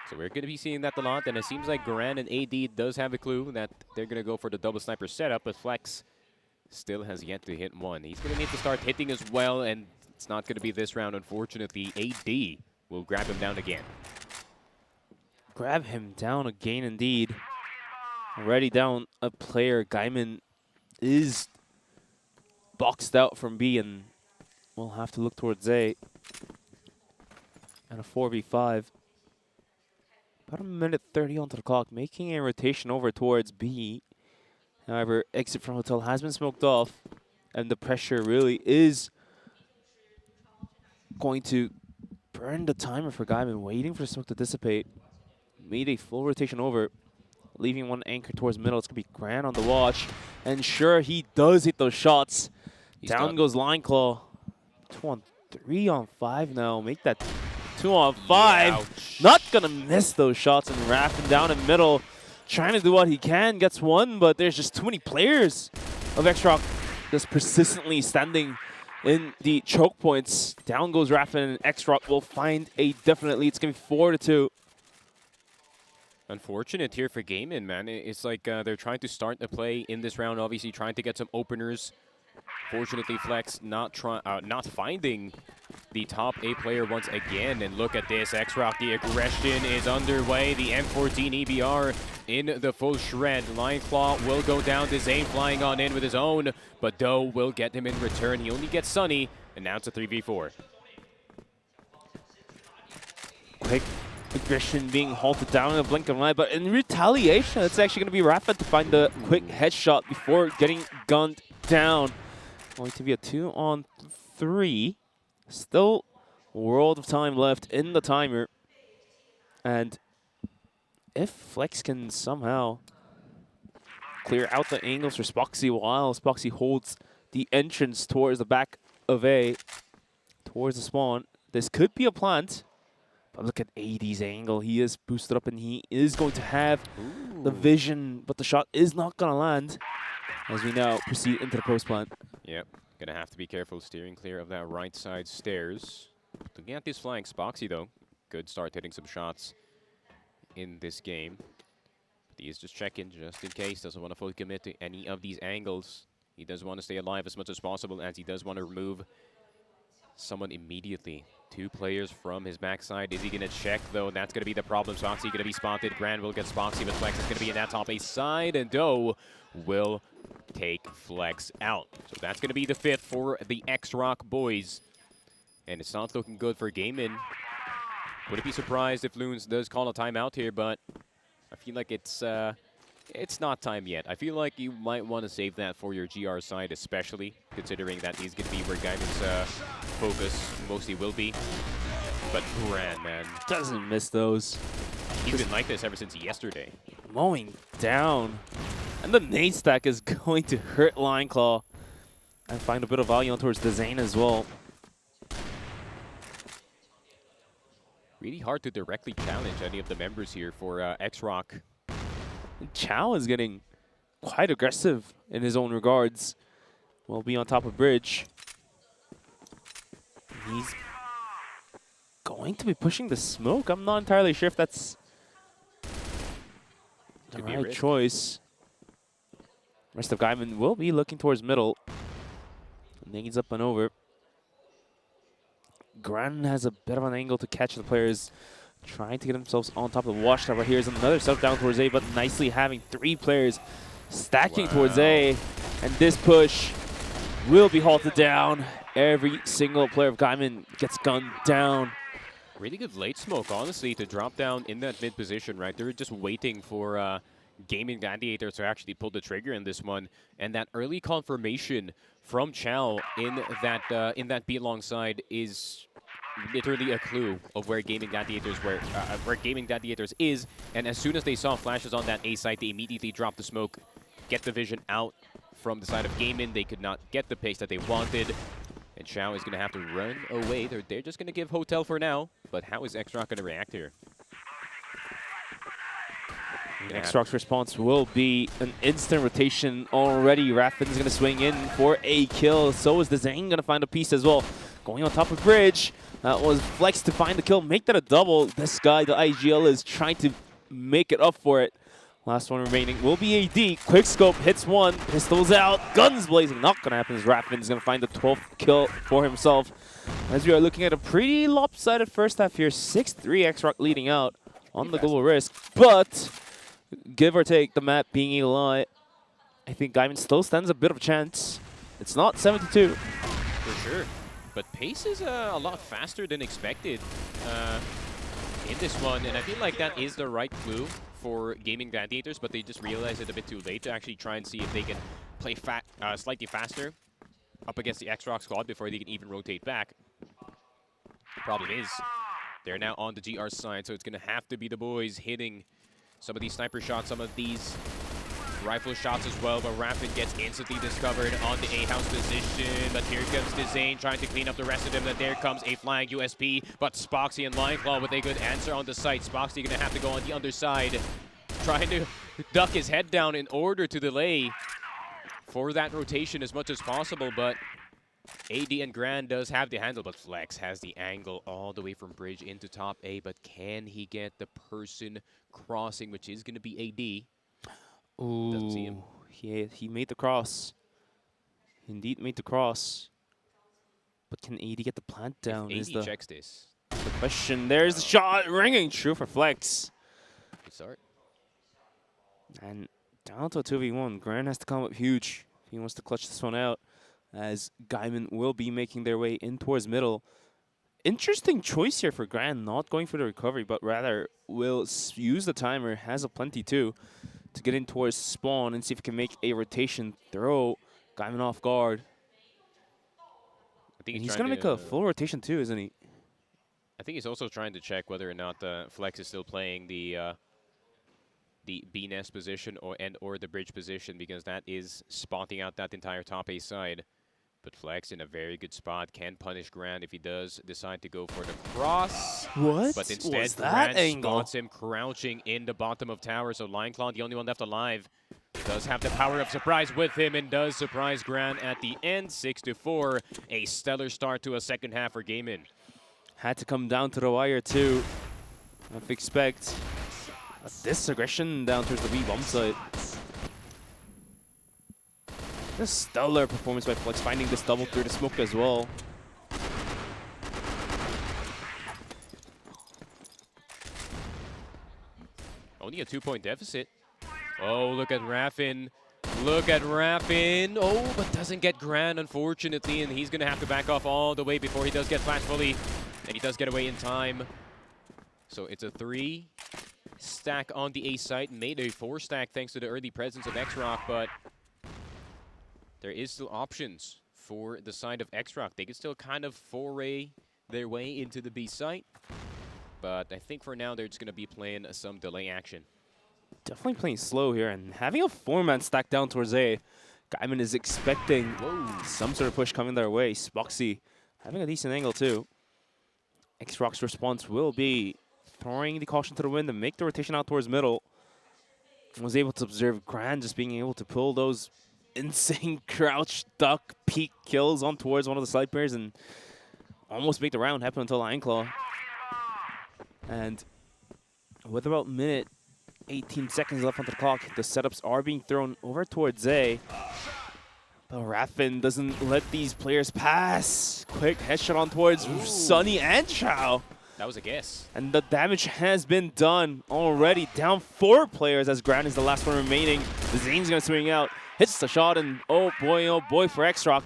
So we're going to be seeing that a lot, and it seems like Garand and AD does have a clue that they're going to go for the double sniper setup, but Flex still has yet to hit one. He's going to need to start hitting as well, and it's not going to be this round, unfortunately. AD will grab him down again. Grab him down again, indeed. Already down a player. Gaimin is boxed out from B, and we'll have to look towards A. And a 4v5. About a minute 30 onto the clock, making a rotation over towards B. However, exit from hotel has been smoked off, and the pressure really is going to burn the timer for Gaimin, waiting for smoke to dissipate. Made a full rotation over, leaving one anchor towards middle. It's going to be Gran on the watch, and sure, he does hit those shots. Down goes Line Claw. 2 on 3 on 5 now. Make that 2 on 5. Ouch. Not going to miss those shots, and Raffin down in middle, trying to do what he can, gets one, but there's just too many players of XROCK just persistently standing in the choke points. Down goes Raffin, and XROCK will find a definite lead. It's going to be 4-2. Unfortunate here for Gaimin, man. It's like they're trying to start the play in this round, obviously trying to get some openers. Fortunately, Flex not finding the top A player once again. And look at this, XROCK, the aggression is underway. The M14 EBR in the full shred. Lion Claw will go down to Zane, flying on in with his own, but Doe will get him in return. He only gets Sunny, and now it's a 3v4. Quick aggression being halted down in a blink of an eye, but in retaliation, it's actually going to be Raffin to find the quick headshot before getting gunned down. Going to be a 2 on 3. Still a world of time left in the timer. And if Flex can somehow clear out the angles for Spoxy while Spoxy holds the entrance towards the back of A, towards the spawn, this could be a plant. But look at AD's angle. He is boosted up and he is going to have the vision, but the shot is not going to land as we now proceed into the post plant. Yep, gonna have to be careful steering clear of that right side stairs. Looking at this flank, Spoxy though, good start hitting some shots in this game. But he is just checking just in case, doesn't want to fully commit to any of these angles. He does want to stay alive as much as possible, as he does want to remove someone immediately. 2 players from his backside. Is he going to check, though? That's going to be the problem. Spoxy going to be spotted. Grand will get Spoxy, but Flex is going to be in that top A side, and Doe will take Flex out. So that's going to be the 5th for the XROCK boys. And it's not looking good for Gaimin. Wouldn't be surprised if Loons does call a timeout here, but I feel like it's not time yet. I feel like you might want to save that for your GR side, especially considering that he's going to be where Gaimin's focus mostly will be. But Gran, man, doesn't miss those. He's been like this ever since yesterday. Mowing down. And the nade stack is going to hurt Line Claw and find a bit of value on towards the Zane as well. Really hard to directly challenge any of the members here for XROCK. Chow is getting quite aggressive in his own regards. Will be on top of bridge. He's going to be pushing the smoke. I'm not entirely sure if that's the right choice. Rest of Gaimin will be looking towards middle. Nades up and over. Gran has a bit of an angle to catch the players, trying to get themselves on top of the watchtower. Here's another step down towards A, but nicely having 3 players stacking towards A. And this push will be halted down. Every single player of Gaimin gets gunned down. Really good late smoke, honestly, to drop down in that mid position, right? They were just waiting for Gaming Gladiators to actually pull the trigger in this one. And that early confirmation from Chow in that B alongside is literally a clue of where Gaming Gladiators is. And as soon as they saw flashes on that A site, they immediately dropped the smoke, get the vision out from the side of Gaimin. They could not get the pace that they wanted. And Chow is going to have to run away. They're just going to give Hotel for now. But how is XROCK going to react here? XROCK's response will be an instant rotation already. Raffin's going to swing in for a kill. So is the Zane going to find a piece as well. Going on top of bridge. That was Flex to find the kill. Make that a double. This guy, the IGL, is trying to make it up for it. Last one remaining will be AD. Quick scope hits one, pistols out, guns blazing. Not gonna happen as Raffin's gonna find the 12th kill for himself. As we are looking at a pretty lopsided first half here, 6-3 XROCK leading out on the global risk. But give or take the map being a lie, I think Gaimin still stands a bit of a chance. It's not 72. For sure. But pace is a lot faster than expected in this one, and I feel like that is the right move for Gaming Gladiators, but they just realized it a bit too late to actually try and see if they can play slightly faster up against the XROCK squad before they can even rotate back. Problem is, they're now on the GR side, so it's going to have to be the boys hitting some of these sniper shots, some of these rifle shots as well, but Raffin gets instantly discovered on the A-house position. But here comes Dezane trying to clean up the rest of them. But there comes a flying USP, but Spoxy and Lineclaw with a good answer on the site. Spoxy gonna have to go on the underside, trying to duck his head down in order to delay for that rotation as much as possible. But AD and Grand does have the handle, but Flex has the angle all the way from bridge into top A. But can he get the person crossing, which is gonna be AD? Ooh, doesn't see him. He made the cross. Indeed made the cross. But can AD get the plant down? If AD checks this. The question. There's the shot ringing true for Flex. Good start. And down to a 2v1. Grand has to come up huge if he wants to clutch this one out, as Gaimin will be making their way in towards middle. Interesting choice here for Grand, not going for the recovery, but rather will use the timer, has a plenty too, to get in towards spawn and see if he can make a rotation throw. Gaimin off guard. I think he's going to make a full rotation too, isn't he? I think he's also trying to check whether or not Flex is still playing the B nest position or the bridge position, because that is spotting out that entire top A side. But Flex in a very good spot, can punish Grand if he does decide to go for the cross. What? But instead, was that Grand angle? spots him crouching in the bottom of tower. So Lineclaw, the only one left alive, does have the power of surprise with him and does surprise Grand at the end. 6-4, a stellar start to a second half for Gaimin. Had to come down to the wire too. I expect this aggression down towards the B bomb site. A stellar performance by Flex, finding this double through the smoke as well. Only a 2-point deficit. Oh, look at Raffin. Look at Raffin. Oh, but doesn't get Grand, unfortunately, and he's going to have to back off all the way before he does get flash fully. And he does get away in time. So it's a 3 stack on the A site. Made a 4 stack thanks to the early presence of XROCK, but there is still options for the side of XROCK. They can still kind of foray their way into the B site. But I think for now, they're just going to be playing some delay action. Definitely playing slow here, and having a 4-man stack down towards A. Gaimin is expecting some sort of push coming their way. Spoxy having a decent angle too. XROCK's response will be throwing the caution to the wind and make the rotation out towards middle. Was able to observe Grand just being able to pull those insane crouch, duck, peek kills on towards one of the side pairs and almost make the round happen until Lineclaw. And with about minute 18 seconds left on the clock, the setups are being thrown over towards A. But Raffin doesn't let these players pass. Quick headshot on towards Sunny and Chow. That was a guess. And the damage has been done already. Down 4 players as Grand is the last one remaining. Zane's going to swing out. Hits the shot, and oh boy for XROCK.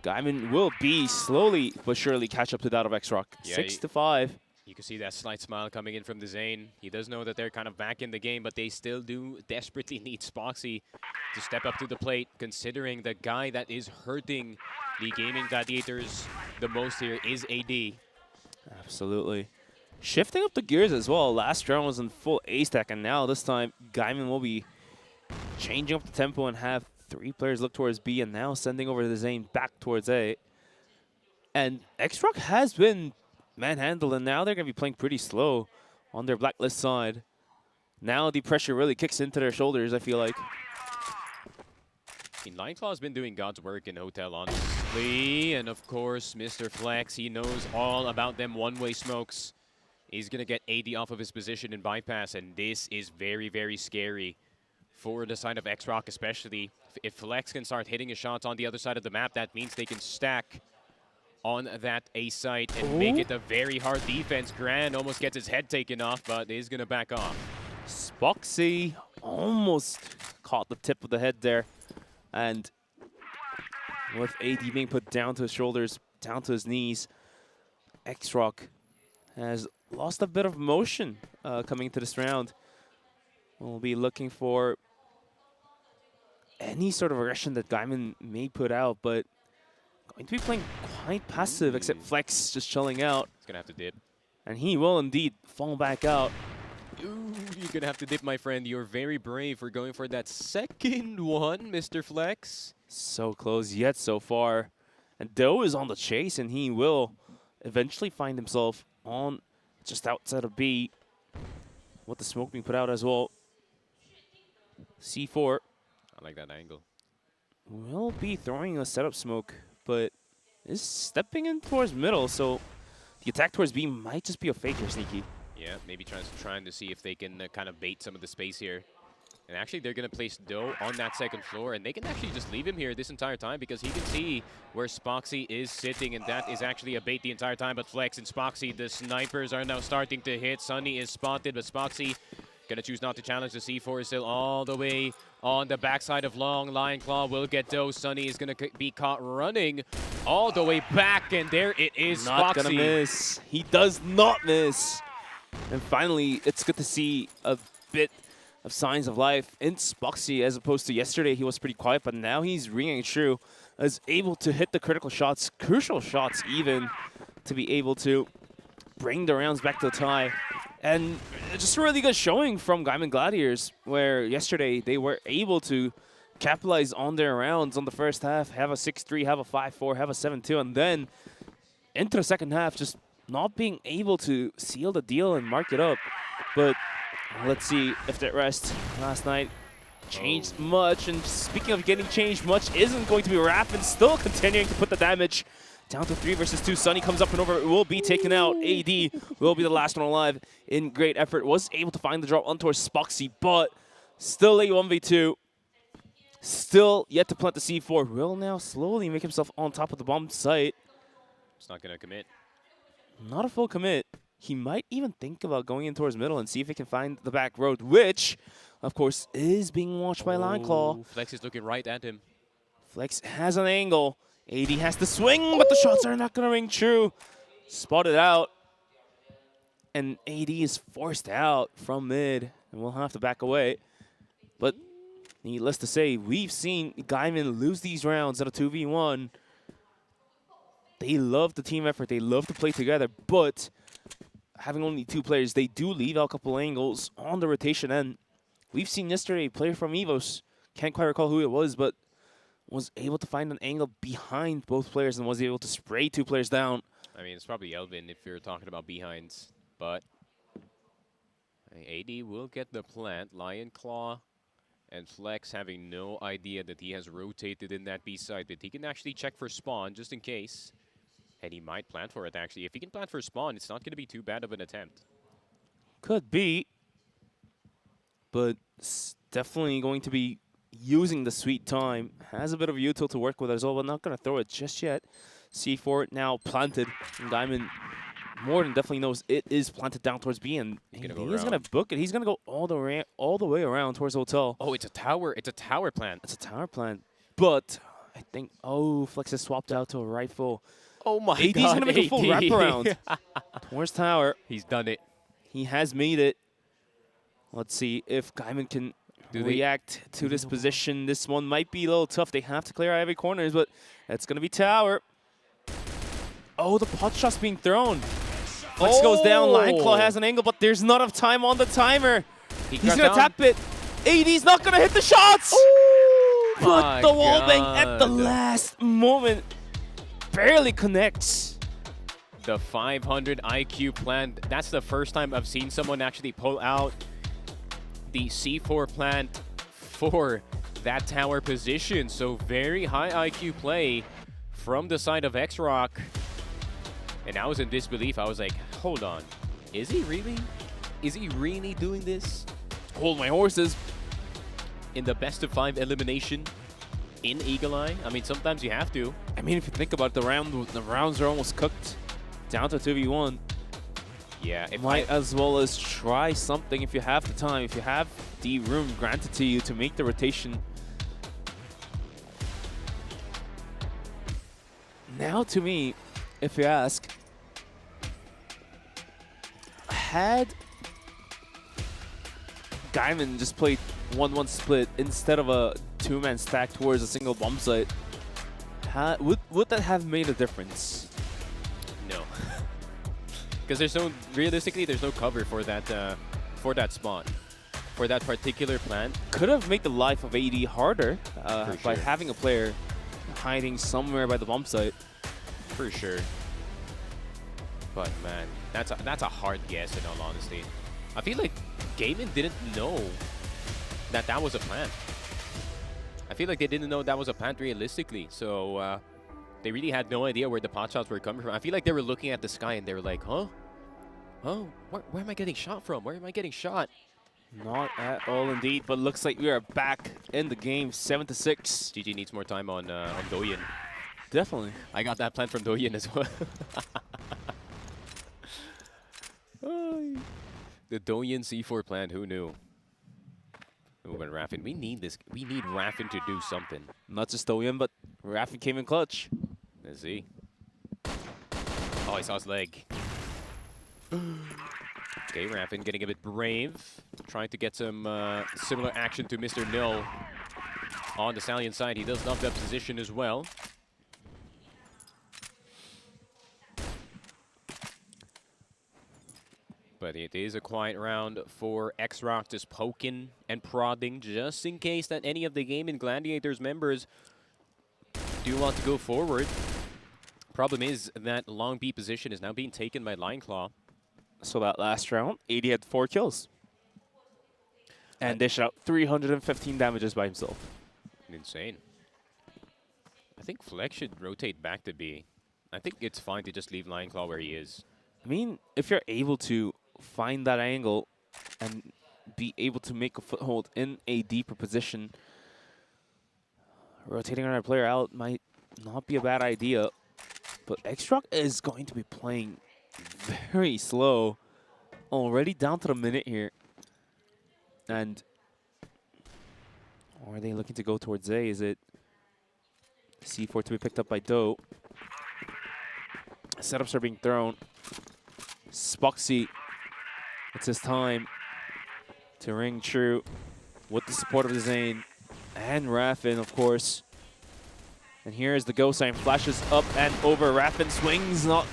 Gaimin will be slowly but surely catch up to that of XROCK. Yeah, 6-5. You can see that slight smile coming in from Zane. He does know that they're kind of back in the game, but they still do desperately need Spoxy to step up to the plate, considering the guy that is hurting the Gaming Gladiators the most here is AD. Absolutely. Shifting up the gears as well. Last round was in full A stack, and now this time Gaimin will be changing up the tempo and have 3 players look towards B, and now sending over the Zane back towards A. And XROCK has been manhandled, and now they're going to be playing pretty slow on their blacklist side. Now the pressure really kicks into their shoulders, I feel like. Lineclaw has been doing God's work in Hotel, honestly. And of course, Mr. Flex, he knows all about them one-way smokes. is going to get AD off of his position in bypass, and this is very, very scary for the side of XROCK especially. If Flex can start hitting his shots on the other side of the map, that means they can stack on that A site and make it a very hard defense. Grand almost gets his head taken off, but is going to back off. Spoxy almost caught the tip of the head there. And with AD being put down to his shoulders, down to his knees, XROCK has lost a bit of motion coming into this round. We'll be looking for any sort of aggression that Gaimin may put out, but going to be playing quite passive, except Flex just chilling out. He's going to have to dip. And he will indeed fall back out. Ooh, you're going to have to dip, my friend. You're very brave for going for that second one, Mr. Flex. So close yet so far. And Doe is on the chase, and he will eventually find himself on just outside of B with the smoke being put out as well. C4. I like that angle. Will be throwing a setup smoke, but is stepping in towards middle, so the attack towards B might just be a fake here, Sneaky. Yeah, maybe trying to see if they can kind of bait some of the space here. And actually, they're going to place Doe on that second floor, and they can actually just leave him here this entire time because he can see where Spoxy is sitting, and that is actually a bait the entire time. But Flex and Spoxy, the snipers are now starting to hit. Sunny is spotted, but Spoxy going to choose not to challenge. The C4 is still all the way on the backside of Long. Lion Claw will get Doe. Sunny is going to be caught running all the way back, and there it is, Not Spoxy. gonna miss. He does not miss. And finally, it's good to see a bit of signs of life in Spoxy, as opposed to yesterday. He was pretty quiet, but now he's ringing true, is able to hit the critical shots, crucial shots even, to be able to bring the rounds back to the tie. And just a really good showing from Gaimin Gladiators, where yesterday they were able to capitalize on their rounds on the first half, have a 6-3, have a 5-4, have a 7-2, and then into the second half, just not being able to seal the deal and mark it up. But let's see if that rest last night changed much. And speaking of getting changed much, isn't going to be Raffin still continuing to put the damage down to 3 versus 2. Sunny comes up and over. It will be taken out. AD will be the last one alive in great effort. Was able to find the drop on towards Spoxy, but still a 1v2. Still yet to plant the C4. Will now slowly make himself on top of the bomb site. It's not going to commit. Not a full commit. He might even think about going in towards middle and see if he can find the back road, which, of course, is being watched by Lion Claw. Flex is looking right at him. Flex has an angle. AD has to swing, but the shots are not going to ring true. Spotted out. And AD is forced out from mid, and we'll have to back away. But needless to say, we've seen Gaimin lose these rounds in a 2v1. They love the team effort. They love to play together, but having only 2 players, they do leave out a couple angles on the rotation end. We've seen yesterday a player from EVOS, can't quite recall who it was, but was able to find an angle behind both players and was able to spray 2 players down. I mean, it's probably Elvin if you're talking about behinds, but AD will get the plant. Lion Claw and Flex having no idea that he has rotated in that B side, but he can actually check for spawn just in case. And he might plant for it, actually. If he can plant for spawn, it's not going to be too bad of an attempt. Could be, but definitely going to be using the sweet time. Has a bit of util to work with as well, but not going to throw it just yet. C4 now planted. And Gaimin more than definitely knows it is planted down towards B, and he's going to book it. He's going to go all the way around towards the hotel. Oh, it's a tower. It's a tower plant. It's a tower plant, but I think, oh, Flex has swapped out to a rifle. Oh my AD's God, going to make a full wraparound towards tower. He's done it. He has made it. Let's see if Gaimin can react to this position. This one might be a little tough. They have to clear out every corners, but it's going to be tower. Oh, the pot shot's being thrown. Flex goes down. Lion Claw has an angle, but there's not enough time on the timer. He's going to tap it. AD's not going to hit the shots. But the wall bang at the last moment barely connects. The 500 IQ plant. That's the first time I've seen someone actually pull out the C4 plant for that tower position. So very high IQ play from the side of XROCK. And I was in disbelief. I was like, hold on. Is he really? Is he really doing this? Hold my horses. In the best of 5 elimination in Eagle Eye? I mean, sometimes you have to. I mean, if you think about it, the rounds are almost cooked. Down to 2v1. Yeah, Might as well as try something if you have the time, if you have the room granted to you to make the rotation. Now, to me, if you ask, had Gaimin just played 1-1 split instead of a 2-man stack towards a single bomb site, would that have made a difference? No. Because realistically, there's no cover for that spot. For that particular plan. Could have made the life of AD harder by sure. having a player hiding somewhere by the bomb site. For sure. But man, that's a hard guess in all honesty. I feel like Gaimin didn't know that was a plan. I feel like they didn't know that was a plan realistically. So they really had no idea where the pot shots were coming from. I feel like they were looking at the sky and they were like, huh? Oh, where am I getting shot from? Where am I getting shot? Not at all indeed, but looks like we are back in the game, 7-6. GG needs more time on Doyen. Definitely. I got that plan from Doyen as well. The Doyen C4 plan, who knew? Ooh, and Raffin, we need this. We need Raffin to do something. Not just Doyen, but Raffin came in clutch. Let's see. Oh, I saw his leg. Okay, Raffin getting a bit brave. Trying to get some similar action to Mr. Nil. On the Stallion side, he does love that position as well. But it is a quiet round for XROCK, just poking and prodding just in case that any of the Gaimin Gladiators members do want to go forward. Problem is that long B position is now being taken by Lineclaw. So that last round, AD had 4 kills. And dished out 315 damages by himself. Insane. I think Flex should rotate back to B. I think it's fine to just leave Lineclaw where he is. I mean, if you're able to find that angle and be able to make a foothold in a deeper position, rotating another player out might not be a bad idea. But XROCK is going to be playing very slow. Already down to the minute here. And or are they looking to go towards A? Is it C4 to be picked up by Doe? Setups are being thrown. Spoxy, it's his time to ring true with the support of the Zane and Raffin, of course. And here's the go sign, flashes up and over. Raffin swings, not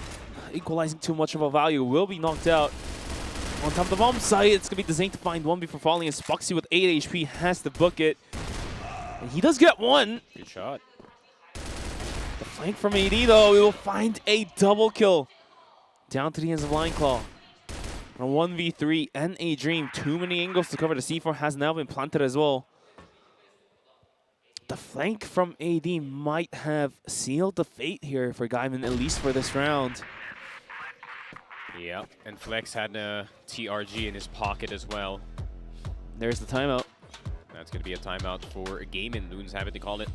equalizing too much of a value, will be knocked out. On top of the bomb site, it's going to be the Zane to find one before falling, and Spoxy with 8 HP has to book it. And he does get one. Good shot. The flank from AD, though, we will find a double kill. Down to the ends of Lineclaw. On a 1v3 and a Dream. Too many angles to cover. The C4 has now been planted as well. The flank from AD might have sealed the fate here for Gaimin, at least for this round. Yeah, and Flex had a TRG in his pocket as well. There's the timeout. That's going to be a timeout for Gaimin. Loons have it to call it.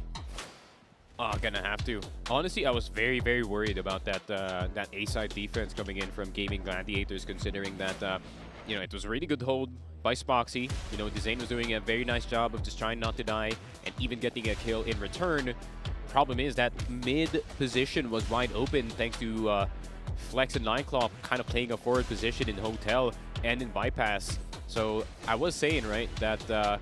Oh, gonna have to. Honestly, I was very, very worried about that that A-side defense coming in from Gaimin Gladiators, considering that, you know, it was a really good hold by Spoxy. You know, Zane was doing a very nice job of just trying not to die and even getting a kill in return. Problem is that mid position was wide open thanks to Flex and Lineclaw kind of playing a forward position in Hotel and in Bypass. So I was saying, right, that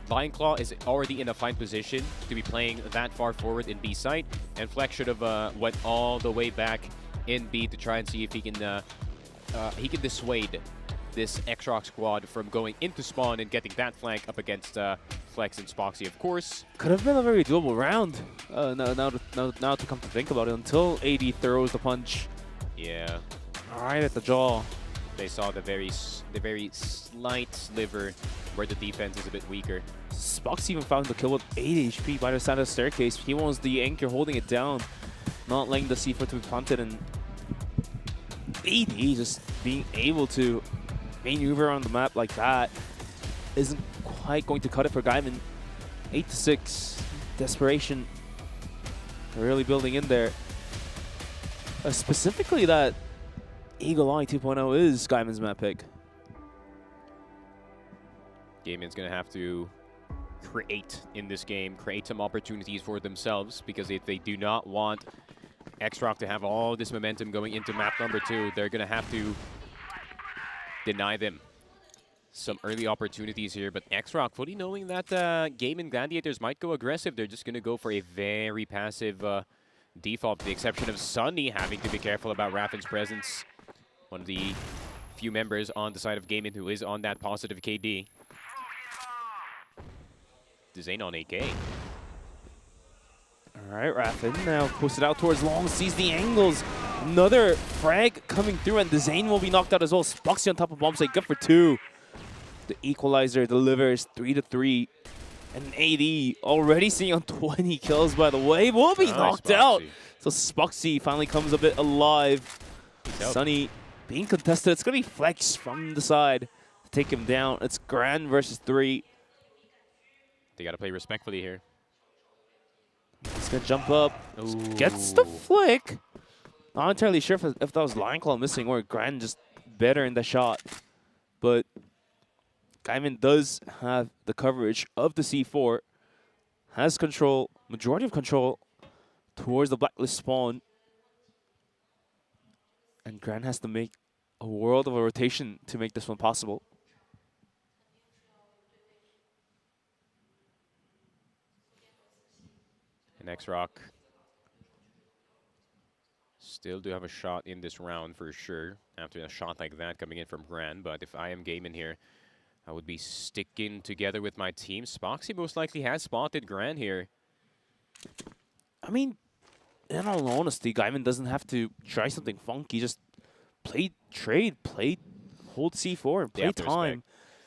Lineclaw is already in a fine position to be playing that far forward in B site, and Flex should have went all the way back in B to try and see if he can dissuade this XROCK squad from going into spawn and getting that flank up against Flex and Spoxy, of course. Could have been a very doable round. Now to come to think about it, until AD throws the punch. Yeah. Right at the jaw. They saw the very slight sliver where the defense is a bit weaker. Spox even found the kill with 8 HP by the side of the staircase. He wants the anchor holding it down, not letting the C4 to be planted, and AD just being able to maneuver on the map like that isn't quite going to cut it for Gaimin. 8-6. Desperation really building in there. Specifically that Eagle Eye 2.0 is Gaimin's map pick. Gaimin's going to have to create in this game, create some opportunities for themselves, because if they do not want XROCK to have all this momentum going into map number 2, they're going to have to deny them some early opportunities here. But XROCK, fully knowing that Gaimin Gladiators might go aggressive, they're just going to go for a very passive default, with the exception of Sunny having to be careful about Raffin's presence. One of the few members on the side of Gaimin who is on that positive KD. Zane on AK. All right, Raffin now posted out towards long, sees the angles. Another frag coming through, and the Zane will be knocked out as well. Spoxy on top of bomb site, good for 2. The equalizer delivers 3-3. And AD already seeing on 20 kills, by the way, will be knocked out. So Spoxy finally comes a bit alive. Sunny being contested. It's going to be Flex from the side to take him down. It's Gran versus 3. They got to play respectfully here. He's going to jump up. Ooh. Gets the flick. Not entirely sure if that was Lion Claw missing or Gran just better in the shot. But Gaimin does have the coverage of the C4. Has control, majority of control towards the blacklist spawn. And Gran has to make a world of a rotation to make this one possible. And XROCK still do have a shot in this round for sure, after a shot like that coming in from Gran. But if I am Gaimin here, I would be sticking together with my team. Spoxy most likely has spotted Gran here. I mean, in all honesty, Gaimin doesn't have to try something funky. Just play trade, hold C4, and play time.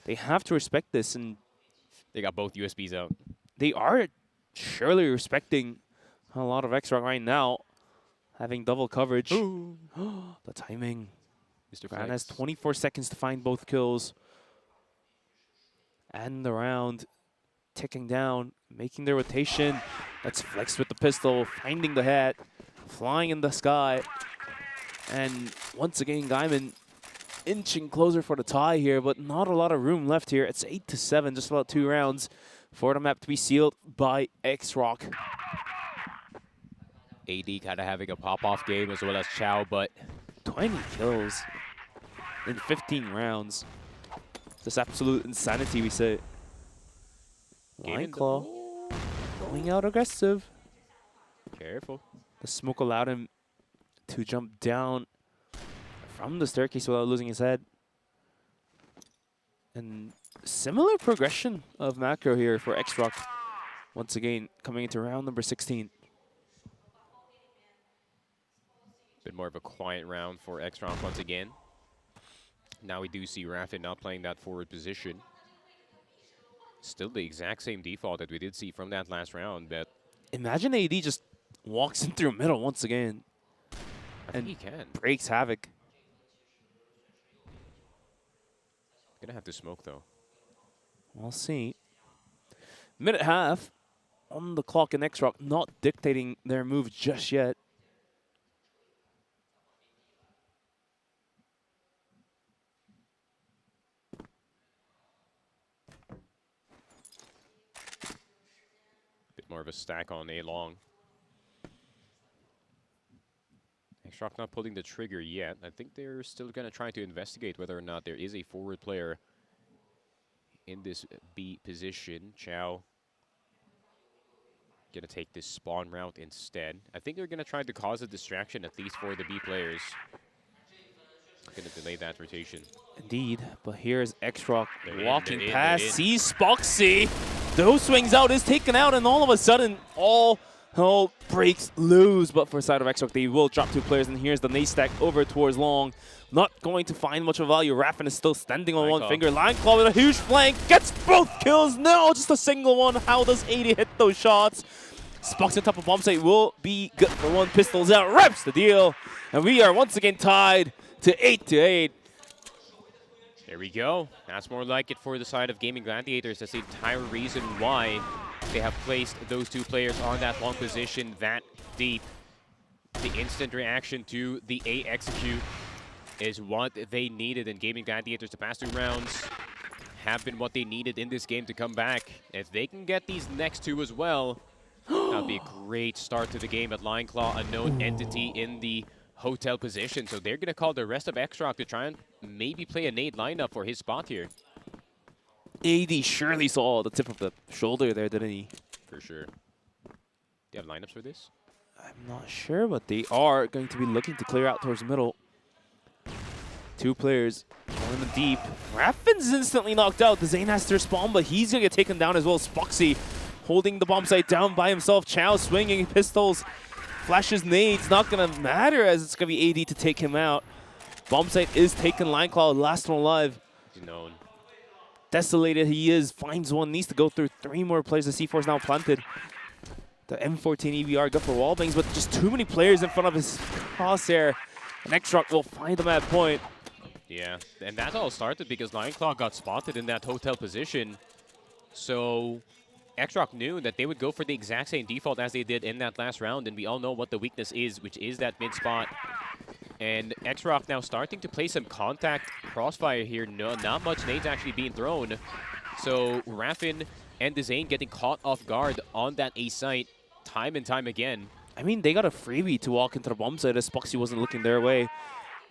They have to respect this, and they got both USBs out. They are surely respecting a lot of XROCK right now, having double coverage. The timing. Mr. Gran has 24 seconds to find both kills. And the round ticking down, making their rotation. That's Flex with the pistol, finding the head, flying in the sky. And once again, Gaimin inching closer for the tie here, but not a lot of room left here. It's 8-7, just about 2 rounds for the map to be sealed by XROCK. AD kind of having a pop-off game as well as Chow, but 20 kills in 15 rounds. Just absolute insanity, we say. Lion Claw going out aggressive. Careful. The smoke allowed him to jump down from the staircase without losing his head. And similar progression of macro here for XROCK. Once again, coming into round number 16. Bit more of a quiet round for XROCK once again. Now we do see Raffin not playing that forward position. Still the exact same default that we did see from that last round, but imagine AD just walks in through middle once again. And he can. Breaks havoc. Gonna have to smoke though. We'll see. Minute half on the clock, and XROCK not dictating their move just yet. More of a stack on A long. XROCK not pulling the trigger yet. I think they're still going to try to investigate whether or not there is a forward player in this B position. Chow going to take this spawn route instead. I think they're going to try to cause a distraction, at least for the B players. Going to delay that rotation. Indeed, but here's XROCK walking past, sees Spoxy. Those swings out, is taken out, and all of a sudden, all hell breaks loose. But for side of XROCK, they will drop 2 players, and here's the Nace stack over towards long. Not going to find much of value. Raffin is still standing on one finger. Lion Claw with a huge flank, gets both kills. No, just a single one. How does 80 hit those shots? Spoxy on top of bomb site will be good for 1. Pistols out, rips the deal. And we are once again tied to 8-8. There we go. That's more like it for the side of Gaming Gladiators. That's the entire reason why they have placed those two players on that long position that deep. The instant reaction to the A execute is what they needed, and Gaming Gladiators the past 2 rounds have been what they needed in this game to come back. If they can get these next 2 as well, that would be a great start to the game. At Lion Claw, a known entity in the hotel position, so they're going to call the rest of XROCK to try and maybe play a nade lineup for his spot here. AD surely saw the tip of the shoulder there, didn't he? For sure. Do you have lineups for this? I'm not sure, but they are going to be looking to clear out towards the middle. 2 players going in the deep. Raffin's instantly knocked out. The Zane has to respond, but he's going to get taken down as well. Spoxy holding the bomb site down by himself. Chow swinging pistols. Flashes nades. Not going to matter as it's going to be AD to take him out. Bomb site is taken. Line Claw, last one alive. Known. Desolated he is. Finds one. Needs to go through 3 more players. The C4 is now planted. The M14 EVR good for wallbangs, but just too many players in front of his crosshair. And XROCK will find him at point. Yeah, and that all started because Lion Claw got spotted in that hotel position. So XROCK knew that they would go for the exact same default as they did in that last round, and we all know what the weakness is, which is that mid spot. And XROCK now starting to play some contact crossfire here. No, not much nades actually being thrown. So Raffin and Dezane getting caught off guard on that A site time and time again. I mean, they got a freebie to walk into the bomb site as Spoxy wasn't looking their way.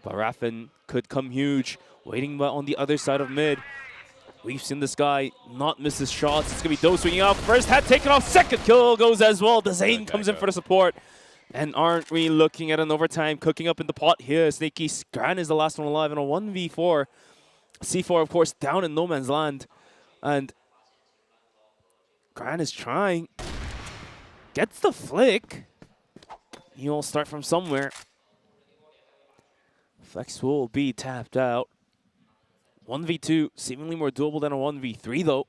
But Raffin could come huge, waiting on the other side of mid. We've seen this guy not miss his shots. It's going to be Doe swinging out. First hat taken off. Second kill goes as well. Dezane comes in for the support. And aren't we looking at an overtime cooking up in the pot here? Snaky Gran is the last one alive in a 1v4. C4, of course, down in no man's land. And Gran is trying. Gets the flick. He'll start from somewhere. Flex will be tapped out. 1v2, seemingly more doable than a 1v3 though.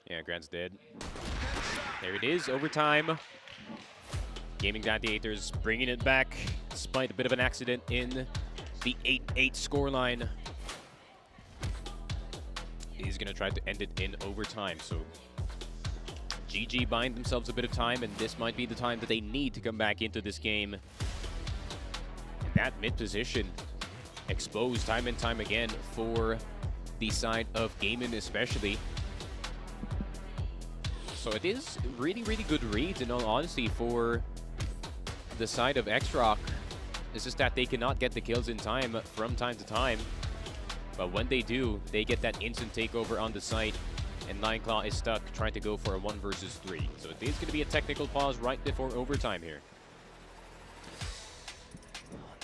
Yeah, Grant's dead. There it is, overtime. Gaming Gladiators bringing it back despite a bit of an accident in the 8-8 scoreline. He's going to try to end it in overtime, so GG buying themselves a bit of time, and this might be the time that they need to come back into this game. And that mid position exposed time and time again for the side of Gaimin especially. So it is really, really good reads, in all honesty, for the side of XROCK. It's just that they cannot get the kills in time from time to time. But when they do, they get that instant takeover on the site, and Lion Claw is stuck trying to go for a 1 versus 3. So it is going to be a technical pause right before overtime here.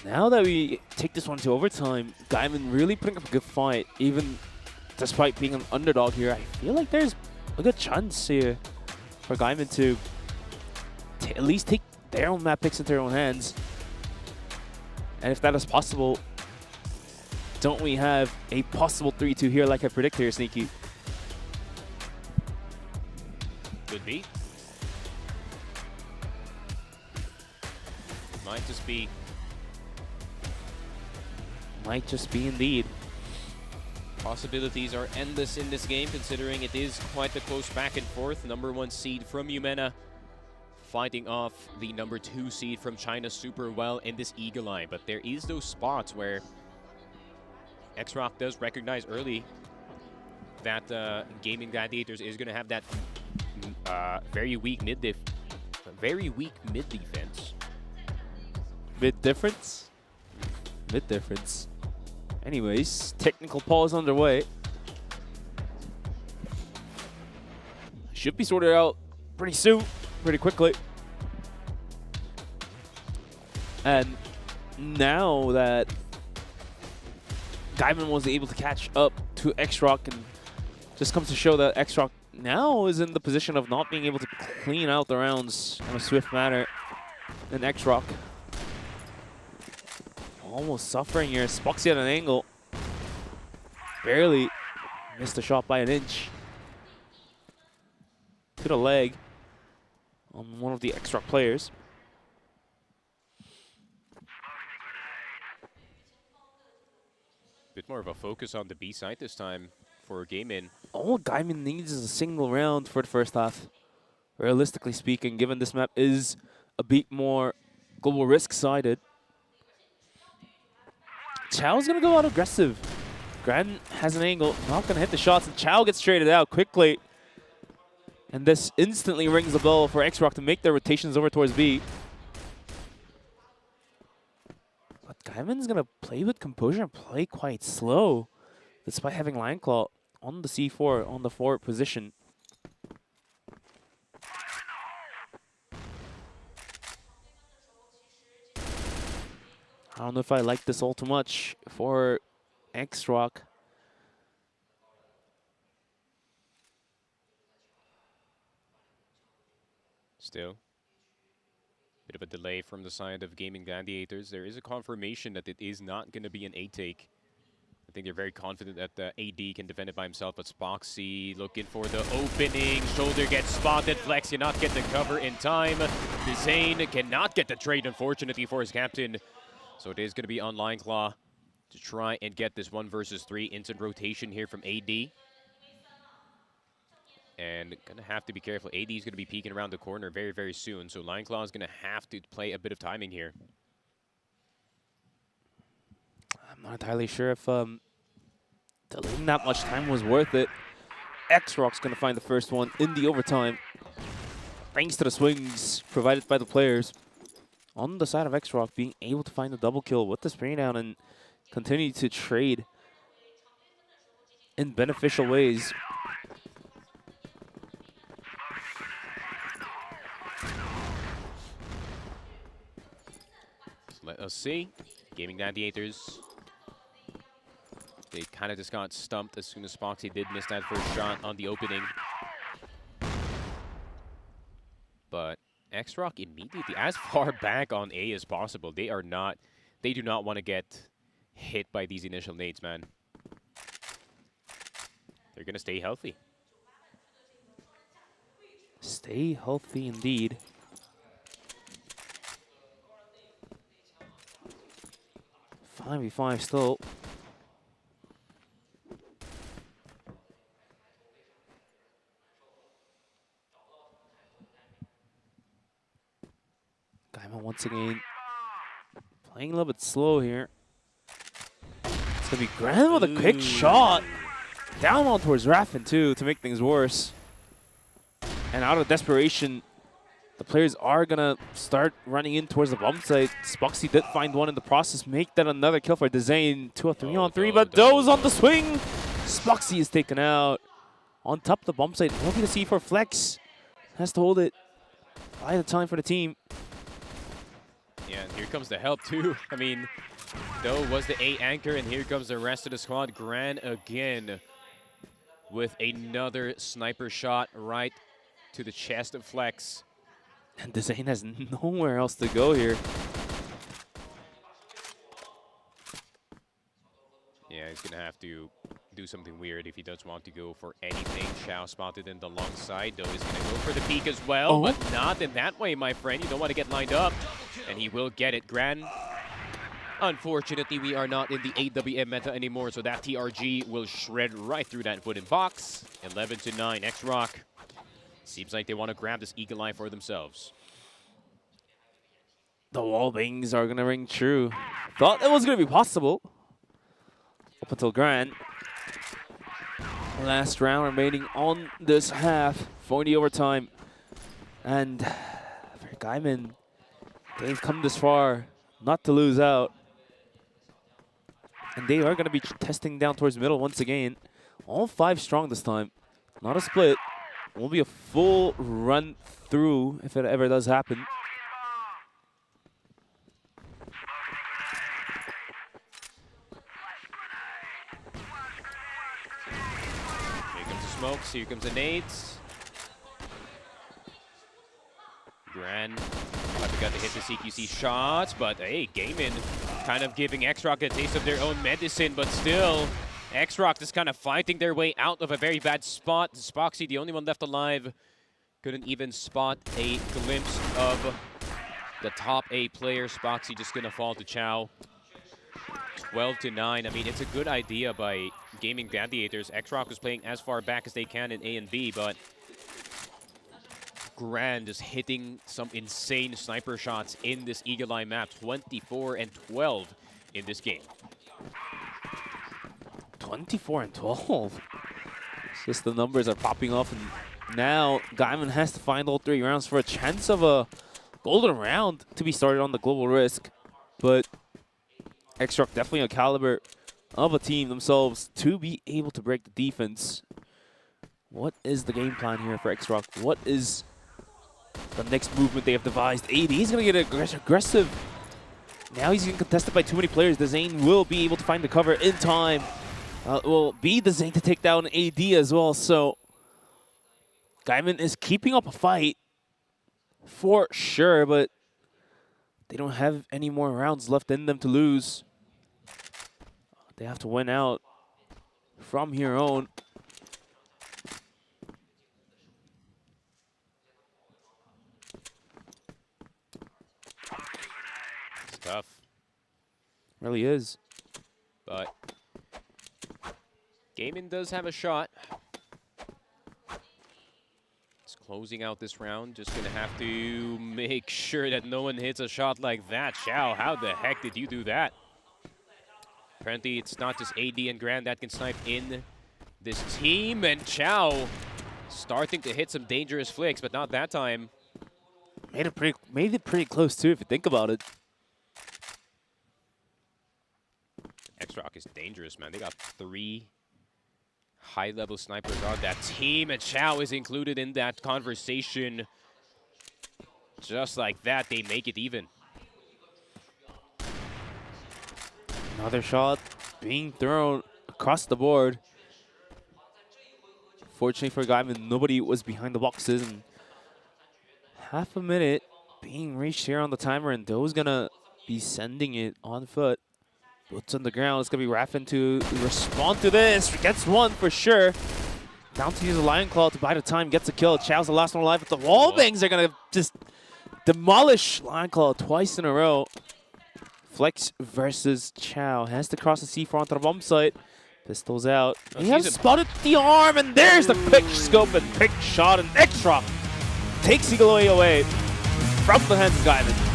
Now that we take this one to overtime, Gaimin really putting up a good fight, even despite being an underdog here. I feel like there's a good chance here for Gaimin to at least take their own map picks into their own hands. And if that is possible, don't we have a possible 3-2 here like I predict here, Sneaky? Could be. Might just be. Might just be indeed. Possibilities are endless in this game, considering it is quite a close back and forth. #1 seed from Yumena fighting off the #2 seed from China super well in this Eagle Eye. But there is those spots where XROCK does recognize early that Gaming Gladiators is going to have that very weak mid defense. Mid difference? Mid difference. Anyways, technical pause underway. Should be sorted out pretty soon, pretty quickly. And now that Gaimin was able to catch up to XROCK, and just comes to show that XROCK now is in the position of not being able to clean out the rounds in a swift manner than XROCK. Almost suffering here. Spoxy at an angle. Barely missed the shot by an inch. To the leg on one of the XROCK players. Bit more of a focus on the B side this time for Gaimin. All Gaimin needs is a single round for the first half. Realistically speaking, given this map is a bit more global risk-sided. Chao's going to go out aggressive. Gran has an angle, not going to hit the shots, and Chao gets traded out quickly. And this instantly rings the bell for XROCK to make their rotations over towards B. But Gaimin's going to play with composure and play quite slow, despite having Lion Claw on the C4, on the forward position. I don't know if I like this all too much for XROCK. Still, bit of a delay from the side of Gaming Gladiators. There is a confirmation that it is not going to be an A-take. I think they're very confident that the AD can defend it by himself, but Spoxy looking for the opening. Shoulder gets spotted. Flex cannot get the cover in time. Zane cannot get the trade, unfortunately, for his captain. So it is going to be on Lion Claw to try and get this 1 versus 3 instant rotation here from AD. And going to have to be careful. AD is going to be peeking around the corner very, very soon. So Lion Claw is going to have to play a bit of timing here. I'm not entirely sure if delaying that much time was worth it. XROCK's going to find the first one in the overtime. Thanks to the swings provided by the players. On the side of XROCK, being able to find a double kill with the spray down and continue to trade in beneficial ways. Let us see. Gaming Gladiators. They kind of just got stumped as soon as Spoxy did miss that first shot on the opening. But XROCK immediately as far back on A as possible. They do not want to get hit by these initial nades, man. They're going to stay healthy. Stay healthy indeed. Fine, 5v5 still. Gaimin once again playing a little bit slow here. It's gonna be Gran with a quick shot. Down on towards Raffin too to make things worse. And out of desperation, the players are gonna start running in towards the bomb site. Spoxy did find one in the process, make that another kill for Design. 2 or 3 on 3, but Doe's on the swing. Spoxy is taken out. On top of the bomb site, will be the C4 Flex. Has to hold it. Buy the time for the team. Yeah, and here comes the help too. I mean, Doe was the A anchor, and here comes the rest of the squad. Gran again with another sniper shot right to the chest of Flex. And Design has nowhere else to go here. Yeah, he's going to have to do something weird if he does want to go for anything. Xiao spotted in the long side. Doe is going to go for the peek as well, but not in that way, my friend. You don't want to get lined up, and he will get it. Gran, unfortunately, we are not in the AWM meta anymore, so that TRG will shred right through that wooden box. 11-9, XROCK. Seems like they want to grab this Eagle Eye for themselves. The wall bangs are going to ring true. Thought it was going to be possible. Up until Gran. Last round remaining on this half for the overtime. And for Gaimin, they've come this far not to lose out. And they are going to be testing down towards middle once again. All 5 strong this time. Not a split. It will be a full run through if it ever does happen. Here comes the smokes, here comes the nades. Gran got to hit the CQC shots, but hey, Gaimin kind of giving XROCK a taste of their own medicine, but still, XROCK is kind of fighting their way out of a very bad spot. Spoxy, the only one left alive, couldn't even spot a glimpse of the top A player. Spoxy just going to fall to Chao. 12-9. I mean, it's a good idea by Gaming Gladiators. XROCK is playing as far back as they can in A and B, but Grand is hitting some insane sniper shots in this Eagle Eye map. 24 and 12 in this game. 24 and 12. It's just the numbers are popping off, and now Gaimin has to find all 3 rounds for a chance of a golden round to be started on the global risk. But XROCK definitely a caliber of a team themselves to be able to break the defense. What is the game plan here for XROCK? What is the next movement they have devised? AD is going to get aggressive. Now he's getting contested by too many players. The Zane will be able to find the cover in time. Will be the Zane to take down AD as well. So Gaimin is keeping up a fight for sure, but they don't have any more rounds left in them to lose. They have to win out from here on. It's tough. Really is. But Gaimin does have a shot. It's closing out this round. Just going to have to make sure that no one hits a shot like that. Chow, how the heck did you do that? Apparently, it's not just AD and Grand that can snipe in this team. And Chow starting to hit some dangerous flicks, but not that time. Made it pretty close, too, if you think about it. XROCK is dangerous, man. They got 3 high-level snipers on that team, and Chow is included in that conversation. Just like that, they make it even. Another shot being thrown across the board. Fortunately for Gaimin, nobody was behind the boxes, and half a minute being reached here on the timer, and Doe's gonna be sending it on foot. Boots on the ground. It's going to be Raffin to respond to this. Gets one for sure. Down to use a Lion Claw to buy the time. Gets a kill. Chow's the last one alive. But the wall bangs are going to just demolish Lion Claw twice in a row. Flex versus Chow. Has to cross the C4 onto the bomb site. Pistols out. He has spotted the arm. And there's the quick scope and quick shot. And XROCK takes Eagle Eye away from the hands of Gaimin.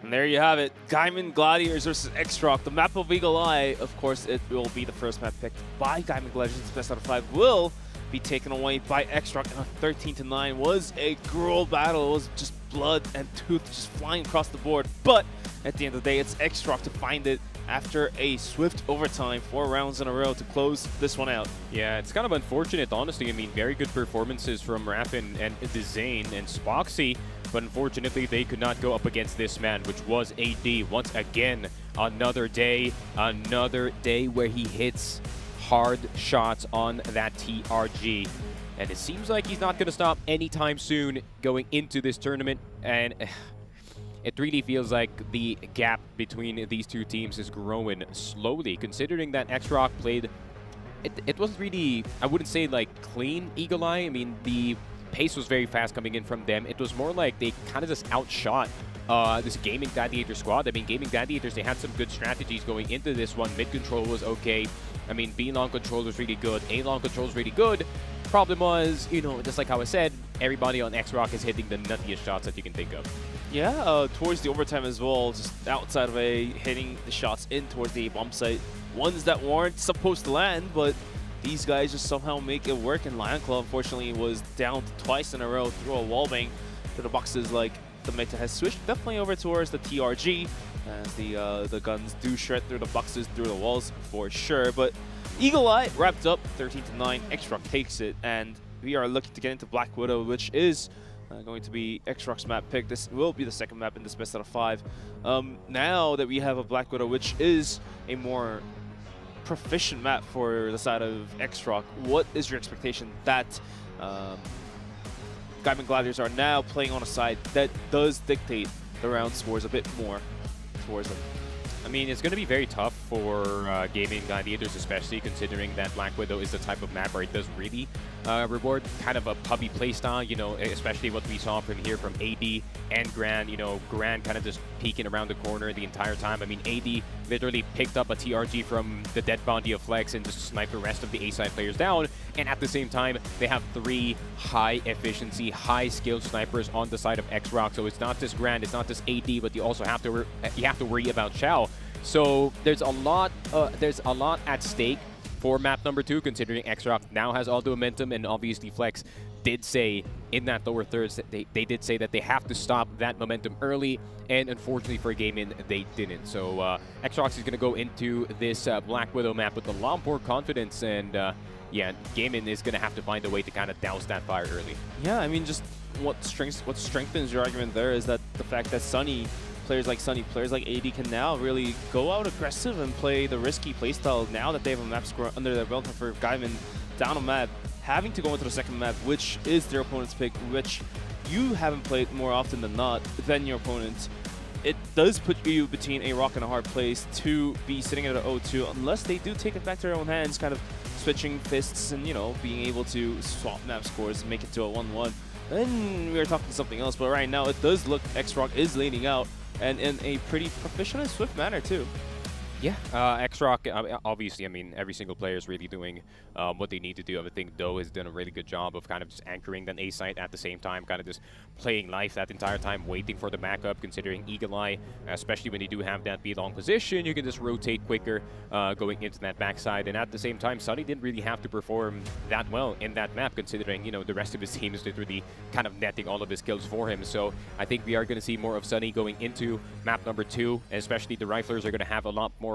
And there you have it. Gaimin Gladiators versus XROCK. The map of Eagle Eye, of course, it will be the first map picked by Gaimin Gladiators. Best out of 5 will be taken away by XROCK. And a 13-9 was a gruel battle. It was just blood and tooth just flying across the board. But at the end of the day, it's XROCK to find it after a swift overtime, 4 rounds in a row to close this one out. Yeah, it's kind of unfortunate, honestly. I mean, very good performances from Raffin and Zane and Spoxy, but unfortunately, they could not go up against this man, which was AD. Once again, another day where he hits hard shots on that TRG. And it seems like he's not going to stop anytime soon going into this tournament. And it really feels like the gap between these two teams is growing slowly, considering that XROCK played, it wasn't really, I wouldn't say like clean Eagle Eye. I mean, the pace was very fast coming in from them. It was more like they kind of just outshot this Gaming Gladiator squad. I mean, Gaming Gladiators, they had some good strategies going into this one. Mid control was okay. I mean, B long control was really good. A long control was really good. Problem was, you know, just like how I said, everybody on XROCK is hitting the nuttiest shots that you can think of. Yeah, towards the overtime as well, just outside of A, hitting the shots in towards the bomb site. Ones that weren't supposed to land, but these guys just somehow make it work. And Lion Claw, unfortunately, was down twice in a row through a wallbang to the boxes. Like, the meta has switched definitely over towards the TRG, as the guns do shred through the boxes, through the walls for sure. But Eagle Eye wrapped up 13-9. XROCK takes it, and we are looking to get into Black Widow, which is going to be XROCK's map pick. This will be the second map in this best out of 5. Now that we have a Black Widow, which is a more proficient map for the side of XROCK, what is your expectation that Gaimin Gladiators are now playing on a side that does dictate the round scores a bit more towards them? I mean, it's going to be very tough for Gaming Gladiators, especially considering that Black Widow is the type of map where it does really reward kind of a pubby playstyle, you know, especially what we saw from here from AD and Grand, you know, Grand kind of just peeking around the corner the entire time. I mean, AD literally picked up a TRG from the dead body of Flex and just sniped the rest of the A-side players down, and at the same time, they have 3 high-efficiency, high-skilled snipers on the side of XROCK, so it's not just Grand, it's not just AD, but you also have to worry about Chao. So there's a lot at stake for map number 2, considering XROCK now has all the momentum, and obviously Flex did say in that lower thirds that they did say that they have to stop that momentum early, and unfortunately for Gaimin, they didn't. So XROCK is going to go into this Black Widow map with a lot more confidence, and yeah, Gaimin is going to have to find a way to kind of douse that fire early. Yeah, I mean, just what strengthens your argument there is that the fact that players like Sunny, players like AD can now really go out aggressive and play the risky playstyle now that they have a map score under their belt. For Gaimin, down a map, having to go into the second map, which is their opponent's pick, which you haven't played more often than not than your opponent. It does put you between a rock and a hard place to be sitting at an 0-2, unless they do take it back to their own hands, kind of switching fists and, you know, being able to swap map scores and make it to a 1-1. Then we are talking something else, but right now it does look XROCK is leaning out, and in a pretty proficient and swift manner too. Yeah, XROCK, obviously, I mean, every single player is really doing what they need to do. I think Doe has done a really good job of kind of just anchoring that A site at the same time, kind of just playing life that entire time, waiting for the backup, considering Eagle Eye, especially when you do have that B-long position, you can just rotate quicker going into that backside. And at the same time, Sunny didn't really have to perform that well in that map, considering, you know, the rest of his team is literally kind of netting all of his kills for him. So I think we are going to see more of Sunny going into map number 2, and especially the Riflers are going to have a lot more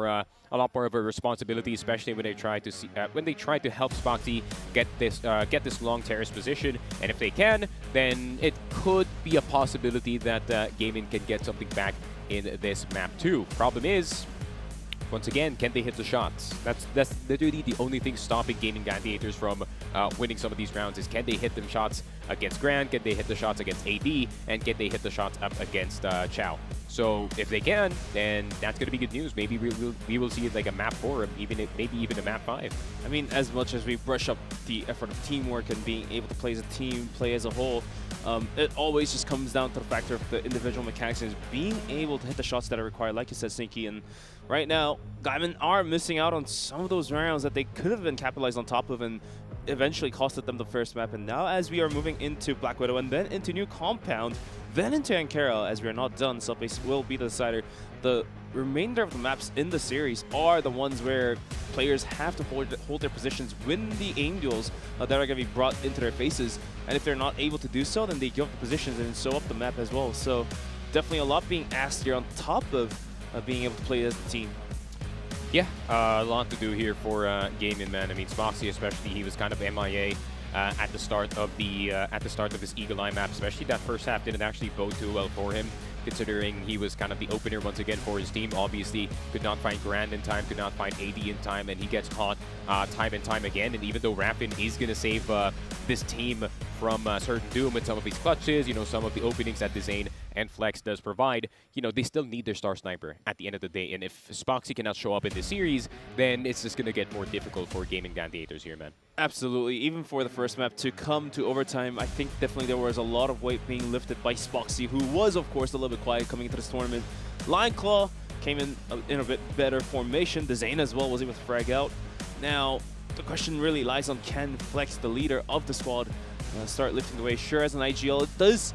of a responsibility, especially when they try to help Spoxy get this long terrace position. And if they can, then it could be a possibility that Gaimin can get something back in this map too. Problem is, once again, can they hit the shots? That's literally the only thing stopping Gaming Gladiators from winning some of these rounds is, can they hit them shots against Grand, can they hit the shots against AD, and can they hit the shots up against Chao? So if they can, then that's going to be good news. Maybe we will see like a map 4, or maybe even a map 5. I mean, as much as we brush up the effort of teamwork and being able to play as a team, play as a whole, it always just comes down to the factor of the individual mechanics and being able to hit the shots that are required, like you said, Sneaky. And right now, Gaimin are missing out on some of those rounds that they could have been capitalized on top of and eventually costed them the first map. And now as we are moving into Black Widow and then into New Compound, then into Ankara, as we are not done, Subbase will be the decider. The remainder of the maps in the series are the ones where players have to hold their positions, win the aim duels that are going to be brought into their faces. And if they're not able to do so, then they give up the positions and sew up the map as well. So definitely a lot being asked here on top of being able to play as a team. Yeah, a lot to do here for Gaimin, man. I mean, Spoxy especially, he was kind of MIA at the start of this Eagle Eye map, especially that first half didn't actually bode too well for him, considering he was kind of the opener once again for his team. Obviously, could not find Grand in time, could not find AD in time, and he gets caught time and time again. And even though Rapin is going to save this team from certain Doom and some of these clutches, you know, some of the openings that Zane and Flex does provide, you know, they still need their star sniper at the end of the day. And if Spoxy cannot show up in this series, then it's just going to get more difficult for Gaming Gladiators here, man. Absolutely. Even for the first map to come to overtime, I think definitely there was a lot of weight being lifted by Spoxy, who was, of course, a little bit quiet coming into this tournament. Lion Claw came in a bit better formation. The Zane as well was able to frag out. Now, the question really lies on can Flex, the leader of the squad, start lifting away. Sure, as an IGL,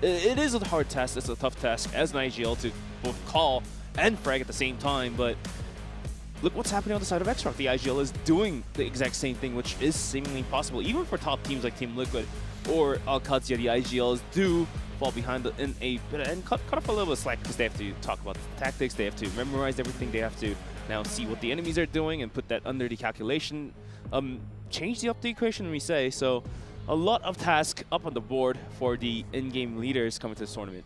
it is a hard task. It's a tough task as an IGL to both call and frag at the same time. But look what's happening on the side of XROCK. The IGL is doing the exact same thing, which is seemingly possible, even for top teams like Team Liquid or Qadsiah. The IGLs do fall behind in a bit and cut off a little bit of slack because they have to talk about the tactics. They have to memorize everything. They have to now see what the enemies are doing and put that under the calculation. Change the up the equation, we say. So a lot of tasks up on the board for the in-game leaders coming to this tournament.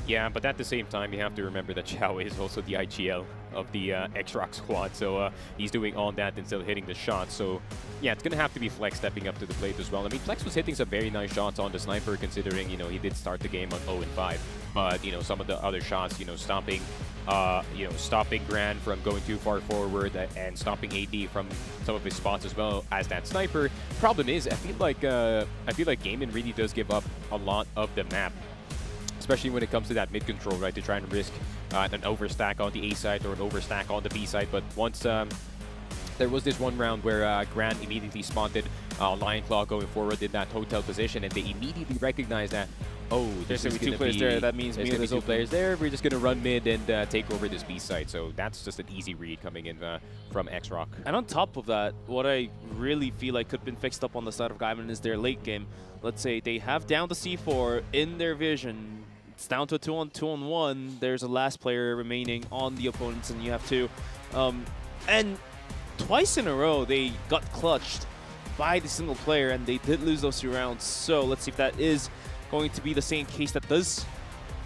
Yeah, but at the same time, you have to remember that Chao is also the IGL of the XROCK squad, so he's doing all that and still hitting the shots. So yeah, it's going to have to be Flex stepping up to the plate as well. I mean, Flex was hitting some very nice shots on the sniper, considering, you know, he did start the game on 0-5. But, you know, some of the other shots, you know, stopping Gran from going too far forward and stopping AD from some of his spots as well as that sniper. Problem is, I feel like Gaimin really does give up a lot of the map, especially when it comes to that mid control, right? To try and risk an overstack on the A side or an overstack on the B side. But once there was this one round where Gran immediately spotted Lion Claw going forward in that hotel position, and they immediately recognized that, oh, there's going to be 2 players there. That means there's going to be 2 players there. We're just going to run mid and take over this B side. So that's just an easy read coming in from XROCK. And on top of that, what I really feel like could have been fixed up on the side of Gaimin is their late game. Let's say they have down the C4 in their vision. It's down to a 2-on-2-on-1. There's a last player remaining on the opponents, and you have to. And twice in a row, they got clutched by the single player, and they did lose those 2 rounds. So let's see if that is going to be the same case. That does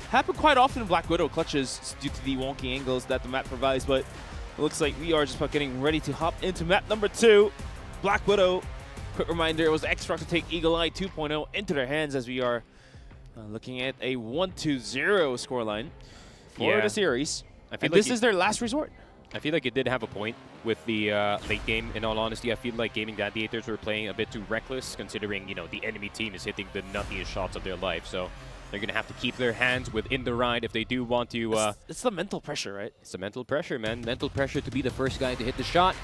happen quite often in Black Widow clutches due to the wonky angles that the map provides, but it looks like we are just about getting ready to hop into map number 2. Black Widow, quick reminder, it was XROCK to take Eagle Eye 2.0 into their hands as we are looking at a 1-2-0 scoreline for the series. I feel like this is their last resort. I feel like it did have a point with the late game. In all honesty, I feel like Gaming Gladiators were playing a bit too reckless, considering, you know, the enemy team is hitting the nuttiest shots of their life. So they're going to have to keep their hands within the ride if they do want to. It's the mental pressure, right? It's the mental pressure, man. Mental pressure to be the first guy to hit the shot.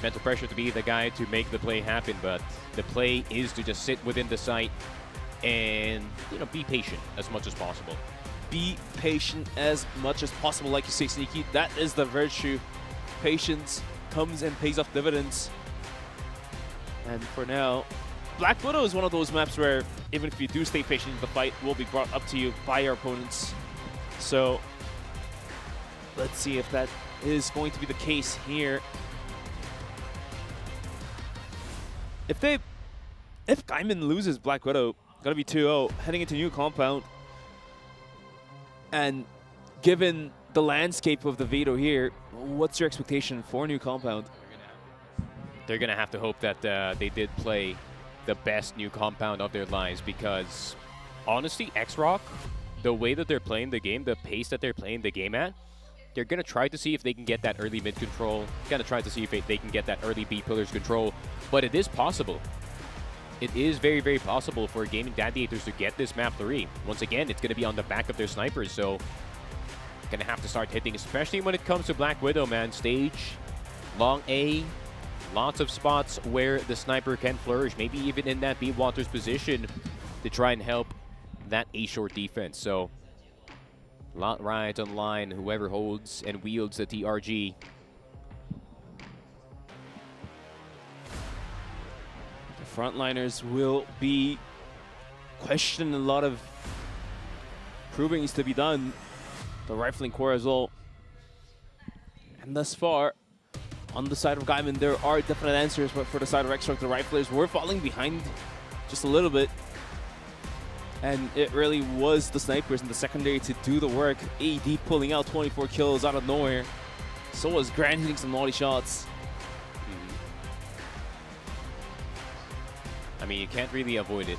Mental pressure to be the guy to make the play happen. But the play is to just sit within the site and, you know, be patient as much as possible. Be patient as much as possible, like you say, Sneaky. That is the virtue. Patience comes and pays off dividends. And for now, Black Widow is one of those maps where even if you do stay patient, the fight will be brought up to you by your opponents. So let's see if that is going to be the case here. If Gaimin loses Black Widow, gonna be 2-0 heading into new compound. And given the landscape of the veto here, what's your expectation for new compound? They're going to have to hope that they did play the best new compound of their lives, because honestly, XROCK, the way that they're playing the game, the pace that they're playing the game at, they're going to try to see if they can get that early mid control, going to try to see if they can get that early B pillars control, but it is possible. It is very, very possible for Gaming Gladiators to get this map 3. Once again, it's going to be on the back of their snipers, so going to have to start hitting, especially when it comes to Black Widow, man. Stage, long A, lots of spots where the sniper can flourish, maybe even in that B Waters position to try and help that A short defense. So, lot rides on line, whoever holds and wields the TRG. Frontliners will be questioning a lot of provings to be done. The rifling core as well. And thus far, on the side of Gaimin, there are definite answers, but for the side of XROCK, the riflers were falling behind just a little bit. And it really was the snipers in the secondary to do the work. AD pulling out 24 kills out of nowhere. So was Gran hitting some naughty shots. I mean, you can't really avoid it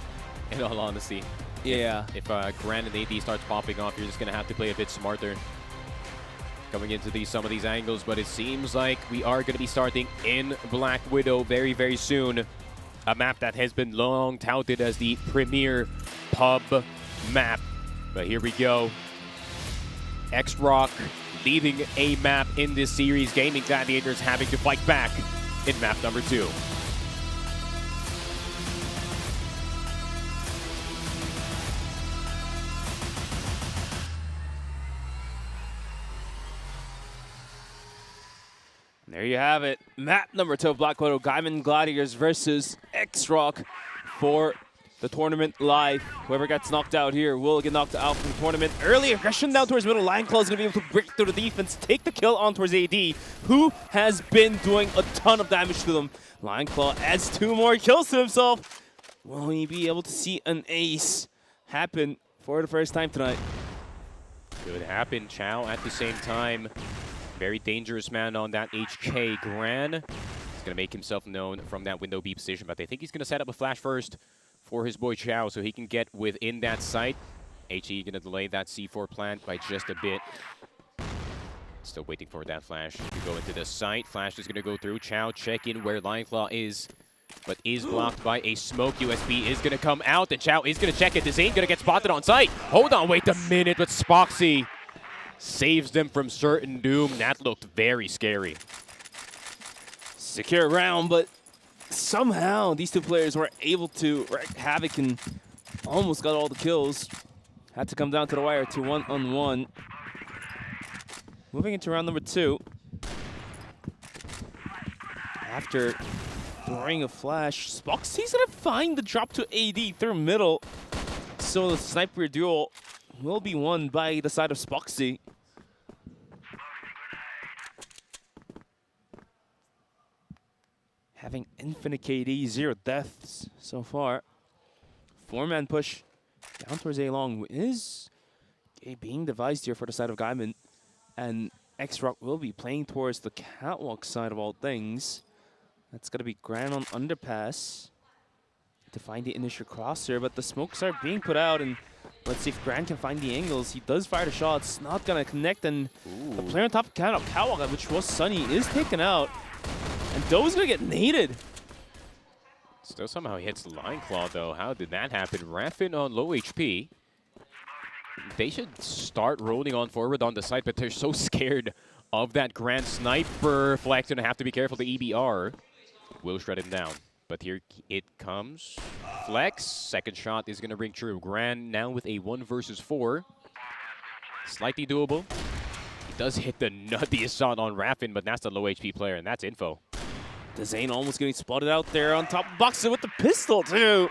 in all honesty. Yeah. If Grand and AD starts popping off, you're just going to have to play a bit smarter coming into some of these angles, but it seems like we are going to be starting in Black Widow very, very soon. A map that has been long touted as the premier pub map. But here we go. XROCK leading a map in this series. Gaming Gladiators having to fight back in map number 2. There you have it. Map number 2 of Black Widow, Gaimin Gladiators versus XROCK for the tournament live. Whoever gets knocked out here will get knocked out from the tournament. Early aggression down towards middle. Lionclaw is going to be able to break through the defense, take the kill on towards AD, who has been doing a ton of damage to them. Lionclaw adds 2 more kills to himself. Will he be able to see an ace happen for the first time tonight? Could happen. Chow at the same time. Very dangerous man on that HK. Gran is going to make himself known from that window B position, but I think he's going to set up a flash first for his boy Chow so he can get within that site. HE going to delay that C4 plant by just a bit. Still waiting for that flash to go into the site. Flash is going to go through. Chow check in where Lionclaw is, but is blocked by a smoke. USB is going to come out, and Chow is going to check it. This ain't going to get spotted on site. Hold on, wait a minute, but Spoxy saves them from certain doom. That looked very scary. Secure round, but somehow these two players were able to wreak havoc and almost got all the kills. Had to come down to the wire to 1-on-1. Moving into round number 2. After throwing a flash, Spoxy's gonna find the drop to AD through middle. So the sniper duel will be won by the side of Spoxy. Having infinite KD, 0 deaths so far. 4-man push down towards A-Long is being devised here for the side of Gaimin. And XROCK will be playing towards the catwalk side of all things. That's going to be Gran on underpass to find the initial crosser, but the smokes are being put out, and let's see if Gran can find the angles. He does fire the shots, not going to connect, and the player on top of catwalk, which was Sunny, is taken out. And Doe's going to get naded. Still somehow hits Lionclaw, though. How did that happen? Raffin on low HP. They should start rolling on forward on the site, but they're so scared of that Grand Sniper. Flex going to have to be careful. The EBR will shred him down. But here it comes. Flex, second shot is going to ring true. Gran now with a 1 versus 4. Slightly doable. He does hit the nuttiest shot on Raffin, but that's the low HP player, and that's info. Dezane almost getting spotted out there on top of Boxer with the pistol, too.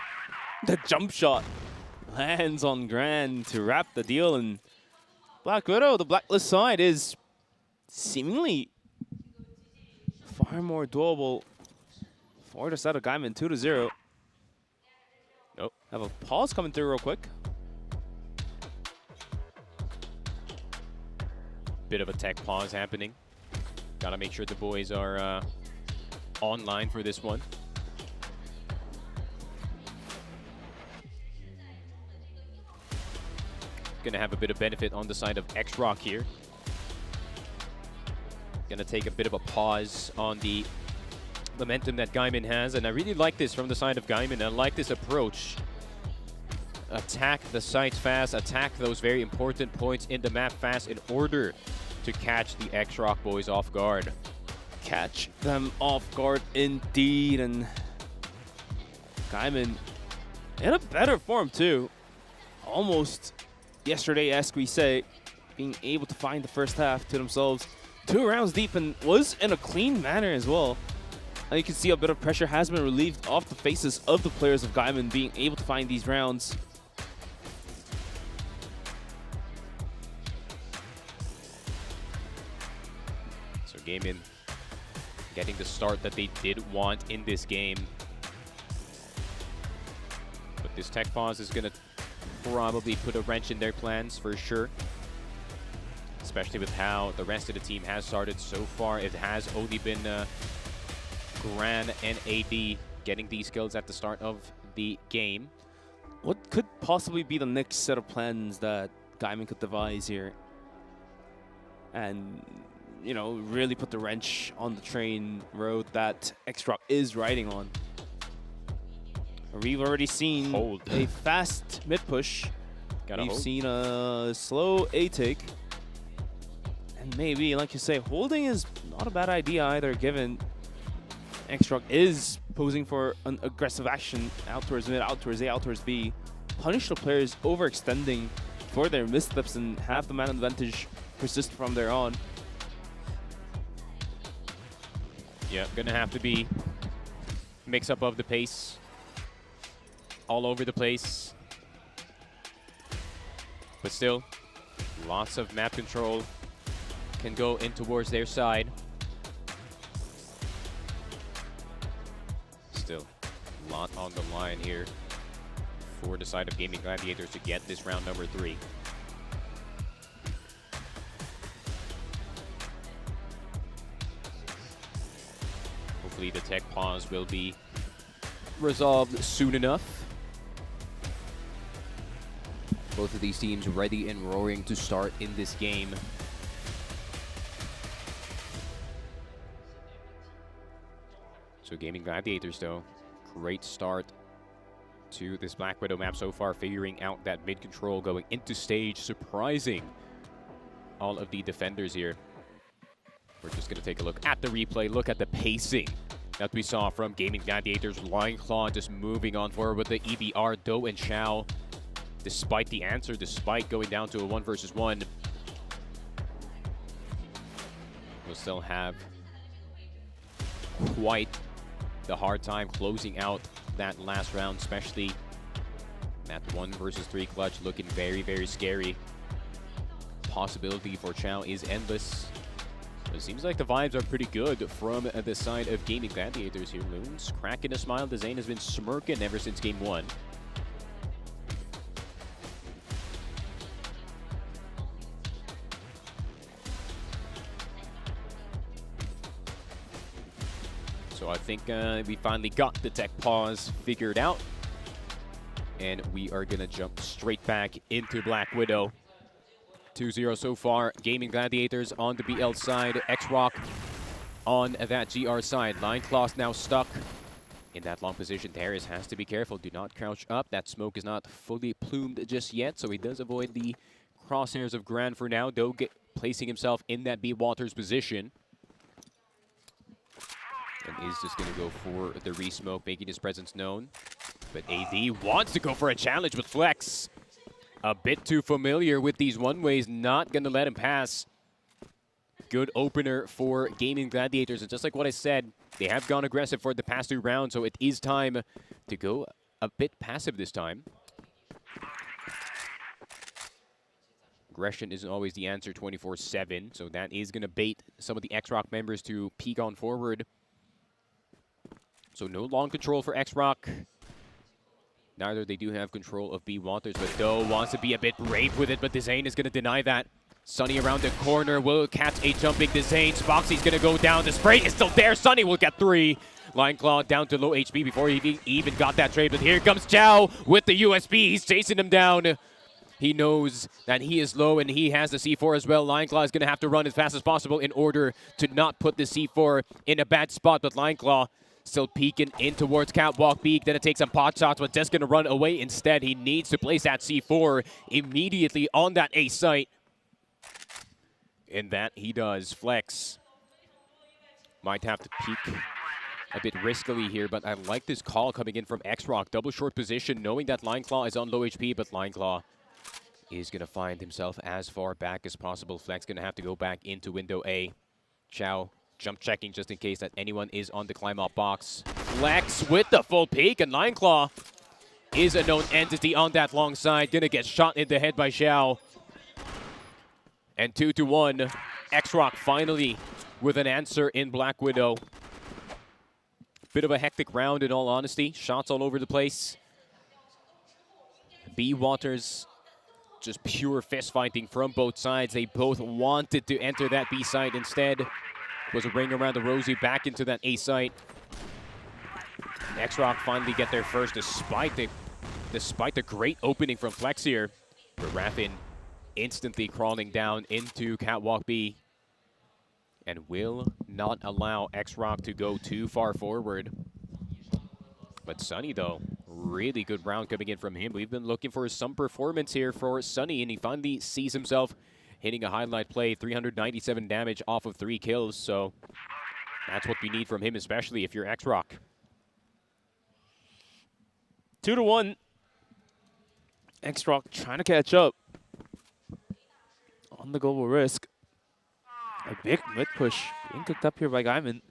The jump shot lands on Gran to wrap the deal, and Black Widow, the blacklist side, is seemingly far more doable for the side of Gaimin, 2-0. Nope. Have a pause coming through real quick. Bit of a tech pause happening. Gotta make sure the boys are online for this one. Gonna have a bit of benefit on the side of XROCK here. Gonna take a bit of a pause on the momentum that Gaimin has, and I really like this from the side of Gaimin. I like this approach. Attack the sites fast, attack those very important points in the map fast in order to catch the XROCK boys off guard. Catch them off guard indeed, and Gaimin in a better form too. Almost yesterday-esque, we say, being able to find the first half to themselves. 2 rounds deep and was in a clean manner as well. And you can see a bit of pressure has been relieved off the faces of the players of Gaimin being able to find these rounds. So Gaimin getting the start that they did want in this game. But this tech pause is going to probably put a wrench in their plans for sure. Especially with how the rest of the team has started so far. It has only been Gran and AD getting these kills at the start of the game. what could possibly be the next set of plans that Gaimin could devise here? And, you know, really put the wrench on the train road that XROCK is riding on. We've already seen a fast mid push. We've seen a slow A take. And maybe, like you say, holding is not a bad idea either, given XROCK is posing for an aggressive action out towards mid, out towards A, out towards B. Punish the players overextending for their missteps and have the man advantage persist from there on. Yeah, gonna have to be mix up of the pace all over the place. But still, lots of map control can go in towards their side. Still, a lot on the line here for the side of Gaming Gladiators to get this round number 3. Hopefully the tech pause will be resolved soon enough. Both of these teams ready and roaring to start in this game. So Gaming Gladiators, though, great start to this Black Widow map so far, figuring out that mid control going into stage, surprising all of the defenders here. We're just going to take a look at the replay, look at the pacing that we saw from Gaming Gladiators. Lion Claw just moving on forward with the EBR, Do and Xiao. Despite the answer, despite going down to a 1 versus 1, we'll still have quite the hard time closing out that last round, especially that 1 versus 3 clutch looking very, very scary. Possibility for Xiao is endless. It seems like the vibes are pretty good from the side of Gaming Gladiators here. Loons cracking a smile. The Zane has been smirking ever since game 1. So I think we finally got the tech pause figured out. And we are going to jump straight back into Black Widow. 2-0 so far. Gaming Gladiators on the BL side. XROCK on that GR side. Lion Claw's now stuck in that long position. Darius has to be careful. Do not crouch up. That smoke is not fully plumed just yet, so he does avoid the crosshairs of Gran for now. Though placing himself in that B Waters position. And is just going to go for the re-smoke, making his presence known. But AD wants to go for a challenge with Flex. A bit too familiar with these one-ways, not going to let him pass. Good opener for Gaming Gladiators. And just like what I said, they have gone aggressive for the past 2 rounds, so it is time to go a bit passive this time. Aggression isn't always the answer 24/7, so that is going to bait some of the XROCK members to peek on forward. So no long control for XROCK. Neither they do have control of B Waters, but Do wants to be a bit brave with it, but Dezane is going to deny that. Sunny around the corner will catch a jumping Dezane. Spoxy's going to go down. The spray is still there. Sunny will get 3. Lion Claw down to low HP before he even got that trade, but here comes Xiao with the USB. He's chasing him down. He knows that he is low and he has the C4 as well. Lion Claw is going to have to run as fast as possible in order to not put the C4 in a bad spot, but Lion Claw still peeking in towards Catwalk Peak. Then it takes some pot shots, but just going to run away instead. He needs to place that C4 immediately on that A site. And that he does. Flex might have to peek a bit riskily here, but I like this call coming in from XROCK. Double short position, knowing that Lion Claw is on low HP, but Lion Claw is going to find himself as far back as possible. Flex going to have to go back into window A. Xiao jump checking just in case that anyone is on the climb up box. Flex with the full peek, and Lion Claw is a known entity on that long side. Gonna get shot in the head by Xiao. And 2-1. XROCK finally with an answer in Black Widow. Bit of a hectic round in all honesty. Shots all over the place. B Waters, just pure fist fighting from both sides. They both wanted to enter that B site. Instead, was a ring around the rosy back into that A site. XROCK finally get there first, despite the despite the great opening from Flex here. But Raffin instantly crawling down into Catwalk B and will not allow XROCK to go too far forward. But Sunny, though, really good round coming in from him. We've been looking for some performance here for Sunny, and he finally sees himself hitting a highlight play, 397 damage off of 3 kills. So that's what we need from him, especially if you're XROCK. 2-1. XROCK trying to catch up on the global risk. A big mid push being cooked up here by Gaimin.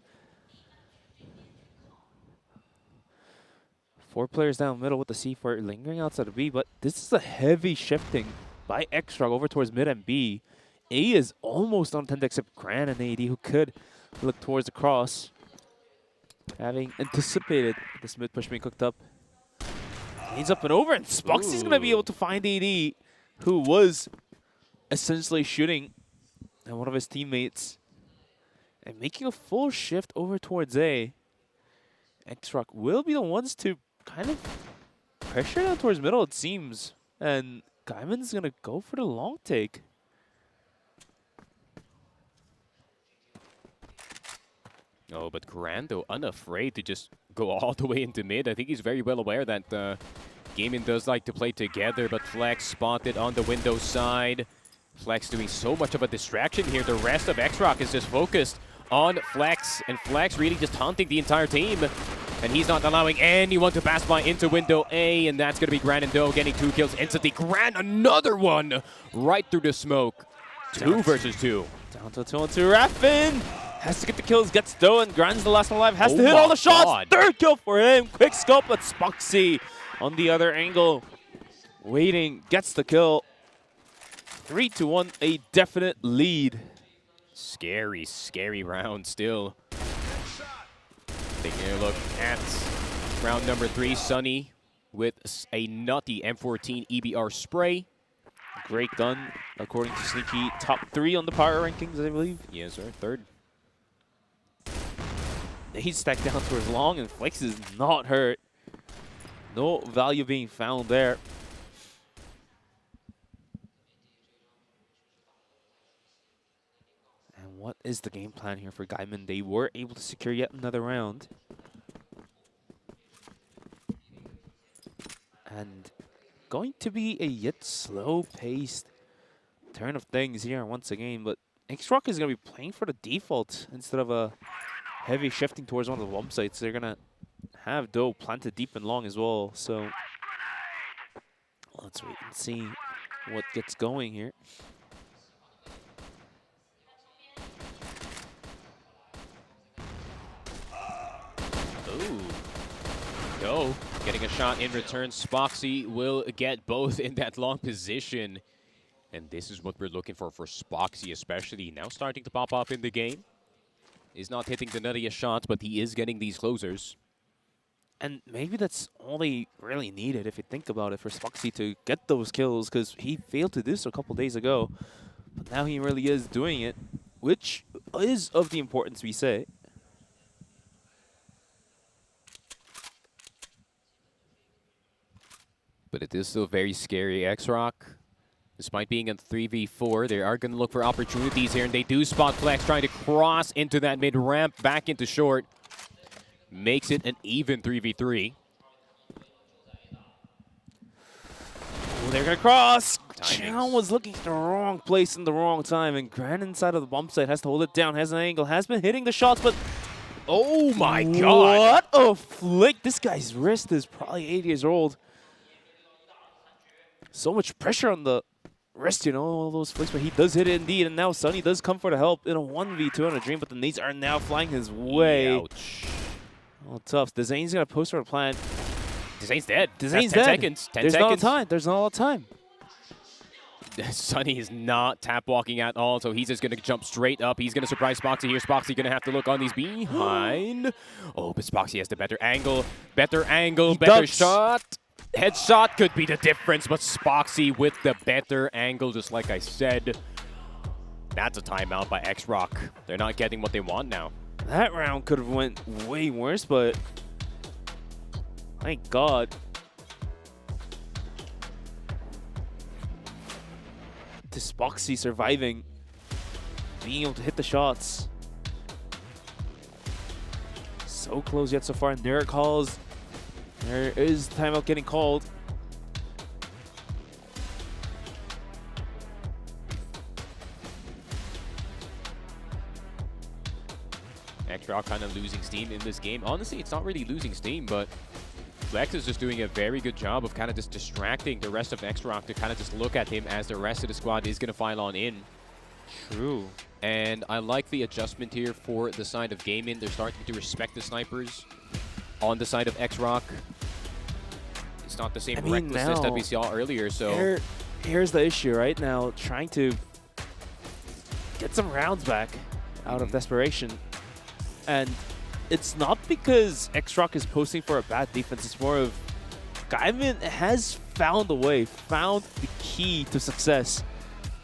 4 players down middle with the C4 lingering outside of B, but this is a heavy shifting by XROCK over towards mid and B. A is almost on 10 except Gran and AD, who could look towards the cross, having anticipated this mid push being cooked up. He's up and over, and Spoxy's going to be able to find AD, who was essentially shooting at one of his teammates and making a full shift over towards A. XROCK will be the ones to kind of pressure down towards middle, it seems. And Gaimin's going to go for the long take. Oh, but Grando unafraid to just go all the way into mid. I think he's very well aware that Gaimin does like to play together, but Flex spotted on the window side. Flex doing so much of a distraction here. The rest of XROCK is just focused on Flex, and Flex really just taunting the entire team. And he's not allowing anyone to pass by into window A, and that's going to be Gran and Doe getting 2 kills instantly. Gran, another one right through the smoke. 2 versus 2. Down to 2-on-2. Raffin has to get the kills, gets Doe, and Gran's the last one alive. Has to hit all the shots. God. 3rd kill for him. Quick scope, but Spoxy on the other angle. Waiting, gets the kill. 3-1, a definite lead. Scary, scary round still. Taking a look at round number 3, Sunny with a nutty M14 EBR spray. Great gun, according to Sneaky. Top 3 on the power rankings, I believe. Yes, sir. 3rd. He's stacked down towards long, and Flex is not hurt. No value being found there. And what is the game plan here for Gaimin? They were able to secure yet another round. And going to be a yet slow-paced turn of things here once again, but XROCK is going to be playing for the default instead of a heavy shifting towards one of the bomb sites. They're going to have Doe planted deep and long as well, so let's wait and see what gets going here. Ooh. Doe getting a shot in return. Spoxy will get both in that long position. And this is what we're looking for Spoxy, especially now starting to pop up in the game. He's not hitting the nuttiest shots, but he is getting these closers. And maybe that's all they really needed, if you think about it, for Spoxy to get those kills, because he failed to do so a couple days ago. But now he really is doing it, which is of the importance, we say. But it is still very scary. XROCK, despite being in 3v4, they are going to look for opportunities here, and they do spot Flex trying to cross into that mid-ramp, back into short. Makes it an even 3v3. Oh, they're going to cross. Chow was looking at the wrong place in the wrong time, and Gran inside of the bump site has to hold it down, has an angle, has been hitting the shots, but oh my god. What a flick. This guy's wrist is probably 8 years old. So much pressure on the wrist, you know, all those flicks, but he does hit it indeed, and now Sunny does come for the help in a 1v2 on a dream, but the nades are now flying his way. Ouch. Oh, tough. Dezane's going to post for a plant. Dezane's dead. Dezane's 10 dead. seconds. 10 There's seconds. not a time. There's not a lot of time. Sunny is not tap walking at all, so he's just going to jump straight up. He's going to surprise Spoxy here. Spoxy going to have to look on these behind. Oh, but Spoxy has the better angle. Better shot. Headshot could be the difference, but Spoxy with the better angle, just like I said. That's a timeout by XROCK. They're not getting what they want now. That round could have went way worse, but my God. to Spoxy surviving, being able to hit the shots. So close yet so far, and there it calls. There is timeout getting called. XROCK kind of losing steam in this game. Honestly, it's not really losing steam, but Flex is just doing a very good job of kind of just distracting the rest of XROCK to kind of just look at him as the rest of the squad is going to file on in. True. And I like the adjustment here for the side of Gaimin. They're starting to respect the snipers. On the side of XROCK, it's not the same recklessness that we saw earlier, so... Here's the issue right now, trying to get some rounds back out of desperation. And it's not because XROCK is posting for a bad defense, it's more of Gaimin has found a way, found the key to success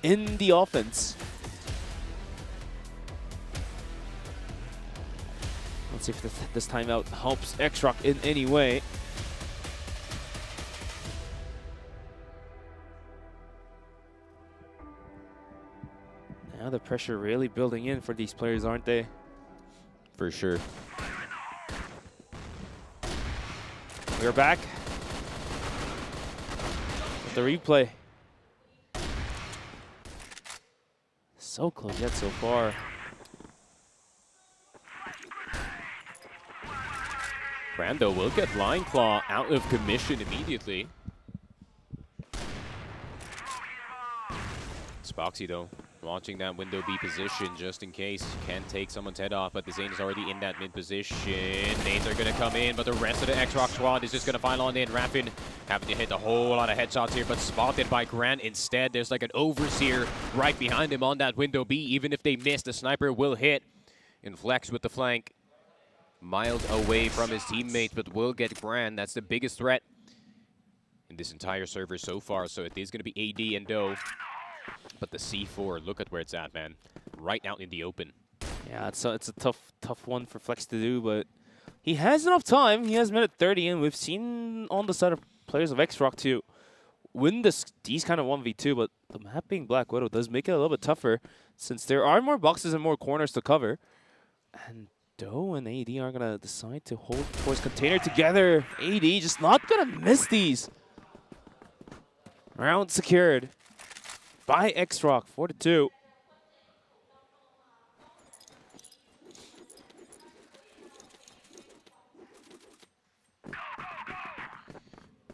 in the offense. Let's see if this timeout helps XROCK in any way. Now the pressure really building in for these players, aren't they? For sure. We're back with the replay. So close yet so far. Brando will get Line Claw out of commission immediately. Spoxy, though, launching that window B position just in case. Can take someone's head off, but the Zane is already in that mid position. Nades are going to come in, but the rest of the XROCK squad is just going to file on in. Rapid having to hit a whole lot of headshots here, but spotted by Grant instead. There's like an Overseer right behind him on that window B. Even if they miss, the sniper will hit. And Flex with the flank. Miles away from his teammates, but will get Gran. That's the biggest threat in this entire server so far. So it is going to be AD and Doe. But the C4, look at where it's at, man. Right out in the open. Yeah, it's a tough one for Flex to do, but he has enough time. He has minute 30, and we've seen on the side of players of XROCK to win these kind of 1v2, but the map being Black Widow does make it a little bit tougher since there are more boxes and more corners to cover. And Doe and AD are going to decide to hold towards container together. AD just not going to miss these. Round secured by XROCK, 4-2.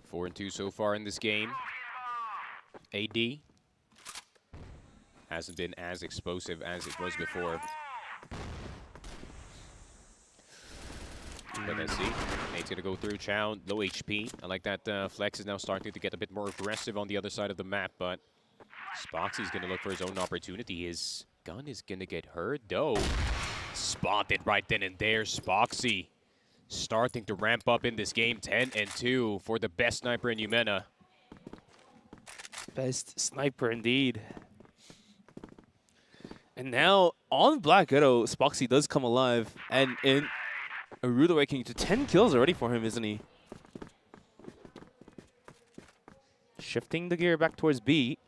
Four and 2 so far in this game. AD hasn't been as explosive as it was before. But let's see. Nate's going to go through Chow, low HP. I like that Flex is now starting to get a bit more aggressive on the other side of the map, but Spoxy's going to look for his own opportunity. His gun is going to get hurt, though. Spotted right then and there. Spoxy starting to ramp up in this game. 10 and 2 for the best sniper in Umena. Best sniper indeed. And now on Black Widow, Spoxy does come alive. And in a rude awakening to 10 kills already for him, isn't he? Shifting the gear back towards B.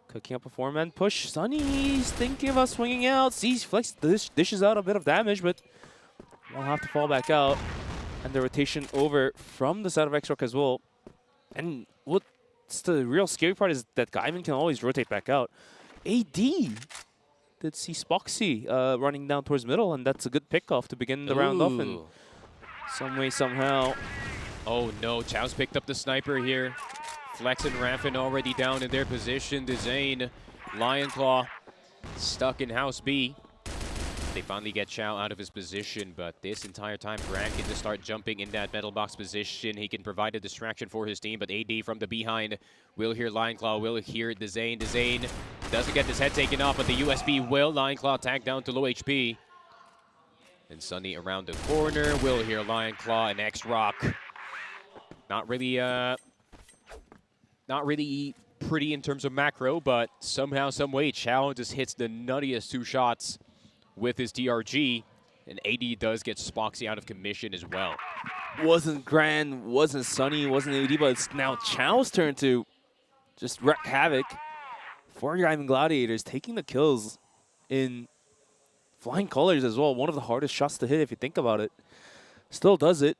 Cooking up a 4-man push. Sunny's thinking about swinging out. Sees Flex dishes out a bit of damage, but will have to fall back out. And the rotation over from the side of XROCK as well. And what's the real scary part is that Gaimin can always rotate back out. AD did see Spoxy running down towards middle, and that's a good pickoff to begin the round off in some way, somehow. Oh no, Chow's picked up the sniper here. Flex and Rampin already down in their position. Zane, Lion Claw stuck in House B. They finally get Chow out of his position, but this entire time Grant can just start jumping in that metal box position. He can provide a distraction for his team, but AD from the behind will hear Lion Claw, will hear Zane. Zane doesn't get his head taken off, but the USB will. Lion Claw tagged down to low HP. And Sunny around the corner will hear Lion Claw and XROCK. Not really pretty in terms of macro, but somehow, some way, Chow just hits the nuttiest 2 shots with his DRG, and AD does get Spoxy out of commission as well. Wasn't Grand, wasn't Sunny, wasn't AD, but it's now Chow's turn to just wreak havoc. for Gaimin Gladiators, taking the kills in flying colors as well. One of the hardest shots to hit if you think about it. Still does it.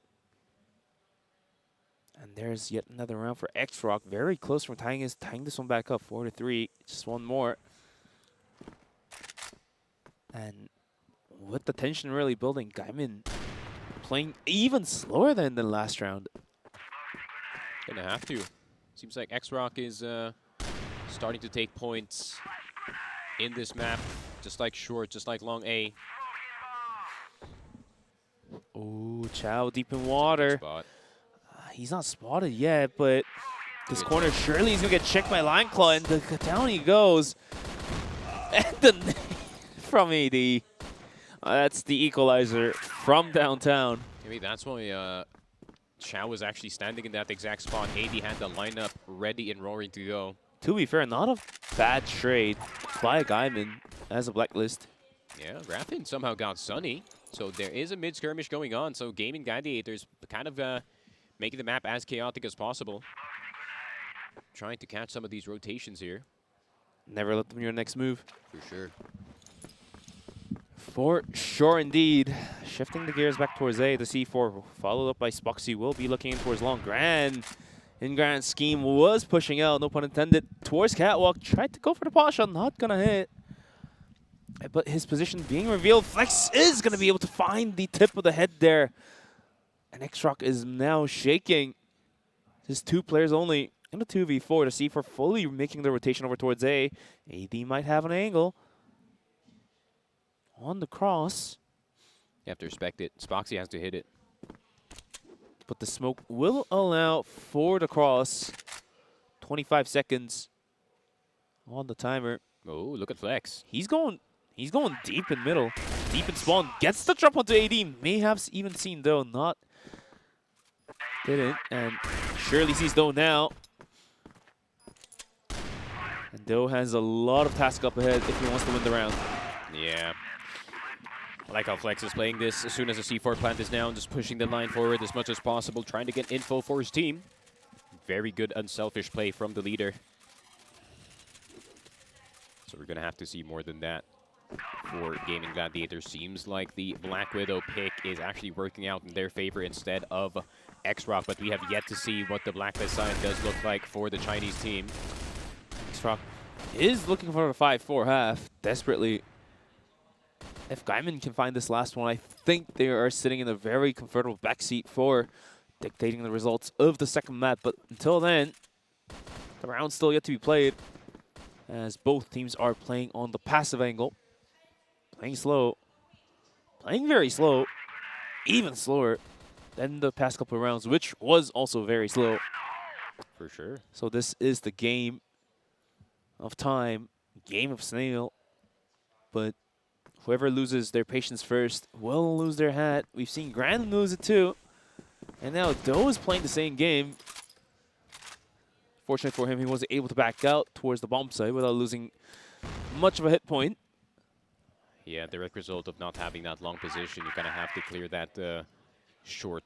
And there's yet another round for XROCK. Very close from tying this one back up, 4-3. Just one more. And with the tension really building, Gaimin playing even slower than the last round. Gonna have to. Seems like XROCK is starting to take points in this map, just like short, just like long A. Ooh, Chow deep in water. He's not spotted yet, but this corner surely he's gonna get checked by Line Claw, and down he goes. And the from AD. That's the equalizer from downtown. Maybe that's why Chow was actually standing in that exact spot. AD had the lineup ready and roaring to go. To be fair, not a bad trade by Gaimin as a blacklist. Yeah, Raffin somehow got Sunny. So there is a mid-skirmish going on. So Gaimin Gladiators kind of making the map as chaotic as possible. Trying to catch some of these rotations here. Never let them your next move. For sure. For sure indeed. Shifting the gears back towards A, the C4 followed up by Spoxy will be looking in towards long. Grand scheme was pushing out, no pun intended, towards Catwalk. Tried to go for the pot shot, not gonna hit. But his position being revealed, Flex is gonna be able to find the tip of the head there. And XROCK is now shaking. Just 2 players only in a 2v4. The C4 fully making the rotation over towards A. AD might have an angle. On the cross. You have to respect it. Spoxy has to hit it. But the smoke will allow for the cross. 25 seconds on the timer. Oh, look at Flex. He's going deep in middle. Deep in spawn. Gets the jump onto AD. May have even seen Doe. Not. Didn't. And surely sees Doe now. And Doe has a lot of task up ahead if he wants to win the round. Yeah. I like how Flex is playing this as soon as the C4 plant is down, just pushing the line forward as much as possible, trying to get info for his team. Very good unselfish play from the leader. So we're going to have to see more than that for Gaimin Gladiators. Seems like the Black Widow pick is actually working out in their favor instead of XROCK, but we have yet to see what the Blacklist side does look like for the Chinese team. XROCK is looking for a 5-4 half, desperately. If Gaimin can find this last one, I think they are sitting in a very comfortable backseat for dictating the results of the second map. But until then, the round's still yet to be played, as both teams are playing on the passive angle. Playing slow. Playing very slow. Even slower than the past couple of rounds, which was also very slow. For sure. So this is the game of time. Game of snail. But whoever loses their patience first will lose their hat. We've seen Grand lose it too. And now Doe is playing the same game. Fortunately for him, he wasn't able to back out towards the bomb site without losing much of a hit point. Yeah, direct result of not having that long position. You kind of have to clear that short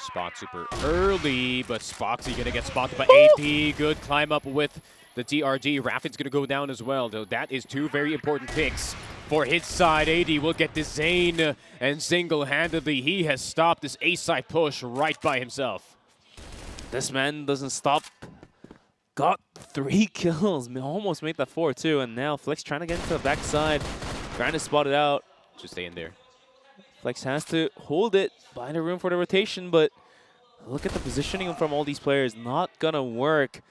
spot super early. But Spoxy going to get spotted by AP. Good climb up with the TRG. Raffin's going to go down as well, though. That is 2 very important picks for his side. AD will get this Zane, and single-handedly he has stopped this A-side push right by himself. This man doesn't stop. Got 3 kills. Almost made that 4 too. And now Flex trying to get into the backside. Grand is spotted out. Just stay in there. Flex has to hold it. Find a room for the rotation, but look at the positioning from all these players. Not gonna work.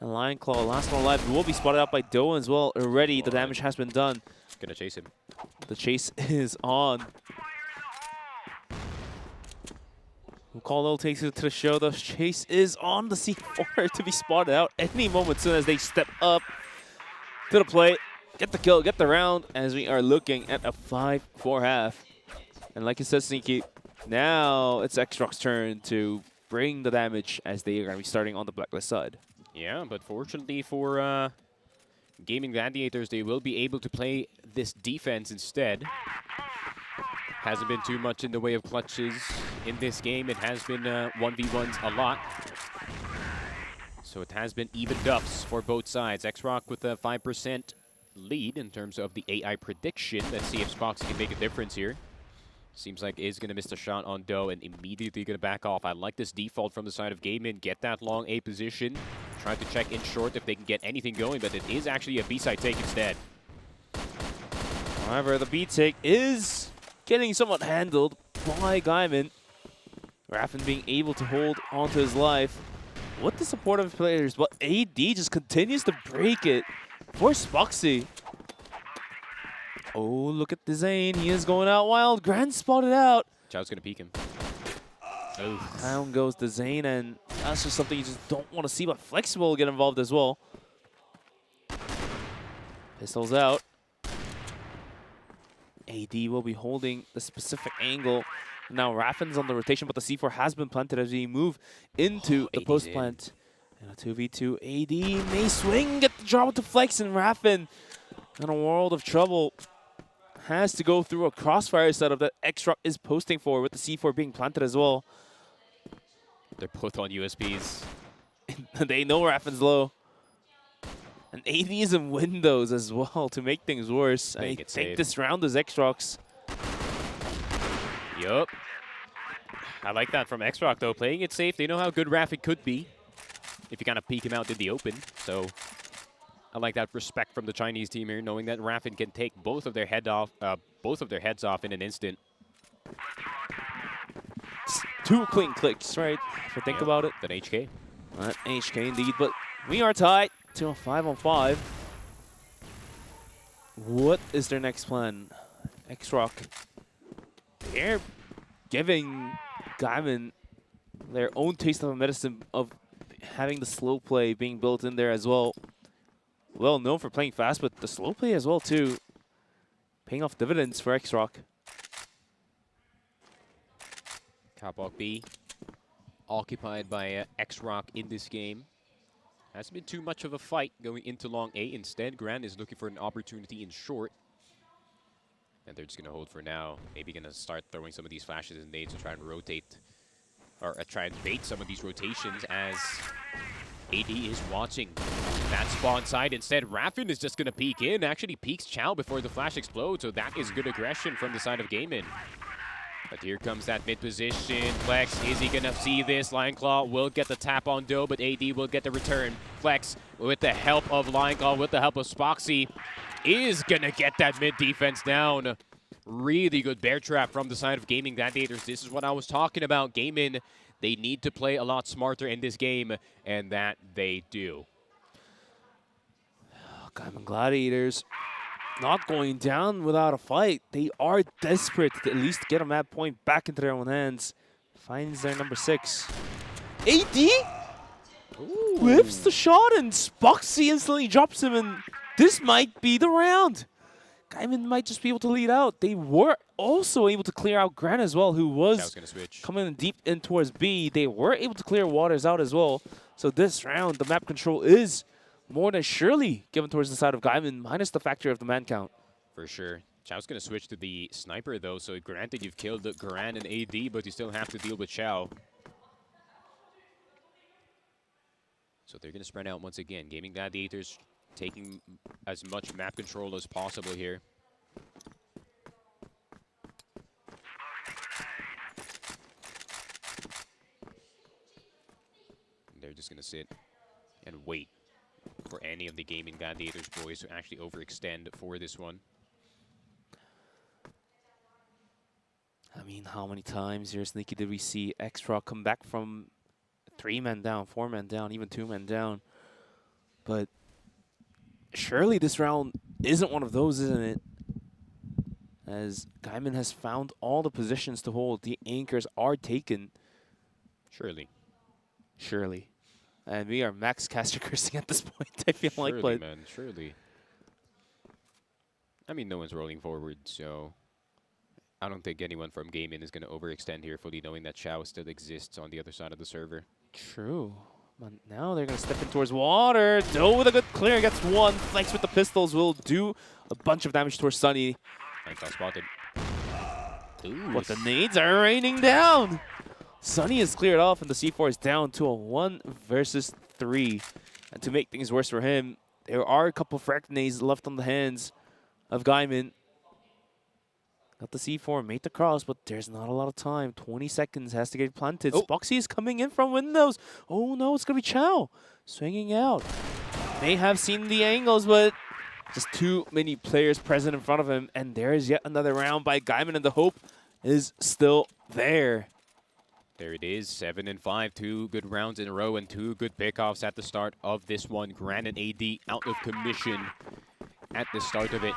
And Lion Claw, last one alive, will be spotted out by Doe as well. Already the damage has been done. Gonna chase him. The chase is on. We'll call little takes it to the show. The chase is on the C4 to be spotted out any moment soon as they step up to the plate. Get the kill, get the round, as we are looking at a 5-4 half. And like you said, Sneaky, now it's XROCK's turn to bring the damage as they are going to be starting on the Blacklist side. Yeah, but fortunately for Gaimin Gladiators, they will be able to play this defense instead. Hasn't been too much in the way of clutches in this game. It has been 1v1s a lot. So So it has been even duffs for both sides. XROCK with a 5% lead in terms of the AI prediction that Cfesports can make a difference here. Seems like is going to miss the shot on Doe and immediately going to back off. I like this default from the side of Gaimin. Get that long A position. Try to check in short if they can get anything going, but it is actually a B-side take instead. However, the B take is getting somewhat handled by Gaimin. Raffin being able to hold onto his life with the support of players, but AD just continues to break it for Spoxy. Oh, look at the Zane. He is going out wild. Grand spotted out. Chow's going to peek him. Down goes the Zane, and that's just something you just don't want to see, but Flexible will get involved as well. Pistols out. AD will be holding the specific angle. Now Raffin's on the rotation, but the C4 has been planted as we move into the post plant. And a 2v2. AD may swing, get the draw with the flex, and Raffin in a world of trouble. Has to go through a crossfire setup that XROCK is posting for, with the C4 being planted as well. They're both on USBs. They know Raffin's low. And AD is in windows as well to make things worse. I think this round is XROCK's. Yup. I like that from XROCK though. Playing it safe. They know how good Raffin could be if you kind of peek him out in the open. So I like that respect from the Chinese team here, knowing that Raffin can take both of their heads off in an instant. Two clean clicks, right? If you think about it. Then HK. HK indeed, but we are tied to a 5-on-5. What is their next plan? XROCK. They're giving Gaimin their own taste of a medicine of having the slow play being built in there as well. Well known for playing fast, but the slow play as well too. Paying off dividends for XROCK. Catwalk B occupied by XROCK in this game. Hasn't been too much of a fight going into long A. Instead, Grand is looking for an opportunity in short. And they're just going to hold for now. Maybe going to start throwing some of these flashes and nades to try and rotate, or try and bait some of these rotations as AD is watching that spawn side. Instead, Raffin is just going to peek in. Actually peeks Chow before the flash explodes, so that is good aggression from the side of Gaimin. But here comes that mid position. Flex, is he going to see this? Lion Claw will get the tap on Doe, but AD will get the return. Flex, with the help of Lion Claw, with the help of Spoxy, is going to get that mid defense down. Really good bear trap from the side of Gaming Gladiators. This is what I was talking about. Gaimin, they need to play a lot smarter in this game, and that they do. Gaimin Gladiators not going down without a fight. They are desperate to at least get a map point back into their own hands. Finds their number 6. AD whips the shot, and Spoxy instantly drops him, and this might be the round. Gaimin might just be able to lead out. They were also able to clear out Gran as well, who was coming in deep in towards B. They were able to clear Waters out as well. So this round, the map control is more than surely given towards the side of Gaimin, minus the factor of the man count. For sure. Chow's going to switch to the sniper, though. So granted, you've killed Gran and AD, but you still have to deal with Chow. So they're going to spread out once again. Gaming Gladiators taking as much map control as possible here. They're just going to sit and wait for any of the Gaming Gladiators boys to actually overextend for this one. I mean, how many times here, Sneaky, did we see XROCK come back from 3 men down, 4 men down, even 2 men down? But surely this round isn't one of those, isn't it? As Gaimin has found all the positions to hold. The anchors are taken. Surely. Surely. And we are max caster cursing at this point, I feel like. But man, surely. I mean, no one's rolling forward, so I don't think anyone from Gaimin is going to overextend here, fully knowing that Chow still exists on the other side of the server. True. But now they're going to step in towards water. Doe with a good clear, gets 1. Flex with the pistols will do a bunch of damage towards Sunny. Nice spotted. Ooh, but the nades are raining down. Sunny is cleared off, and the C4 is down to a 1 versus 3. And to make things worse for him, there are a couple frag grenades left on the hands of Gaimin. Got the C4, made the cross, but there's not a lot of time. 20 seconds has to get planted. Spoxy is coming in from windows. Oh no, it's going to be Chow swinging out. May have seen the angles, but just too many players present in front of him. And there is yet another round by Gaimin, and the hope is still there. There it is, 7 and 5, 2 good rounds in a row and 2 good pickoffs at the start of this one. Gran and AD out of commission at the start of it.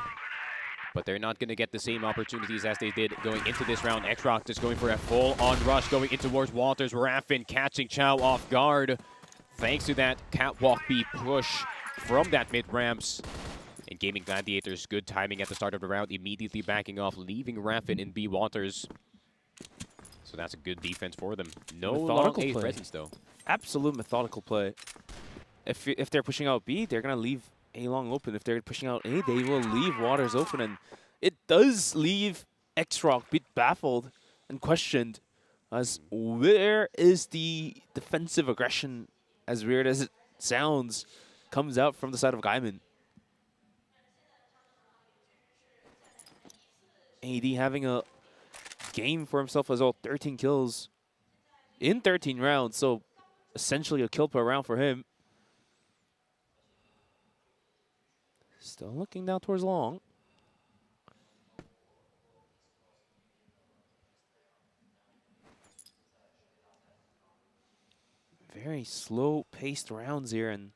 But they're not going to get the same opportunities as they did going into this round. XROCK just going for a full-on rush, going in towards Walters. Raffin catching Chow off guard. Thanks to that catwalk B push from that mid-ramps. And Gaming Gladiators, good timing at the start of the round, immediately backing off, leaving Raffin in B Walters. So that's a good defense for them. No long A presence, though. Absolute methodical play. If they're pushing out B, they're going to leave A long open. If they're pushing out A, they will leave Waters open. And it does leave XROCK a bit baffled and questioned as where is the defensive aggression, as weird as it sounds, comes out from the side of Gaimin. AD having a game for himself as well, 13 kills in 13 rounds, so essentially a kill per round for him. Still looking down towards long. Very slow-paced rounds here, and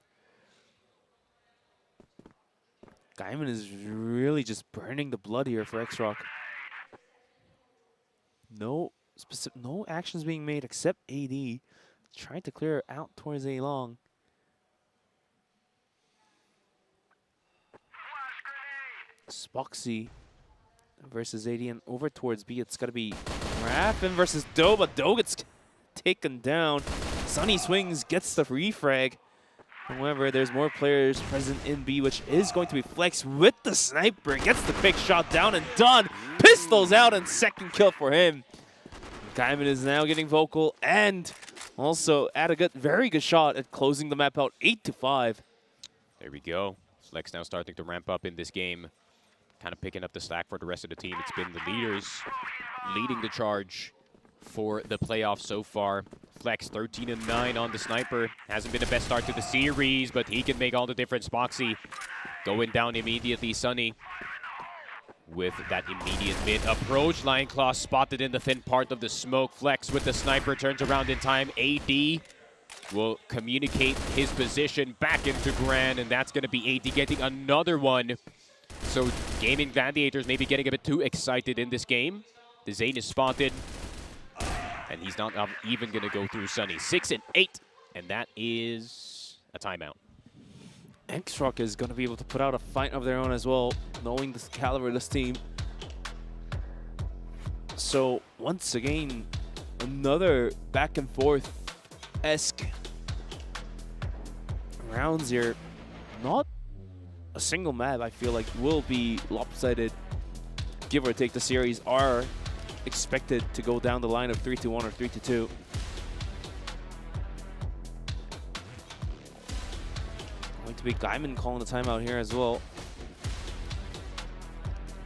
Gaimin is really just burning the blood here for XROCK. No actions being made except AD trying to clear out towards A long. Spoxy versus AD, and over towards B. It's got to be Raffin versus Doe, but Doe gets taken down. Sunny swings, gets the refrag. However, there's more players present in B, which is going to be Flex with the sniper. Gets the quick shot down and done. Pistols out and second kill for him. Gaimin is now getting vocal and also at a very good shot at closing the map out 8-5. There we go. Flex now starting to ramp up in this game. Kind of picking up the slack for the rest of the team. It's been the leaders leading the charge for the playoffs so far. Flex 13 and 9 on the sniper. Hasn't been the best start to the series, but he can make all the difference. Spoxy going down immediately. Sunny with that immediate mid approach. Lion Claw spotted in the thin part of the smoke. Flex with the sniper turns around in time. AD will communicate his position back into Gran, and that's going to be AD getting another one. So Gaming Gladiators maybe getting a bit too excited in this game. The Zane is spotted, and he's not even going to go through Sunny. 6 and 8, and that is a timeout. XROCK is going to be able to put out a fight of their own as well, knowing this caliber of this team. So once again, another back and forth-esque rounds here. Not a single map, I feel like, will be lopsided. Give or take, the series are expected to go down the line of 3-1 or 3-2. Going to be Gaimin calling the timeout here as well.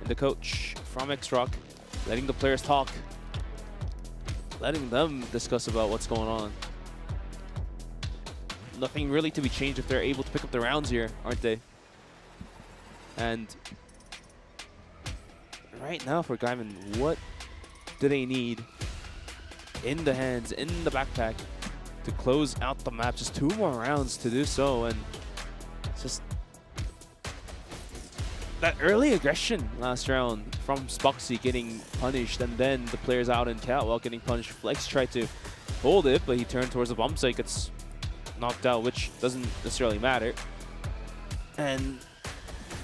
And the coach from XROCK letting the players talk, letting them discuss about what's going on. Nothing really to be changed if they're able to pick up the rounds here, aren't they? And right now for Gaimin, what do they need in the hands, in the backpack, to close out the map? Just 2 more rounds to do so, and just that early aggression last round from Spoxy getting punished, and then the players out in catwalk getting punished. Flex tried to hold it, but he turned towards the bomb site, gets knocked out, which doesn't necessarily matter. And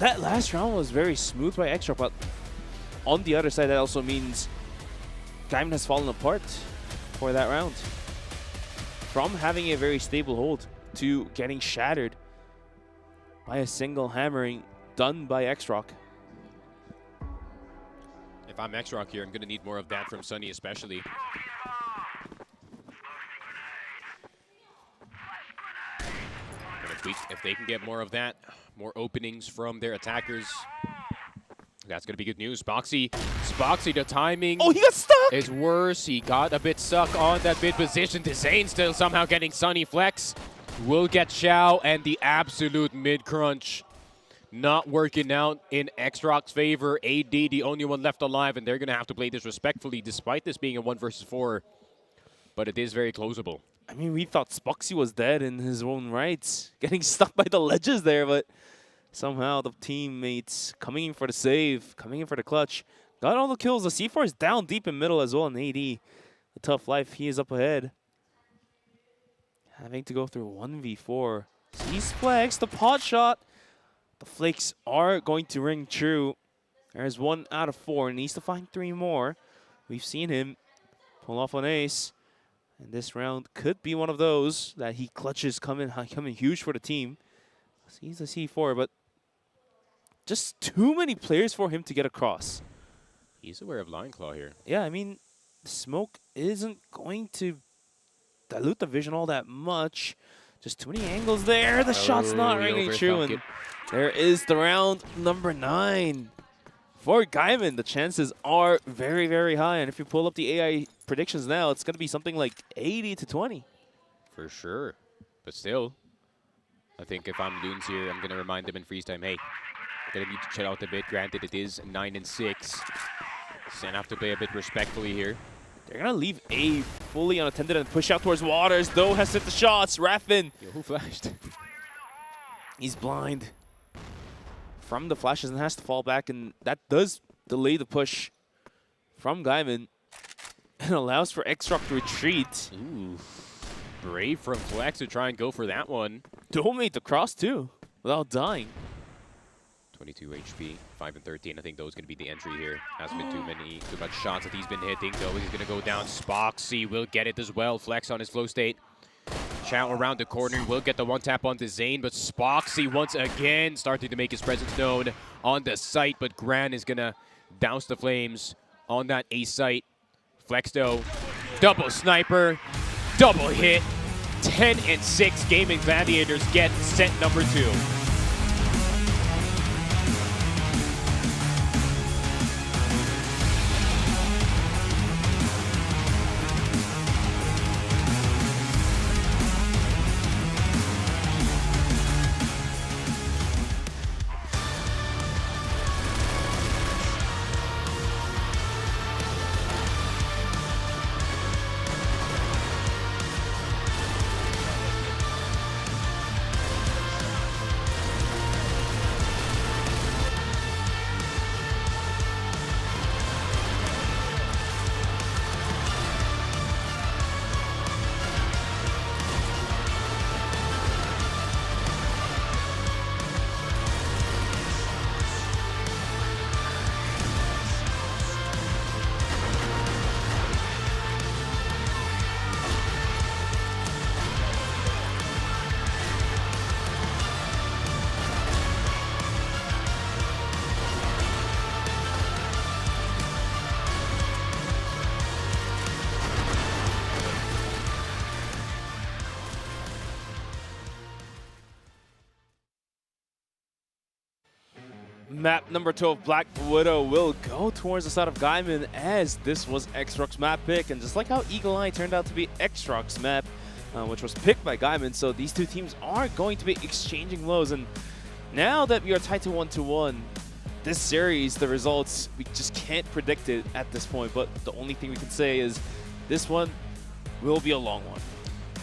that last round was very smooth by XROCK, but on the other side, that also means Gaimin has fallen apart for that round. From having a very stable hold to getting shattered by a single hammering done by XROCK. If I'm XROCK here, I'm going to need more of that from Sunny especially. If they can get more of that, more openings from their attackers, that's going to be good news. Spoxy, the timing he got stuck! is worse. He got a bit stuck on that mid position. Zane still somehow getting Sunny Flex. Will get Xiao, and the absolute mid-crunch not working out in XROCK's favor. AD, the only one left alive, and they're going to have to play this respectfully, despite this being a 1 versus 4. But it is very closable. I mean, we thought Spoxy was dead in his own right, getting stuck by the ledges there, but somehow the teammates coming in for the save, coming in for the clutch, got all the kills. The C4 is down deep in middle as well, and AD, the tough life, he is up ahead. Having to go through 1v4. He's flexed, the pot shot. The flakes are going to ring true. There's 1 out of 4, and needs to find 3 more. We've seen him pull off an ace. And this round could be one of those that he clutches coming huge for the team. He's a C4, but just too many players for him to get across. He's aware of Lion Claw here. Yeah, I mean, smoke isn't going to dilute the vision all that much. Just too many angles there. The shot's not ringing true. And there is the round number 9. For Gaimin, the chances are very, very high. And if you pull up the AI predictions now, it's going to be something like 80 to 20. For sure. But still, I think if I'm Loons here, I'm going to remind them in freeze time, hey, going to need to chill out a bit. Granted, it is 9 and 6. So I have to play a bit respectfully here. They're going to leave A fully unattended and push out towards Waters. Though has hit the shots. Raffin. Yo, who flashed? He's blind from the flashes and has to fall back, and that does delay the push from Gaimin and allows for XROCK to retreat. Ooh, brave from Flex to try and go for that one. Don't make the cross too without dying. 22 HP, 5 and 13. I think those going to be the entry here. Hasn't been too much shots that he's been hitting, though. He's going to go down. Spoxy will get it as well. Flex on his flow state. Chow around the corner, will get the 1-tap onto Zane, but Spoxy once again starting to make his presence known on the site, but Gran is gonna douse the flames on that A site. Flex though, double sniper, double hit, 10 and 6. Gaimin Gladiators get set number 2. Map number 12, Black Widow, will go towards the side of Gaimin, as this was XROCK's map pick. And just like how Eagle Eye turned out to be XROCK's map, which was picked by Gaimin, so these two teams are going to be exchanging blows. And now that we are tied to 1-1, this series, the results, we just can't predict it at this point. But the only thing we can say is this one will be a long one.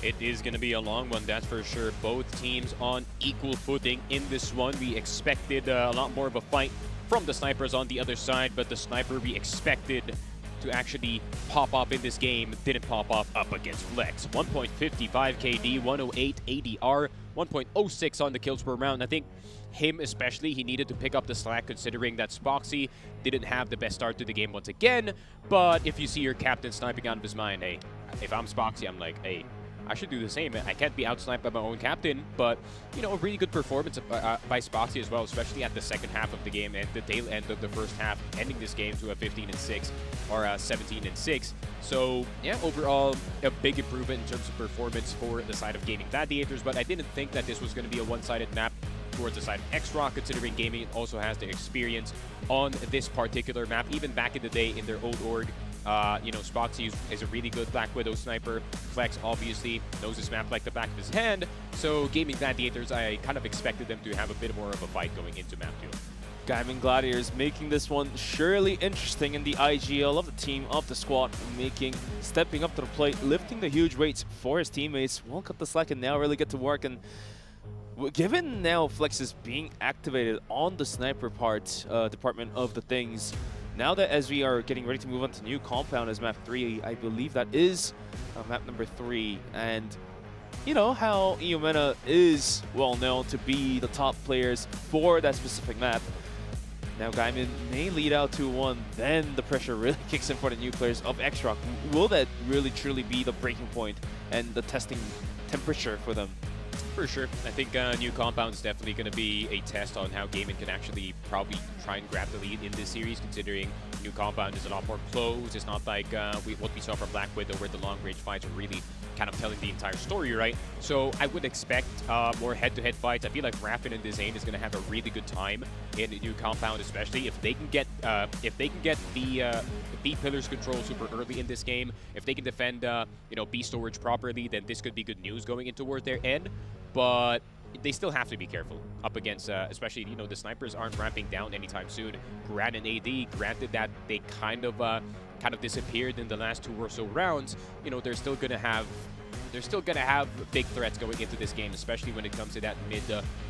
It is going to be a long one, that's for sure. Both teams on equal footing in this one. We expected a lot more of a fight from the snipers on the other side, but the sniper we expected to actually pop off in this game didn't pop off up against Flex. 1.55 KD, 108 ADR, 1.06 on the kills per round. I think him especially, he needed to pick up the slack considering that Spoxy didn't have the best start to the game once again. But if you see your captain sniping out of his mind, hey, if I'm Spoxy, I'm like, hey, I should do the same. I can't be outsniped by my own captain, but, you know, a really good performance by Spoxy as well, especially at the second half of the game and the tail end of the first half, ending this game to a 15-6 or a 17-6. So, yeah, overall, a big improvement in terms of performance for the side of Gaming Gladiators, but I didn't think that this was going to be a one-sided map towards the side of XROCK, considering Gaimin also has the experience on this particular map. Even back in the day in their old org, you know, Spoxy is a really good Black Widow sniper. Flex obviously knows this map like the back of his hand. So Gaming Gladiators, I kind of expected them to have a bit more of a fight going into map 2. Gaimin Gladiators making this one surely interesting in the IGL of the team, of the squad, stepping up to the plate, lifting the huge weights for his teammates. Won't cut the slack and now really get to work. And given now Flex is being activated on the sniper part department of the things, now that as we are getting ready to move on to new compound as map 3, I believe that is map number 3, and you know how Eumena is well known to be the top players for that specific map. Now Gaimin may lead out 2-1, then the pressure really kicks in for the new players of XROCK. Will that really truly be the breaking point and the testing temperature for them? For sure. I think new compound is definitely going to be a test on how Gaimin can actually probably try and grab the lead in this series, considering new compound is a lot more close. It's not like what we saw from Black Widow, where the long-range fights are really kind of telling the entire story, right? So I would expect more head-to-head fights. I feel like Raffin and Dizane is going to have a really good time in new compound, especially if they can get the B pillars control super early in this game. If they can defend you know, B storage properly, then this could be good news going into towards their end. But they still have to be careful up against, especially, you know, the snipers aren't ramping down anytime soon. Grant and AD, granted that they kind of disappeared in the last 2 or so rounds, you know, they're still gonna have big threats going into this game, especially when it comes to that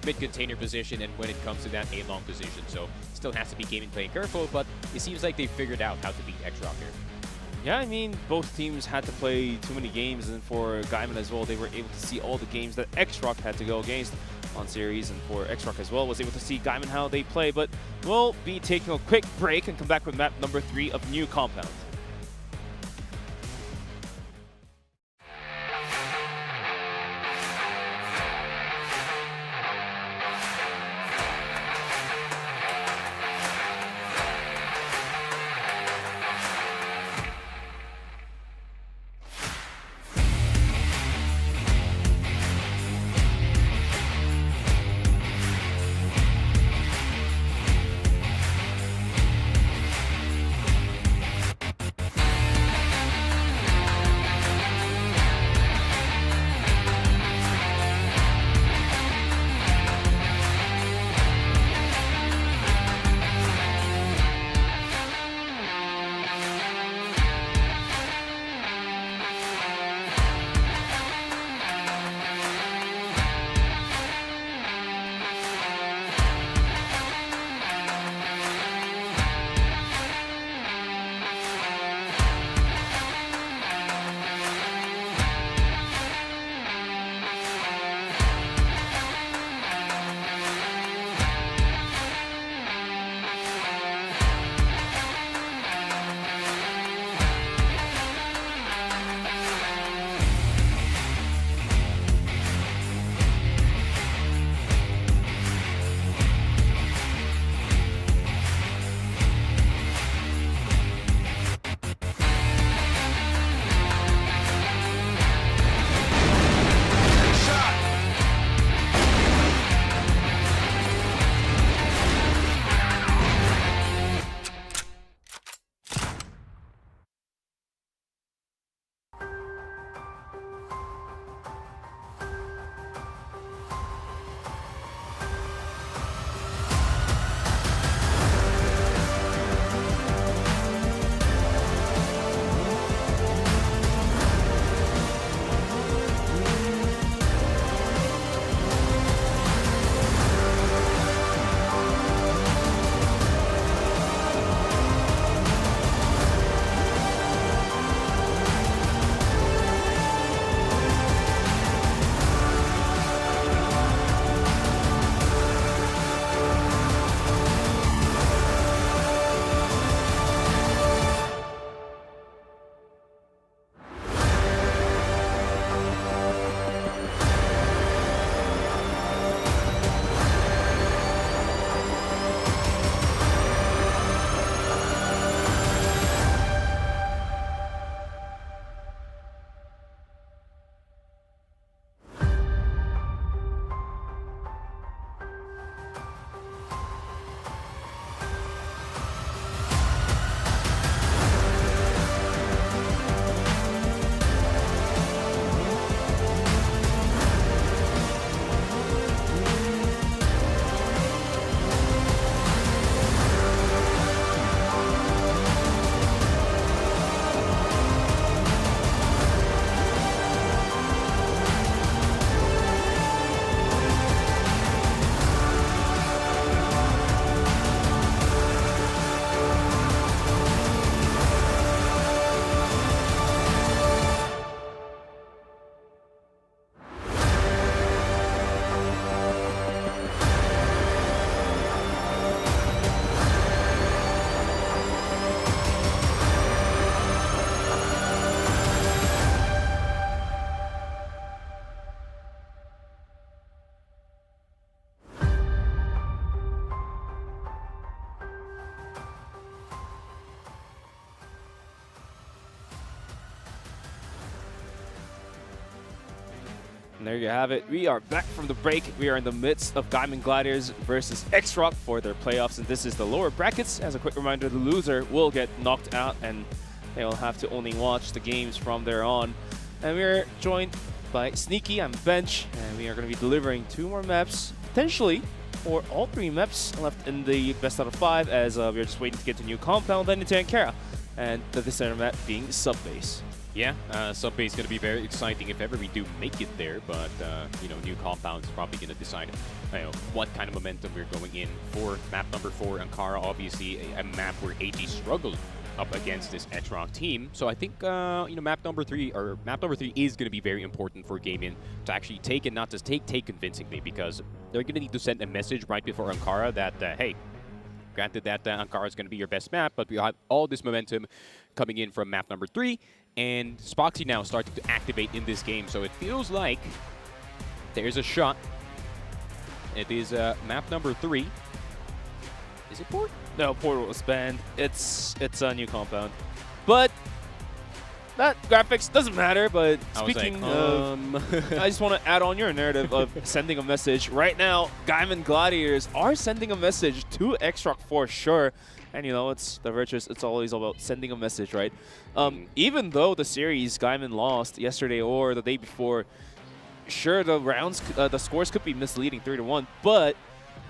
mid container position and when it comes to that A long position. So still has to be Gaimin playing careful, but it seems like they figured out how to beat XROCK here. Yeah, I mean, both teams had to play too many games, and for Gaimin as well, they were able to see all the games that XROCK had to go against on series, and for XROCK as well, was able to see Gaimin how they play. But we'll be taking a quick break and come back with map number 3 of New Compound. And there you have it. We are back from the break. We are in the midst of Gaimin Gladiators versus XROCK for their playoffs, and this is the lower brackets. As a quick reminder, the loser will get knocked out, and they will have to only watch the games from there on. And we're joined by Sneaky on bench, and we are going to be delivering 2 more maps, potentially, or all 3 maps left in the best out of 5, as we're just waiting to get to new compound, then into Ankara, and the center map being Subbase. Yeah, Subbase is going to be very exciting if ever we do make it there, but you know, new compound is probably going to decide what kind of momentum we're going in for. Map number 4, Ankara, obviously a map where AG struggled up against this XROCK team. So I think you know, map number 3 is going to be very important for Gaimin to actually take, and not just take convincingly, because they're going to need to send a message right before Ankara that hey, granted that Ankara is going to be your best map, but we have all this momentum coming in from map number 3. And Spoxy now starting to activate in this game, so it feels like there's a shot. It is map number 3. Is it Port? No, Port was banned. It's a new compound. But that graphics doesn't matter, but speaking of, I just want to add on your narrative of sending a message. Right now, Gaimin Gladiators are sending a message to XROCK for sure. And you know, it's the Virtus, it's always about sending a message, right? Even though the series Gaimin lost yesterday or the day before, sure, the rounds, the scores could be misleading 3-1, but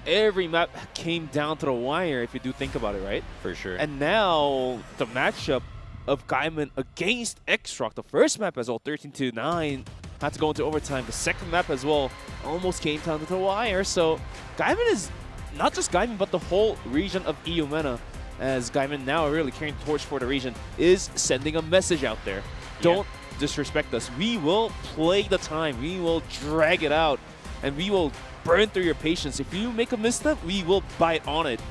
every map came down to the wire if you do think about it, right? For sure. And now the matchup of Gaimin against XROCK, the first map as well, 13-9, had to go into overtime. The second map as well almost came down to the wire. So Gaimin is not just Gaimin, but the whole region of EU MENA, as Gaimin now really carrying the torch for the region, is sending a message out there. Don't disrespect us. We will play the time. We will drag it out, and we will burn through your patience. If you make a misstep, we will bite on it.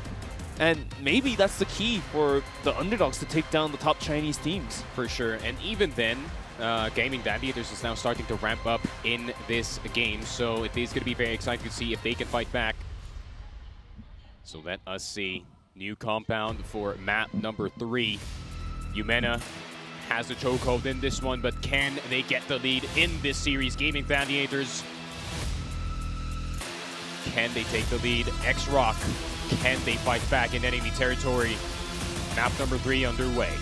And maybe that's the key for the underdogs to take down the top Chinese teams. For sure. And even then, Gaimin Gladiators is now starting to ramp up in this game, so it is going to be very exciting to see if they can fight back. So let us see. New compound for map number 3. Umena has a chokehold in this one, but can they get the lead in this series? Gaimin Gladiators, can they take the lead? XROCK, can they fight back in enemy territory? Map number 3 underway.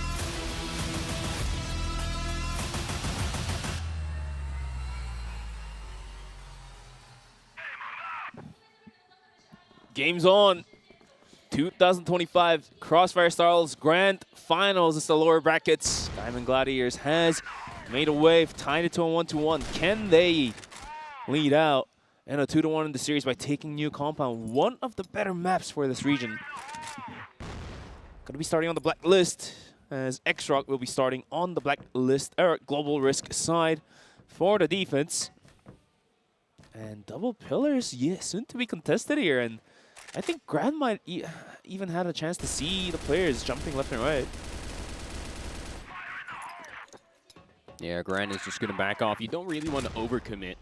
Game's on. 2025 CrossFire Styles Grand Finals. It's the lower brackets. Gaimin Gladiators has made a wave, tied it to a 1-1. Can they lead out and a 2-1 in the series by taking new compound? One of the better maps for this region. Going to be starting on the blacklist, as XROCK will be starting on the blacklist, global risk side for the defense. And double pillars, yeah, soon to be contested here. And I think Grand might even had a chance to see the players jumping left and right. Yeah, Grand is just going to back off. You don't really want to overcommit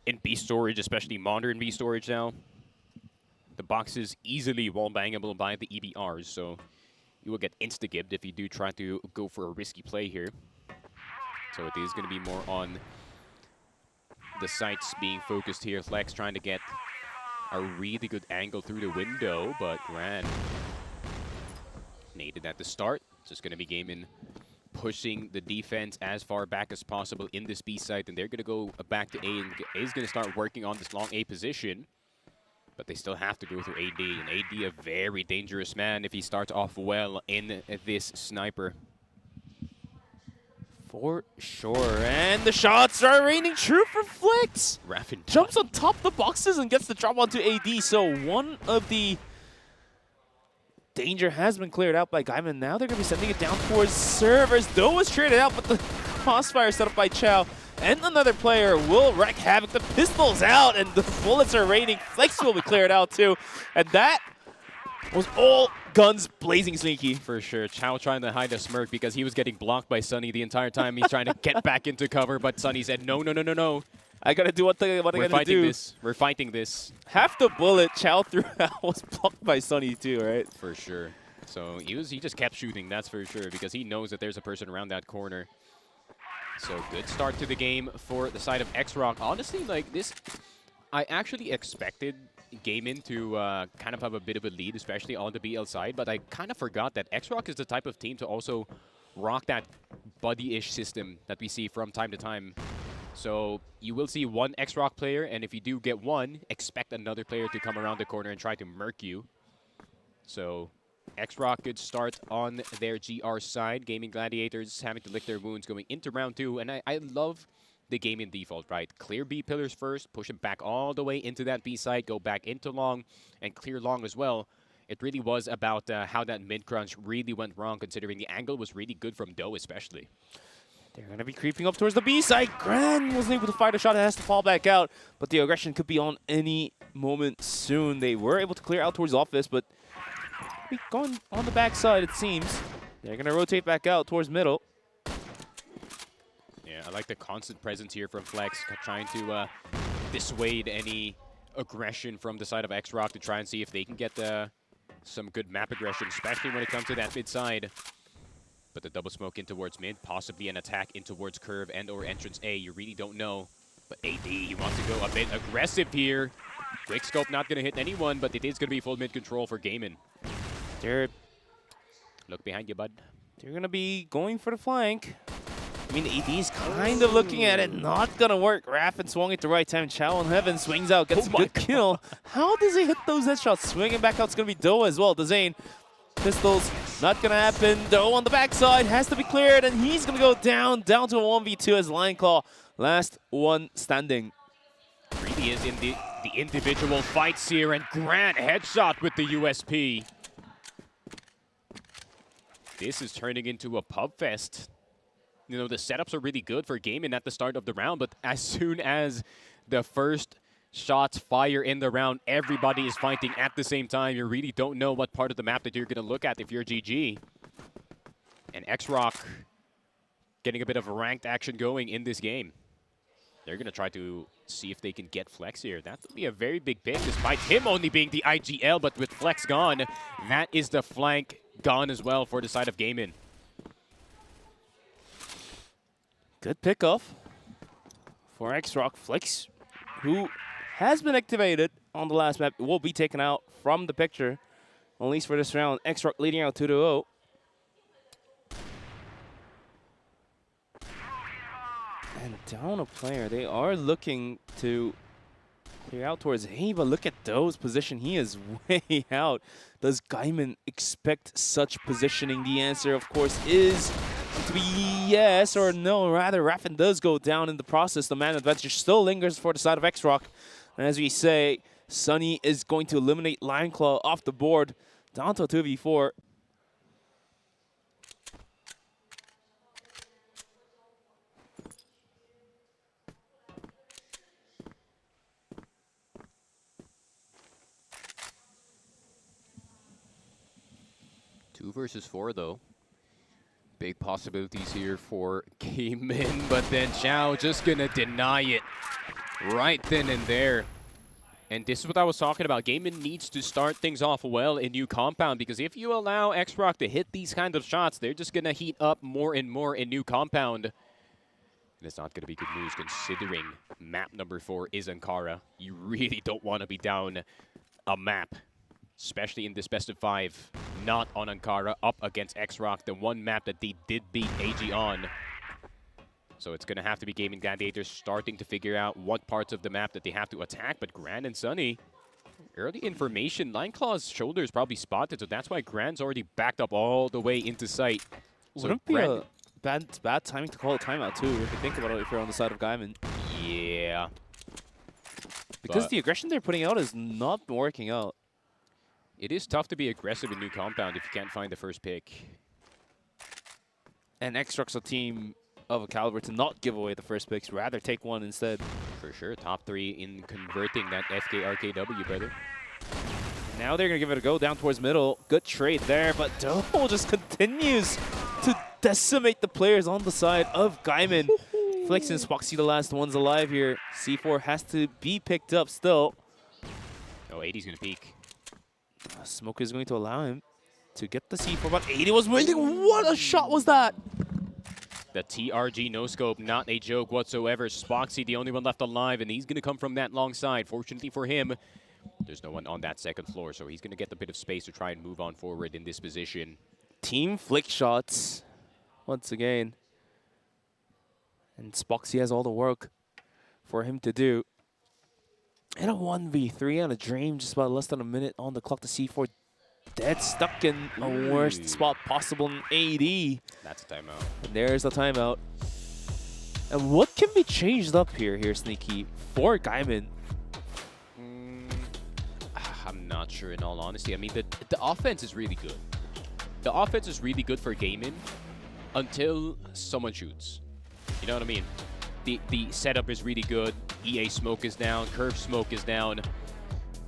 in B storage, especially modern B storage now. The box is easily wall-bangable by the EBRs, so you will get insta-gibbed if you do try to go for a risky play here. So it is going to be more on the sights being focused here. Flex trying to get a really good angle through the window, but Grand needed at the start. Just going to be Gaimin pushing the defense as far back as possible in this B site, and they're going to go back to A, and A is going to start working on this long A position, but they still have to go through AD, and AD a very dangerous man if he starts off well in this sniper. For sure, and the shots are raining true for Flex. Raffin jumps on top of the boxes and gets the drop onto AD, so one of the danger has been cleared out by Gaimin. Now they're going to be sending it down towards servers. Doe is traded out, but the crossfire set up by Chow and another player will wreak havoc. The pistol's out and the bullets are raining. Flex will be cleared out too, and that was all guns blazing Sneaky. For sure. Chow trying to hide a smirk because he was getting blocked by Sunny the entire time. He's trying to get back into cover, but Sunny said, no, no, no, no, no. I gotta do what I gotta do. We're fighting this. Half the bullet Chow threw out was blocked by Sunny too, right? For sure. So he just kept shooting, that's for sure, because he knows that there's a person around that corner. So good start to the game for the side of XROCK. Honestly, like this, I actually expected Gaimin to kind of have a bit of a lead, especially on the BL side, but I kind of forgot that XROCK is the type of team to also rock that buddy-ish system that we see from time to time. So you will see one XROCK player, and if you do get one, expect another player to come around the corner and try to murk you. So XROCK good start on their GR side. Gaming Gladiators having to lick their wounds going into round 2, and I love the Gaimin default, right? Clear B pillars first, push them back all the way into that B side, go back into long, and clear long as well. It really was about how that mid-crunch really went wrong, considering the angle was really good from Doe especially. They're going to be creeping up towards the B side. Gran wasn't able to fire the shot. It has to fall back out, but the aggression could be on any moment soon. They were able to clear out towards office, but going on the back side, it seems. They're going to rotate back out towards middle. Yeah, I like the constant presence here from Flex, trying to dissuade any aggression from the side of XROCK to try and see if they can get some good map aggression, especially when it comes to that mid side. But the double smoke in towards mid, possibly an attack in towards curve and or entrance A, you really don't know. But AD, you want to go a bit aggressive here. Quick scope not going to hit anyone, but it is going to be full mid control for Gaimin. Look behind you, bud. They're going to be going for the flank. I mean, AD's kind of looking at it. Not going to work. Raffin swung at the right time. Chow in heaven swings out, gets a good kill. How does he hit those headshots? Swinging back out, it's going to be Doe as well. Dezane, pistols, not going to happen. Doe on the backside, has to be cleared, and he's going to go down to a 1v2 as Lion Claw. Last one standing. Really is in the individual fights here, and Grant headshot with the USP. This is turning into a pub fest. You know, the setups are really good for Gaimin at the start of the round, but as soon as the first shots fire in the round, everybody is fighting at the same time. You really don't know what part of the map that you're going to look at if you're GG. And XROCK getting a bit of ranked action going in this game. They're going to try to see if they can get Flex here. That would be a very big pick, despite him only being the IGL, but with Flex gone, that is the flank gone as well for the side of Gaimin. Good pickoff for XROCK. Flex, who has been activated on the last map, will be taken out from the picture, at least for this round. XROCK leading out 2-0. And down a player. They are looking to clear out towards A, but look at Doe's position. He is way out. Does Gaimin expect such positioning? The answer, of course, is to be yes or no. Rather, Raffin does go down in the process. The man advantage still lingers for the side of XROCK. And as we say, Sunny is going to eliminate Lion Claw off the board. Down to a 2v4. Two versus 4, though. Big possibilities here for Gaimin, but then Chow just gonna deny it right then and there. And this is what I was talking about. Gaimin needs to start things off well in new compound, because if you allow XROCK to hit these kind of shots, they're just gonna heat up more and more in new compound. And it's not gonna be good news considering map number 4 is Ankara. You really don't want to be down a map, especially in this best of 5, not on Ankara, up against XROCK, the one map that they did beat AG on. So it's going to have to be Gaming Gladiators starting to figure out what parts of the map that they have to attack. But Gran and Sunny, early information, Lion Claw's shoulder is probably spotted, so that's why Gran's already backed up all the way into sight. So wouldn't be a bad timing to call a timeout, too, if you think about it, if you're on the side of Gaimin. Yeah. Because the aggression they're putting out is not working out. It is tough to be aggressive in new compound if you can't find the first pick. And XROCK's a team of a caliber to not give away the first picks, rather take one instead. For sure, top 3 in converting that FK RKW, brother. Now they're going to give it a go down towards middle. Good trade there, but Doe just continues to decimate the players on the side of Gaimin. Flex and Spoxy, the last ones alive here. C4 has to be picked up still. Oh, 80's going to peek. Smoke is going to allow him to get the C4, but 80 was waiting. What a shot was that? The TRG no-scope, not a joke whatsoever. Spoxy, the only one left alive, and he's going to come from that long side. Fortunately for him, there's no one on that second floor, so he's going to get a bit of space to try and move on forward in this position. Team flick shots, once again. And Spoxy has all the work for him to do. And a 1v3 on a Dream, just about less than a minute on the clock. The C4 dead, stuck in a worst spot possible in AD. That's a timeout. And there's the timeout. And what can be changed up here, Sneaky, for Gaimin? I'm not sure, in all honesty. I mean, the offense is really good. The offense is really good for Gaimin until someone shoots. You know what I mean? The setup is really good. EA smoke is down. Curve smoke is down.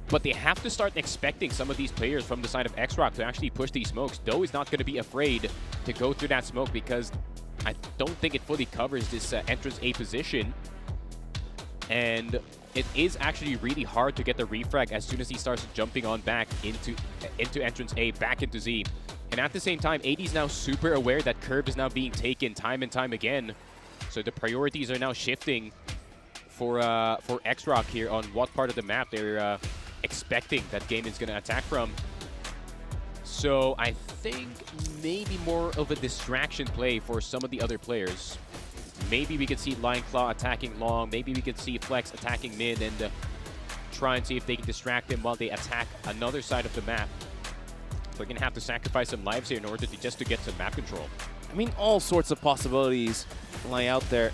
But they have to start expecting some of these players from the side of XROCK to actually push these smokes. Doe is not going to be afraid to go through that smoke because I don't think it fully covers this entrance A position. And it is actually really hard to get the refrag as soon as he starts jumping on back into entrance A, back into Z. And at the same time, AD is now super aware that Curve is now being taken time and time again. So the priorities are now shifting for XROCK here on what part of the map they're expecting that Gaimin's going to attack from. So I think maybe more of a distraction play for some of the other players. Maybe we could see Lion Claw attacking long. Maybe we could see Flex attacking mid and try and see if they can distract him while they attack another side of the map. They're going to have to sacrifice some lives here in order to just to get some map control. I mean, all sorts of possibilities lie out there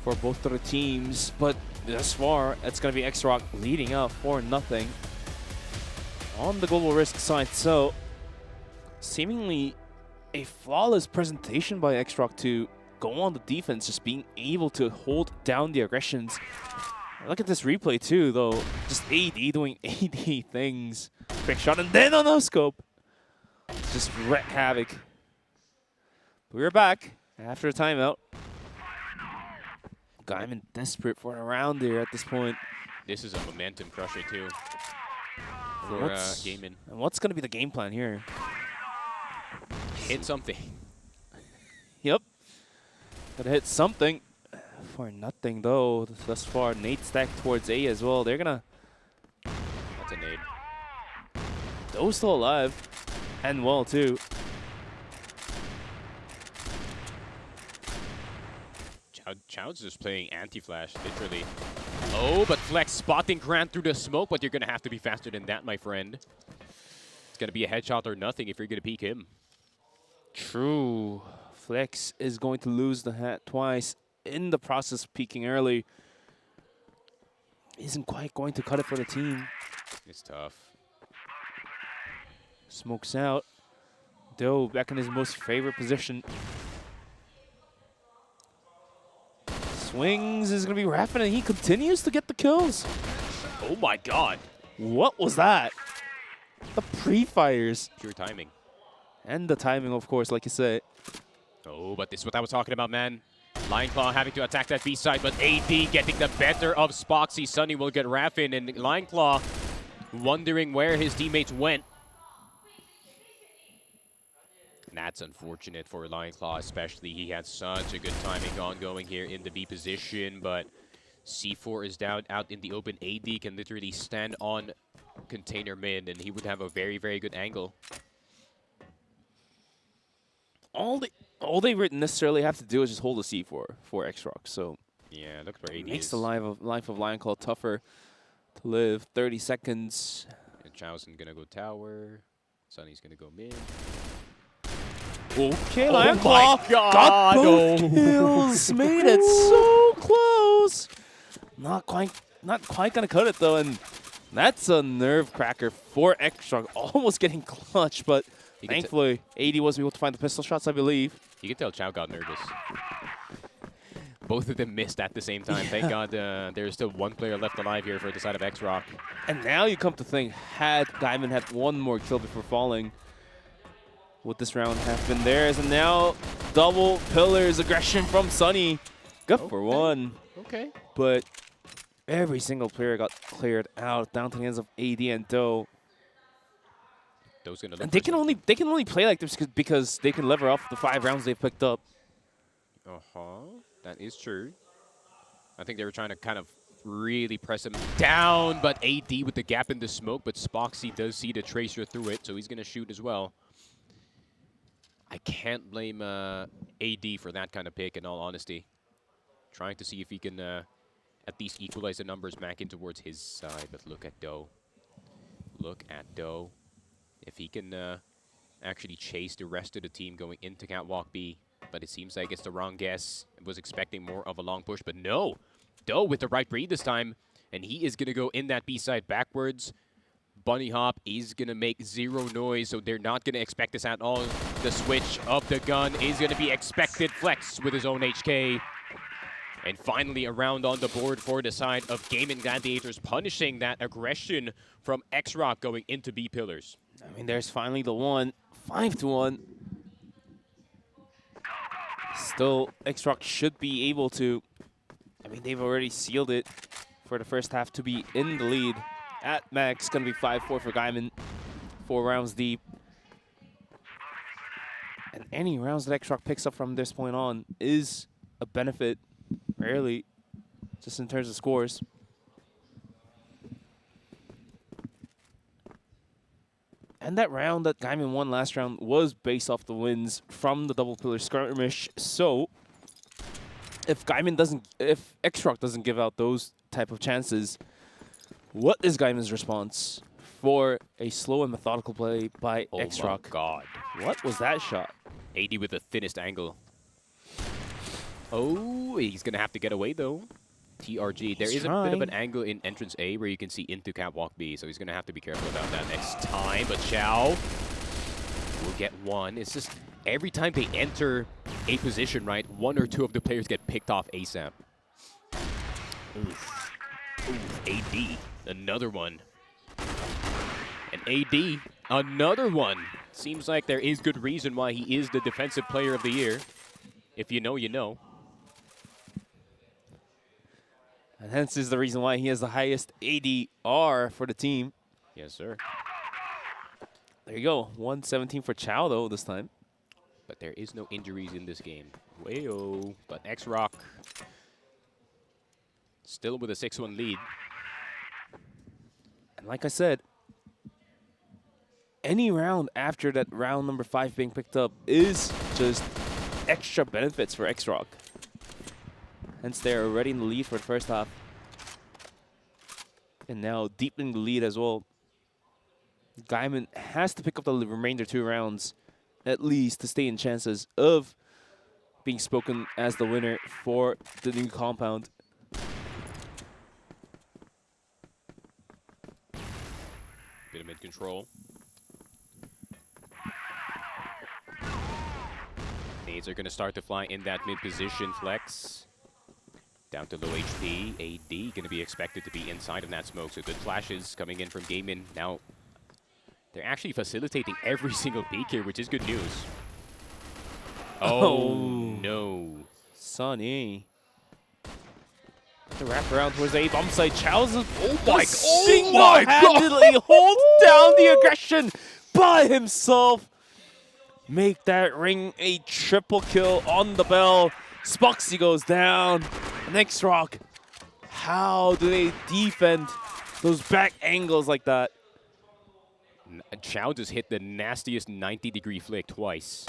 for both of the teams, but thus far, it's going to be XROCK leading out 4-0 on the global risk side. So, seemingly a flawless presentation by XROCK to go on the defense, just being able to hold down the aggressions. Look at this replay too, though. Just AD doing AD things. Quick shot, and then on no scope. Just wreak havoc. We're back after a timeout. Gaimin desperate for a round there at this point. This is a momentum crusher too for Gaimin. And what's going to be the game plan here? Hit something. Yep. Gotta hit something. 4-0 though. Thus far, nade stacked towards A as well. They're gonna. That's a nade. Doe's still alive. And well too. Chowd's just playing anti-flash, literally. Oh, but Flex spotting Grant through the smoke, but you're going to have to be faster than that, my friend. It's going to be a headshot or nothing if you're going to peek him. True. Flex is going to lose the hat twice in the process of peeking early. Isn't quite going to cut it for the team. It's tough. Smokes out. Doe back in his most favorite position. Swings is going to be Raffin, and he continues to get the kills. Oh my god. What was that? The pre-fires. Pure timing. And the timing, of course, like you said. Oh, but this is what I was talking about, man. Lion Claw having to attack that B side, but AD getting the better of Spoxy. Sunny will get Raffin, and Lion Claw wondering where his teammates went. And that's unfortunate for Lion Claw, especially. He had such a good timing ongoing here in the B position, but C4 is down out in the open. AD can literally stand on container mid, and he would have a very, very good angle. All they necessarily have to do is just hold a C4 for XROCK. So yeah, look where AD makes is. the life of Lion Claw tougher to live. 30 seconds. And Chowson gonna go tower. Sunny's gonna go mid. Okay, Lion Claw got both kills. Made it so close. Not quite gonna cut it though, and that's a nerve cracker for XROCK. Almost getting clutch, but thankfully, AD was able to find the pistol shots, I believe. You can tell Chow got nervous. Both of them missed at the same time. Thank God there's still one player left alive here for the side of XROCK. And now you come to think, had Gaimin had one more kill before falling, would this round have been theirs? And now double pillars aggression from Sunny. Good for one. Okay. But every single player got cleared out down to the hands of AD and Doe. Doe's gonna look and they can only play like this because they can lever off the 5 rounds they've picked up. That is true. I think they were trying to kind of really press him down, but AD with the gap in the smoke, but Spoxy does see the tracer through it, so he's going to shoot as well. I can't blame AD for that kind of pick, in all honesty. Trying to see if he can at least equalize the numbers back in towards his side, but look at Doe. Look at Doe. If he can actually chase the rest of the team going into Catwalk B, but it seems like it's the wrong guess. I was expecting more of a long push, but no. Doe with the right read this time, and he is going to go in that B side backwards. Bunny hop is going to make zero noise, so they're not going to expect this at all. The switch of the gun is going to be expected. Flex with his own HK. And finally, a round on the board for the side of Gaimin Gladiators, punishing that aggression from XROCK going into B pillars. I mean, there's finally the one. 5-1. Still, XROCK should be able to. I mean, they've already sealed it for the first half to be in the lead. At max, going to be 5-4 for Gaimin. 4 rounds deep. And any rounds that XROCK picks up from this point on is a benefit, rarely, just in terms of scores. And that round that Gaimin won last round was based off the wins from the double pillar skirmish. So if XROCK doesn't give out those type of chances, what is Gaimin's response for a slow and methodical play by XROCK? Oh my god. What was that shot? AD with the thinnest angle. Oh, he's going to have to get away though. TRG. There is a bit of an angle in entrance A where you can see into Catwalk B, so he's going to have to be careful about that next time. But Chow will get one. It's just every time they enter a position, right, 1 or 2 of the players get picked off ASAP. Oof. Oof. AD. Another one. And AD. Another one. Seems like there is good reason why he is the Defensive Player of the Year. If you know, you know. And hence is the reason why he has the highest ADR for the team. Yes, sir. There you go. 117 for Chow, though, this time. But there is no injuries in this game. Wayo. But XROCK still with a 6-1 lead. And like I said, any round after that round number 5 being picked up is just extra benefits for XROCK. Hence, they're already in the lead for the first half. And now deepening the lead as well. Gaimin has to pick up the remainder 2 rounds, at least, to stay in chances of being spoken as the winner for the new compound. Bit of mid-control. Nades are going to start to fly in that mid-position. Flex. Down to low HP. AD going to be expected to be inside of that smoke. So good flashes coming in from Gaimin. Now, they're actually facilitating every single peek here, which is good news. Oh, no. Sonny. The wrap around towards the A bomb side. Chow's my God. Single-handedly holds down the aggression by himself. Make that ring a triple kill on the bell. Spoxy goes down. Next rock. How do they defend those back angles like that? Chow just hit the nastiest 90-degree flick twice.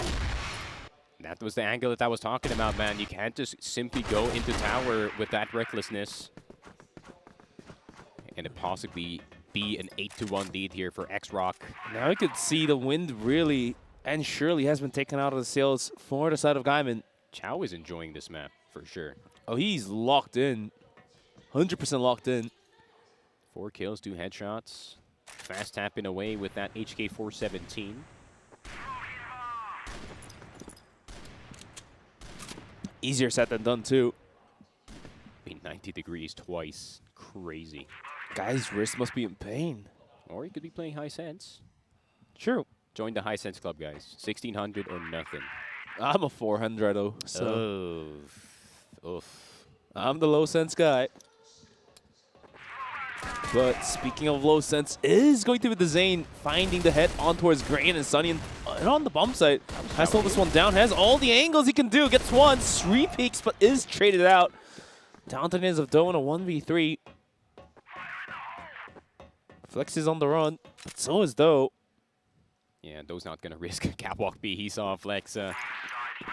That was the angle that I was talking about, man. You can't just simply go into tower with that recklessness. And it possibly be an 8-1 lead here for XROCK. Now you could see the wind really and surely has been taken out of the sails for the side of Gaimin. Chow is enjoying this map, for sure. Oh, he's locked in. 100% locked in. 4 kills, 2 headshots. Fast tapping away with that HK417. Easier said than done, too. I mean, 90 degrees twice. Crazy. Guy's wrist must be in pain. Or he could be playing high sense. True. Join the high sense club, guys. 1600 or nothing. I'm a 400 though. So. Oof. I'm the low sense guy. But speaking of low sense, is going to be the Zane finding the head on towards Grain and Sunny. And And on the bomb site, has to hold this one down, has all the angles he can do, gets one, 3 peaks, but is traded out. Talented is of Doe in a 1v3. Flex is on the run, but so is Doe. Yeah, Doe's not going to risk a catwalk B. He saw Flex a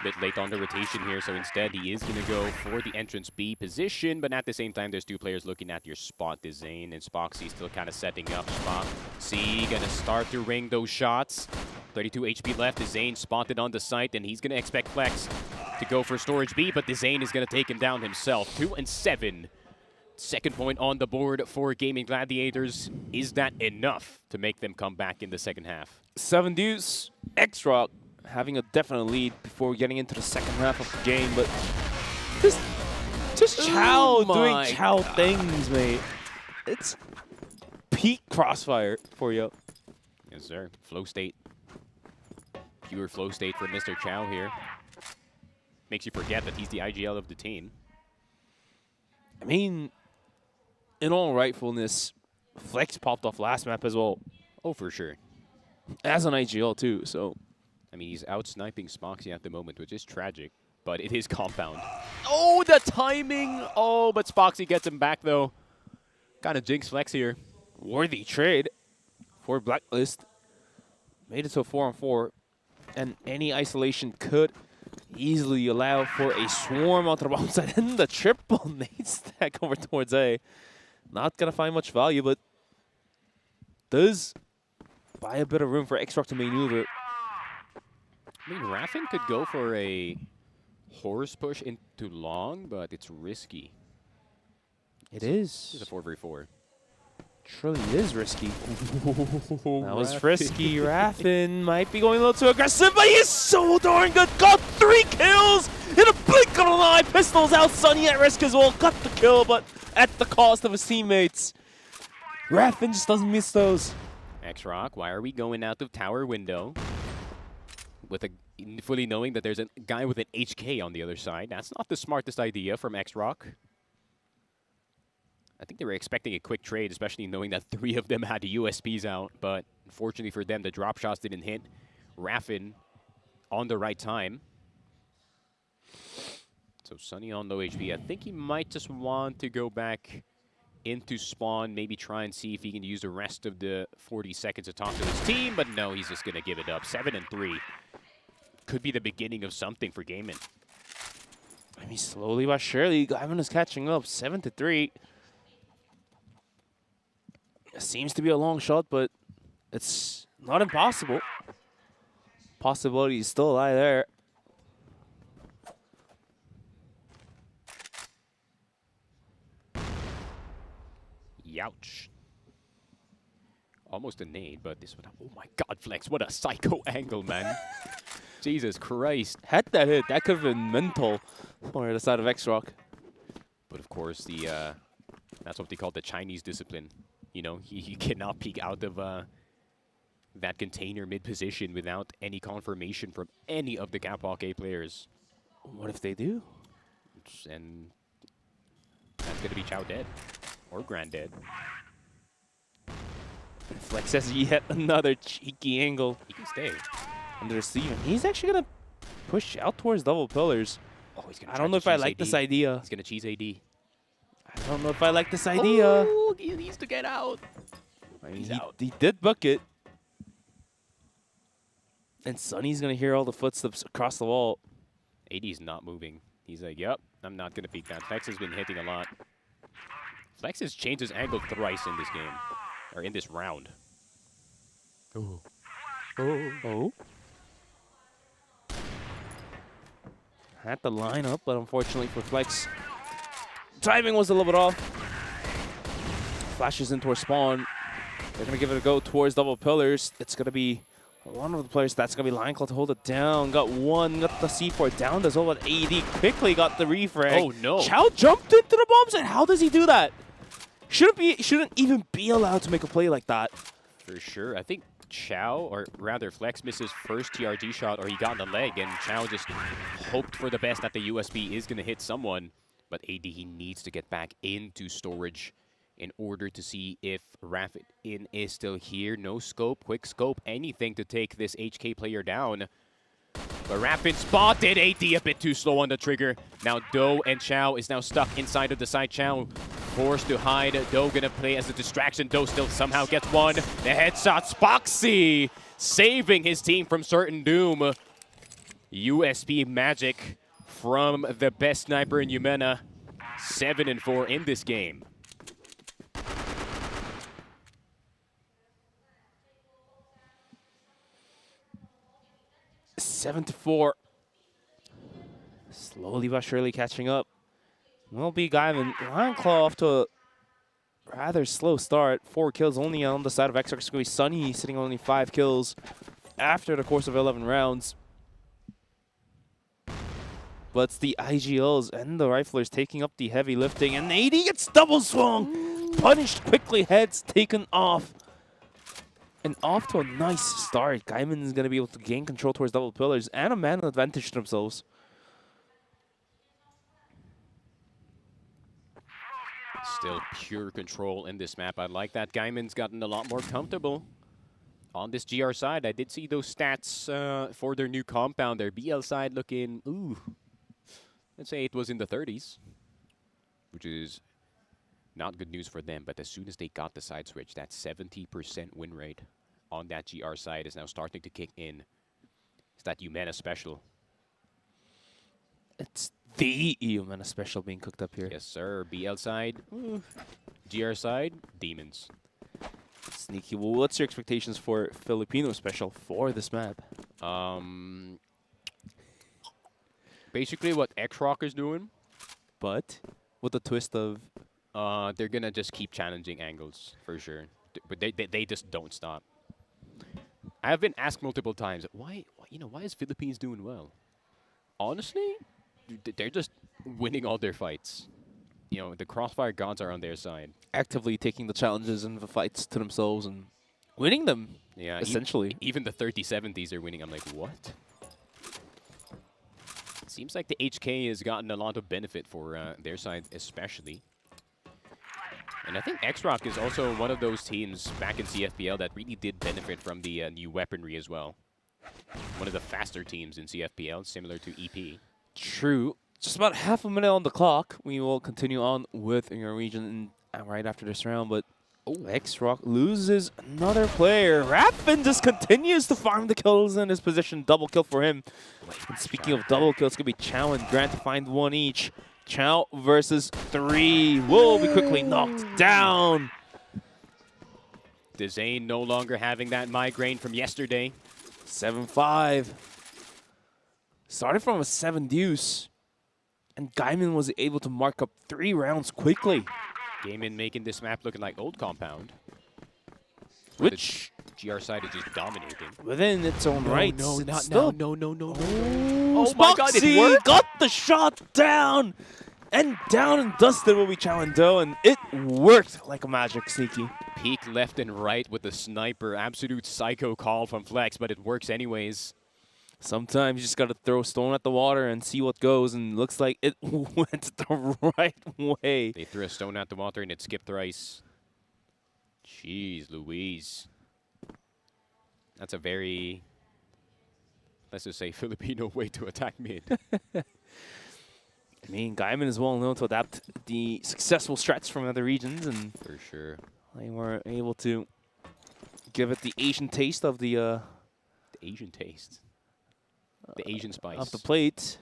bit late on the rotation here, so instead he is going to go for the entrance B position, but at the same time, there's 2 players looking at your spot. Zane and Spoxy still kind of setting up. Spoxy going to start to ring those shots. 32 HP left. Zane spotted on the site, and he's going to expect Flex to go for storage B, but Zane is going to take him down himself. 2 and 7. Second point on the board for Gaming Gladiators. Is that enough to make them come back in the second half? 7 deuce. XROCK having a definite lead before getting into the second half of the game, but just Chow doing Chow things, mate. It's peak CrossFire for you. Yes, sir. Flow state. Pure flow state for Mr. Chow here. Makes you forget that he's the IGL of the team. I mean, in all rightfulness, Flex popped off last map as well. Oh, for sure. As an IGL too, so. I mean, he's out-sniping Spoxy at the moment, which is tragic, but it is compound. Oh, the timing! Oh, but Spoxy gets him back, though. Kind of jinx Flex here. Worthy trade for Blacklist. Made it to a 4-on-4, and any isolation could easily allow for a swarm onto the bomb side, and the triple nade stack over towards A. Not going to find much value, but does buy a bit of room for XROCK to maneuver. I mean, Raffin could go for a horse push into long, but it's risky. It is. It's a 4v4. Truly is risky. That was frisky. Raffin might be going a little too aggressive, but he is so darn good. Got 3 kills in a blink of an eye. Pistols out, Sunny at risk as well. Got the kill, but at the cost of his teammates. Raffin just doesn't miss those. XROCK, why are we going out of tower window? With fully knowing that there's a guy with an HK on the other side. That's not the smartest idea from XROCK. I think they were expecting a quick trade, especially knowing that 3 of them had the USPs out. But unfortunately for them, the drop shots didn't hit Raffin on the right time. So Sunny on low HP. I think he might just want to go back into spawn, maybe try and see if he can use the rest of the 40 seconds to talk to his team. But no, he's just going to give it up. 7 and 3. Could be the beginning of something for Gaimin. I mean, slowly but surely, Gaimin is catching up. 7 to 3. It seems to be a long shot, but it's not impossible. Possibilities still lie there. Youch. Almost a nade, but this one. Oh my God, Flex! What a psycho angle, man! Jesus Christ! Had that hit, that could have been mental for the side of XROCK. But of course, the that's what they call the Chinese discipline. You know, you cannot peek out of that container mid-position without any confirmation from any of the Catwalk A players. What if they do? And that's going to be Chow dead. Or Grand dead. Flex has yet another cheeky angle. He can stay. On the receiving. He's actually going to push out towards double pillars. Oh, he's going I don't know if I like this idea. He's going to cheese AD. I don't know if I like this idea. Oh, he needs to get out. He's out. He did bucket. And Sunny's going to hear all the footsteps across the wall. AD's not moving. He's like, yep, I'm not going to peek that. Flex has been hitting a lot. Flex has changed his angle thrice in this game. Or in this round. Oh. Oh. Oh. Had the line up, but unfortunately for Flex, timing was a little bit off. Flashes into her spawn. They're going to give it a go towards double pillars. It's going to be one of the players that's going to be line call to hold it down. Got one, got the C4 down as well, but AD quickly got the refrag. Oh no. Chow jumped into the bombs, and how does he do that? Shouldn't even be allowed to make a play like that. For sure. I think Chow, or rather Flex, missed his first TRG shot, or he got in the leg, and Chow just hoped for the best that the USB is going to hit someone. But AD, he needs to get back into storage. in order to see if Rapid In is still here. No scope, quick scope, anything to take this HK player down. But Rapid spotted AD a bit too slow on the trigger. Now Do and Chao is now stuck inside of the side. Chao forced to hide. Do gonna play as a distraction. Do still somehow gets one. The headshot. Spoxy saving his team from certain doom. USP magic from the best sniper in Yumena. 7-4 in this game. 7-4. Slowly but surely catching up. Will be Gaimin. Lion Claw off to a rather slow start. 4 kills only on the side of XROCK. It's going to be Sunny sitting on only 5 kills after the course of 11 rounds. But it's the IGLs and the Riflers taking up the heavy lifting. And AD gets double swung. Punished quickly. Heads taken off. And off to a nice start. Gaimin is going to be able to gain control towards double pillars and a man advantage to themselves. Still pure control in this map. I like that. Gaimin's gotten a lot more comfortable on this GR side. I did see those stats for their new compound. Their BL side looking, ooh, let's say it was in the 30s, which is not good news for them. But as soon as they got the side switch, that 70% win rate on that GR side is now starting to kick in. It's that Yumena special. It's the Yumena special being cooked up here. Yes, sir. BL side, GR side, demons. Sneaky. Well, what's your expectations for Filipino special for this map? Basically what XROCK is doing, but with the twist of they're gonna just keep challenging angles for sure. But they just don't stop. I have been asked multiple times, why is Philippines doing well? Honestly, they're just winning all their fights. You know, the CrossFire gods are on their side. Actively taking the challenges and the fights to themselves and winning them, yeah, essentially. Even the 30-70s are winning. I'm like, what? It seems like the HK has gotten a lot of benefit for their side especially. And I think XROCK is also one of those teams back in CFPL that really did benefit from the new weaponry as well. One of the faster teams in CFPL, similar to EP. True. Just about half a minute on the clock. We will continue on with your region right after this round, but XROCK loses another player. Rapin just continues to farm the kills in his position. Double kill for him. And speaking of double kills, it's going to be Chao and Grant to find one each. Chao versus 3 will be quickly knocked down. Dezane no longer having that migraine from yesterday. 7-5. Started from a 7 deuce. And Gaimin was able to mark up 3 rounds quickly. Gaimin making this map looking like old compound. Which the GR side is just dominating. Within its own rights. No, not still now. No. Oh my god, it worked! Got the shot down! And down and dusted will be Chao and Do, and it worked like a magic, Sneaky. Peek left and right with the sniper. Absolute psycho call from Flex, but it works anyways. Sometimes you just gotta throw a stone at the water and see what goes, and looks like it went the right way. They threw a stone at the water and it skipped thrice. Jeez Louise. That's a very, let's just say, Filipino way to attack mid. I mean, Gaimin is well known to adapt the successful strats from other regions, and for sure, they were able to give it the Asian taste of the Asian taste, the Asian spice of the plate,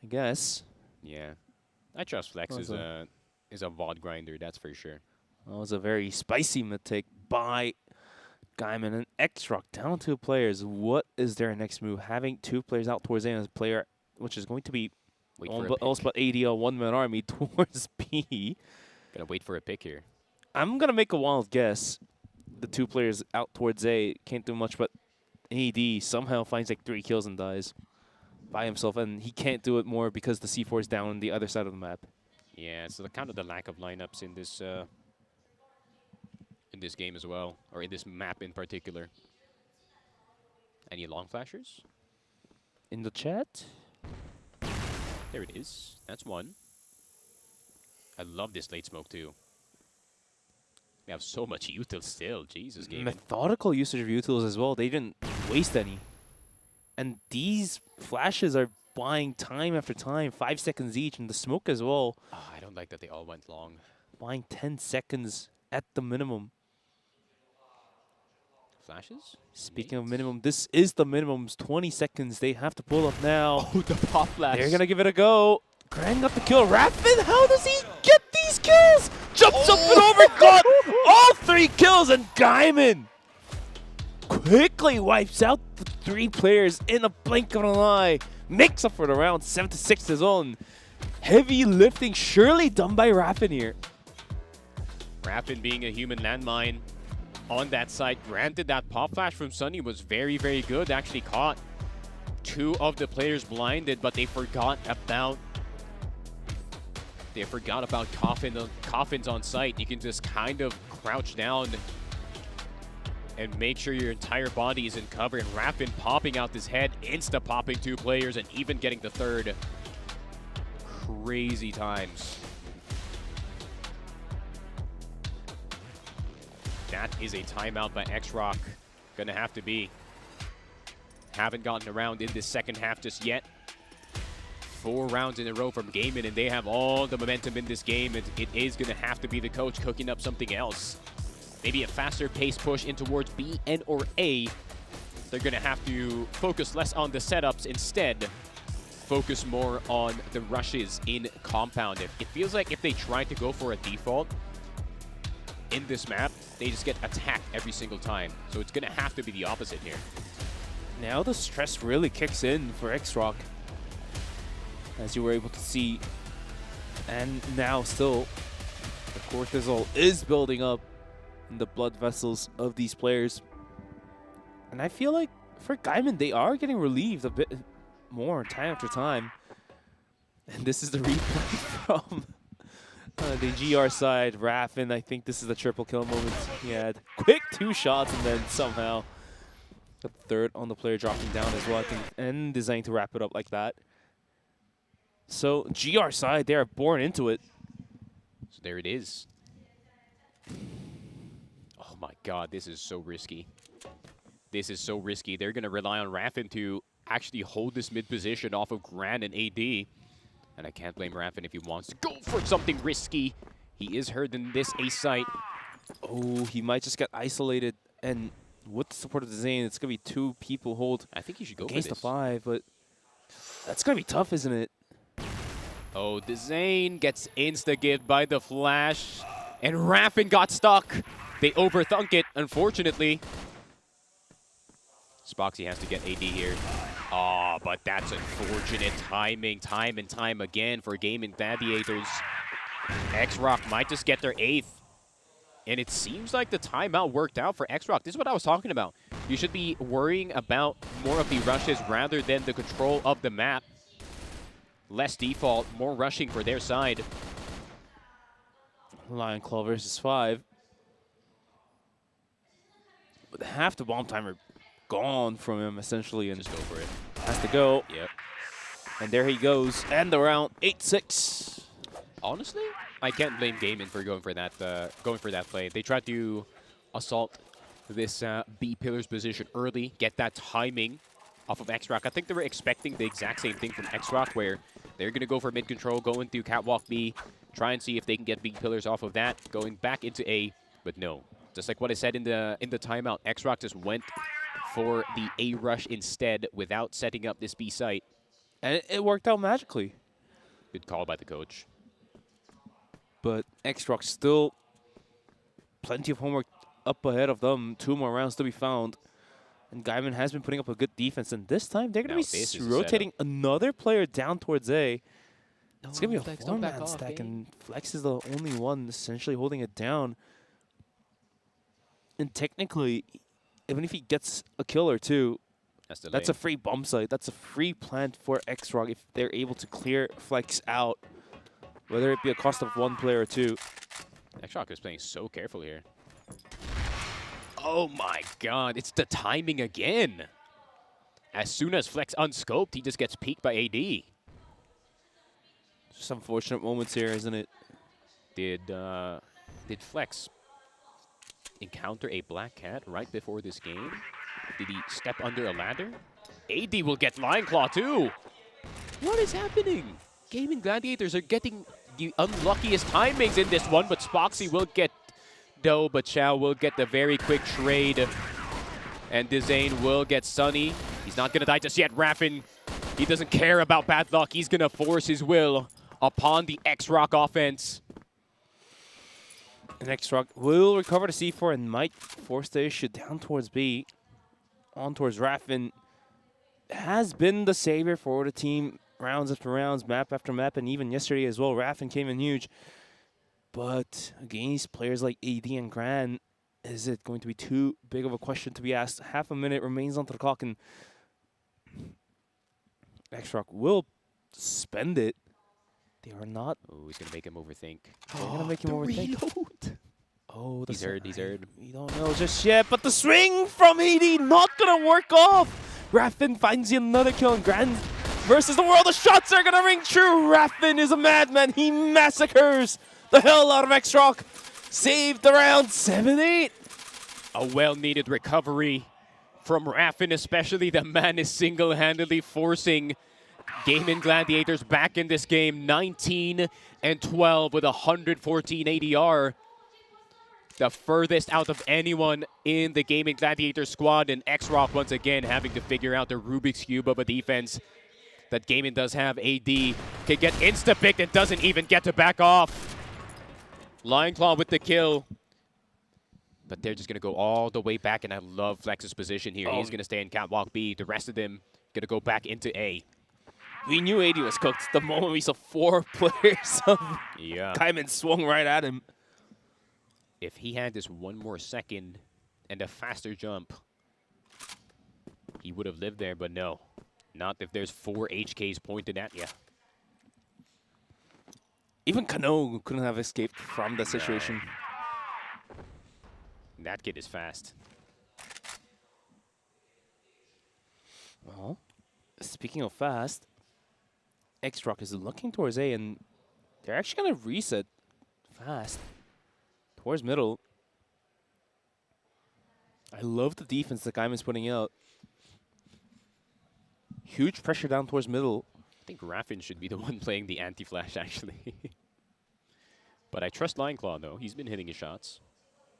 I guess. Yeah, I trust Flex is a VOD grinder, that's for sure. That was a very spicy mistake by Gaimin and XROCK down to 2 players. What is their next move? Having 2 players out towards A and a player, which is going to be also about 80 one-man army towards B. Gonna wait for a pick here. I'm gonna make a wild guess. The 2 players out towards A can't do much, but AD somehow finds like 3 kills and dies by himself, and he can't do it more because the C4 is down on the other side of the map. Yeah, so kind of the lack of lineups in this game as well, or in this map in particular. Any long flashers? In the chat? There it is. That's one. I love this late smoke too. They have so much util still. Jesus, Gaimin. Methodical usage of utils as well. They didn't waste any. And these flashes are buying time after time, 5 seconds each, and the smoke as well. Oh, I don't like that they all went long. Buying 10 seconds at the minimum. Flashes? Speaking of minimum, this is the minimums. 20 seconds. They have to pull up now. Oh, the pop flash. They're going to give it a go. Grand got the kill. Rapid, how does he get these kills? Jumps up and over, got all 3 kills, and Gaimin quickly wipes out the 3 players in a blink of an eye. Makes up for the round, 7-6 his own. Heavy lifting surely done by Rapid here. Rapid being a human landmine on that side. Granted, that pop flash from Sunny was very, very good. Actually caught 2 of the players blinded, but they forgot about coffins on site. You can just kind of crouch down and make sure your entire body is in cover. And Rapid popping out this head, insta-popping 2 players, and even getting the 3rd. Crazy times. That is a timeout by XROCK. Gonna have to be. Haven't gotten around in this second half just yet. 4 rounds in a row from Gaimin, and they have all the momentum in this game. It is gonna have to be the coach cooking up something else. Maybe a faster pace push in towards B, N, or A. They're gonna have to focus less on the setups, instead focus more on the rushes in compound. It feels like if they try to go for a default in this map, they just get attacked every single time. So it's gonna have to be the opposite here. Now the stress really kicks in for XROCK, as you were able to see. And now still, the cortisol is building up in the blood vessels of these players. And I feel like for Gaimin, they are getting relieved a bit more time after time. And this is the replay from the GR side. Raffin, I think this is the triple kill moment he had. Quick 2 shots, and then somehow the 3rd on the player dropping down as well, I think, and designed to wrap it up like that. So GR side, they are born into it. So there it is. Oh my god, this is so risky. This is so risky. They're going to rely on Raffin to actually hold this mid position off of Grand and AD. And I can't blame Raffin if he wants to go for something risky. He is hurt in this A site. Oh, he might just get isolated. And with the support of the Zane, it's going to be 2 people hold. I think he should go against for this. the 5, but that's going to be tough, isn't it? Oh, the Zane gets insta-gift by the flash. And Raffin got stuck. They overthunk it, unfortunately. Spoxy has to get AD here. Oh, but that's unfortunate timing, time and time again for Gaimin Gladiators. XROCK might just get their 8th. And it seems like the timeout worked out for XROCK. This is what I was talking about. You should be worrying about more of the rushes rather than the control of the map. Less default, more rushing for their side. Lion Claw versus 5. But half the bomb timer gone from him, essentially, and just go for it. Has to go. Yep. And there he goes. And the round 8-6. Honestly, I can't blame Gaimin for going for that play. They tried to assault this B pillar's position early, get that timing off of XROCK. I think they were expecting the exact same thing from XROCK, where they're going to go for mid control, go into catwalk B, try and see if they can get B pillars off of that, going back into A, but no. Just like what I said in the timeout, XROCK just went for the A rush instead without setting up this B site. And it worked out magically. Good call by the coach. But XROCK still plenty of homework up ahead of them. 2 more rounds to be found. And Gaimin has been putting up a good defense. And this time, they're going to be rotating another player down towards A. It's going to be a 4-man stack, and Flex is the only one essentially holding it down. And technically, even if he gets a kill or 2, that's a free bomb site. That's a free plant for XROCK if they're able to clear Flex out, whether it be a cost of 1 player or 2. XROCK is playing so careful here. Oh my god, it's the timing again. As soon as Flex unscoped, he just gets peeked by AD. Just unfortunate moments here, isn't it? Did Flex encounter a black cat right before this game? Did he step under a ladder? AD will get Lion Claw too. What is happening? Gaimin Gladiators are getting the unluckiest timings in this one, but Spoxy will get Doe, but Chow will get the very quick trade. And Dizane will get Sunny. He's not going to die just yet. Raffin, he doesn't care about bad luck. He's going to force his will upon the XROCK offense. And XROCK will recover the C4 and might force the issue down towards B. On towards Raffin. Has been the savior for the team rounds after rounds, map after map, and even yesterday as well. Raffin came in huge. But against players like AD and Gran, is it going to be too big of a question to be asked? Half a minute remains on the clock, and XROCK will spend it. They are not. Oh, he's going to make him overthink. They're going to make him overthink. Reload. Oh, he's heard. We don't know just yet, but the swing from AD not going to work off. Raffin finds another kill, and Gran versus the world. The shots are going to ring true. Raffin is a madman. He massacres the hell out of XROCK. Saved the round 7-8. A well-needed recovery from Raffin, especially. The man is single-handedly forcing Gaimin Gladiators back in this game. 19 and 12 with 114 ADR. The furthest out of anyone in the Gaimin Gladiators squad, and XROCK once again having to figure out the Rubik's Cube of a defense that Gaimin does have. AD can get insta-picked and doesn't even get to back off. Lion Claw with the kill. But they're just going to go all the way back, and I love Flex's position here. He's going to stay in Catwalk B. The rest of them going to go back into A. We knew AD was cooked the moment we saw 4 players of Gaimin swung right at him. If he had this one more second and a faster jump, he would have lived there, but no. Not if there's 4 HKs pointed at you. Even Kano couldn't have escaped from the situation. That kid is fast. Well, speaking of fast, XROCK is looking towards A, and they're actually going to reset fast towards middle. I love the defense that Gaimin's putting out. Huge pressure down towards middle. I think Raffin should be the one playing the anti-flash, actually. But I trust Lion Claw, though. He's been hitting his shots.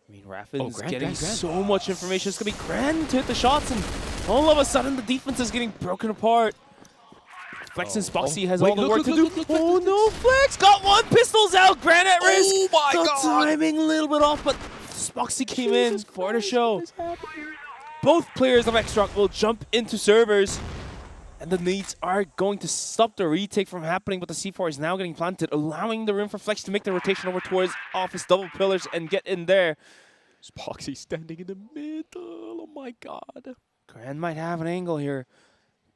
I mean, Raffin's getting so much information. It's going to be Gran to hit the shots, and all of a sudden, the defense is getting broken apart. Flex and Spoxy has all the work to do. Oh, no, Flex got one. Pistols out. Gran at risk. Oh, my the God. Timing a little bit off, but Spoxy came in for the show. Both players of XROCK will jump into servers. And the nades are going to stop the retake from happening, but the C4 is now getting planted, allowing the room for Flex to make the rotation over towards Office double pillars and get in there. Spoxy standing in the middle. Oh my God. Gran might have an angle here,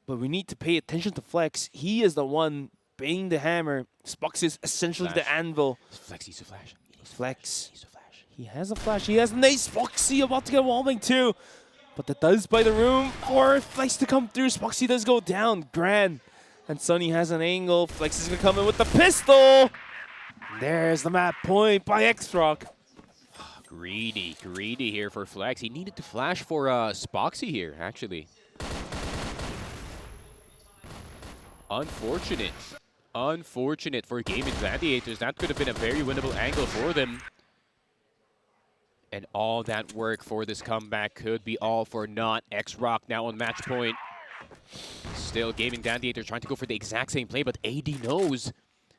but we need to pay attention to Flex. He is the one banging the hammer. Spoxy is essentially the anvil. Flex needs to flash. Flex. He has a flash. He has an ace. Spoxy about to get wallbang too. But that does buy the room for Flex to come through. Spoxy does go down. Gran and Sunny has an angle. Flex is going to come in with the pistol. There's the map point by XROCK. Greedy here for Flex. He needed to flash for Spoxy here, actually. Unfortunate for Gaimin Gladiators. That could have been a very winnable angle for them. And all that work for this comeback could be all for naught. XROCK now on match point. Still, Gaimin Gladiators trying to go for the exact same play, but AD knows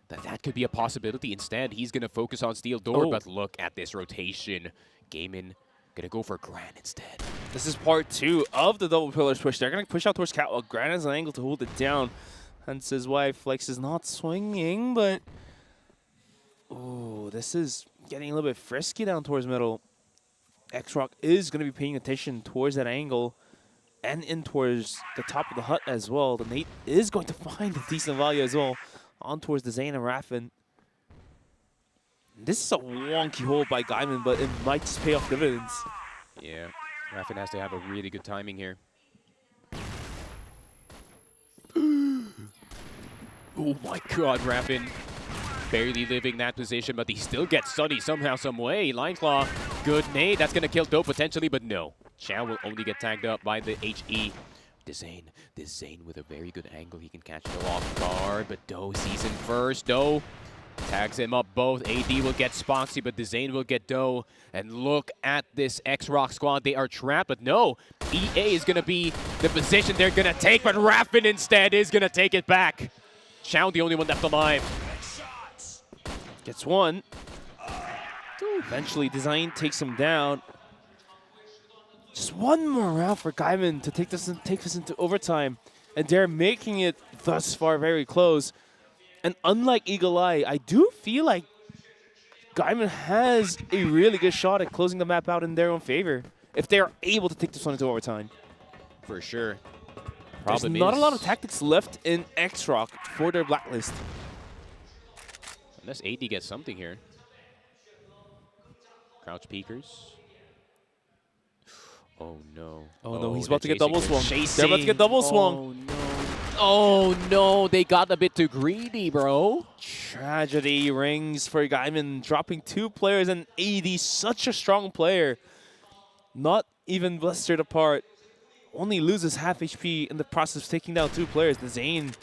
that that could be a possibility. Instead, he's going to focus on Steel Door, but look at this rotation. Gaimin going to go for Gran instead. This is part 2 of the double pillars push. They're going to push out towards Catwalk. Gran has an angle to hold it down. Hence his why Flex is not swinging, but... Oh, this is getting a little bit frisky down towards middle. XROCK is going to be paying attention towards that angle and in towards the top of the hut as well. The nade is going to find a decent value as well on towards the Zane and Raffin. This is a wonky hold by Gaimin, but it might just pay off dividends. Yeah, Raffin has to have a really good timing here. Oh my God, Raffin barely living that position, but he still gets Sunny somehow, some way. Lion Claw good nade. That's going to kill Do potentially, but no. Chow will only get tagged up by the HE. Dezane with a very good angle. He can catch Do off guard, but Do sees him first. Do tags him up both. AD will get Spoxy, but Dezane will get Do. And look at this XROCK squad. They are trapped, but no. EA is going to be the position they're going to take, but Raffin instead is going to take it back. Chow, the only one left alive. Gets one. Eventually, Design takes him down. Just one more round for Gaimin to take this into overtime. And they're making it thus far very close. And unlike Eagle Eye, I do feel like Gaimin has a really good shot at closing the map out in their own favor if they're able to take this one into overtime. For sure. There's not a lot of tactics left in XROCK for their blacklist. Unless AD gets something here. Crouch peekers. Oh no. Oh no, he's about to get double swung. Chasing. They're about to get double swung. Oh no. Oh no, they got a bit too greedy, bro. Tragedy rings for Gaimin, dropping 2 players, and AD, such a strong player. Not even blistered apart. Only loses half HP in the process of taking down 2 players. The Zane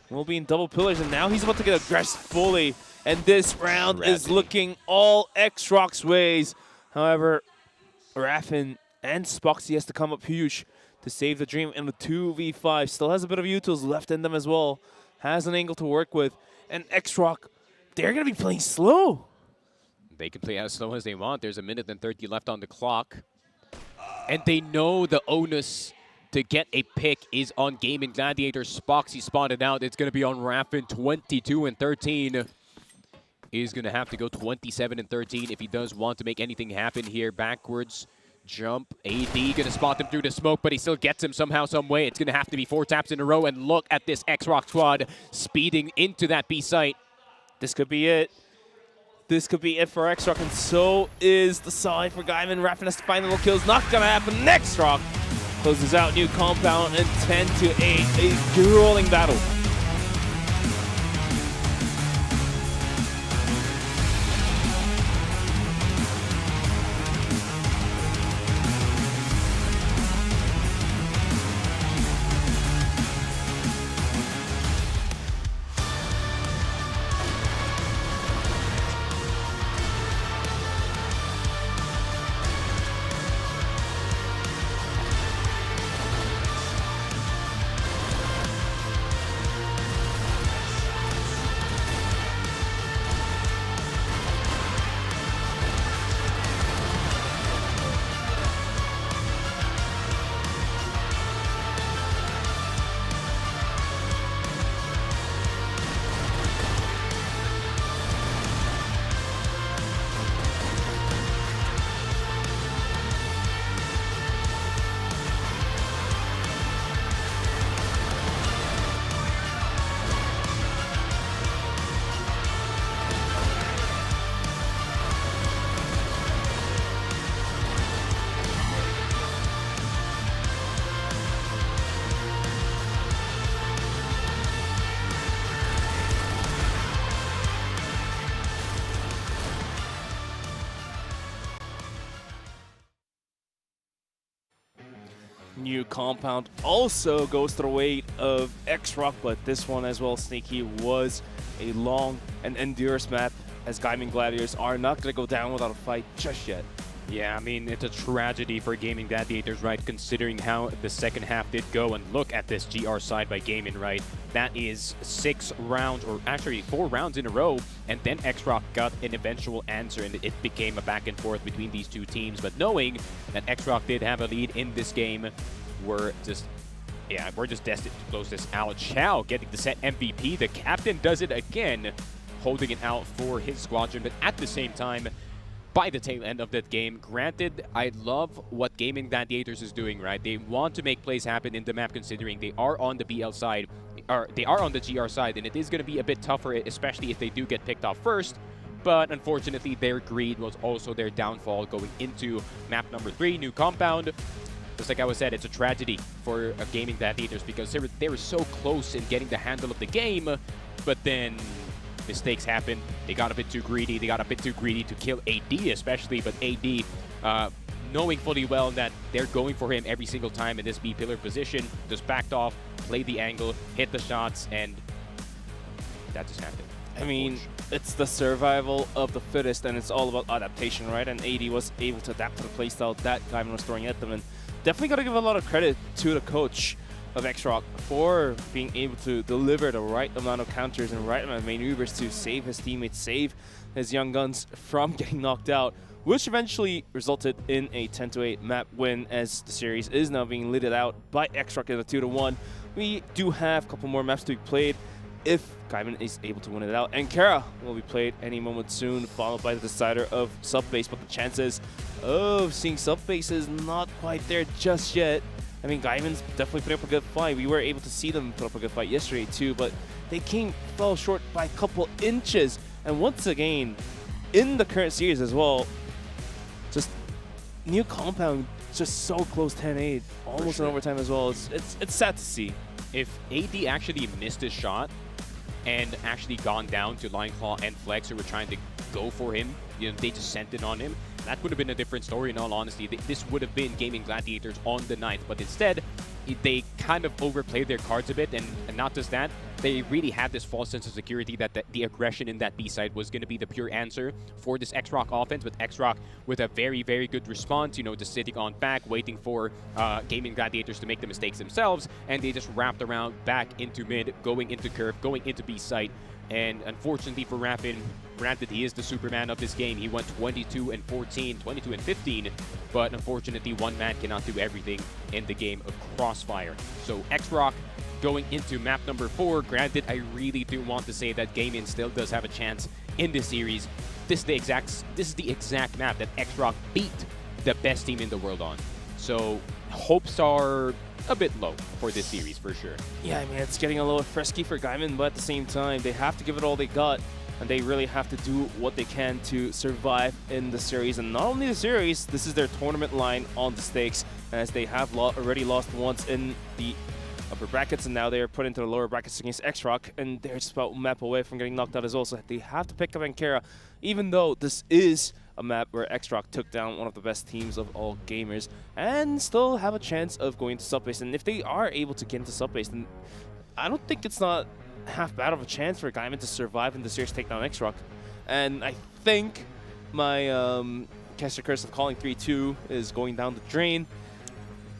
will be in double pillars, and now he's about to get aggressed fully. And this round is looking all XROCK's ways. However, Raffin and Spoxy has to come up huge to save the dream in the 2v5. Still has a bit of utils left in them as well. Has an angle to work with. And XROCK, they're going to be playing slow. They can play as slow as they want. There's 1 minute and 30 left on the clock. And they know the onus to get a pick is on Gaimin. Gladiators. Spoxy spotted out. It's going to be on Raffin. 22 and 13. He's going to have to go 27 and 13 if he does want to make anything happen here. Backwards jump. AD going to spot him through the smoke, but he still gets him somehow, some way. It's going to have to be 4 taps in a row. And look at this XROCK squad speeding into that B site. This could be it. This could be it for XROCK, and so is the side for Gaimin. Raffin has to find the little kills. Not going to happen. XROCK closes out new compound and 10 to 8. A grueling battle. New compound also goes to the weight of XROCK, but this one as well, Sneaky, was a long and endurance map, as Gaimin Gladiators are not going to go down without a fight just yet. Yeah, I mean, it's a tragedy for Gaimin Gladiators, right, considering how the second half did go. And look at this GR side by Gaimin, right? That is 6 rounds, or actually 4 rounds in a row, and then XROCK got an eventual answer, and it became a back and forth between these 2 teams. But knowing that XROCK did have a lead in this game, we're just destined to close this out. Chow getting the set MVP. The captain does it again, holding it out for his squadron, but at the same time, by the tail end of that game. Granted, I love what Gaimin Gladiators is doing, right? They want to make plays happen in the map, considering they are on the BL side, or they are on the GR side, and it is going to be a bit tougher, especially if they do get picked off first. But unfortunately, their greed was also their downfall going into map number 3, new compound. Just like I was said, it's a tragedy for Gaimin Gladiators because they were so close in getting the handle of the game, but then mistakes happen. They got a bit too greedy. They got a bit too greedy to kill AD especially, but AD, knowing fully well that they're going for him every single time in this B pillar position, just backed off, played the angle, hit the shots, and that just happened. I mean, it's the survival of the fittest, and it's all about adaptation, right? And AD was able to adapt to the playstyle that Gaimin was throwing at them, and definitely got to give a lot of credit to the coach of XROCK for being able to deliver the right amount of counters and right amount of maneuvers to save his teammates, save his young guns from getting knocked out, which eventually resulted in a 10-8 map win, as the series is now being lidded out by XROCK in a 2-1. We do have a couple more maps to be played if Gaimin is able to win it out. And Kara will be played any moment soon, followed by the decider of Subbase, but the chances of seeing Subbase is not quite there just yet. I mean, Gaimin's definitely putting up a good fight. We were able to see them put up a good fight yesterday too, but they fell short by a couple inches. And once again, in the current series as well, just new compound, just so close 10-8, almost in overtime as well. It's sad to see. If AD actually missed his shot and actually gone down to Line Claw and Flex, who were trying to go for him, you know, they just sent it on him, that would have been a different story in all honesty. This would have been Gaming Gladiators on the 9th, but instead, they kind of overplayed their cards a bit, and not just that, they really had this false sense of security that the aggression in that B side was going to be the pure answer for this XROCK offense, with XROCK with a very, very good response, you know, just sitting on back, waiting for Gaming Gladiators to make the mistakes themselves, and they just wrapped around back into mid, going into curve, going into B side. And unfortunately for Rapin, granted he is the Superman of this game, he went 22-14, 22-15, but unfortunately one man cannot do everything in the game of CrossFire. So XROCK going into map number 4. Granted, I really do want to say that Gaimin still does have a chance in this series. This is the exact map that XROCK beat the best team in the world on. So hopes are a bit low for this series for sure. Yeah, I mean, it's getting a little frisky for Gaimin, but at the same time, they have to give it all they got, and they really have to do what they can to survive in the series. And not only the series, this is their tournament line on the stakes, as they have already lost once in the upper brackets, and now they are put into the lower brackets against XROCK, and they're just about a map away from getting knocked out as well. So they have to pick up Ankara, even though this is a map where XROCK took down one of the best teams of all gamers, and still have a chance of going to Subbase. And if they are able to get into Subbase, then I don't think it's not half bad of a chance for Gaimin to survive in the series, take down XROCK. And I think my Caster Curse of calling 3-2 is going down the drain,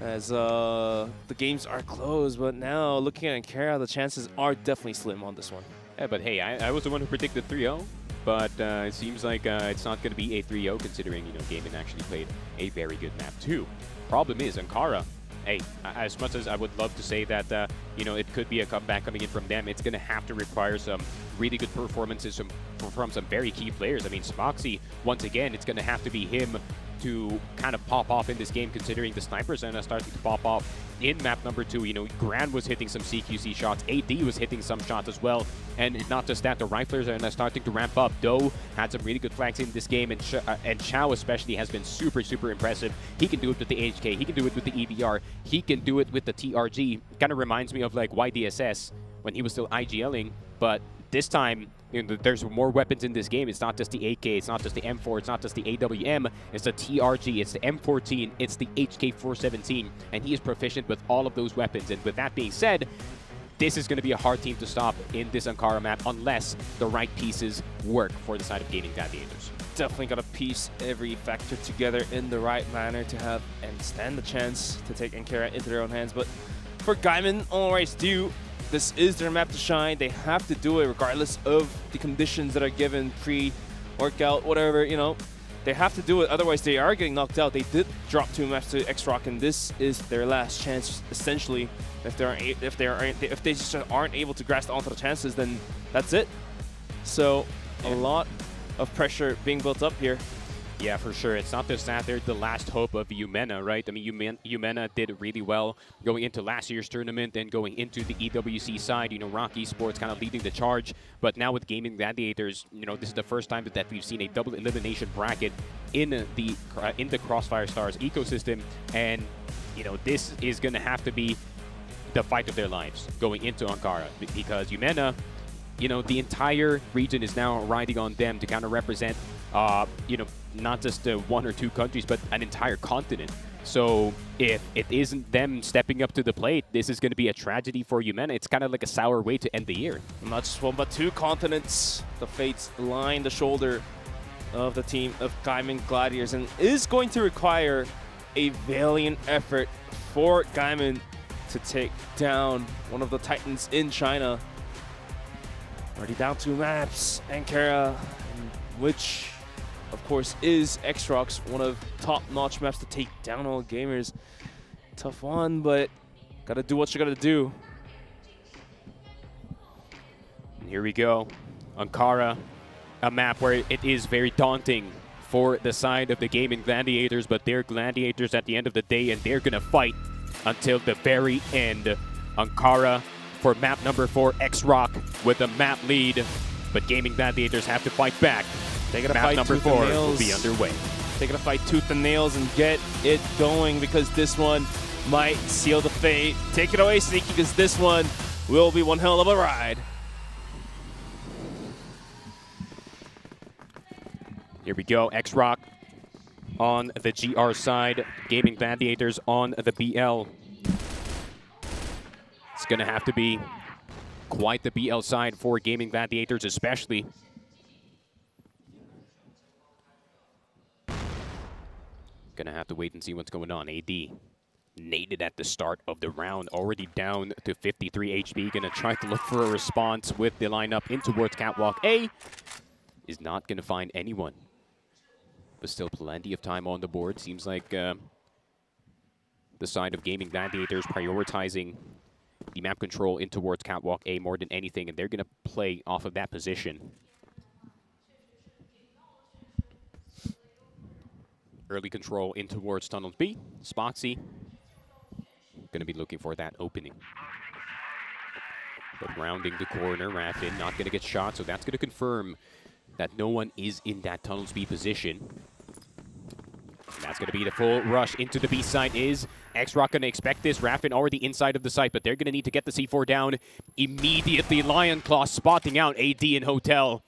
as the games are closed. But now, looking at Ankara, the chances are definitely slim on this one. Yeah, but hey, I was the one who predicted 3-0. But it seems like it's not going to be a 3-0, considering, you know, Gaimin actually played a very good map too. Problem is, Ankara, hey, as much as I would love to say that, you know, it could be a comeback coming in from them, it's going to have to require some really good performances from some very key players. I mean, Smoxy, once again, it's going to have to be him to kind of pop off in this game, considering the snipers are starting to pop off in map number 2. You know, Grand was hitting some CQC shots, AD was hitting some shots as well, and not just that, the riflers are starting to ramp up. Doe had some really good flanks in this game, and Chow especially has been super, super impressive. He can do it with the HK, he can do it with the EBR, he can do it with the TRG. Kind of reminds me of like YDSS when he was still IGLing, but this time, you know, there's more weapons in this game. It's not just the AK, it's not just the M4, it's not just the AWM, it's the TRG, it's the M14, it's the HK417, and he is proficient with all of those weapons. And with that being said, this is going to be a hard team to stop in this Ankara map unless the right pieces work for the side of Gaming Gladiators. Definitely got to piece every factor together in the right manner to have and stand the chance to take Ankara into their own hands. But for Gaimin, all rights due, this is their map to shine. They have to do it regardless of the conditions that are given, pre-workout, whatever, you know. They have to do it, otherwise they are getting knocked out. They did drop 2 maps to XROCK, and this is their last chance, essentially. If they just aren't able to grasp onto the chances, then that's it. So a lot of pressure being built up here. Yeah, for sure. It's not just that they're the last hope of Yumena, right? I mean, Yumena did really well going into last year's tournament and going into the EWC side. You know, ROCK Esports kind of leading the charge. But now with Gaming Gladiators, you know, this is the first time that we've seen a double elimination bracket in the CrossFire Stars ecosystem. And, you know, this is going to have to be the fight of their lives going into Ankara, because Yumena, you know, the entire region is now riding on them to kind of represent, you know, not just 1 or 2 countries, but an entire continent. So if it isn't them stepping up to the plate, this is going to be a tragedy for Yumena. It's kind of like a sour way to end the year. Not just 1, but 2 continents. The fates line the shoulder of the team of Gaimin Gladiators, and is going to require a valiant effort for Gaimin to take down one of the titans in China. Already down 2 maps, Ankara, which of course is XROCK's one of top-notch maps to take down all gamers. Tough one, but gotta do what you gotta do. And here we go. Ankara, a map where it is very daunting for the side of the Gaimin Gladiators, but they're Gladiators at the end of the day, and they're gonna fight until the very end. Ankara for map number 4, XROCK with a map lead, but Gaimin Gladiators have to fight back. They gotta map fight number tooth 4 and nails. will be underway. They gotta fight tooth and nails and get it going, because this one might seal the fate. Take it away, Sneaky, because this one will be one hell of a ride. Here we go, XROCK on the GR side, Gaimin Gladiators on the BL. It's gonna have to be quite the BL side for Gaimin Gladiators especially. Gonna have to wait and see what's going on. AD naded at the start of the round, already down to 53 HP. Gonna try to look for a response with the lineup in towards Catwalk A. Is not gonna find anyone. But still plenty of time on the board. Seems like the side of Gaimin Gladiators prioritizing the map control in towards Catwalk A more than anything, and they're gonna play off of that position. Early control in towards Tunnels B. Spoxy gonna be looking for that opening. But rounding the corner, Raffin not gonna get shot, so that's gonna confirm that no one is in that Tunnels B position. And that's gonna be the full rush into the B side. Is XROCK gonna expect this? Raffin already inside of the site, but they're gonna need to get the C4 down immediately. Lion Claw spotting out AD in Hotel.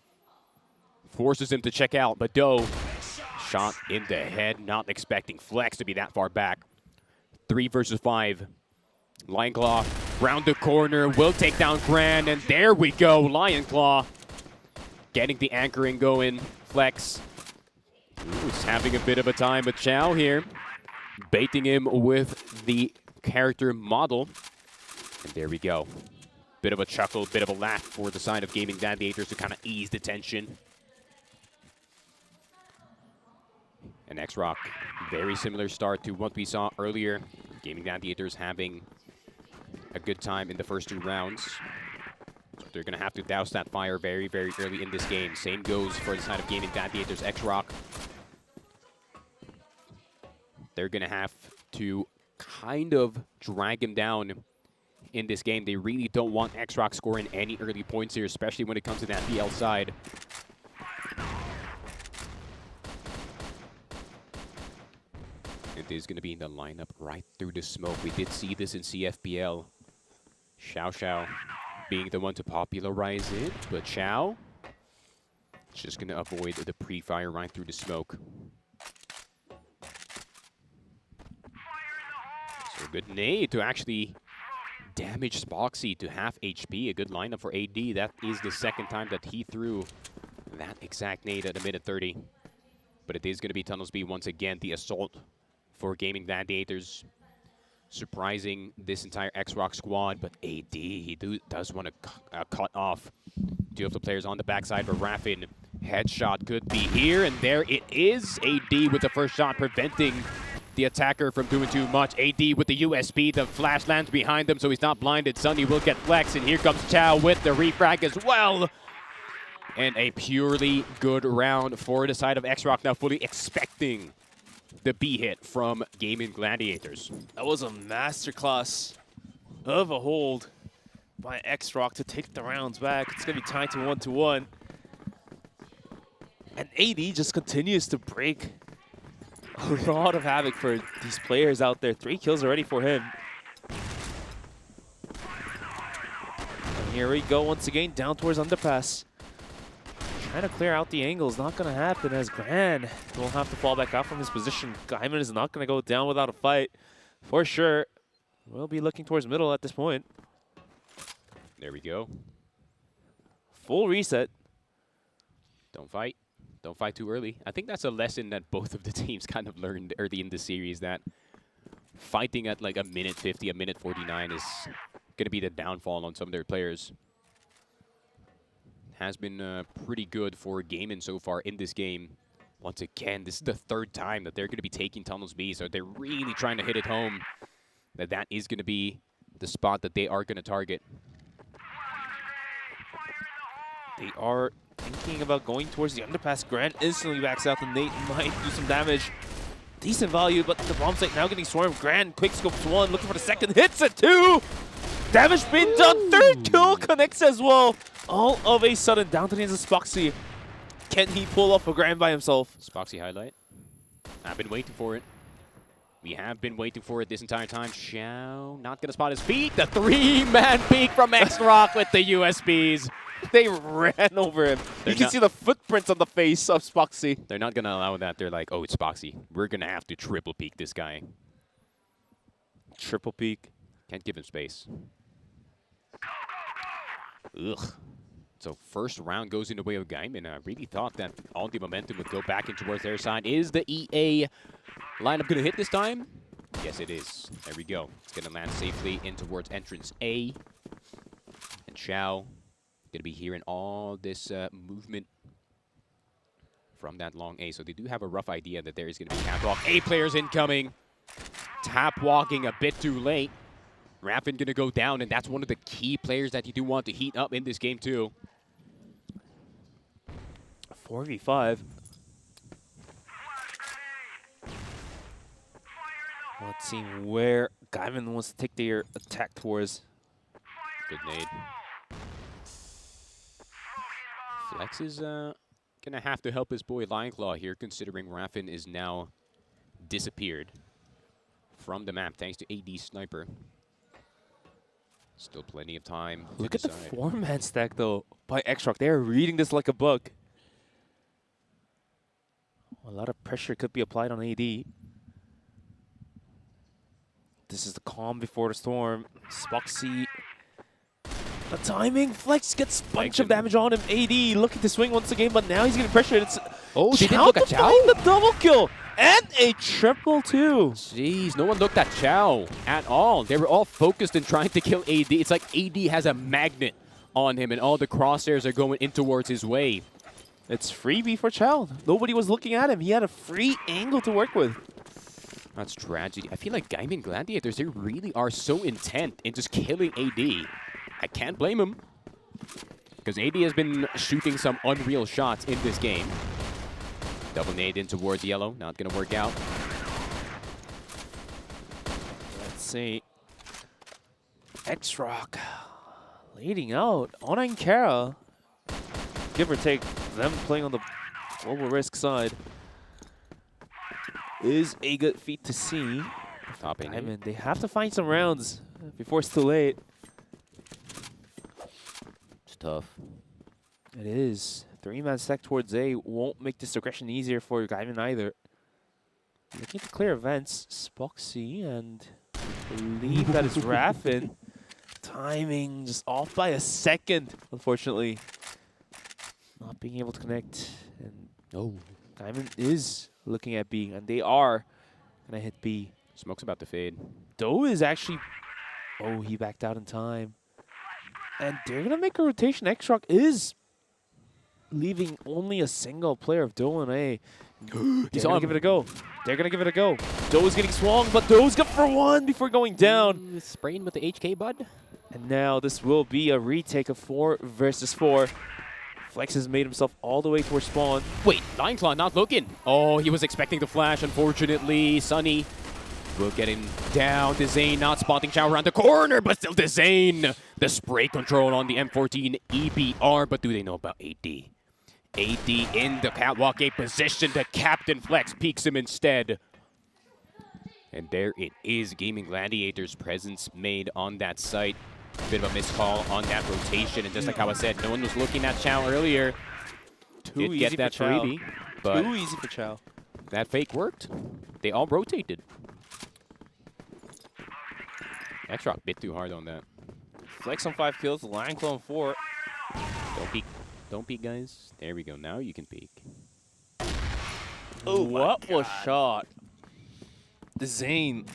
Forces him to check out, but Doe shot in the head, not expecting Flex to be that far back. 3 versus 5. Lion Claw round the corner, will take down Gran, and there we go. Lion Claw getting the anchoring going. Flex is having a bit of a time, but Chow here baiting him with the character model. And there we go. Bit of a chuckle, bit of a laugh for the side of Gaimin Gladiators to kind of ease the tension. And XROCK, very similar start to what we saw earlier. Gaimin Gladiators having a good time in the first 2 rounds. So they're going to have to douse that fire very, very early in this game. Same goes for the side of Gaimin Gladiators. XROCK, they're going to have to kind of drag him down in this game. They really don't want XROCK scoring any early points here, especially when it comes to that BL side. It is going to be in the lineup right through the smoke. We did see this in CFBL. Xiao Xiao being the one to popularize it, but Xiao is just going to avoid the pre-fire right through the smoke. So a good nade to actually damage Spoxy to half HP. A good lineup for AD. That is the second time that he threw that exact nade at a minute 30. But it is going to be Tunnels B once again. The assault for Gaimin Gladiators, surprising this entire XROCK squad, but AD, he does want to cut off 2 of the players on the backside, but Raffin, headshot could be here, and there it is. AD with the first shot, preventing the attacker from doing too much. AD with the USP, the flash lands behind him, so he's not blinded. Sunny will get Flex, and here comes Chow with the refrag as well. And a purely good round for the side of XROCK, now fully expecting the B hit from Gaimin Gladiators. That was a masterclass of a hold by XROCK to take the rounds back. It's going to be tied to 1-1. And AD just continues to break a lot of havoc for these players out there. 3 kills already for him. And Here we go once again, down towards underpass. Trying to clear out the angles, not going to happen as Gran will have to fall back out from his position. Gaimin is not going to go down without a fight, for sure. We'll be looking towards middle at this point. There we go. Full reset. Don't fight. Don't fight too early. I think that's a lesson that both of the teams kind of learned early in the series, that fighting at like a minute 50, a minute 49 is going to be the downfall on some of their players. Has been pretty good for Gaimin so far in this game. Once again, this is the third time that they're going to be taking Tunnels B, so they're really trying to hit it home. That is going to be the spot that they are going to target. They are thinking about going towards the underpass. Grant instantly backs out, and Nate might do some damage. Decent value, but the bomb site now getting swarmed. Grant quick scopes one, looking for the second, hits it two! Damage being done, third kill connects as well. All of a sudden, down to the hands of Spoxy. Can he pull off a Grand by himself? Spoxy highlight. I've been waiting for it. We have been waiting for it this entire time. Xiao not going to spot his feet. The three-man peek from XROCK with the USBs. They ran over him. You can see the footprints on the face of Spoxy. They're not going to allow that. They're like, oh, it's Spoxy. We're going to have to triple peek this guy. Triple peek. Can't give him space. Ugh. So first round goes in the way of Gaimin. I really thought that all the momentum would go back in towards their side. Is the EA lineup going to hit this time? Yes, it is. There we go. It's going to land safely in towards entrance A. And Xiao going to be hearing all this movement from that long A. So they do have a rough idea that there is going to be catwalk. A players incoming. Tap walking a bit too late. Raffin going to go down, and that's one of the key players that you do want to heat up in this game too. 4v5. Let's see where Gaimin wants to take their attack towards. Good nade. Flex is going to have to help his boy Lionclaw here, considering Raffin is now disappeared from the map thanks to AD Sniper. Still plenty of time. Look at the four-man stack, though, by XROCK. They're reading this like a book. A lot of pressure could be applied on AD. This is the calm before the storm. Spoxy. The timing. Flex gets a bunch of damage on him. AD looking to swing once again, but now he's getting pressured. It's they didn't look at Xiao? The double kill. And a triple too. Jeez, no one looked at Xiao at all. They were all focused in trying to kill AD. It's like AD has a magnet on him, and all the crosshairs are going in towards his way. It's freebie for Xiao. Nobody was looking at him. He had a free angle to work with. That's tragedy. I feel like Gaimin Gladiators, they really are so intent in just killing AD. I can't blame him, because AD has been shooting some unreal shots in this game. Double nade in towards yellow. Not going to work out. Let's see. XROCK leading out on Ankara. Give or take, them playing on the global risk side is a good feat to see. Top I mean, they have to find some rounds before it's too late. It's tough. It is. Three-man stack towards A won't make this aggression easier for Gaimin either. Looking to clear events, Spoxy, and I believe that is Raffin. Timing just off by a second, unfortunately. Not being able to connect. And Gaimin is looking at B, and they are going to hit B. Smoke's about to fade. Doe is actually... Oh, he backed out in time. And they're going to make a rotation. XROCK is leaving only a single player of Doe and A. They're going to give it a go. They're going to give it a go. Doe is getting swung, but Doe's good for one before going down. Spraying with the HK, bud. And now this will be a retake of 4 versus 4. Flex has made himself all the way towards spawn. Wait, Lionclaw not looking. Oh, he was expecting the flash, unfortunately. Sunny will get him down. Dezane not spotting Xiao around the corner, but still Dezane. The spray control on the M14 EBR, but do they know about AD? AD in the catwalk A position. The Captain Flex peeks him instead. And there it is, Gaimin Gladiators' presence made on that site. Bit of a missed call on that rotation, and just like how I said, no one was looking at Chow earlier. Too Did easy get that for Chow. freebie, but Too easy for Chow. that fake worked. They all rotated. XROCK bit too hard on that. Flex on 5 kills, Lanclo on 4. Don't peek. Don't peek, guys. There we go. Now you can peek. Oh, what was shot? The Zane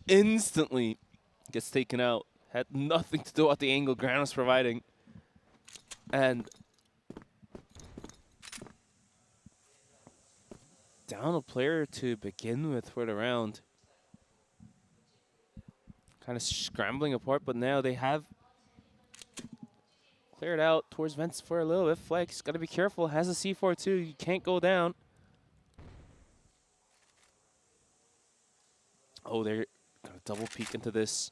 instantly gets taken out. Had nothing to do with the angle Gran was providing. And down a player to begin with for the round. Kind of scrambling apart, but now they have cleared out towards vents for a little bit. Flex, got to be careful. Has a C4 too. You can't go down. Oh, they're gonna double peek into this.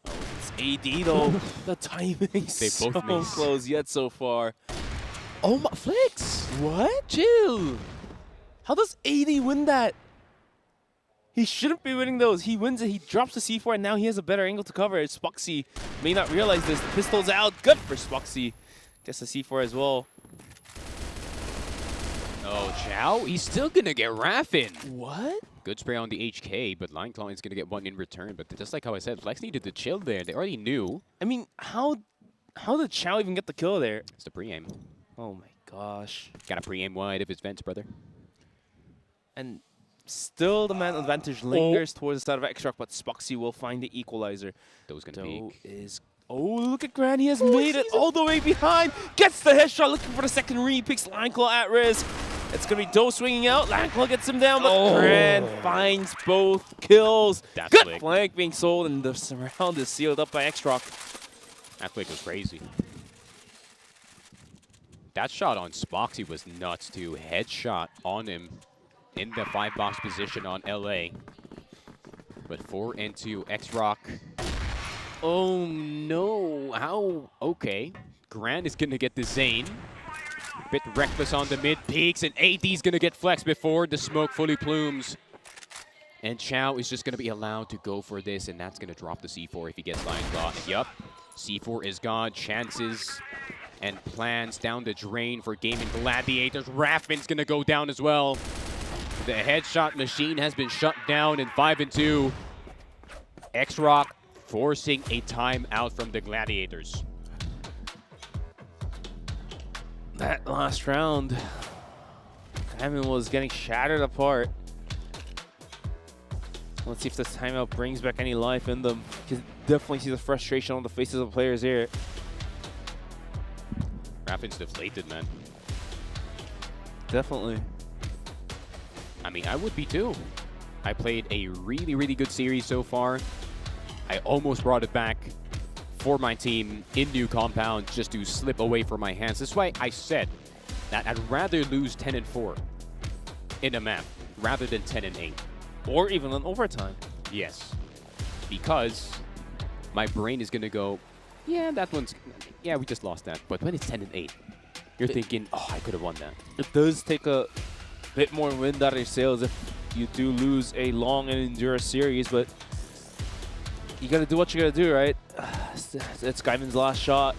Oh, it's AD though. The timing's They so both miss. close yet so far. Oh my, Flex! What? Chill. How does AD win that? He shouldn't be winning those. He wins it. He drops the C4, and now he has a better angle to cover. Spoxy may not realize this. The pistol's out. Good for Spoxy. Gets the C4 as well. Oh, Chow, he's still gonna get Raffin. What? Good spray on the HK, but Line Claw is gonna get one in return. But just like how I said, Flex needed to chill there. They already knew. I mean, how did Chow even get the kill there? It's the pre-aim. Oh my gosh. Got a pre-aim wide of his vents, brother. And still the man advantage lingers towards the side of XROCK, but Spoxy will find the equalizer. Doe's gonna Doe peek. is... Oh, look at Gran. He has made it all the way behind. Gets the headshot, looking for the second read. Picks Lanclaw at risk. It's going to be Doe swinging out. Lanclaw gets him down, but Gran finds both kills. That's Good slick. flank being sold, and the surround is sealed up by XROCK. That flick was crazy. That shot on Spoxy was nuts too. Headshot on him in the 5-box position on LA. But 4 into XROCK. Oh no, how? Okay. Grant is gonna get the Zane. Bit reckless on the mid peaks, and AD's gonna get Flex before the smoke fully plumes. And Chow is just gonna be allowed to go for this, and that's gonna drop the C4 if he gets Lion Claw. Yup, C4 is gone. Chances and plans down the drain for Gaimin Gladiators. Raffin's gonna go down as well. The headshot machine has been shut down in 5 and 2. XROCK forcing a timeout from the Gladiators. That last round, Gaimin was getting shattered apart. Let's see if this timeout brings back any life in them. You can definitely see the frustration on the faces of the players here. Raffin's deflated, man. Definitely. I mean, I would be too. I played a really, really good series so far. I almost brought it back for my team in New Compound just to slip away from my hands. That's why I said that I'd rather lose 10 and 4 in a map rather than 10 and 8. Or even in overtime. Yes. Because my brain is going to go, yeah, we just lost that. But when it's 10 and 8, you're thinking, oh, I could have won that. It does take a bit more wind out of your sails if you do lose a long and endurance series, but you got to do what you got to do, right? It's Gaimin's last shot.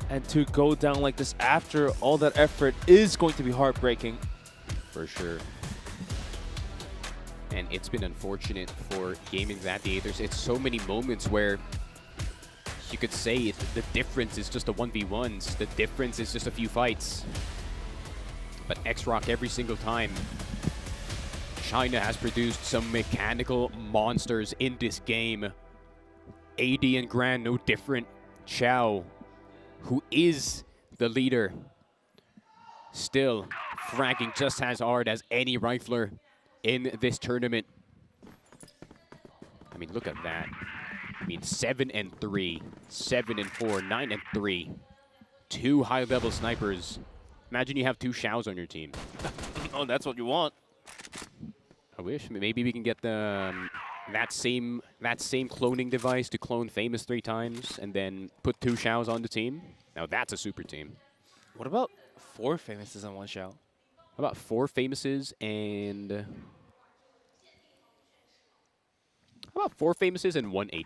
And to go down like this after all that effort is going to be heartbreaking. For sure. And it's been unfortunate for Gaimin Gladiators. It's so many moments where you could say the difference is just the 1v1s. The difference is just a few fights. But XROCK every single time. China has produced some mechanical monsters in this game. AD and Gran, no different. Chow, who is the leader, still fragging just as hard as any rifler in this tournament. I mean, look at that. I mean, 7 and 3, 7 and 4, 9 and 3. 2 high-level snipers. Imagine you have 2 Xiaos on your team. Oh, that's what you want. I wish. Maybe we can get the that same cloning device to clone Famous 3 times and then put 2 Xiaos on the team. Now that's a super team. What about 4 Famouses on 1 Xiao? How about 4 Famouses and... How about 4 Famouses and 1 AD?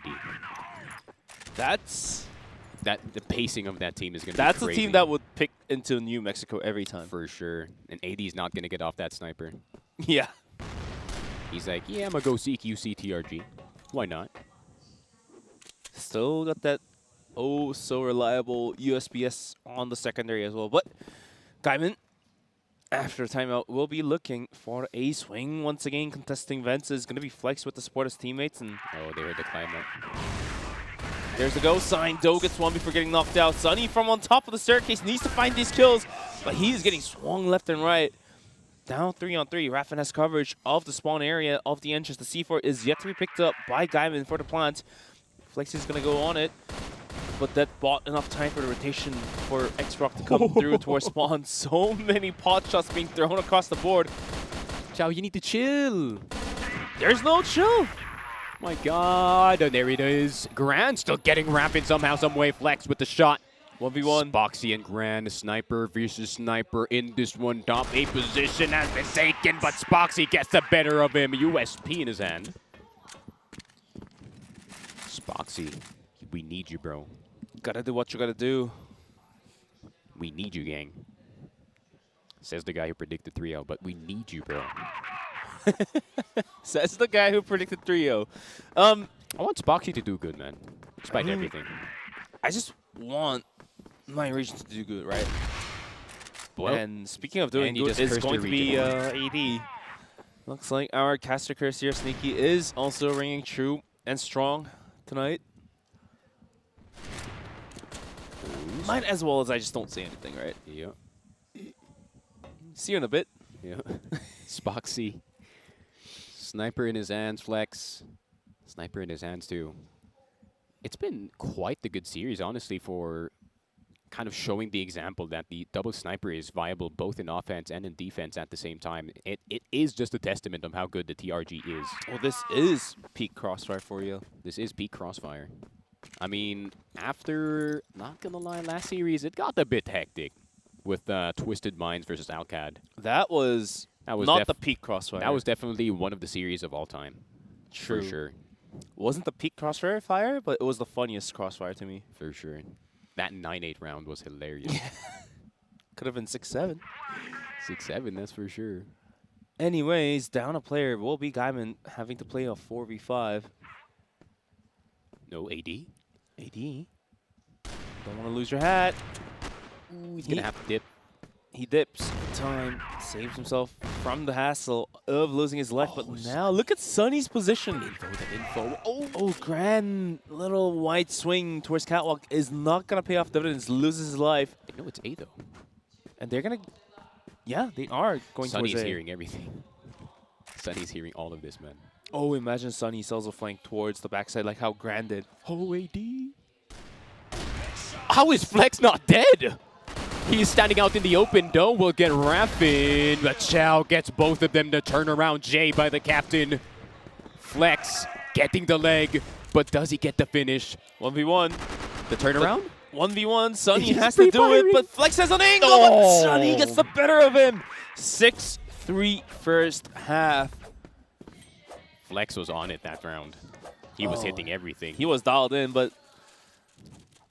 That's the pacing of that team is going to be That's crazy. a team that would pick into New Mexico every time. For sure. And AD's not going to get off that sniper. Yeah. He's like, yeah, I'm going to go seek UC TRG. Why not? Still got that so reliable USPS on the secondary as well. But Gaimin, after timeout, will be looking for a swing. Once again, contesting Vents is going to be Flex with the support of his teammates. And oh, they heard the climb up. There's the go sign. Do gets one before getting knocked out. Sunny from on top of the staircase needs to find these kills, but he's getting swung left and right. Down 3-on-3. Raffin has coverage of the spawn area of the entrance. The C4 is yet to be picked up by Gaimin for the plant. Flex is going to go on it, but that bought enough time for the rotation for XROCK to come through towards spawn. So many pot shots being thrown across the board. Chow, you need to chill. There's no chill. My God, and there it is. Grand still getting Raffin somehow, some way. Flex with the shot. 1v1. Boxy and Grand, sniper versus sniper in this one. Top 8 position has been taken, but Spoxy gets the better of him. USP in his hand. Spoxy, we need you, bro. Gotta do what you gotta do. We need you, gang. Says the guy who predicted 3-0, but we need you, bro. Says the guy who predicted 3-0. I want Spoxy to do good, man. Despite everything. I just want my region to do good, right? Well, and speaking of doing good, it's going to be AD. Looks like our caster curse here, Sneaky, is also ringing true and strong tonight. Might as well as I just don't say anything, right? Yeah. See you in a bit. Yeah. Spoxy. Sniper in his hands, Flex. Sniper in his hands, too. It's been quite the good series, honestly, for kind of showing the example that the double sniper is viable both in offense and in defense at the same time. It is just a testament of how good the TRG is. Well, this is peak Crossfire for you. This is peak Crossfire. I mean, after, not gonna lie, last series, it got a bit hectic with Twisted Minds versus Alcad. That was not the peak Crossfire. That was definitely one of the series of all time. True. For sure. Wasn't the peak Crossfire, but it was the funniest Crossfire to me. For sure. That 9-8 round was hilarious. Could have been 6-7. 6-7, that's for sure. Anyways, down a player will be Gaimin having to play a 4v5. No AD? AD. Don't want to lose your hat. Ooh, he's going to have to dip. He dips. Time. Saves himself from the hassle of losing his life. But now look at Sunny's position. Info. Oh, grand little white swing towards Catwalk is not going to pay off dividends. Loses his life. No, it's A, though. And they're going to... Yeah, they are going towards A. Sunny's hearing everything. Sunny's hearing all of this, man. Oh, imagine Sunny sells a flank towards the backside like how Grand did. Oh, AD. How is Flex not dead? He's standing out in the open. Do will get Raffin, but Chow gets both of them to turn around Jay by the captain. Flex getting the leg, but does he get the finish? 1v1. The turnaround? 1v1. Sunny has to do it, but Flex has an angle, but Sunny gets the better of him. 6-3 first half. Flex was on it that round. He was hitting everything. He was dialed in, but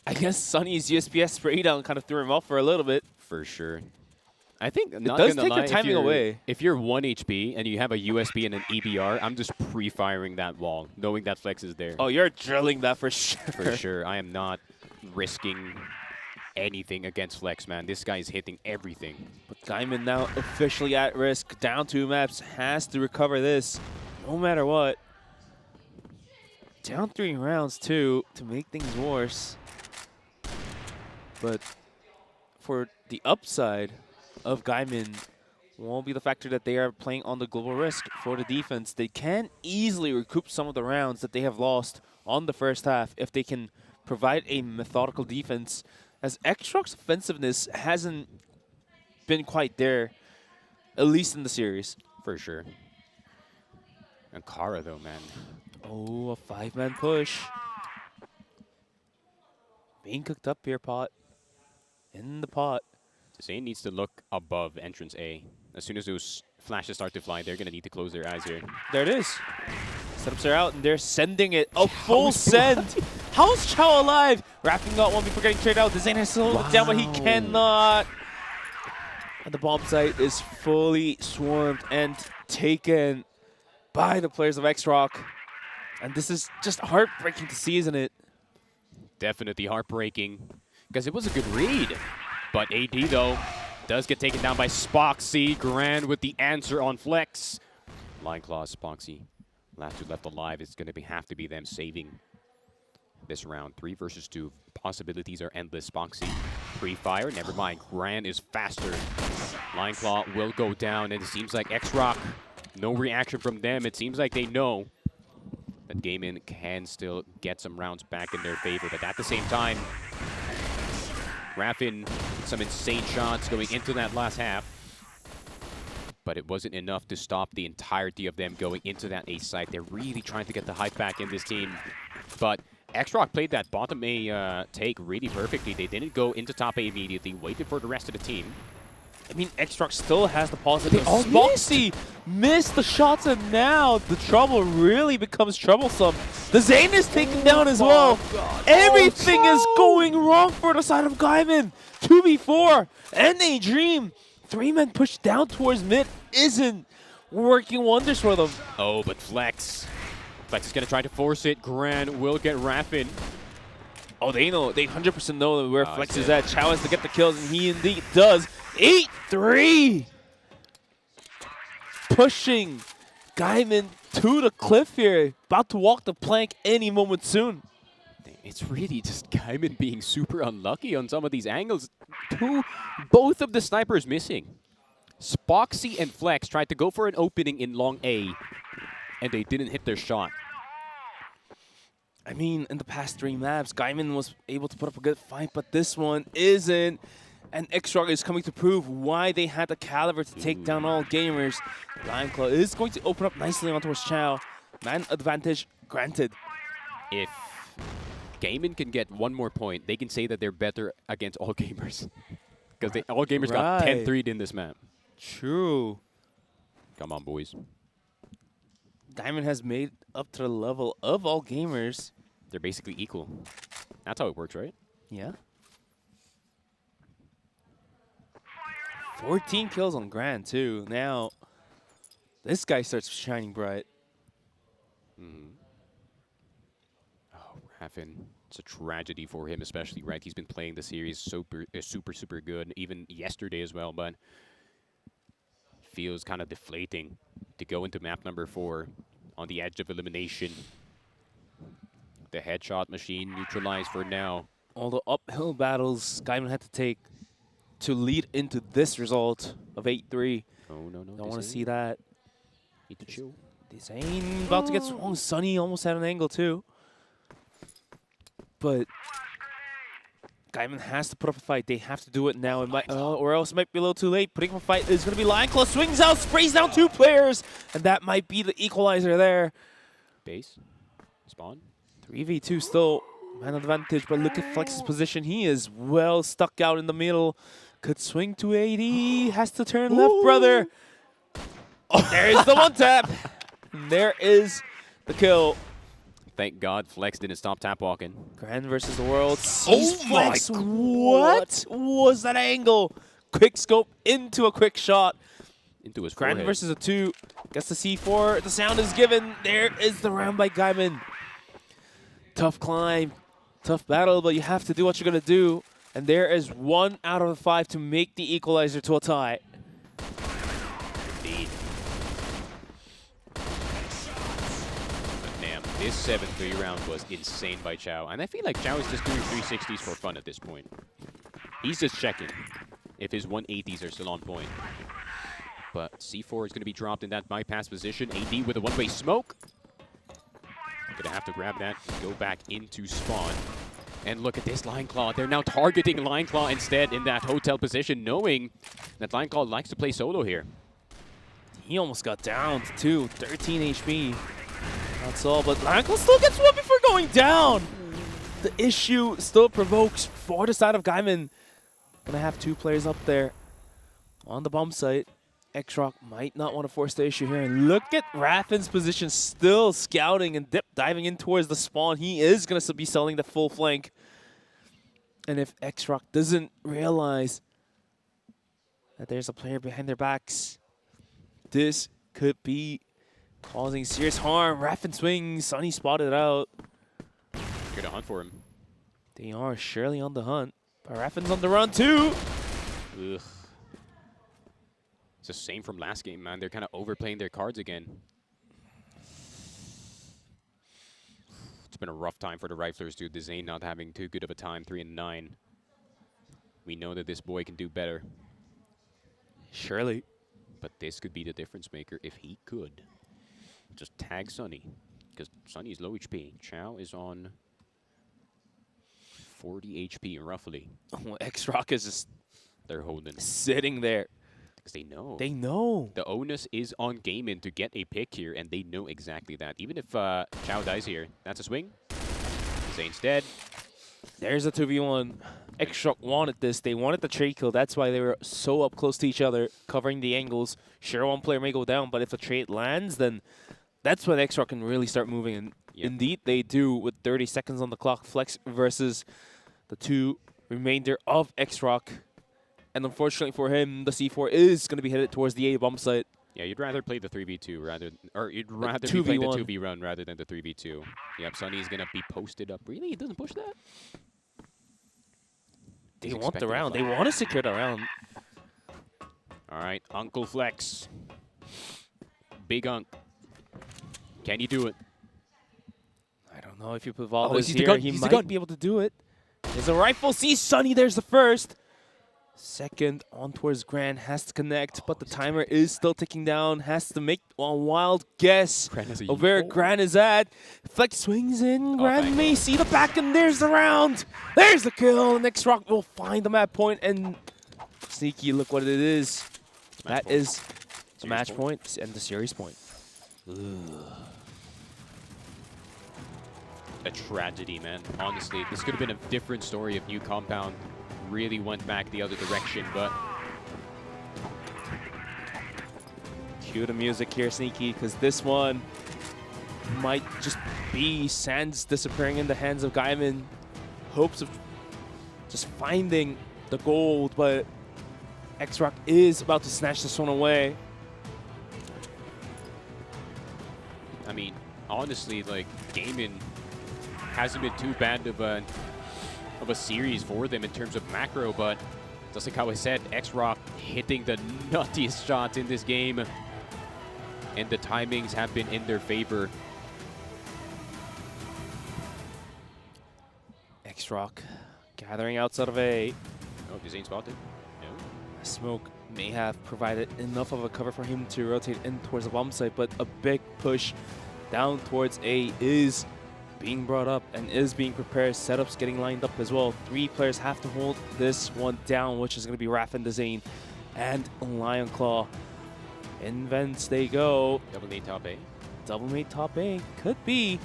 I guess Sunny's USPS spray down kind of threw him off for a little bit. For sure. I think, it does take the timing away. If you're 1 HP and you have a USB and an EBR, I'm just pre-firing that wall, knowing that Flex is there. Oh, you're drilling that for sure. For sure. I am not risking anything against Flex, man. This guy is hitting everything. But Gaimin now officially at risk. Down 2 maps. Has to recover this no matter what. Down 3 rounds, too, to make things worse. But for the upside of Gaimin won't be the factor that they are playing on the global risk for the defense. They can easily recoup some of the rounds that they have lost on the first half if they can provide a methodical defense, as XROCK's offensiveness hasn't been quite there, at least in the series. For sure. And Kara, though, man. Oh, a 5-man push. Being cooked up here, Pot. In the pot. Zane needs to look above entrance A. As soon as those flashes start to fly, they're going to need to close their eyes here. There it is. Setups are out, and they're sending it. A full send. How's Chow alive? Wrapping got one before getting traded out. Zane has to hold it down, but he cannot. And the bomb site is fully swarmed and taken by the players of XROCK. And this is just heartbreaking to see, isn't it? Definitely heartbreaking, because it was a good read. But AD, though, does get taken down by Spoxy. Grand with the answer on Flex. Line Claw, Spoxy. Last two left alive. It's going to have to be them saving this round. 3 versus 2. Possibilities are endless. Spoxy. Pre-fire. Never mind. Grand is faster. Line Claw will go down, and it seems like XROCK, no reaction from them. It seems like they know that Gaimin can still get some rounds back in their favor, but at the same time, Raffin, some insane shots going into that last half, but it wasn't enough to stop the entirety of them going into that A site. They're really trying to get the hype back in this team, but XROCK played that bottom A take really perfectly. They didn't go into top A immediately, waited for the rest of the team. I mean, XROCK still has the positive. Spoxy missed the shots, and now the trouble really becomes troublesome. The Zane is taken down as well. Everything is going wrong for the side of Gaimin. 2v4 and a dream. 3 men pushed down towards mid isn't working wonders for them. Oh, but Flex is going to try to force it. Gran will get Raffin. Oh, they know. They 100% know where Flex is at. Chow has to get the kills, and he indeed does. 8-3! Pushing Gaimin to the cliff here. About to walk the plank any moment soon. It's really just Gaimin being super unlucky on some of these angles. Both of the snipers missing. Spoxy and Flex tried to go for an opening in long A, and they didn't hit their shot. I mean, in the past 3 maps, Gaimin was able to put up a good fight, but this one isn't. And XROCK is coming to prove why they had the caliber to take down all gamers. Lion Claw is going to open up nicely on towards Chow. Man advantage granted. If Gaimin can get 1 more point, they can say that they're better against all gamers. Because all gamers got 10-3'd in this map. True. Come on, boys. Gaimin has made up to the level of all gamers. They're basically equal. That's how it works, right? Yeah. 14 kills on Grand, too. Now, this guy starts shining bright. Oh, Raffin. It's a tragedy for him, especially, right? He's been playing the series super good, even yesterday as well, but feels kind of deflating to go into map number 4 on the edge of elimination. The headshot machine neutralized for now. All the uphill battles Gaimin had to take to lead into this result of 8-3. Oh, no. Don't want to see that. Need to chill. Zane about to get swung. Sunny almost had an angle too. But Gaimin has to put up a fight. They have to do it now, or else it might be a little too late. Putting up a fight is going to be Lion Claw. Swings out, sprays down 2 players, and that might be the equalizer there. Base. Spawn. 3v2 still. Man advantage, but look at Flex's position. He is well stuck out in the middle. Could swing to AD. Has to turn left, brother. Oh, there is the 1-tap. There is the kill. Thank God Flex didn't stop tap walking. Grand versus the world. Oh Flex. my God. What was that angle? Quick scope into a quick shot. Into his Grand forehead. versus a 2. Gets the C4. The sound is given. There is the round by Gaimin. Tough climb. Tough battle, but you have to do what you're going to do. And there is 1 out of 5 to make the equalizer to a tie. Indeed. Damn, this 7-3 round was insane by Chow. And I feel like Chow is just doing 360s for fun at this point. He's just checking if his 180s are still on point. But C4 is going to be dropped in that bypass position. AD with a one-way smoke. Gonna have to grab that and go back into spawn. And look at this Lion Claw. They're now targeting Lion Claw instead in that hotel position, knowing that Lion Claw likes to play solo here. He almost got down to 2. 13 HP. That's all, but Lion Claw still gets 1 before going down. The issue still provokes for the side of Gaimin. Gonna have 2 players up there on the bomb site. XROCK might not want to force the issue here. And look at Raffin's position, still scouting and diving in towards the spawn. He is going to be selling the full flank. And if XROCK doesn't realize that there's a player behind their backs, this could be causing serious harm. Raffin swings, Sunny spotted out. Good hunt for him. They are surely on the hunt, but Raffin's on the run too. Ugh. It's the same from last game, man. They're kind of overplaying their cards again. It's been a rough time for the Riflers, dude. The Zane not having too good of a time, 3-9. We know that this boy can do better. Surely. But this could be the difference maker if he could. Just tag Sunny, because Sunny is low HP. Chow is on 40 HP, roughly. Oh, XROCK is just... They're holding. Sitting there. Because they know. They know. The onus is on Gaimin to get a pick here, and they know exactly that. Even if Chow dies here, that's a swing. Zane's dead. There's a 2v1. XROCK wanted this. They wanted the trade kill. That's why they were so up close to each other, covering the angles. Sure, one player may go down, but if the trade lands, then that's when XROCK can really start moving. And indeed, they do with 30 seconds on the clock. Flex versus the two remainder of XROCK. And unfortunately for him, the C4 is going to be headed towards the A bomb site. Yeah, you'd rather play the 3v2 rather, or you'd rather be playing the 2v run rather than the 3v2. Yep, Sunny's going to be posted up. Really? He doesn't push that? They want the round. They want to secure the round. All right, Uncle Flex. Big Unk. Can you do it? I don't know if you put Valdes here. He might be able to do it. There's a rifle. See Sunny. There's the first. Second on towards Gran, has to connect, but the timer is still ticking down. Has to make a wild guess of where Gran is at. Flex swings in. Gran may see the back, and there's the round. There's the kill. And XROCK will find the map point, and sneaky, look what it is. That is the match point and the series point. Ugh. A tragedy, man. Honestly, this could have been a different story if New Compound really went back the other direction, but... Cue the music here, Sneaky, because this one might just be Sands disappearing in the hands of Gaimin. Hopes of just finding the gold, but XROCK is about to snatch this one away. I mean, honestly, like, Gaimin hasn't been too bad of a series for them in terms of macro, but just like how I said, XROCK hitting the nuttiest shots in this game, and the timings have been in their favor. XROCK gathering outside of A. Oh, is Zane spotted? No. Smoke may have provided enough of a cover for him to rotate in towards the bomb site, but a big push down towards A is being brought up and is being prepared. Setups getting lined up as well. 3 players have to hold this one down, which is going to be Raffin, Zane, and Lion Claw. In vents they go. Double nade top A. Double nade top A. Could be.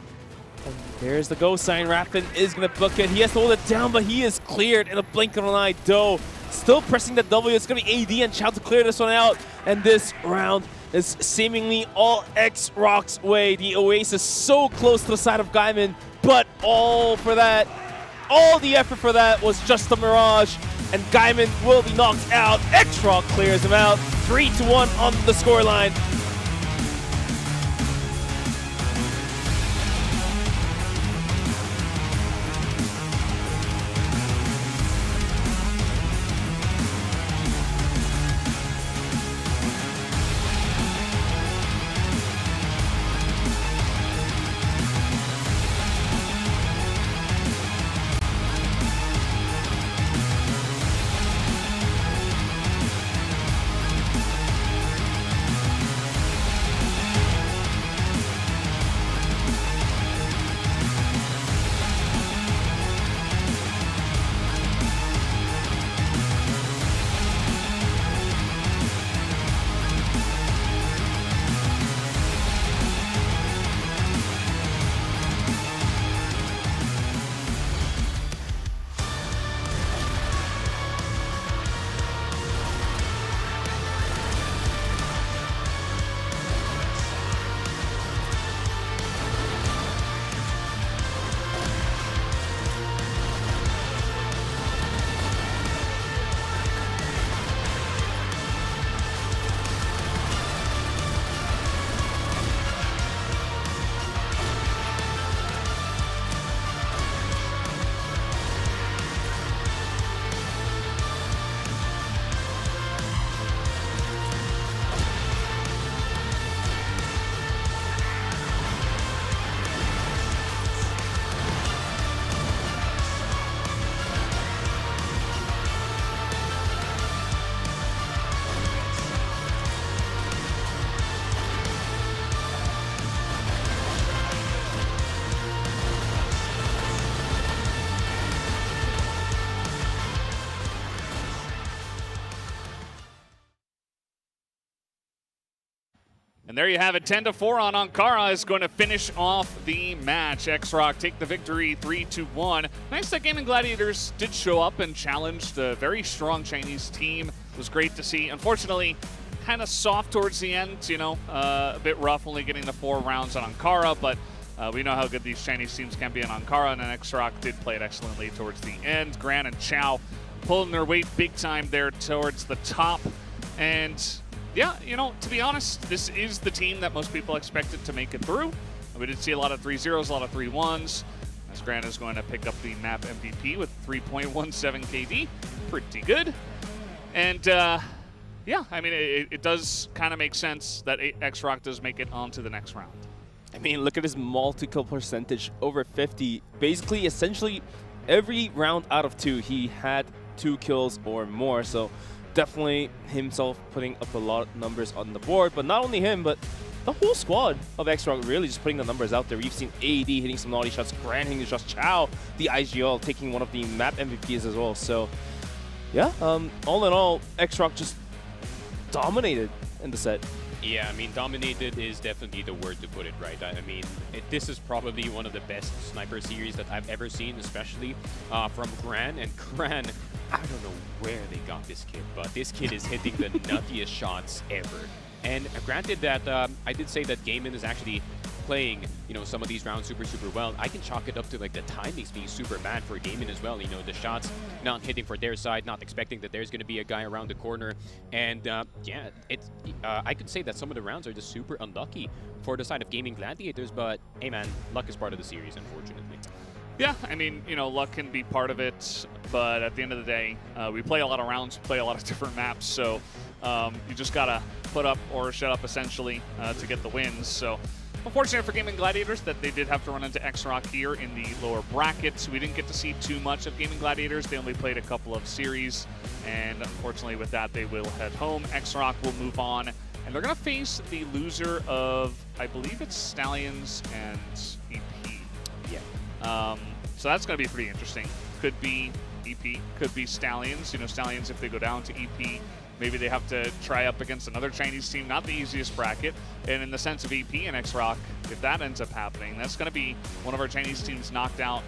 And there's the go sign. Raffin is going to book it. He has to hold it down, but he is cleared in a blink of an eye. Doe still pressing the W. It's going to be AD and Chow to clear this one out. And this round is seemingly all XROCK's way. The Oasis so close to the side of Gaimin, but all the effort for that was just a mirage, and Gaimin will be knocked out. XROCK clears him out, 3-1 on the scoreline. And there you have it, 10-4 on Ankara is going to finish off the match. XROCK take the victory 3-1. Nice that Gaimin Gladiators did show up and challenged a very strong Chinese team. It was great to see. Unfortunately, kind of soft towards the end, you know, a bit rough only getting the 4 rounds on Ankara, but we know how good these Chinese teams can be in Ankara, and XROCK did play it excellently towards the end. Gran and Chow pulling their weight big time there towards the top. And yeah, you know, to be honest, this is the team that most people expected to make it through. We did see a lot of 3-0s, a lot of 3-1s. As Gran is going to pick up the map MVP with 3.17 KD. Pretty good. And yeah, I mean, it does kind of make sense that XROCK does make it onto the next round. I mean, look at his multi-kill percentage, over 50. Basically, essentially, every round out of 2, he had 2 kills or more. So definitely himself putting up a lot of numbers on the board. But not only him, but the whole squad of XROCK really just putting the numbers out there. We've seen AD hitting some naughty shots, Gran hitting shots, Chow, the IGL, taking one of the map MVPs as well. So yeah, all in all, XROCK just dominated in the set. Yeah, I mean, dominated is definitely the word to put it, right? I mean, this is probably one of the best sniper series that I've ever seen, especially from Gran. And Gran, I don't know where they got this kid, but this kid is hitting the nuttiest shots ever. And granted that I did say that Gaimin is actually playing, you know, some of these rounds super well. I can chalk it up to like the timings being super bad for Gaimin as well. You know, the shots not hitting for their side, not expecting that there's going to be a guy around the corner. And yeah, it's I could say that some of the rounds are just super unlucky for the side of Gaimin Gladiators. But hey man, luck is part of the series, unfortunately. Yeah, I mean, you know, luck can be part of it, but at the end of the day, we play a lot of rounds, play a lot of different maps, so you just gotta put up or shut up essentially to get the wins. So unfortunate for Gaimin Gladiators that they did have to run into XROCK here in the lower brackets. We didn't get to see too much of Gaimin Gladiators. They only played a couple of series, and unfortunately with that, they will head home. XROCK will move on, and they're gonna face the loser of, I believe it's Stallions and EP. Yeah. So that's going to be pretty interesting. Could be EP, could be Stallions. You know, Stallions, if they go down to EP, maybe they have to try up against another Chinese team, not the easiest bracket. And in the sense of EP and XROCK, if that ends up happening, that's going to be one of our Chinese teams knocked out,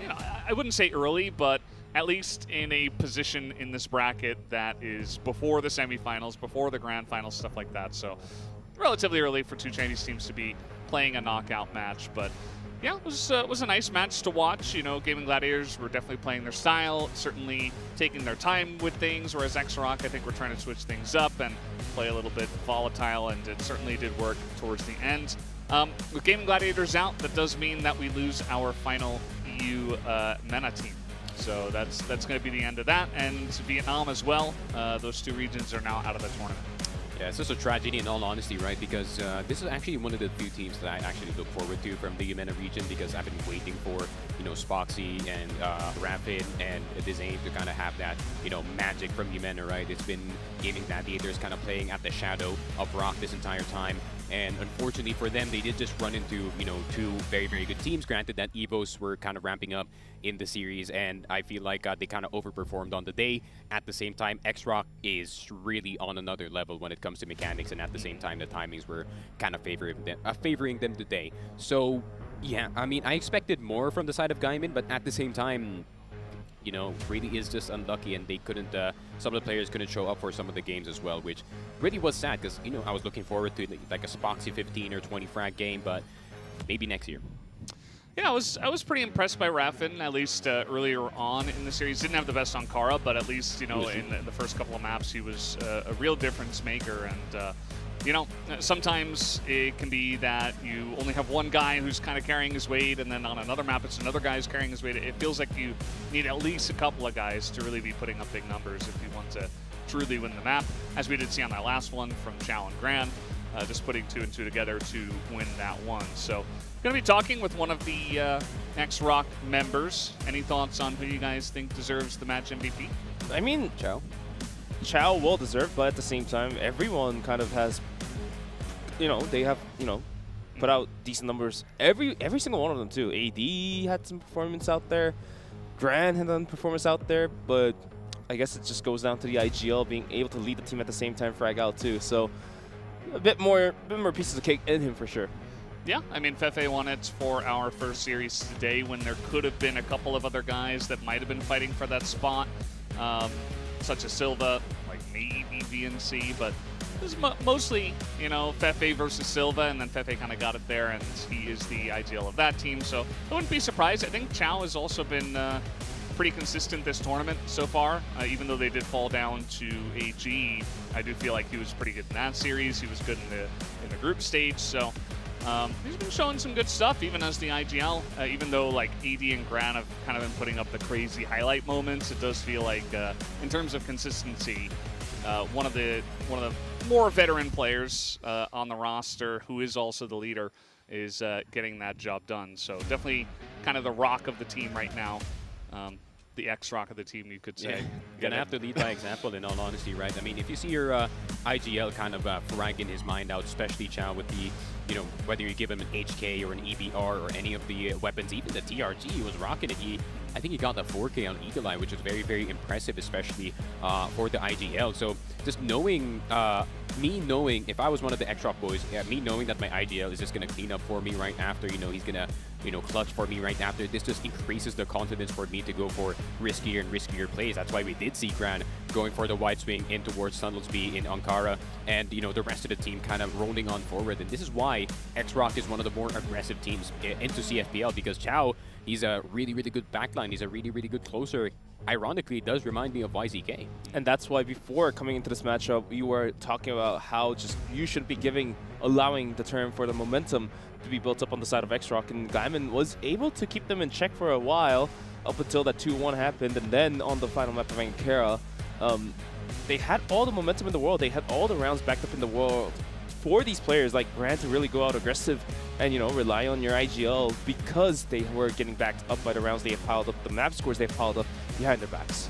you know, I wouldn't say early, but at least in a position in this bracket that is before the semifinals, before the grand finals, stuff like that. So relatively early for 2 Chinese teams to be playing a knockout match, but yeah, it was a nice match to watch. You know, Gaimin Gladiators were definitely playing their style, certainly taking their time with things, whereas XROCK, I think, we're trying to switch things up and play a little bit volatile, and it certainly did work towards the end. With Gaimin Gladiators out, that does mean that we lose our final EU MENA team. So that's going to be the end of that, and Vietnam as well. Those 2 regions are now out of the tournament. Yeah, it's just a tragedy in all honesty, right? Because this is actually one of the few teams that I actually look forward to from the MENA region, because I've been waiting for, you know, Spoxy and Rapid and Design to kind of have that, you know, magic from MENA, right? It's been Gaimin Gladiators kind of playing at the shadow of Rock this entire time. And unfortunately for them, they did just run into, you know, 2 very good teams. Granted that EVOs were kind of ramping up in the series, and I feel like they kind of overperformed on the day. At the same time, XROCK is really on another level when it comes to mechanics, and at the same time, the timings were kind of favoring them today. So yeah, I mean, I expected more from the side of Gaimin, but at the same time, you know, really is just unlucky, and they couldn't, some of the players couldn't show up for some of the games as well, which really was sad, because, you know, I was looking forward to like a Spoxy 15 or 20 frag game, but maybe next year. Yeah, I was pretty impressed by Raffin, at least earlier on in the series. Didn't have the best Ankara, but at least, you know, in the first couple of maps, he was a real difference maker. And, you know, sometimes it can be that you only have one guy who's kind of carrying his weight, and then on another map, it's another guy who's carrying his weight. It feels like you need at least a couple of guys to really be putting up big numbers if you want to truly win the map, as we did see on that last one from Chow and Gran, just putting 2 and 2 together to win that one. So, going to be talking with one of the XROCK members. Any thoughts on who you guys think deserves the match MVP? I mean, Chow well deserved, but at the same time, everyone kind of has, you know, they have, you know, put out decent numbers. Every single one of them too. AD had some performance out there. Gran had some performance out there, but I guess it just goes down to the IGL being able to lead the team at the same time, frag out too. So a bit more pieces of cake in him for sure. Yeah, I mean, Fefe won it for our first series today when there could have been a couple of other guys that might have been fighting for that spot, such as Silva, like maybe VNC, but it was mostly, you know, Fefe versus Silva, and then Fefe kind of got it there, and he is the IGL of that team, so I wouldn't be surprised. I think Chow has also been pretty consistent this tournament so far, even though they did fall down to AG. I do feel like he was pretty good in that series. He was good in the group stage, so he's been showing some good stuff even as the IGL, even though like AD and Gran have kind of been putting up the crazy highlight moments. It does feel like in terms of consistency, one of the more veteran players on the roster, who is also the leader, is getting that job done. So definitely kind of the rock of the team right now. The XROCK of the team, you could say. Yeah, you're gonna have to lead by example, in all honesty, right? I mean, if you see your IGL kind of fragging his mind out, especially Chow with the, you know, whether you give him an HK or an EBR or any of the weapons, even the TRG, he was rocking it. I think he got the 4K on Eagle Eye, which is very, very impressive, especially for the IGL. So just knowing, me knowing, if I was one of the XROCK boys, me knowing that my IGL is just going to clean up for me right after, you know, he's going to, you know, clutch for me right after, this just increases the confidence for me to go for riskier and riskier plays. That's why we did see Gran going for the wide swing in towards Sunlesby in Ankara, and, you know, the rest of the team kind of rolling on forward. And this is why XROCK is one of the more aggressive teams into CFPL, because Chow, he's a really, really good backline. He's a really, really good closer. Ironically, it does remind me of YZK. And that's why before coming into this matchup, you were talking about how just you should be allowing the turn for the momentum to be built up on the side of XROCK. And Gaimin was able to keep them in check for a while up until that 2-1 happened. And then on the final map of Ankara, they had all the momentum in the world. They had all the rounds backed up in the world for these players like Gran to really go out aggressive and, you know, rely on your IGL, because they were getting backed up by the rounds they have piled up, the map scores they've piled up behind their backs.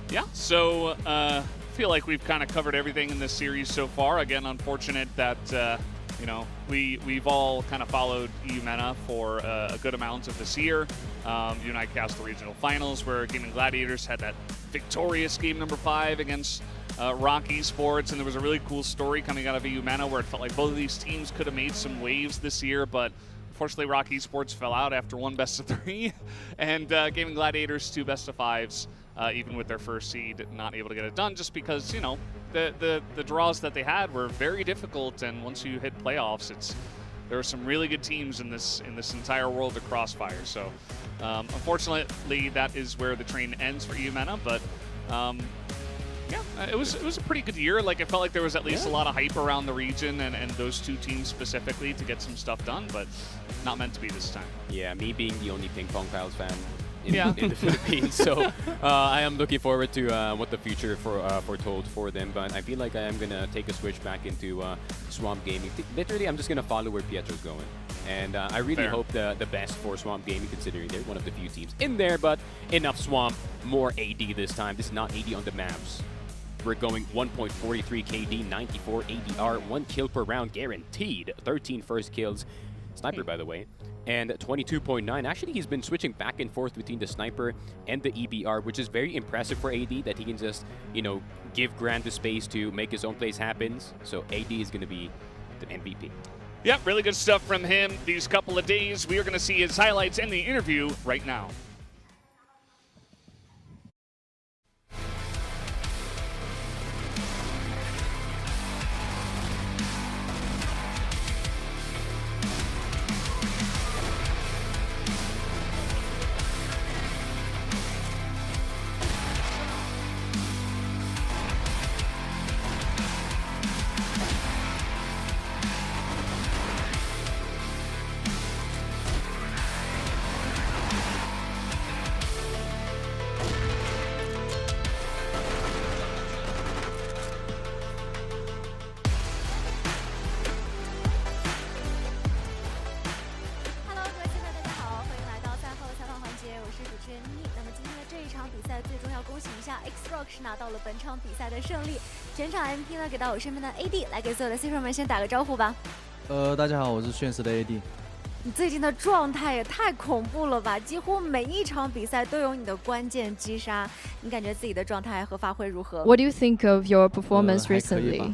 Yeah, so I feel like we've kind of covered everything in this series so far. Again, unfortunate that, you know, we've all kind of followed EU-MENA for a good amount of this year. You and I cast the regional finals where Gaimin Gladiators had that victorious game number 5 against XROCK Esports, and there was a really cool story coming out of EU-MENA where it felt like both of these teams could have made some waves this year, but unfortunately XROCK Esports fell out after 1 best-of-3, and Gaimin Gladiators 2 best-of-5s, even with their first seed, not able to get it done just because, you know, the draws that they had were very difficult, and once you hit playoffs, there are some really good teams in this entire world of CrossFire. So unfortunately, that is where the train ends for EU-MENA, but yeah, it was a pretty good year. Like, it felt like there was at least a lot of hype around the region and those two teams specifically to get some stuff done, but not meant to be this time. Yeah, me being the only Ping Pong Pals fan in the Philippines, so I am looking forward to what the future foretold for them. But I feel like I am gonna take a switch back into Swamp Gaming. Literally, I'm just gonna follow where Pietro's going, and I really hope the best for Swamp Gaming, considering they're one of the few teams in there. But enough Swamp, more AD this time. This is not AD on the maps. We're going 1.43 KD, 94 ADR, 1 kill per round guaranteed, 13 first kills. Sniper, by the way, and 22.9. Actually, he's been switching back and forth between the sniper and the EBR, which is very impressive for AD, that he can just, you know, give Gran the space to make his own plays happen. So AD is going to be the MVP. Yep, really good stuff from him these couple of days. We are going to see his highlights in the interview right now. XROCK 是拿到了本场比赛的胜利，全场 MP 呢给到我身边的 AD 来给所有的 Cfesports 们先打个招呼吧。大家好，我是炫石的 AD。你最近的状态也太恐怖了吧！几乎每一场比赛都有你的关键击杀，你感觉自己的状态和发挥如何 ？What do you think of your performance recently?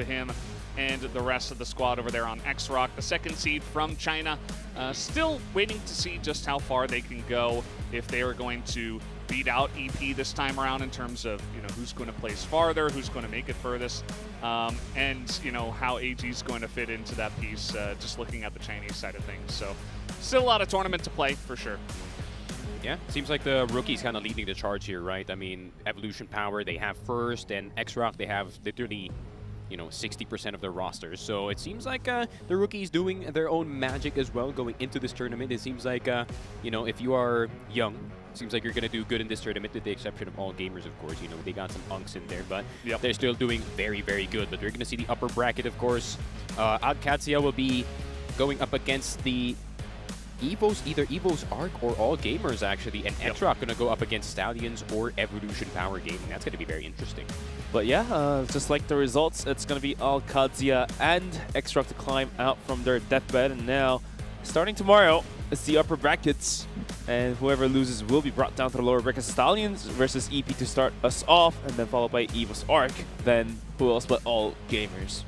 to him and the rest of the squad over there on XROCK. The second seed from China, still waiting to see just how far they can go, if they are going to beat out EP this time around in terms of, you know, who's going to place farther, who's going to make it furthest, and, you know, how AG is going to fit into that piece, just looking at the Chinese side of things. So still a lot of tournament to play, for sure. Yeah, seems like the rookies kind of leading the charge here, right? I mean, Evolution Power, they have first, and XROCK, they have literally, you know, 60% of their rosters. So it seems like the rookies doing their own magic as well going into this tournament. It seems like, you know, if you are young, it seems like you're going to do good in this tournament, with the exception of all gamers, of course. You know, they got some unks in there, but they're still doing very, very good. But we're going to see the upper bracket, of course. Qadsiah will be going up against the Evos, either Evos Arc or All Gamers, actually, and XROCK going to go up against Stallions or Evolution Power Gaming. That's going to be very interesting. But yeah, just like the results, it's going to be all Qadsiah and XROCK to climb out from their deathbed. And now, starting tomorrow, it's the upper brackets. And whoever loses will be brought down to the lower brackets. Stallions versus EP to start us off, and then followed by Evos Arc. Then who else but all Gamers.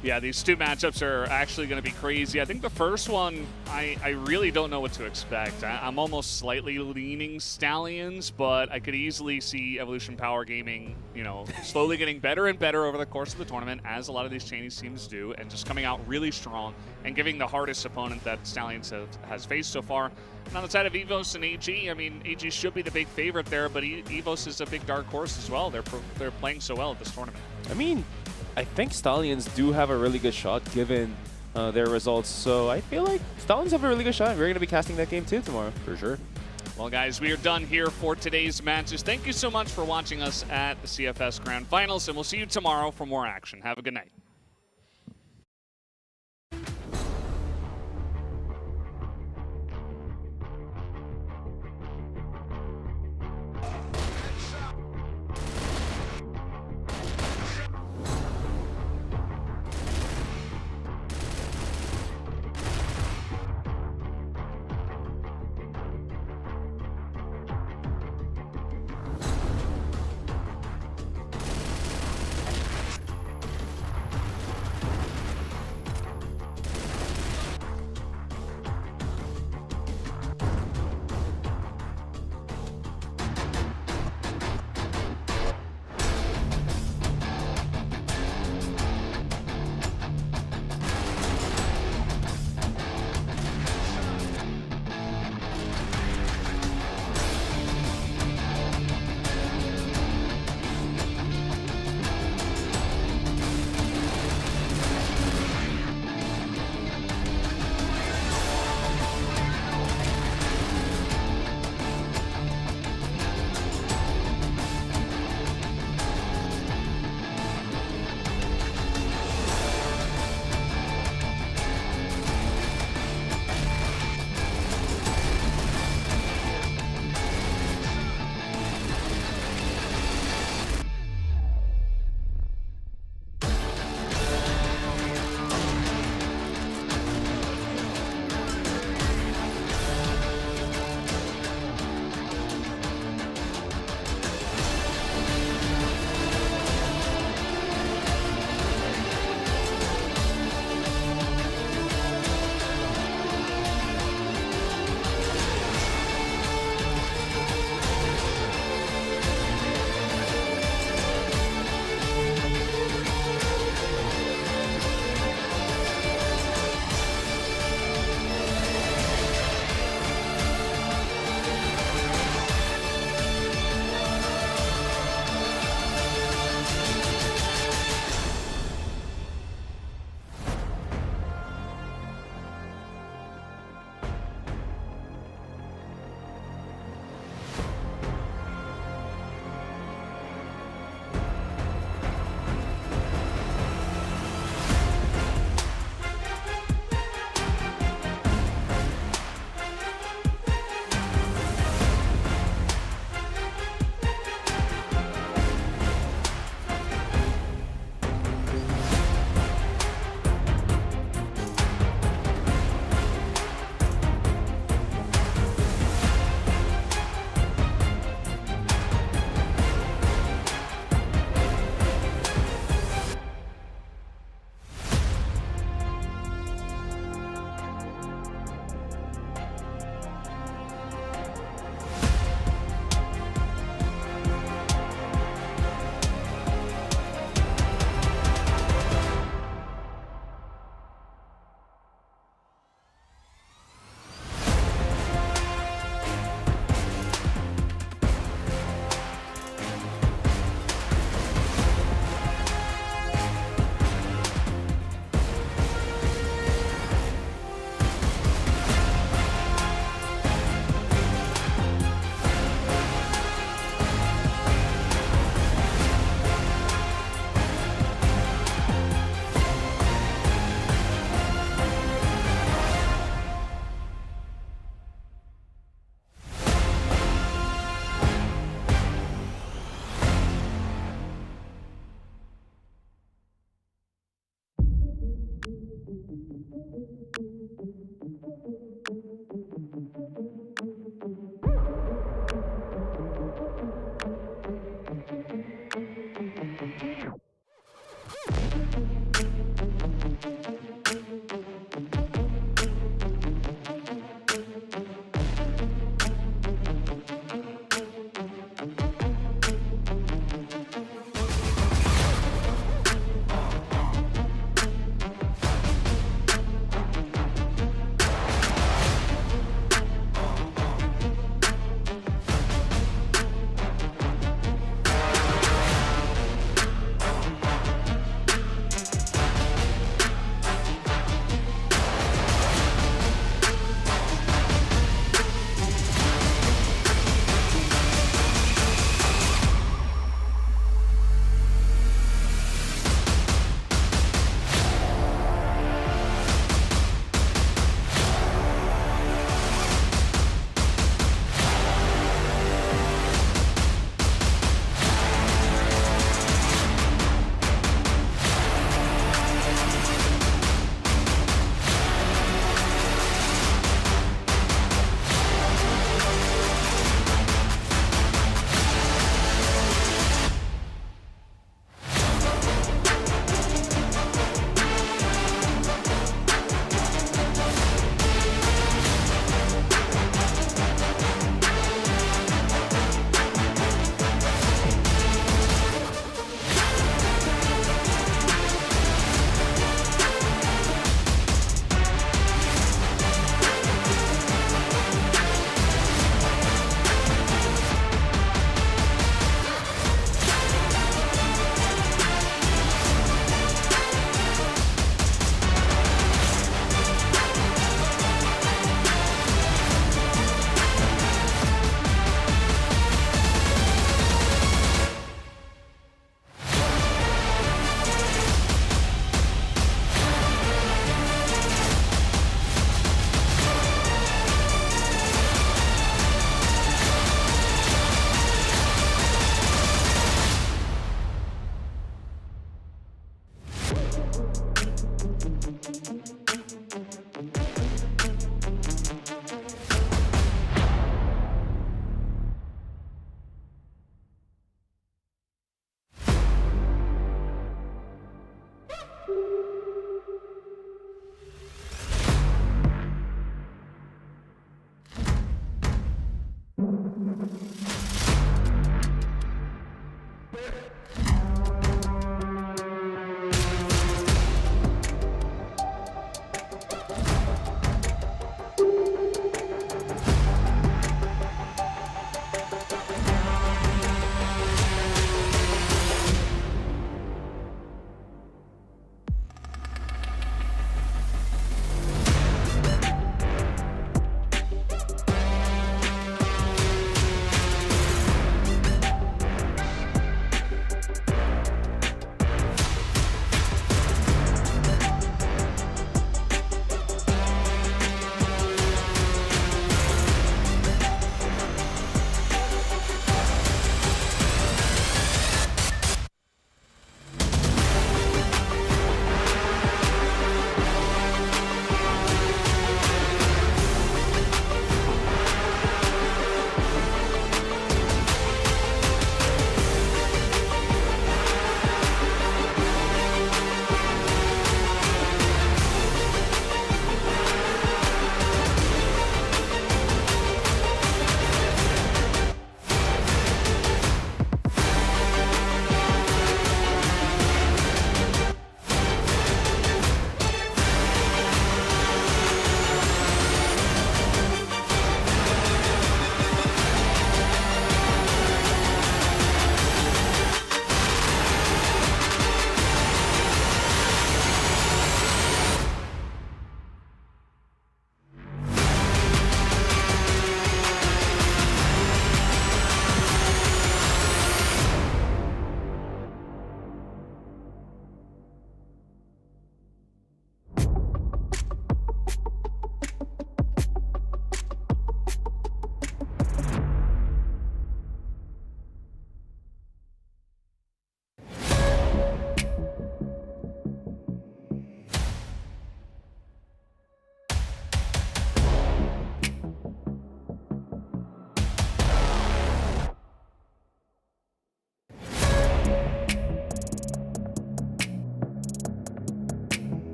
Yeah, these two matchups are actually going to be crazy. I think the first one, I really don't know what to expect. I'm almost slightly leaning Stallions, but I could easily see Evolution Power Gaming, you know, slowly getting better and better over the course of the tournament, as a lot of these Chinese teams do, and just coming out really strong and giving the hardest opponent that Stallions has faced so far. And on the side of Evos and AG, I mean, AG should be the big favorite there, but Evos is a big dark horse as well. They're playing so well at this tournament. I mean, I think Stallions do have a really good shot given their results. So I feel like Stallions have a really good shot. We're going to be casting that game too tomorrow. For sure. Well, guys, we are done here for today's matches. Thank you so much for watching us at the CFS Grand Finals, and we'll see you tomorrow for more action. Have a good night.